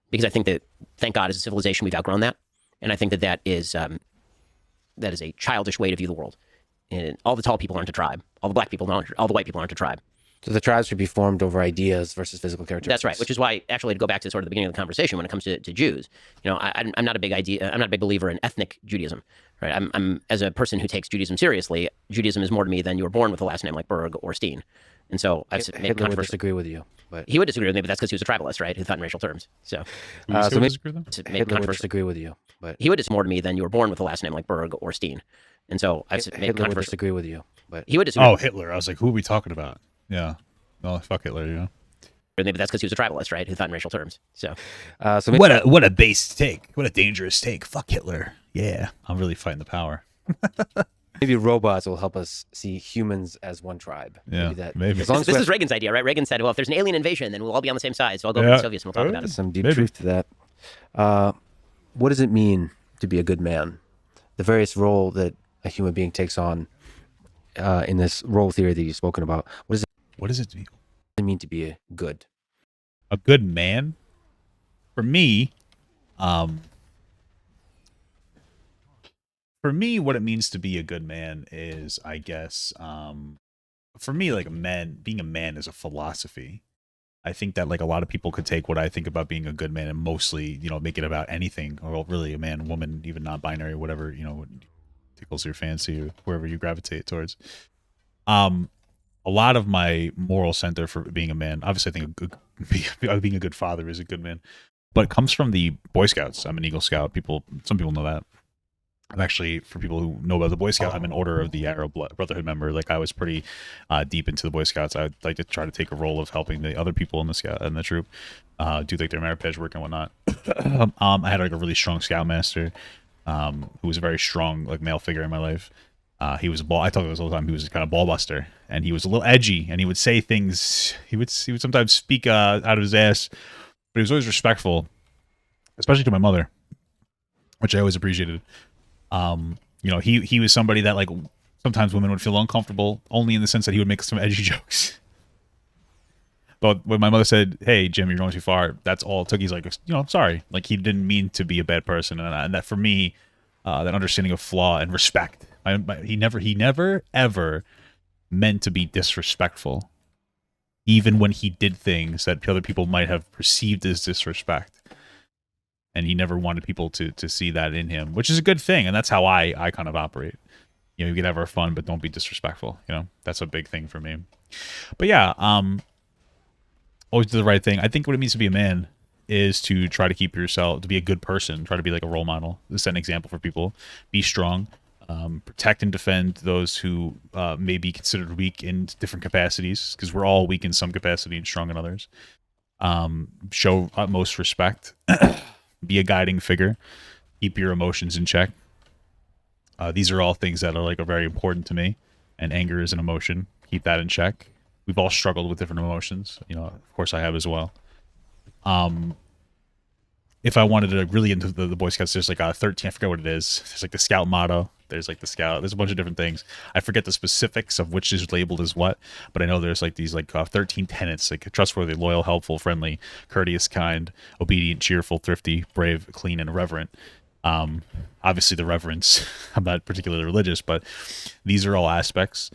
[SPEAKER 2] because I think that, thank God, as a civilization, we've outgrown that, and I think that is a childish way to view the world. And all the tall people aren't a tribe. All the black people aren't. All the white people aren't a tribe.
[SPEAKER 3] So the tribes should be formed over ideas versus physical characteristics.
[SPEAKER 2] That's right. Which is why, actually, to go back to sort of the beginning of the conversation, when it comes to Jews, I'm not a big believer in ethnic Judaism. Right. I'm as a person who takes Judaism seriously, Judaism is more to me than you were born with a last name like Berg or Steen. And so I've made
[SPEAKER 3] Hitler would disagree with you, but
[SPEAKER 2] he would disagree with me, but that's because he was a tribalist, right? Who thought in racial terms. So,
[SPEAKER 3] so maybe
[SPEAKER 2] Hitler
[SPEAKER 3] would disagree with you, but
[SPEAKER 2] he would disagree more to me than you were born with a last name like Berg or Steen. And so I've made
[SPEAKER 3] Hitler would disagree with you, but
[SPEAKER 2] he would disagree.
[SPEAKER 1] Oh, Hitler! I was like, who are we talking about? Yeah, no, fuck Hitler.
[SPEAKER 2] Maybe that's because he was a tribalist, right? Who thought in racial terms. So,
[SPEAKER 1] so what a base take! What a dangerous take! Fuck Hitler! Yeah, I'm really fighting the power.
[SPEAKER 3] Maybe robots will help us see humans as one tribe.
[SPEAKER 1] Yeah, maybe.
[SPEAKER 3] As long as
[SPEAKER 2] this is Reagan's idea, right? Reagan said, well, if there's an alien invasion, then we'll all be on the same side. So I'll go for the Soviets and we'll talk about it.
[SPEAKER 3] There's some deep truth to that. What does it mean to be a good man? The various role that a human being takes on in this role theory that you've spoken about.
[SPEAKER 1] What does it
[SPEAKER 3] mean to be a good
[SPEAKER 1] man? For me, what it means to be a good man is, I guess, for me, like being a man is a philosophy. I think that like a lot of people could take what I think about being a good man and mostly, make it about anything, or really a man, woman, even non-binary, whatever, tickles your fancy or wherever you gravitate towards. A lot of my moral center for being a man, obviously I think being a good father is a good man, but it comes from the Boy Scouts. I'm an Eagle Scout. Some people know that. I'm actually, for people who know about the Boy Scout, I'm an Order of the Arrow Brotherhood member. Like, I was pretty deep into the Boy Scouts. I'd like to try to take a role of helping the other people in the troop, do like their merit badge work and whatnot. I had like a really strong Scoutmaster, who was a very strong like male figure in my life. He was I talk about this all the time. He was kind of ball buster, and he was a little edgy, and he would say things. He would sometimes speak out of his ass, but he was always respectful, especially to my mother, which I always appreciated. He was somebody that like sometimes women would feel uncomfortable, only in the sense that he would make some edgy jokes. But when my mother said, "Hey, Jim, you're going too far," that's all it took. He's like, I'm sorry. Like, he didn't mean to be a bad person, and that for me, that understanding of flaw and respect. He never ever meant to be disrespectful, even when he did things that other people might have perceived as disrespect. And he never wanted people to see that in him, which is a good thing. And that's how I kind of operate. You can have our fun, but don't be disrespectful. That's a big thing for me. But yeah, always do the right thing. I think what it means to be a man is to try to keep yourself, to be a good person, try to be like a role model, set an example for people, be strong, protect and defend those who may be considered weak in different capacities, because we're all weak in some capacity and strong in others. Show utmost respect. Be a guiding figure. Keep your emotions in check. These are all things that are like are very important to me. And anger is an emotion. Keep that in check. We've all struggled with different emotions. You know, of course I have as well. If I wanted to really into the Boy Scouts, there's like a 13, I forget what it is. There's like the Scout motto. There's like the Scout. There's a bunch of different things. I forget the specifics of which is labeled as what, but I know there's like these like 13 tenets, like trustworthy, loyal, helpful, friendly, courteous, kind, obedient, cheerful, thrifty, brave, clean, and reverent. Obviously the reverence, I'm not particularly religious, but these are all aspects.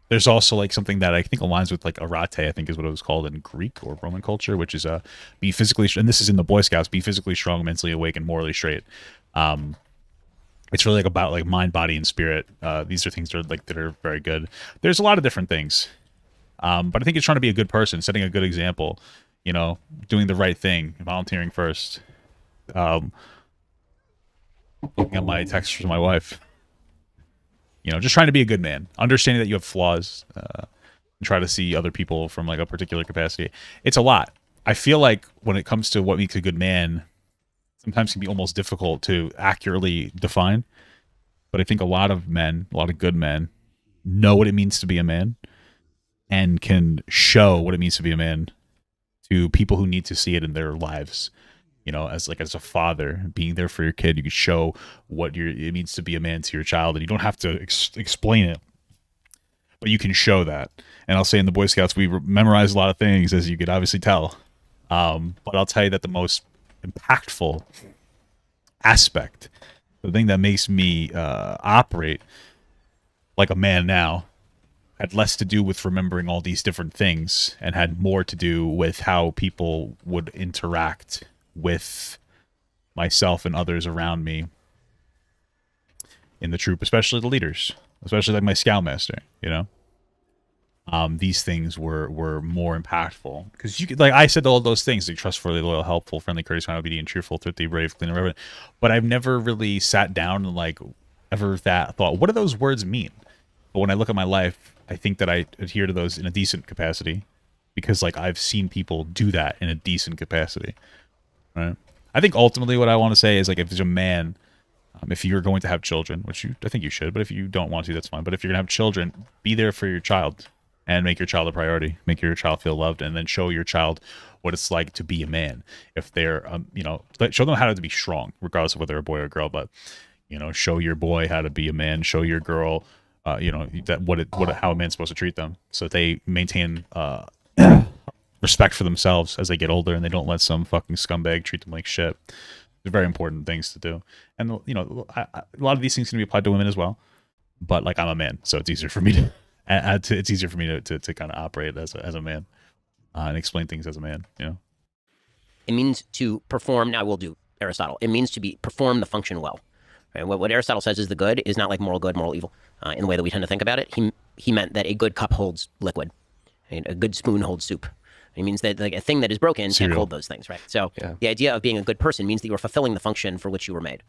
[SPEAKER 1] There's also like something that I think aligns with like arate, I think is what it was called in Greek or Roman culture, which is be physically, and this is in the Boy Scouts, be physically strong, mentally awake, and morally straight. It's really like about like mind, body, and spirit. These are things that are very good. There's a lot of different things, but I think it's trying to be a good person, setting a good example, you know, doing the right thing, volunteering first. Looking at my texts from my wife. You know, just trying to be a good man, understanding that you have flaws, and try to see other people from like a particular capacity. It's a lot. I feel like when it comes to what makes a good man, sometimes can be almost difficult to accurately define. But I think a lot of men, a lot of good men, know what it means to be a man and can show what it means to be a man to people who need to see it in their lives. You know, as a father, being there for your kid, you can show what it means to be a man to your child, and you don't have to explain it, but you can show that. And I'll say in the Boy Scouts, we memorize a lot of things, as you could obviously tell. But I'll tell you that the most impactful aspect, the thing that makes me operate like a man now, had less to do with remembering all these different things and had more to do with how people would interact with myself and others around me in the troop, especially the leaders, especially like my scoutmaster, you know. These things were more impactful because you could, like I said, all those things, like trustworthy, loyal, helpful, friendly, courteous, kind, obedient, cheerful, thrifty, brave, clean, and reverent. But I've never really sat down and like ever thought, what do those words mean? But when I look at my life, I think that I adhere to those in a decent capacity because like I've seen people do that in a decent capacity. Right. I think ultimately what I want to say is like if there's a man, if you're going to have children, which I think you should, but if you don't want to, that's fine. But if you're gonna have children, be there for your child and make your child a priority. Make your child feel loved, and then show your child what it's like to be a man. If they're, you know, show them how to be strong, regardless of whether they're a boy or a girl. But you know, show your boy how to be a man. Show your girl, you know, that how a man's supposed to treat them, so that they maintain respect for themselves as they get older, and they don't let some fucking scumbag treat them like shit. They're very important things to do, and you know, a lot of these things can be applied to women as well. But like I'm a man, so it's easier for me to. It's easier for me to kind of operate as a man and explain things as a man. You know,
[SPEAKER 2] it means to perform. Now we'll do Aristotle. It means to perform the function well. Right? What Aristotle says is the good is not like moral good, moral evil, in the way that we tend to think about it. He meant that a good cup holds liquid, and a good spoon holds soup. It means that like a thing that is broken can't hold those things, right? So the idea of being a good person means that you are fulfilling the function for which you were made.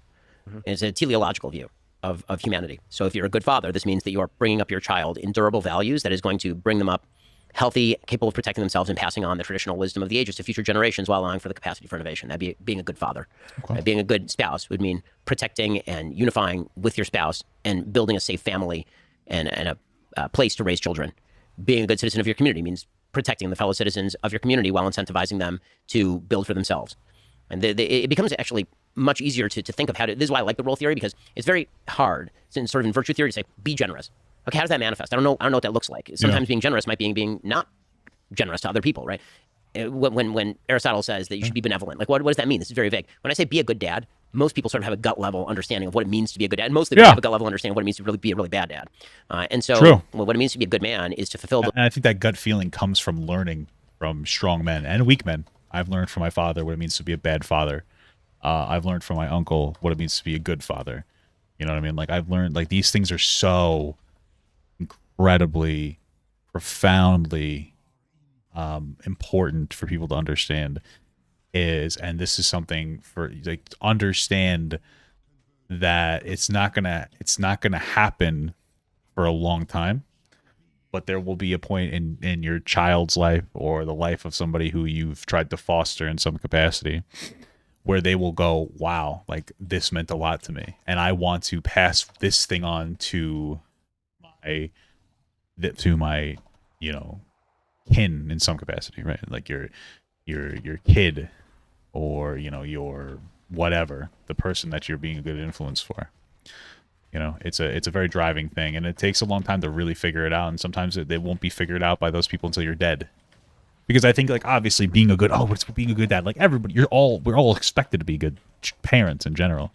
[SPEAKER 2] Mm-hmm. It's a teleological view of humanity. So if you're a good father, this means that you are bringing up your child in durable values that is going to bring them up healthy, capable of protecting themselves and passing on the traditional wisdom of the ages to future generations while allowing for the capacity for innovation. That'd be being a good father. Okay. Being a good spouse would mean protecting and unifying with your spouse and building a safe family and a place to raise children. Being a good citizen of your community means protecting the fellow citizens of your community while incentivizing them to build for themselves. And it becomes actually much easier to think of how to, this is why I like the role theory, because it's very hard, it's sort of in virtue theory, to say, be generous. Okay, how does that manifest? I don't know what that looks like. Sometimes being generous might be being not generous to other people, right? When Aristotle says that you should be benevolent, like what does that mean? This is very vague. When I say be a good dad, most people sort of have a gut level understanding of what it means to be a good dad. Mostly people have a gut level understanding of what it means to really be a really bad dad. And so what it means to be a good man is to fulfill
[SPEAKER 1] and I think that gut feeling comes from learning from strong men and weak men. I've learned from my father what it means to be a bad father. I've learned from my uncle what it means to be a good father. You know what I mean? Like I've learned, like these things are so incredibly, profoundly important for people to understand. And this is something for like to understand that it's not gonna happen for a long time, but there will be a point in your child's life or the life of somebody who you've tried to foster in some capacity where they will go, wow, like this meant a lot to me, and I want to pass this thing on to my you know, kin in some capacity, right? Like your kid, or you know, your whatever, the person that you're being a good influence for. You know, it's a very driving thing, and it takes a long time to really figure it out, and sometimes it won't be figured out by those people until you're dead. Because I think, like, obviously being a good what's being a good dad, like everybody, we're all expected to be good parents in general,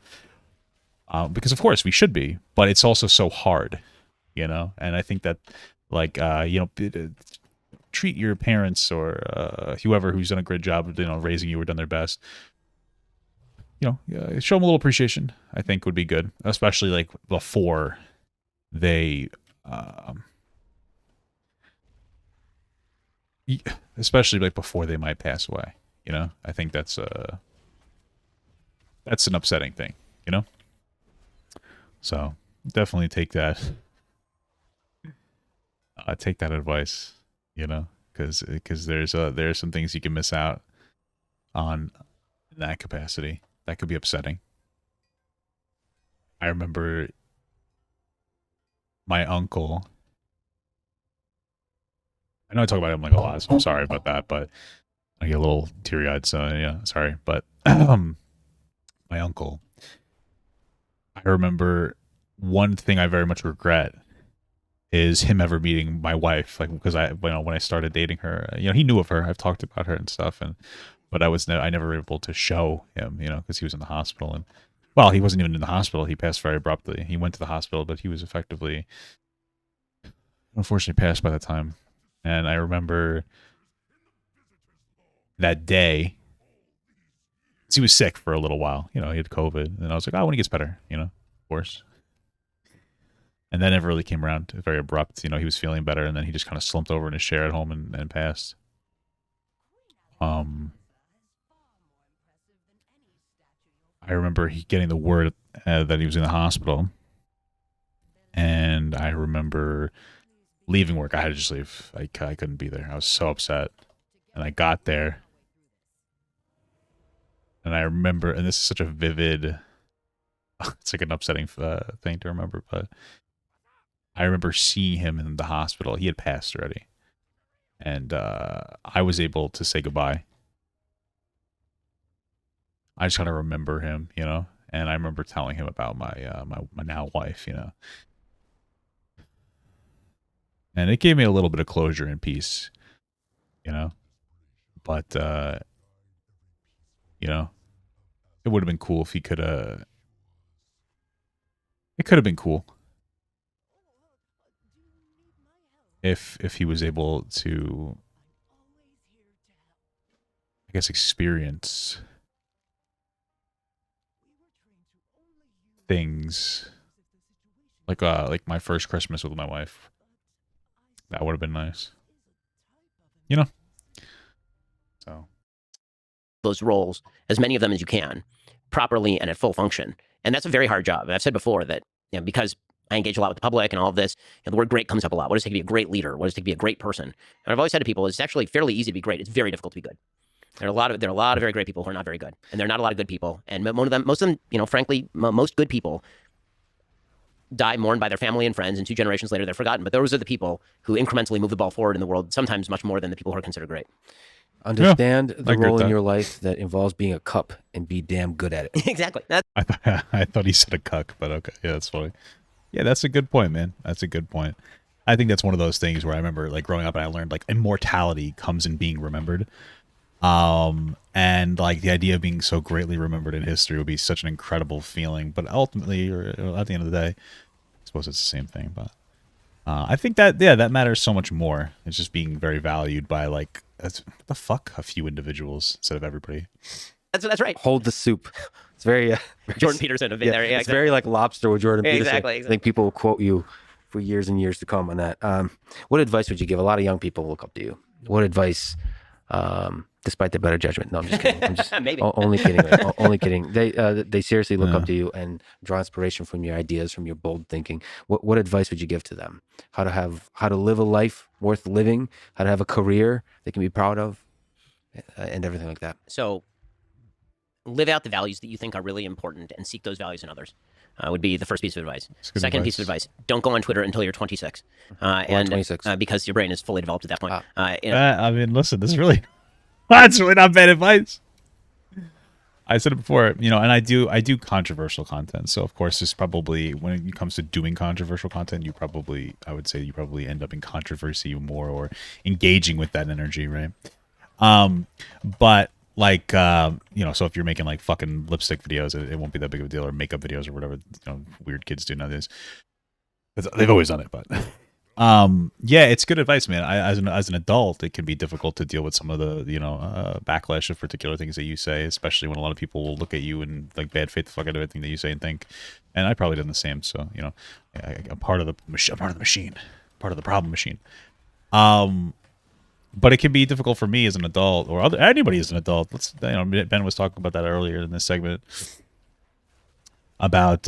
[SPEAKER 1] because of course we should be, but it's also so hard, you know. And I think that, like, you know, treat your parents or whoever who's done a great job of, you know, raising you or done their best, you know, show them a little appreciation, I think would be good, especially like before they especially like before they might pass away, you know. I think that's an upsetting thing, you know. So definitely take that advice, you know, because there's some things you can miss out on in that capacity that could be upsetting. I remember my uncle. I know I talk about him like a lot, so I'm sorry about that, but I get a little teary-eyed, so yeah, sorry. But my uncle, I remember one thing I very much regret is him ever meeting my wife, like, because when I started dating her, you know, he knew of her. I've talked about her and stuff, but I never were able to show him, you know, because he was in the hospital, and well, he wasn't even in the hospital. He passed very abruptly. He went to the hospital, but he was effectively, unfortunately, passed by the time. And I remember that day, he was sick for a little while. You know, he had COVID, and I was like, oh, when he gets better, you know, of course. And that never really came around. Very abrupt. You know, he was feeling better, and then he just kind of slumped over in his chair at home and passed. I remember getting the word that he was in the hospital, and I remember leaving work. I had to just leave. I couldn't be there. I was so upset. And I got there, and I remember, and this is such a vivid, it's like an upsetting thing to remember, but I remember seeing him in the hospital. He had passed already, and I was able to say goodbye. I just kind of remember him, you know, and I remember telling him about my now wife, you know, and it gave me a little bit of closure and peace, you know, but you know, it would have been cool if he could it could have been cool if he was able to, I guess, experience things like my first Christmas with my wife. That would have been nice, you know. So
[SPEAKER 2] those roles, as many of them as you can, properly and at full function. And that's a very hard job. And I've said before that, you know, because I engage a lot with the public and all of this, you know, the word great comes up a lot. What does it take to be a great leader? What does it take to be a great person? And I've always said to people, it's actually fairly easy to be great. It's very difficult to be good. There are a lot of very great people who are not very good, and there are not a lot of good people. And most of them, you know, frankly, most good people die mourned by their family and friends, and 2 generations later they're forgotten. But those are the people who incrementally move the ball forward in the world, sometimes much more than the people who are considered great.
[SPEAKER 3] Understand the role in
[SPEAKER 1] that.
[SPEAKER 3] your life that involves being a cup and be damn good at it.
[SPEAKER 2] Exactly.
[SPEAKER 1] I thought he said a cuck, but okay, yeah, that's funny. Yeah, that's a good point, man. That's a good point. I think that's one of those things where I remember, like, growing up, and I learned, like, immortality comes in being remembered. And like the idea of being so greatly remembered in history would be such an incredible feeling. But ultimately, or at the end of the day, I suppose it's the same thing. But I think that, yeah, that matters so much more. It's just being very valued by, like, what the fuck, a few individuals instead of everybody.
[SPEAKER 2] That's right.
[SPEAKER 3] Hold the soup. It's very
[SPEAKER 2] Jordan Peterson.
[SPEAKER 3] Yeah,
[SPEAKER 2] there. Yeah,
[SPEAKER 3] it's very like Lobster with Jordan Peterson.
[SPEAKER 2] Exactly.
[SPEAKER 3] I think people will quote you for years and years to come on that. What advice would you give? A lot of young people look up to you. What advice despite their better judgment. No, I'm just kidding. I'm just
[SPEAKER 2] Maybe.
[SPEAKER 3] only kidding. Only kidding. They seriously look up to you and draw inspiration from your ideas, from your bold thinking. What advice would you give to them? How to live a life worth living? How to have a career they can be proud of, and everything like that.
[SPEAKER 2] So live out the values that you think are really important and seek those values in others. Would be the first piece of advice. Second piece of advice: don't go on Twitter until you're 26, and
[SPEAKER 3] 26.
[SPEAKER 2] Because your brain is fully developed at that point.
[SPEAKER 1] I mean, listen, this is really that's really not bad advice. I said it before, you know, and I do controversial content. So of course, it's probably when it comes to doing controversial content, I would say you probably end up in controversy more or engaging with that energy, right? But like, you know, so if you're making like fucking lipstick videos, it won't be that big of a deal, or makeup videos or whatever, you know, weird kids do nowadays. They've always done it, but yeah, it's good advice, man. As an adult, it can be difficult to deal with some of the, you know, backlash of particular things that you say, especially when a lot of people will look at you and like bad faith the fuck out of everything that you say and think. And I probably done the same. So, you know, I'm part of the machine, part of the problem machine. But it can be difficult for me as an adult, or anybody as an adult. You know, Ben was talking about that earlier in this segment about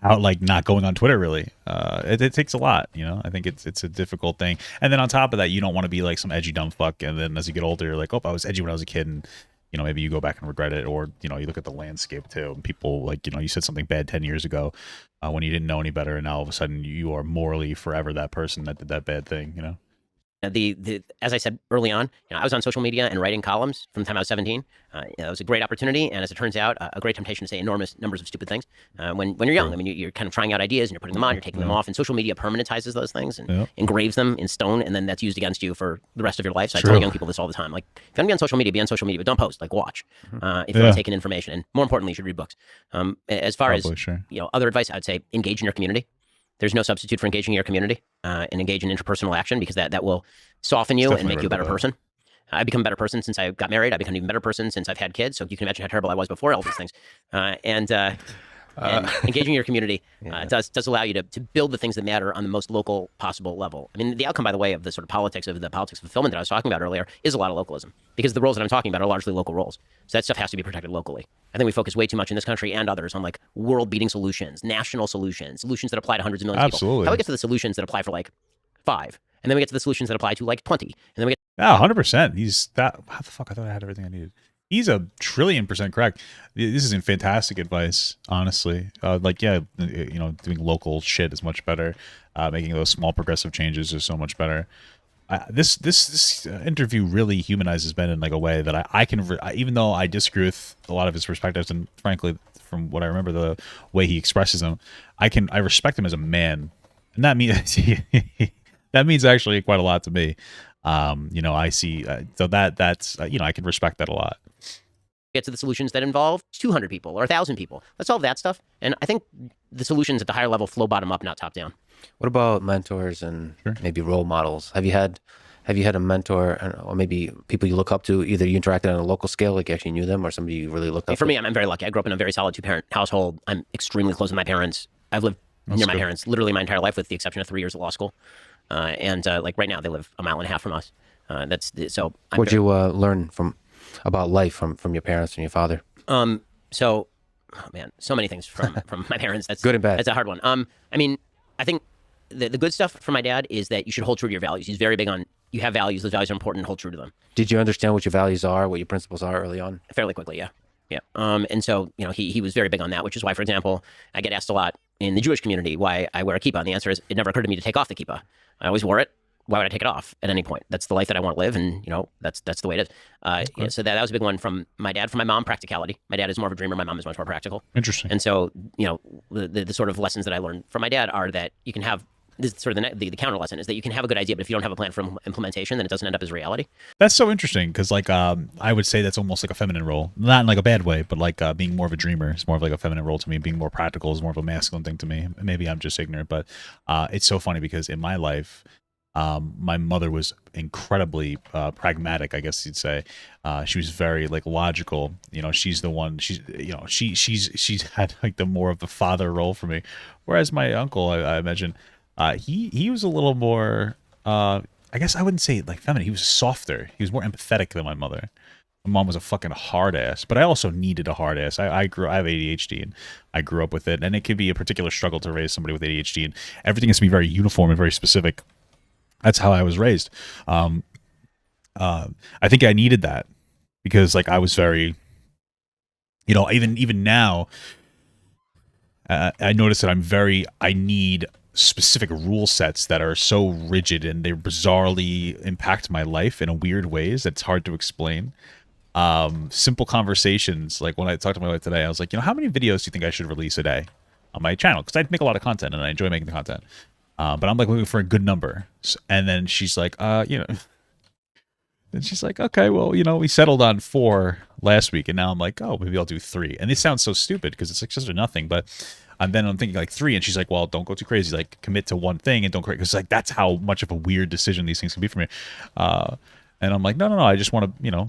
[SPEAKER 1] about like not going on Twitter. Really, it takes a lot. You know, I think it's a difficult thing. And then on top of that, you don't want to be like some edgy dumb fuck. And then as you get older, you're like, oh, I was edgy when I was a kid, and you know, maybe you go back and regret it, or you know, you look at the landscape too, and people like, you know, you said something bad 10 years ago when you didn't know any better, and now all of a sudden you are morally forever that person that did that bad thing, you know.
[SPEAKER 2] As I said early on, you know, I was on social media and writing columns from the time I was 17. It was a great opportunity, and as it turns out, a great temptation to say enormous numbers of stupid things when you're young. I mean, you're kind of trying out ideas and you're putting them on, you're taking them off, and social media permanentizes those things and engraves them in stone, and then that's used against you for the rest of your life. So I tell young people this all the time: like, if you want to be on social media, but don't post. Like, watch. If you want to take in information, and more importantly, you should read books. As far as you know, other advice, I would say engage in your community. There's no substitute for engaging your community and engage in interpersonal action, because that will soften you and make you a better person. I've become a better person since I got married. I've become an even better person since I've had kids. So you can imagine how terrible I was before all these things. And engaging your community does allow you to build the things that matter on the most local possible level. I mean, the outcome, by the way, of the sort of politics of fulfillment that I was talking about earlier is a lot of localism, because the roles that I'm talking about are largely local roles. So that stuff has to be protected locally. I think we focus way too much in this country and others on like world-beating solutions, national solutions that apply to hundreds of millions of people. How do we get to the solutions that apply for like 5? And then we get to the solutions that apply to like 20. And then we get
[SPEAKER 1] 100%. He's that. How the fuck? I thought I had everything I needed. He's 1,000,000,000% correct. This is fantastic advice, honestly. Like, yeah, you know, doing local shit is much better. Making those small progressive changes is so much better. This interview really humanizes Ben in like a way that I can, even though I disagree with a lot of his perspectives, and frankly, from what I remember, the way he expresses them, I respect him as a man, and that means that means actually quite a lot to me. You know, I see, so that's you know, I can respect that a lot.
[SPEAKER 2] Get to the solutions that involve 200 people or 1,000 people. Let's solve that stuff. And I think the solutions at the higher level flow bottom up, not top down.
[SPEAKER 3] What about mentors and maybe role models? Have you had a mentor, or maybe people you look up to? Either you interacted on a local scale, like you actually knew them, or somebody you really looked up to?
[SPEAKER 2] For me, I'm very lucky. I grew up in a very solid 2-parent household. I'm extremely close with my parents. I've lived near my parents literally my entire life, with the exception of 3 years of law school. And like right now, they live 1.5 miles from us. What'd you
[SPEAKER 3] learn about life from your parents and your father?
[SPEAKER 2] So man, so many things from my parents. That's
[SPEAKER 3] good and bad.
[SPEAKER 2] That's a hard one. I mean, I think the good stuff from my dad is that you should hold true to your values. He's very big on, you have values, those values are important, hold true to them.
[SPEAKER 3] Did you understand what your values are, what your principles are early on?
[SPEAKER 2] Fairly quickly, yeah. Yeah. And so, you know, he was very big on that, which is why, for example, I get asked a lot in the Jewish community why I wear a kippah. And the answer is, it never occurred to me to take off the kippah. I always wore it. Why would I take it off at any point? That's the life that I want to live, and you know, that's the way it is. Yeah, so that was a big one from my dad. From my mom, practicality. My dad is more of a dreamer. My mom is much more practical. Interesting. And so, you know, the sort of lessons that I learned from my dad are that you can have this sort of the counter lesson is that you can have a good idea, but if you don't have a plan for implementation, then it doesn't end up as reality. That's so interesting, because like I would say that's almost like a feminine role, not in like a bad way, but like being more of a dreamer is more of like a feminine role to me. Being more practical is more of a masculine thing to me. Maybe I'm just ignorant, but it's so funny because in my life, my mother was incredibly pragmatic, I guess you'd say. She was very like logical. You know, she's the one. She's had like the more of the father role for me. Whereas my uncle, I imagine, he was a little more.
[SPEAKER 1] I guess I wouldn't say like feminine. He was softer. He was more empathetic than my mother. My mom was a fucking hard ass, but I also needed a hard ass. I have ADHD and I grew up with it, and it can be a particular struggle to raise somebody with ADHD, and everything has to be very uniform and very specific. That's how I was raised. I think I needed that because like I was very, even now, I notice that I need specific rule sets that are so rigid and they bizarrely impact my life in a weird ways that's hard to explain. Simple conversations, like when I talked to my wife today, I was like, how many videos do you think I should release a day on my channel? Because I make a lot of content and I enjoy making the content. But I'm like looking for a good number. And then she's like, then she's like, okay, well, we settled on 4 last week. And now I'm like, oh, maybe I'll do 3. And this sounds so stupid because it's like such a nothing. But then I'm thinking like 3. And she's like, well, don't go too crazy. Like commit to one thing and don't create. Because like that's how much of a weird decision these things can be for me. And I'm like, no. I just want to,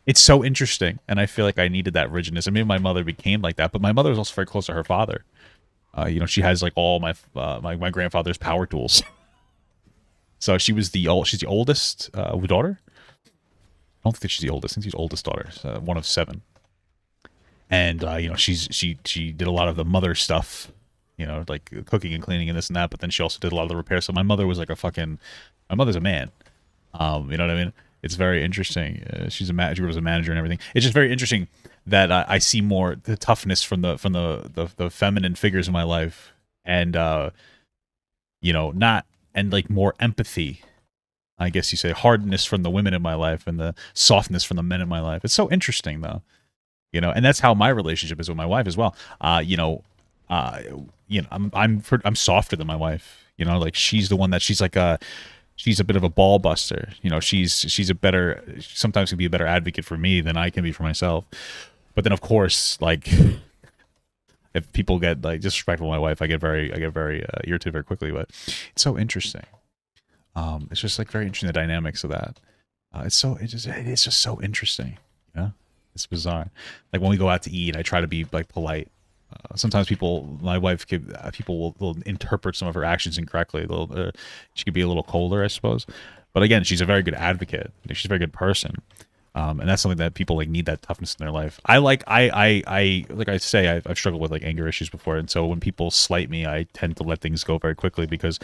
[SPEAKER 1] it's so interesting. And I feel like I needed that rigidness. And maybe my mother became like that. But my mother was also very close to her father. She has like all my grandfather's power tools. So she's the oldest daughter. I don't think she's the oldest. I think she's the oldest daughter, one of 7. And she did a lot of the mother stuff, like cooking and cleaning and this and that. But then she also did a lot of the repairs. So my mother was like my mother's a man. You know what I mean? It's very interesting. She grew up as a manager and everything. It's just very interesting that I see more the toughness from the feminine figures in my life, and like more empathy. I guess you say hardness from the women in my life and the softness from the men in my life. It's so interesting though, and that's how my relationship is with my wife as well. I'm softer than my wife. Like she's the one that she's a bit of a ball buster. Sometimes can be a better advocate for me than I can be for myself. But then of course, like if people get like disrespectful to my wife, I get very irritated very quickly. But it's so interesting. It's just like very interesting, the dynamics of that. It's just so interesting. It's bizarre. Like when we go out to eat, I try to be like polite. Sometimes my wife will interpret some of her actions incorrectly. She could be a little colder, I suppose. But again, she's a very good advocate. She's a very good person. And that's something that people like need, that toughness in their life. I've struggled with like anger issues before. And so when people slight me, I tend to let things go very quickly because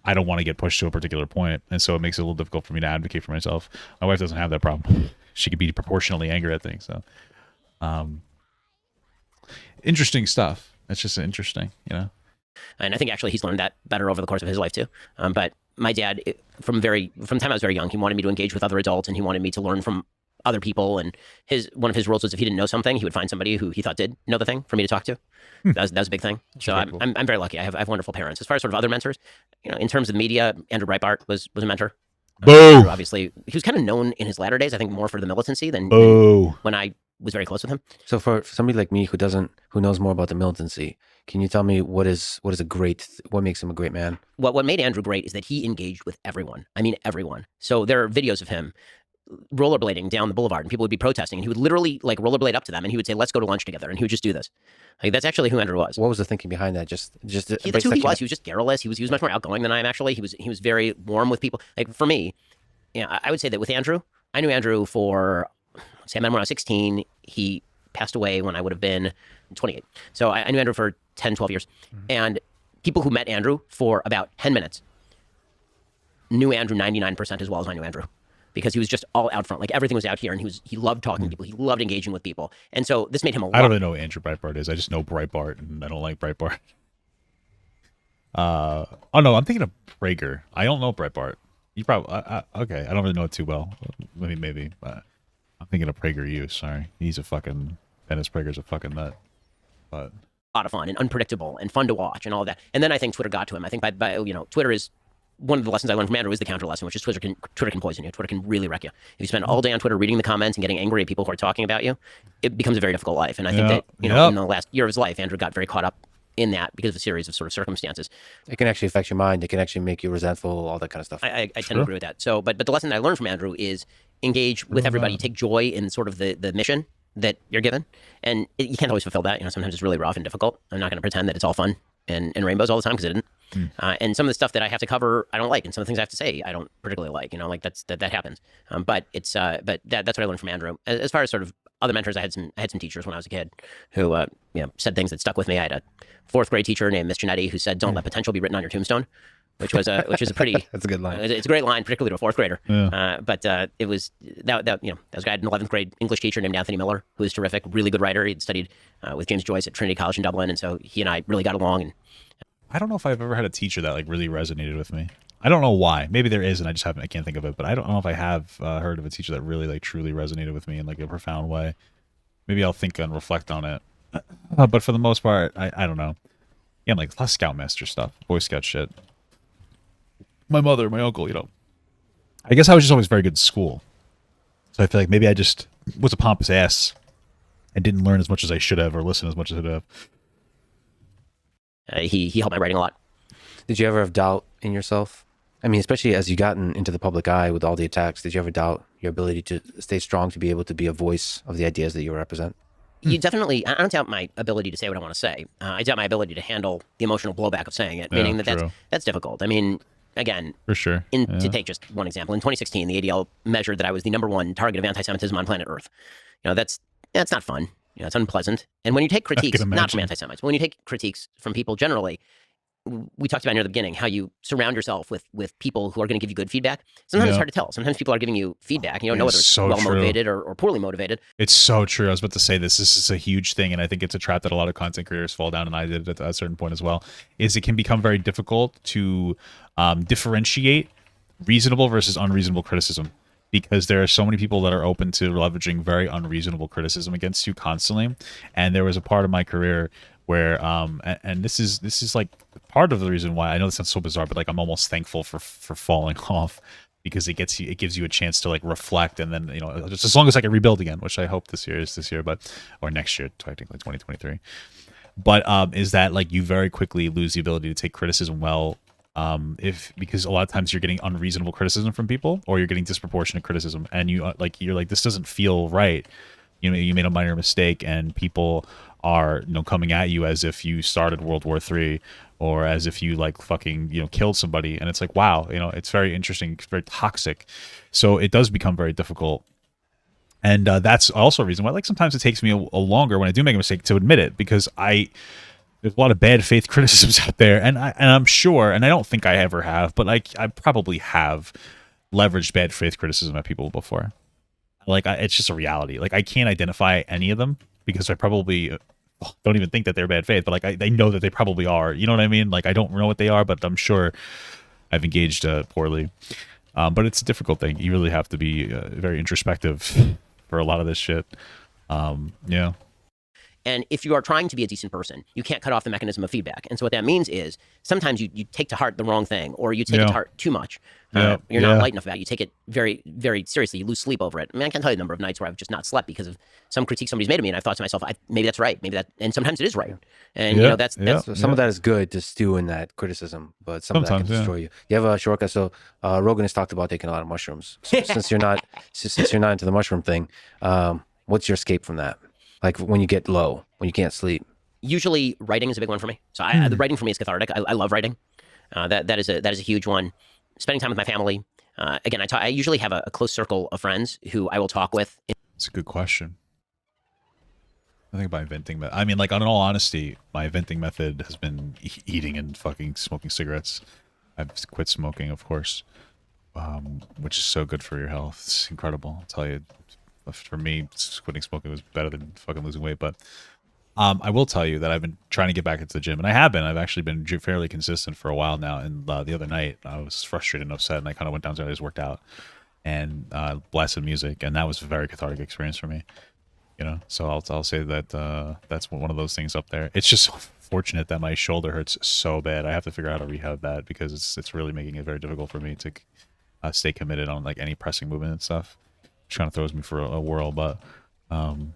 [SPEAKER 1] I don't want to get pushed to a particular point. And so it makes it a little difficult for me to advocate for myself. My wife doesn't have that problem. She could be proportionally angry at things. So, interesting stuff. It's just interesting, And
[SPEAKER 2] I think actually he's learned that better over the course of his life too. But my dad, from the time I was very young, he wanted me to engage with other adults and he wanted me to learn from other people. And one of his rules was if he didn't know something, he would find somebody who he thought did know the thing for me to talk to. That was a big thing. So I'm very lucky. I have wonderful parents. As far as sort of other mentors, in terms of media, Andrew Breitbart was a mentor.
[SPEAKER 1] Boo!
[SPEAKER 2] Obviously, he was kind of known in his latter days, I think, more for the militancy than when I was very close with him.
[SPEAKER 3] So for somebody like me who knows more about the militancy, can you tell me what makes him a great man?
[SPEAKER 2] What made Andrew great is that he engaged with everyone. I mean, everyone. So there are videos of him rollerblading down the boulevard and people would be protesting and he would literally like rollerblade up to them and he would say, let's go to lunch together. And he would just do this. Like, that's actually who Andrew was.
[SPEAKER 3] What was the thinking behind that? That's
[SPEAKER 2] who he was. He was just garrulous. He was much more outgoing than I am actually. He was very warm with people. Like for me, I would say that with Andrew, I knew Andrew I met him when I was 16. He passed away when I would have been 28. So I knew Andrew for 10, 12 years. Mm-hmm. And people who met Andrew for about 10 minutes knew Andrew 99% as well as I knew Andrew. Because he was just all out front. Like everything was out here and he loved talking to people. He loved engaging with people. And so this made him a lot.
[SPEAKER 1] I don't really know who Andrew Breitbart is. I just know Breitbart and I don't like Breitbart. Oh no, I'm thinking of Prager. I don't know Breitbart. You probably, okay. I don't really know it too well. Maybe, but I'm thinking of PragerU. Sorry. Dennis Prager's a fucking nut. But
[SPEAKER 2] a lot of fun and unpredictable and fun to watch and all of that. And then I think Twitter got to him. I think by Twitter is, one of the lessons I learned from Andrew is the counter lesson, which is Twitter can poison you. Twitter can really wreck you. If you spend all day on Twitter reading the comments and getting angry at people who are talking about you, it becomes a very difficult life. And I think that, in the last year of his life, Andrew got very caught up in that because of a series of sort of circumstances.
[SPEAKER 3] It can actually affect your mind. It can actually make you resentful, all that kind of stuff.
[SPEAKER 2] I tend to agree with that. So, but the lesson that I learned from Andrew is engage with everybody, take joy in sort of the mission that you're given. And you can't always fulfill that. Sometimes it's really rough and difficult. I'm not going to pretend that it's all fun and rainbows all the time because it isn't. And some of the stuff that I have to cover, I don't like, and some of the things I have to say, I don't particularly like. Like that happens. But it's that's what I learned from Andrew. As far as sort of other mentors, I had some teachers when I was a kid who said things that stuck with me. I had a fourth grade teacher named Miss Giannetti who said, "Don't let potential be written on your tombstone," which is a pretty
[SPEAKER 3] That's a good line.
[SPEAKER 2] It's a great line, particularly to a fourth grader.
[SPEAKER 1] Yeah.
[SPEAKER 2] But it was that that was a guy, an 11th grade English teacher named Anthony Miller, who was terrific, really good writer. He'd studied with James Joyce at Trinity College in Dublin, and so he and I really got along. And
[SPEAKER 1] I don't know if I've ever had a teacher that like really resonated with me. I don't know why. Maybe there is, and I can't think of it. But I don't know if I have heard of a teacher that really like truly resonated with me in like a profound way. Maybe I'll think and reflect on it. But for the most part, I don't know. Yeah, like a lot of Scoutmaster stuff, Boy Scout shit. My mother, my uncle, I guess I was just always very good at school. So I feel like maybe I just was a pompous ass and didn't learn as much as I should have or listen as much as I should have.
[SPEAKER 2] he helped my writing a lot.
[SPEAKER 3] Did you ever have doubt in yourself? I mean, especially as you gotten into the public eye with all the attacks, did you ever doubt your ability to stay strong, to be able to be a voice of the ideas that you represent?
[SPEAKER 2] You definitely, I don't doubt my ability to say what I want to say. I doubt my ability to handle the emotional blowback of saying it, meaning that's difficult. I mean, again,
[SPEAKER 1] For sure.
[SPEAKER 2] to take just one example, in 2016, the ADL measured that I was the #1 target of anti-Semitism on planet Earth. That's not fun. It's unpleasant. And when you take critiques, not from anti-Semites, but when you take critiques from people generally, we talked about near the beginning how you surround yourself with people who are going to give you good feedback. Sometimes it's hard to tell. Sometimes people are giving you feedback, and you don't know whether it's well motivated or poorly motivated.
[SPEAKER 1] It's so true. I was about to say this. This is a huge thing, and I think it's a trap that a lot of content creators fall down, and I did it at a certain point as well, is it can become very difficult to differentiate reasonable versus unreasonable criticism, because there are so many people that are open to leveraging very unreasonable criticism against you constantly. And there was a part of my career where and this is like part of the reason why I know this sounds so bizarre, but like I'm almost thankful for falling off, because it gives you a chance to like reflect, and then just as long as I can rebuild again, which I hope this year, but or next year, technically 2023. But is that like you very quickly lose the ability to take criticism well, because a lot of times you're getting unreasonable criticism from people, or you're getting disproportionate criticism, and you're like this doesn't feel right. You made a minor mistake, and people are coming at you as if you started World War III, or as if you like fucking killed somebody, and it's like, wow, it's very interesting, it's very toxic. So it does become very difficult, and that's also a reason why like sometimes it takes me a longer when I do make a mistake to admit it, because there's a lot of bad faith criticisms out there, and I'm sure, and I don't think I ever have, but I probably have leveraged bad faith criticism at people before. Like it's just a reality. Like I can't identify any of them, because I probably don't even think that they're bad faith, but like I know that they probably are. You know what I mean? Like I don't know what they are, but I'm sure I've engaged poorly. But it's a difficult thing. You really have to be very introspective for a lot of this shit. Yeah.
[SPEAKER 2] And if you are trying to be a decent person, you can't cut off the mechanism of feedback. And so what that means is sometimes you take to heart the wrong thing, or you take it to heart too much. You're not light enough about it. You take it very, very seriously. You lose sleep over it. I mean, I can't tell you the number of nights where I've just not slept because of some critique somebody's made of me, and I've thought to myself, maybe that's right. And sometimes it is right. And that's
[SPEAKER 3] so some of that is good to stew in that criticism, but some of that can destroy you. You have a shortcut. So Rogan has talked about taking a lot of mushrooms. So since you're not into the mushroom thing, what's your escape from that? Like when you get low, when you can't sleep.
[SPEAKER 2] Usually writing is a big one for me. So the writing for me is cathartic. I love writing. That is a huge one. Spending time with my family. Again, I usually have a close circle of friends who I will talk with.
[SPEAKER 1] It's a good question. I think about venting. I mean, like, in all honesty, my venting method has been eating and fucking smoking cigarettes. I've quit smoking, of course, which is so good for your health. It's incredible. I'll tell you. For me, quitting smoking was better than fucking losing weight. But I will tell you that I've been trying to get back into the gym, and I have been. I've actually been fairly consistent for a while now. And the other night, I was frustrated and upset, and I kind of went downstairs, I just worked out, and blasted music, and that was a very cathartic experience for me. So I'll say that that's one of those things up there. It's just so fortunate that my shoulder hurts so bad. I have to figure out how to rehab that, because it's really making it very difficult for me to stay committed on like any pressing movement and stuff. Which kind of throws me for a whirl, but I think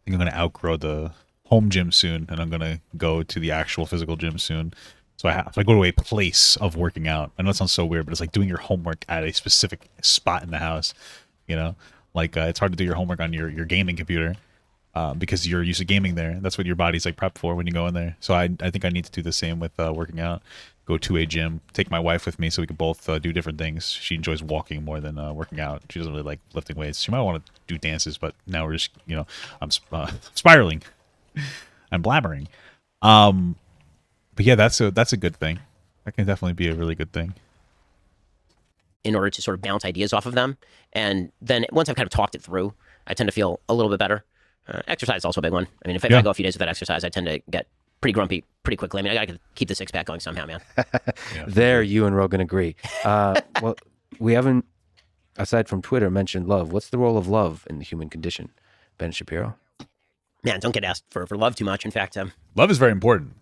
[SPEAKER 1] I'm going to outgrow the home gym soon, and I'm going to go to the actual physical gym soon. So I go to a place of working out. I know it sounds so weird, but it's like doing your homework at a specific spot in the house. Like it's hard to do your homework on your gaming computer. because you're used to gaming there. That's what your body's like prepped for when you go in there. So I think I need to do the same with working out. Go to a gym, take my wife with me so we can both do different things. She enjoys walking more than working out. She doesn't really like lifting weights. She might want to do dances, but now we're just, I'm spiraling. I'm blabbering. But yeah, that's a good thing. That can definitely be a really good thing.
[SPEAKER 2] In order to sort of bounce ideas off of them. And then once I've kind of talked it through, I tend to feel a little bit better. Exercise is also a big one. I mean, if I go a few days without exercise, I tend to get pretty grumpy pretty quickly. I mean, I got to keep the six-pack going somehow, man.
[SPEAKER 3] There, you and Rogan agree. Well, we haven't, aside from Twitter, mentioned love. What's the role of love in the human condition, Ben Shapiro?
[SPEAKER 2] Man, don't get asked for love too much. In fact,
[SPEAKER 1] love is very important.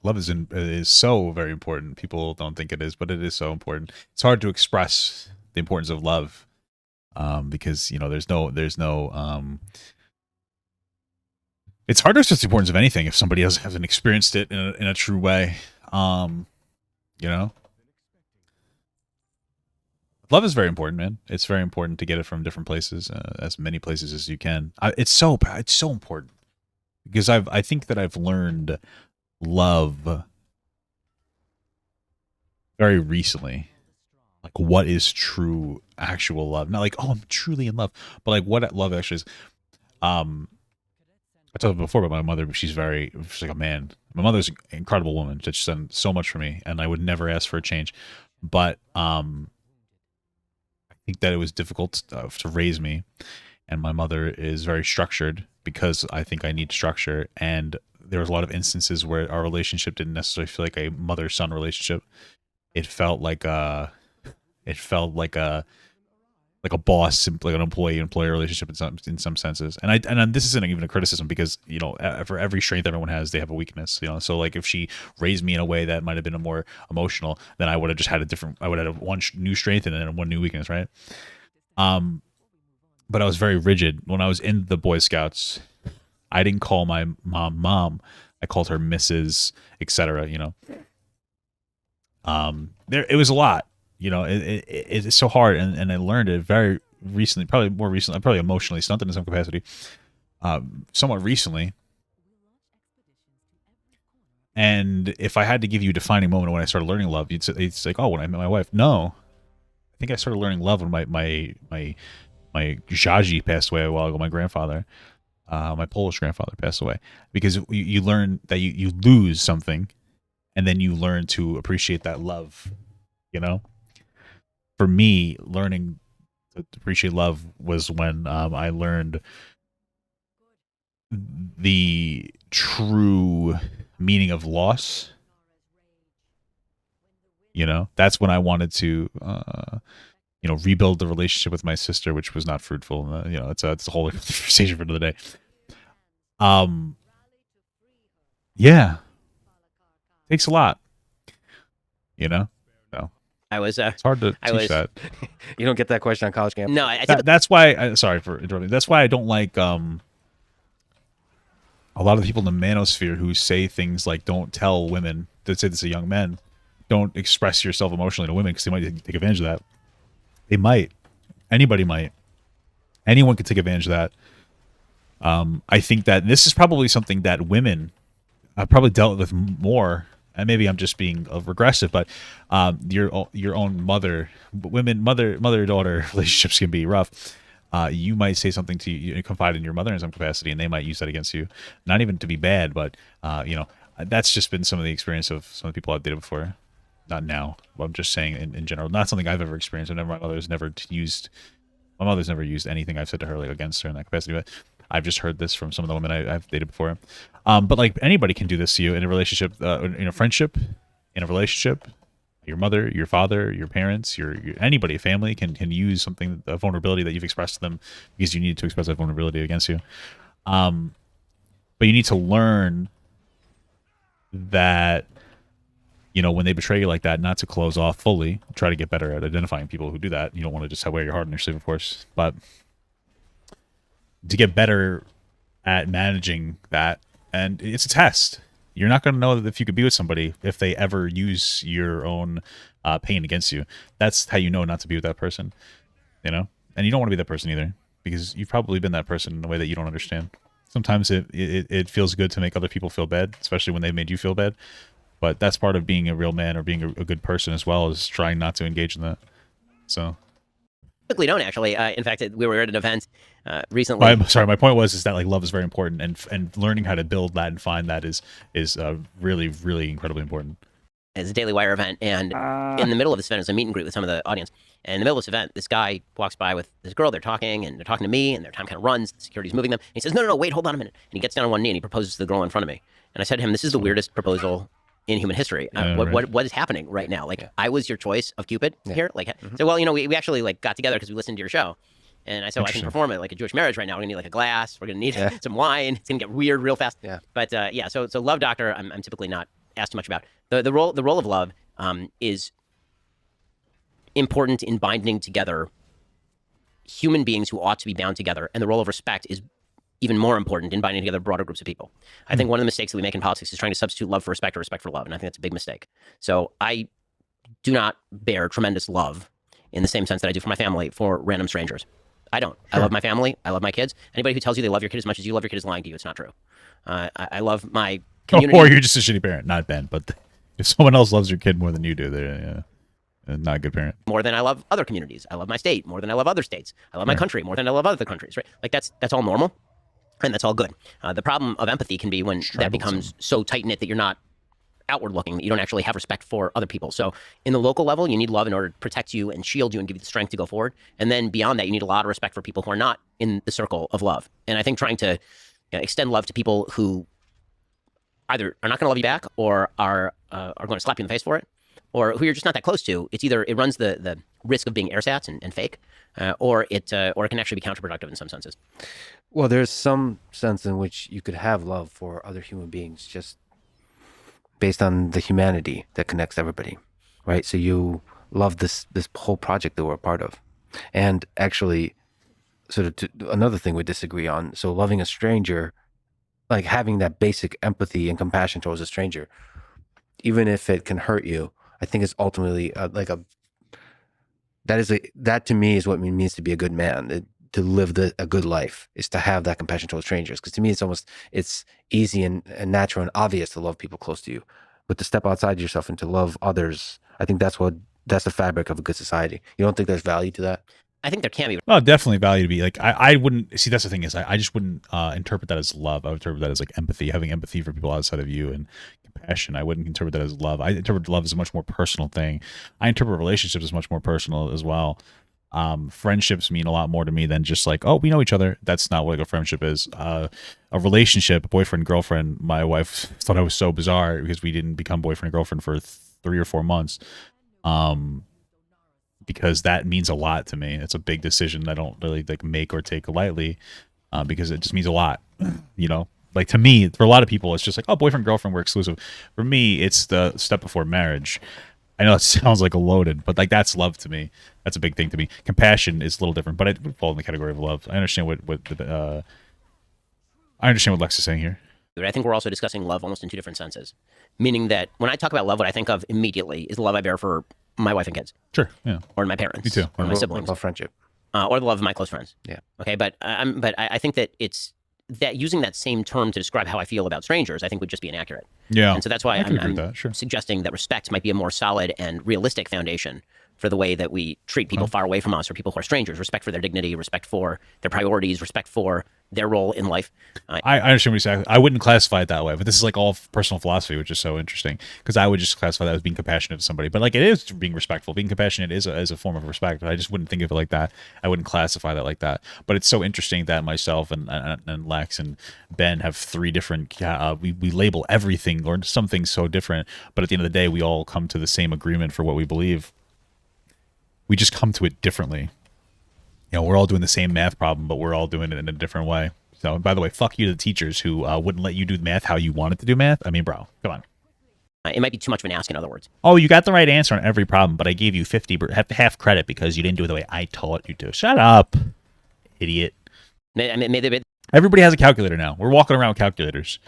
[SPEAKER 1] Love is so very important. People don't think it is, but it is so important. It's hard to express the importance of love because there's no. It's hard to express the importance of anything if somebody else hasn't experienced it in a true way. Love is very important, man. It's very important to get it from different places, as many places as you can. It's so important because I think that I've learned love very recently, like what is true actual love, not like, oh, I'm truly in love, but like what love actually is. I told you before about my mother, but she's like a man. My mother's an incredible woman. She's done so much for me, and I would never ask for a change. But I think that it was difficult to raise me, and my mother is very structured because I think I need structure. And there was a lot of instances where our relationship didn't necessarily feel like a mother-son relationship. It felt like a boss, like an employee-employer relationship in some senses. And this isn't even a criticism because for every strength everyone has, they have a weakness. So like if she raised me in a way that might have been a more emotional, then I would have just had I would have one new strength and then one new weakness, right? But I was very rigid when I was in the Boy Scouts. I didn't call my mom. I called her Mrs., etc. It was a lot. It's so hard, and I learned it very recently, probably emotionally stunted in some capacity, somewhat recently. And if I had to give you a defining moment when I started learning love, it's like, oh, when I met my wife. No, I think I started learning love when my Jaji passed away a while ago. My grandfather, my Polish grandfather, passed away, because you learn that you lose something, and then you learn to appreciate that love. For me, learning to appreciate love was when I learned the true meaning of loss. That's when I wanted to, rebuild the relationship with my sister, which was not fruitful. It's a whole conversation for another day. Yeah, takes a lot.
[SPEAKER 2] It's
[SPEAKER 1] hard to teach that.
[SPEAKER 3] You don't get that question on college campus.
[SPEAKER 2] No,
[SPEAKER 1] that's why. Sorry for interrupting. That's why I don't like a lot of the people in the manosphere who say things like, "Don't tell women." That say this to young men, "Don't express yourself emotionally to women because they might take advantage of that." They might. Anybody might. Anyone could take advantage of that. I think that this is probably something that women have probably dealt with more. And maybe I'm just being regressive, but your own mother-daughter relationships can be rough. You might say something to you, confide in your mother in some capacity, and they might use that against you. Not even to be bad, but that's just been some of the experience of some of the people I've dated before. Not now, but I'm just saying in general. Not something I've ever experienced. My mother's never used anything I've said to her like against her in that capacity. But I've just heard this from some of the women I've dated before. But like anybody can do this to you in a relationship, in a friendship, in a relationship. Your mother, your father, your parents, anybody, family can use something, a vulnerability that you've expressed to them because you need to express that vulnerability against you. But you need to learn that, when they betray you like that, not to close off fully. Try to get better at identifying people who do that. You don't want to just wear your heart on your sleeve, of course, but to get better at managing that. And it's a test. You're not going to know if you could be with somebody if they ever use your own pain against you. That's how you know not to be with that person, and you don't want to be that person either. because you've probably been that person in a way that you don't understand. Sometimes it feels good to make other people feel bad, especially when they've made you feel bad. But that's part of being a real man or being a good person as well, is trying not to engage in that. So
[SPEAKER 2] Typically don't actually. In fact, we were at an event recently.
[SPEAKER 1] My point was that like love is very important, and learning how to build that and find that is really, really incredibly important.
[SPEAKER 2] It's a Daily Wire event, and in the middle of this event is a meet and greet with some of the audience. And in the middle of this event, this guy walks by with this girl. They're talking, and they're talking to me, and their time kind of runs. The security's moving them. And he says, no, wait, hold on a minute. And he gets down on one knee, and he proposes to the girl in front of me. And I said to him, this is the weirdest proposal in human history. What is happening right now? Like, I was your choice of Cupid here. Like, so, well, we actually like got together because we listened to your show. And I said, I can perform it like a Jewish marriage right now. We're gonna need like a glass. We're gonna need some wine. It's gonna get weird real fast. Yeah. But so Love Doctor, I'm typically not asked too much about. The role of love is important in binding together human beings who ought to be bound together, and the role of respect is even more important in binding together broader groups of people. I think one of the mistakes that we make in politics is trying to substitute love for respect or respect for love, and I think that's a big mistake. So I do not bear tremendous love in the same sense that I do for my family for random strangers. I don't. Sure. I love my family. I love my kids. Anybody who tells you they love your kid as much as you love your kid is lying to you. It's not true. I love my community.
[SPEAKER 1] Or you're just a shitty parent, not Ben. But if someone else loves your kid more than you do, they're not a good parent.
[SPEAKER 2] More than I love other communities. I love my state more than I love other states. I love my country more than I love other countries. Right? Like that's all normal, and that's all good. The problem of empathy can be when that becomes so tight knit that you're not outward looking, that you don't actually have respect for other people. So in the local level, you need love in order to protect you and shield you and give you the strength to go forward. And then beyond that, you need a lot of respect for people who are not in the circle of love. And I think trying to extend love to people who either are not going to love you back or are going to slap you in the face for it, or who you're just not that close to, it's either it runs the risk of being ersatz and fake, or it can actually be counterproductive in some senses.
[SPEAKER 3] Well, there's some sense in which you could have love for other human beings just based on the humanity that connects everybody, right? So you love this whole project that we're a part of. And actually, sort of another thing we disagree on, so loving a stranger, like having that basic empathy and compassion towards a stranger, even if it can hurt you, I think is ultimately that to me is what it means to be a good man. To live a good life is to have that compassion towards strangers. Because to me, it's easy and natural and obvious to love people close to you, but to step outside yourself and to love others, I think that's the fabric of a good society. You don't think there's value to that?
[SPEAKER 2] I think there can be.
[SPEAKER 1] Oh, definitely value to be like, I wouldn't see. That's the thing is, I just wouldn't interpret that as love. I would interpret that as like empathy, having empathy for people outside of you, and compassion. I wouldn't interpret that as love. I interpret love as a much more personal thing. I interpret relationships as much more personal as well. Friendships mean a lot more to me than just like, oh, we know each other. That's not what like a friendship is. A relationship, boyfriend, girlfriend. My wife thought I was so bizarre because we didn't become boyfriend and girlfriend for 3 or 4 months. Because that means a lot to me. It's a big decision I don't really like make or take lightly, because it just means a lot. You know, like to me, for a lot of people, it's just like, oh, boyfriend, girlfriend, we're exclusive. For me, it's the step before marriage. I know it sounds like a loaded, but like that's love to me. That's a big thing to me. Compassion is a little different, but it would fall in the category of love. I understand what Lex is saying here.
[SPEAKER 2] But I think we're also discussing love almost in two different senses. Meaning that when I talk about love, what I think of immediately is the love I bear for my wife and kids.
[SPEAKER 1] Sure, yeah.
[SPEAKER 2] Or my parents.
[SPEAKER 1] Me too.
[SPEAKER 2] Or my siblings.
[SPEAKER 3] Or friendship.
[SPEAKER 2] Or the love of my close friends.
[SPEAKER 3] Yeah.
[SPEAKER 2] Okay, but I think that it's that using that same term to describe how I feel about strangers, I think would just be inaccurate.
[SPEAKER 1] Yeah.
[SPEAKER 2] And so that's why I'm
[SPEAKER 1] sure.
[SPEAKER 2] suggesting that respect might be a more solid and realistic foundation for the way that we treat people far away from us or people who are strangers. Respect for their dignity, respect for their priorities, respect for their role in life.
[SPEAKER 1] I understand what you're saying. I wouldn't classify it that way, but this is like all personal philosophy, which is so interesting because I would just classify that as being compassionate to somebody. But like it is being respectful. Being compassionate is a form of respect. I just wouldn't think of it like that. I wouldn't classify that like that. But it's so interesting that myself and Lex and Ben have 3 different. We label everything or something so different, but at the end of the day, we all come to the same agreement for what we believe. We just come to it differently. You know, we're all doing the same math problem, but we're all doing it in a different way. So, by the way, fuck you to the teachers who wouldn't let you do math how you wanted to do math. I mean, bro, come on.
[SPEAKER 2] It might be too much of an ask, in other words.
[SPEAKER 1] Oh, you got the right answer on every problem, but I gave you half credit because you didn't do it the way I taught you to. Shut up, idiot. Everybody has a calculator now. We're walking around with calculators.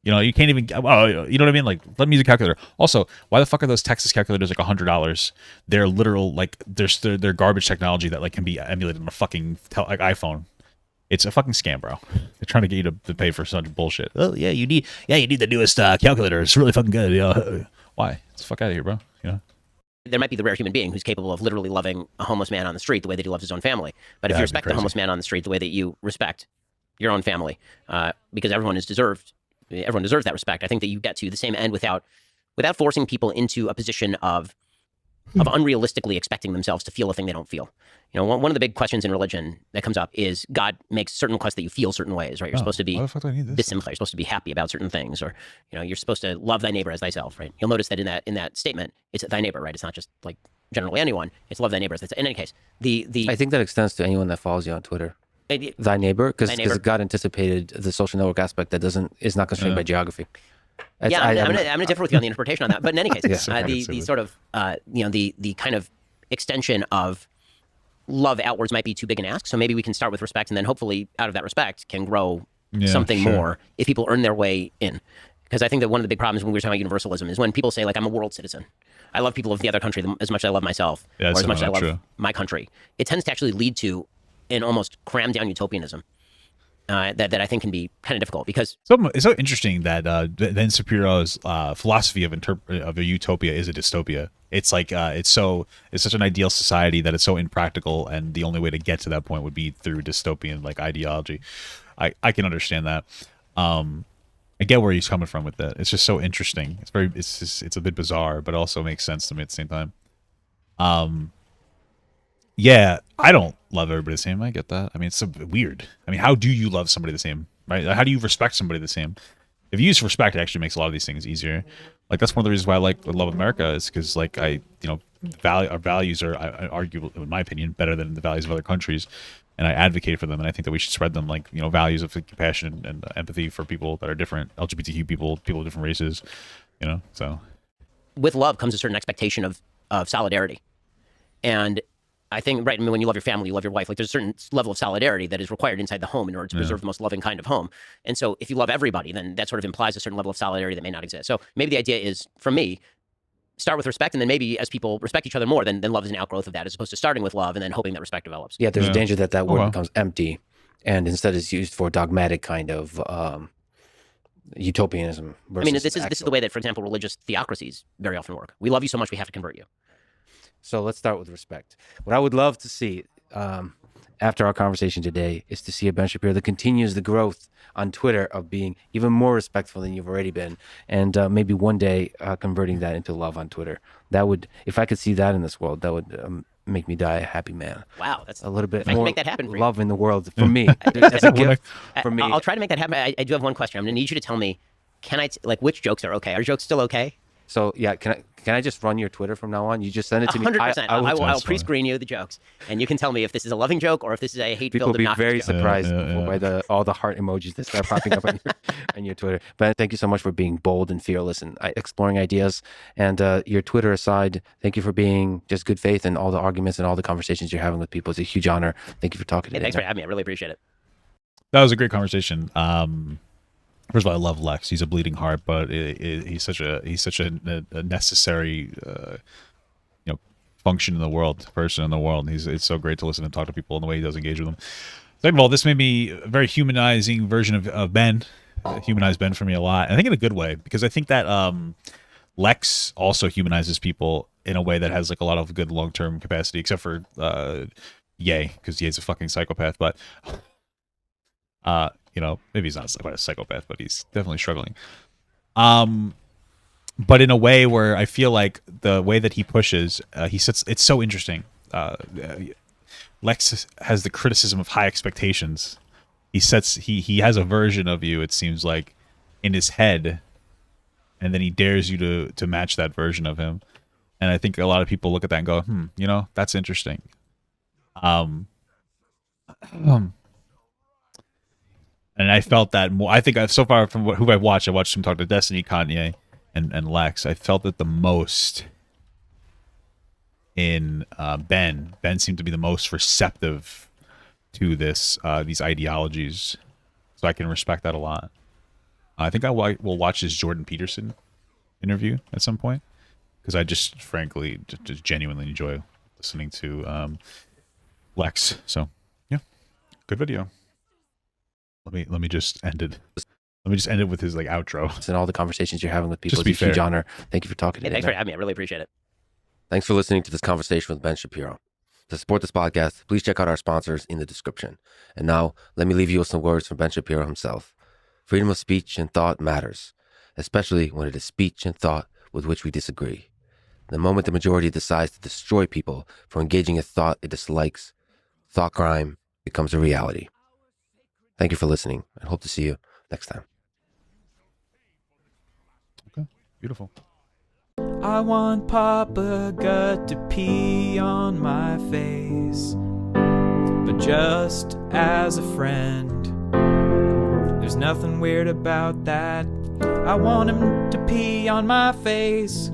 [SPEAKER 1] You know, you can't even, you know what I mean? Like, let me use a calculator. Also, why the fuck are those Texas calculators like $100? They're literal, like, they're garbage technology that like can be emulated on a fucking iPhone. It's a fucking scam, bro. They're trying to get you to pay for such bullshit. Oh yeah, you need the newest calculator. It's really fucking good. Why? Get the fuck out of here, bro.
[SPEAKER 2] There might be the rare human being who's capable of literally loving a homeless man on the street the way that he loves his own family. But if you respect the homeless man on the street the way that you respect your own family, because everyone deserves that respect, I think that you get to the same end without forcing people into a position of unrealistically expecting themselves to feel a thing they don't feel. One of the big questions in religion that comes up is God makes certain requests that you feel certain ways, right? You're supposed to be dissimple, you're supposed to be happy about certain things, or you're supposed to love thy neighbor as thyself, right? You'll notice that in that statement, it's thy neighbor, right? It's not just like generally anyone. It's love thy neighbor. In any case,
[SPEAKER 3] I think that extends to anyone that follows you on Twitter. Thy neighbor, because God anticipated the social network aspect that is not constrained by geography.
[SPEAKER 2] I'm going to differ with you on the interpretation on that. But in any case, the sort of the kind of extension of love outwards might be too big an ask. So maybe we can start with respect, and then hopefully out of that respect can grow something more if people earn their way in. Because I think that one of the big problems when we were talking about universalism is when people say, like, I'm a world citizen. I love people of the other country as much as I love myself, or as much as I love my country. It tends to actually lead to an almost crammed down utopianism. That I think can be kind of difficult because
[SPEAKER 1] it's so interesting that Ben Shapiro's philosophy of a utopia is a dystopia. It's like it's such an ideal society that it's so impractical, and the only way to get to that point would be through dystopian like ideology. I can understand that. I get where he's coming from with that. It's just so interesting. It's a bit bizarre, but also makes sense to me at the same time. Yeah, I don't love everybody the same. I get that. I mean, it's so weird. I mean, how do you love somebody the same, right? How do you respect somebody the same? If you use respect, it actually makes a lot of these things easier. Like, that's one of the reasons why I love America, is because, like, our values are, arguably, in my opinion, better than the values of other countries, and I advocate for them, and I think that we should spread them, like, values of compassion and empathy for people that are different, LGBTQ people of different races, so.
[SPEAKER 2] With love comes a certain expectation of solidarity. And I think, right, I mean, when you love your family, you love your wife, like, there's a certain level of solidarity that is required inside the home in order to preserve the most loving kind of home. And so if you love everybody, then that sort of implies a certain level of solidarity that may not exist. So maybe the idea is, for me, start with respect, and then maybe as people respect each other more, then love is an outgrowth of that, as opposed to starting with love and then hoping that respect develops.
[SPEAKER 3] Yeah, there's a danger that word becomes empty, and instead is used for dogmatic kind of utopianism.
[SPEAKER 2] I mean, this is the way that, for example, religious theocracies very often work. We love you so much, we have to convert you.
[SPEAKER 3] So let's start with respect. What I would love to see after our conversation today is to see a Ben Shapiro that continues the growth on Twitter of being even more respectful than you've already been, and maybe one day converting that into love on Twitter. That would, if I could see that in this world, that would make me die a happy man.
[SPEAKER 2] Wow, that's
[SPEAKER 3] a little bit
[SPEAKER 2] more
[SPEAKER 3] make
[SPEAKER 2] that happen for
[SPEAKER 3] love in the world for me. As a gift for me.
[SPEAKER 2] I'll try to make that happen. I do have one question. I'm going to need you to tell me, which jokes are okay? Are jokes still okay?
[SPEAKER 3] So yeah, can I just run your Twitter from now on? You just send it to me.
[SPEAKER 2] 100%. I'll pre-screen you the jokes, and you can tell me if this is a loving joke or if this is a hate-filled,
[SPEAKER 3] obnoxious joke. People be very surprised by all the heart emojis that start popping up on your Twitter. But thank you so much for being bold and fearless and exploring ideas. And your Twitter aside, thank you for being just good faith and all the arguments and all the conversations you're having with people. It's a huge honor. Thank you for talking to me.
[SPEAKER 2] Thanks for having me. I really appreciate it.
[SPEAKER 1] That was a great conversation. First of all, I love Lex. He's a bleeding heart, but he's such a necessary, function in the world, person in the world. It's so great to listen and talk to people in the way he does engage with them. Second of all, this made me a very humanizing version of Ben. Humanized Ben for me a lot. I think in a good way, because I think that Lex also humanizes people in a way that has like a lot of good long-term capacity, except for Ye, because Ye's a fucking psychopath. But maybe he's not quite a psychopath, but he's definitely struggling. But in a way where I feel like the way that he pushes, it's so interesting. Lex has the criticism of high expectations. He has a version of you, it seems like, in his head, and then he dares you to match that version of him. And I think a lot of people look at that and go, that's interesting. And I felt that more. I think so far from who I've watched him talk to Destiny, Kanye, and Lex. I felt it the most in Ben. Ben seemed to be the most receptive to these ideologies, so I can respect that a lot. I think I will watch his Jordan Peterson interview at some point, because I just frankly just genuinely enjoy listening to Lex. So yeah, good video. Let me just end it. Let me just end it with his like outro.
[SPEAKER 3] And all the conversations you're having with people.
[SPEAKER 1] Just be
[SPEAKER 3] It's a huge
[SPEAKER 1] fair.
[SPEAKER 3] honor. Thank you for talking to me.
[SPEAKER 2] Thanks for having me. I really appreciate it.
[SPEAKER 3] Thanks for listening to this conversation with Ben Shapiro. To support this podcast, please check out our sponsors in the description. And now, let me leave you with some words from Ben Shapiro himself. Freedom of speech and thought matters, especially when it is speech and thought with which we disagree. The moment the majority decides to destroy people for engaging in thought it dislikes, thought crime becomes a reality. Thank you for listening, and hope to see you next time.
[SPEAKER 1] Okay, beautiful.
[SPEAKER 5] I want Papa Gut to pee on my face, but just as a friend. There's nothing weird about that. I want him to pee on my face.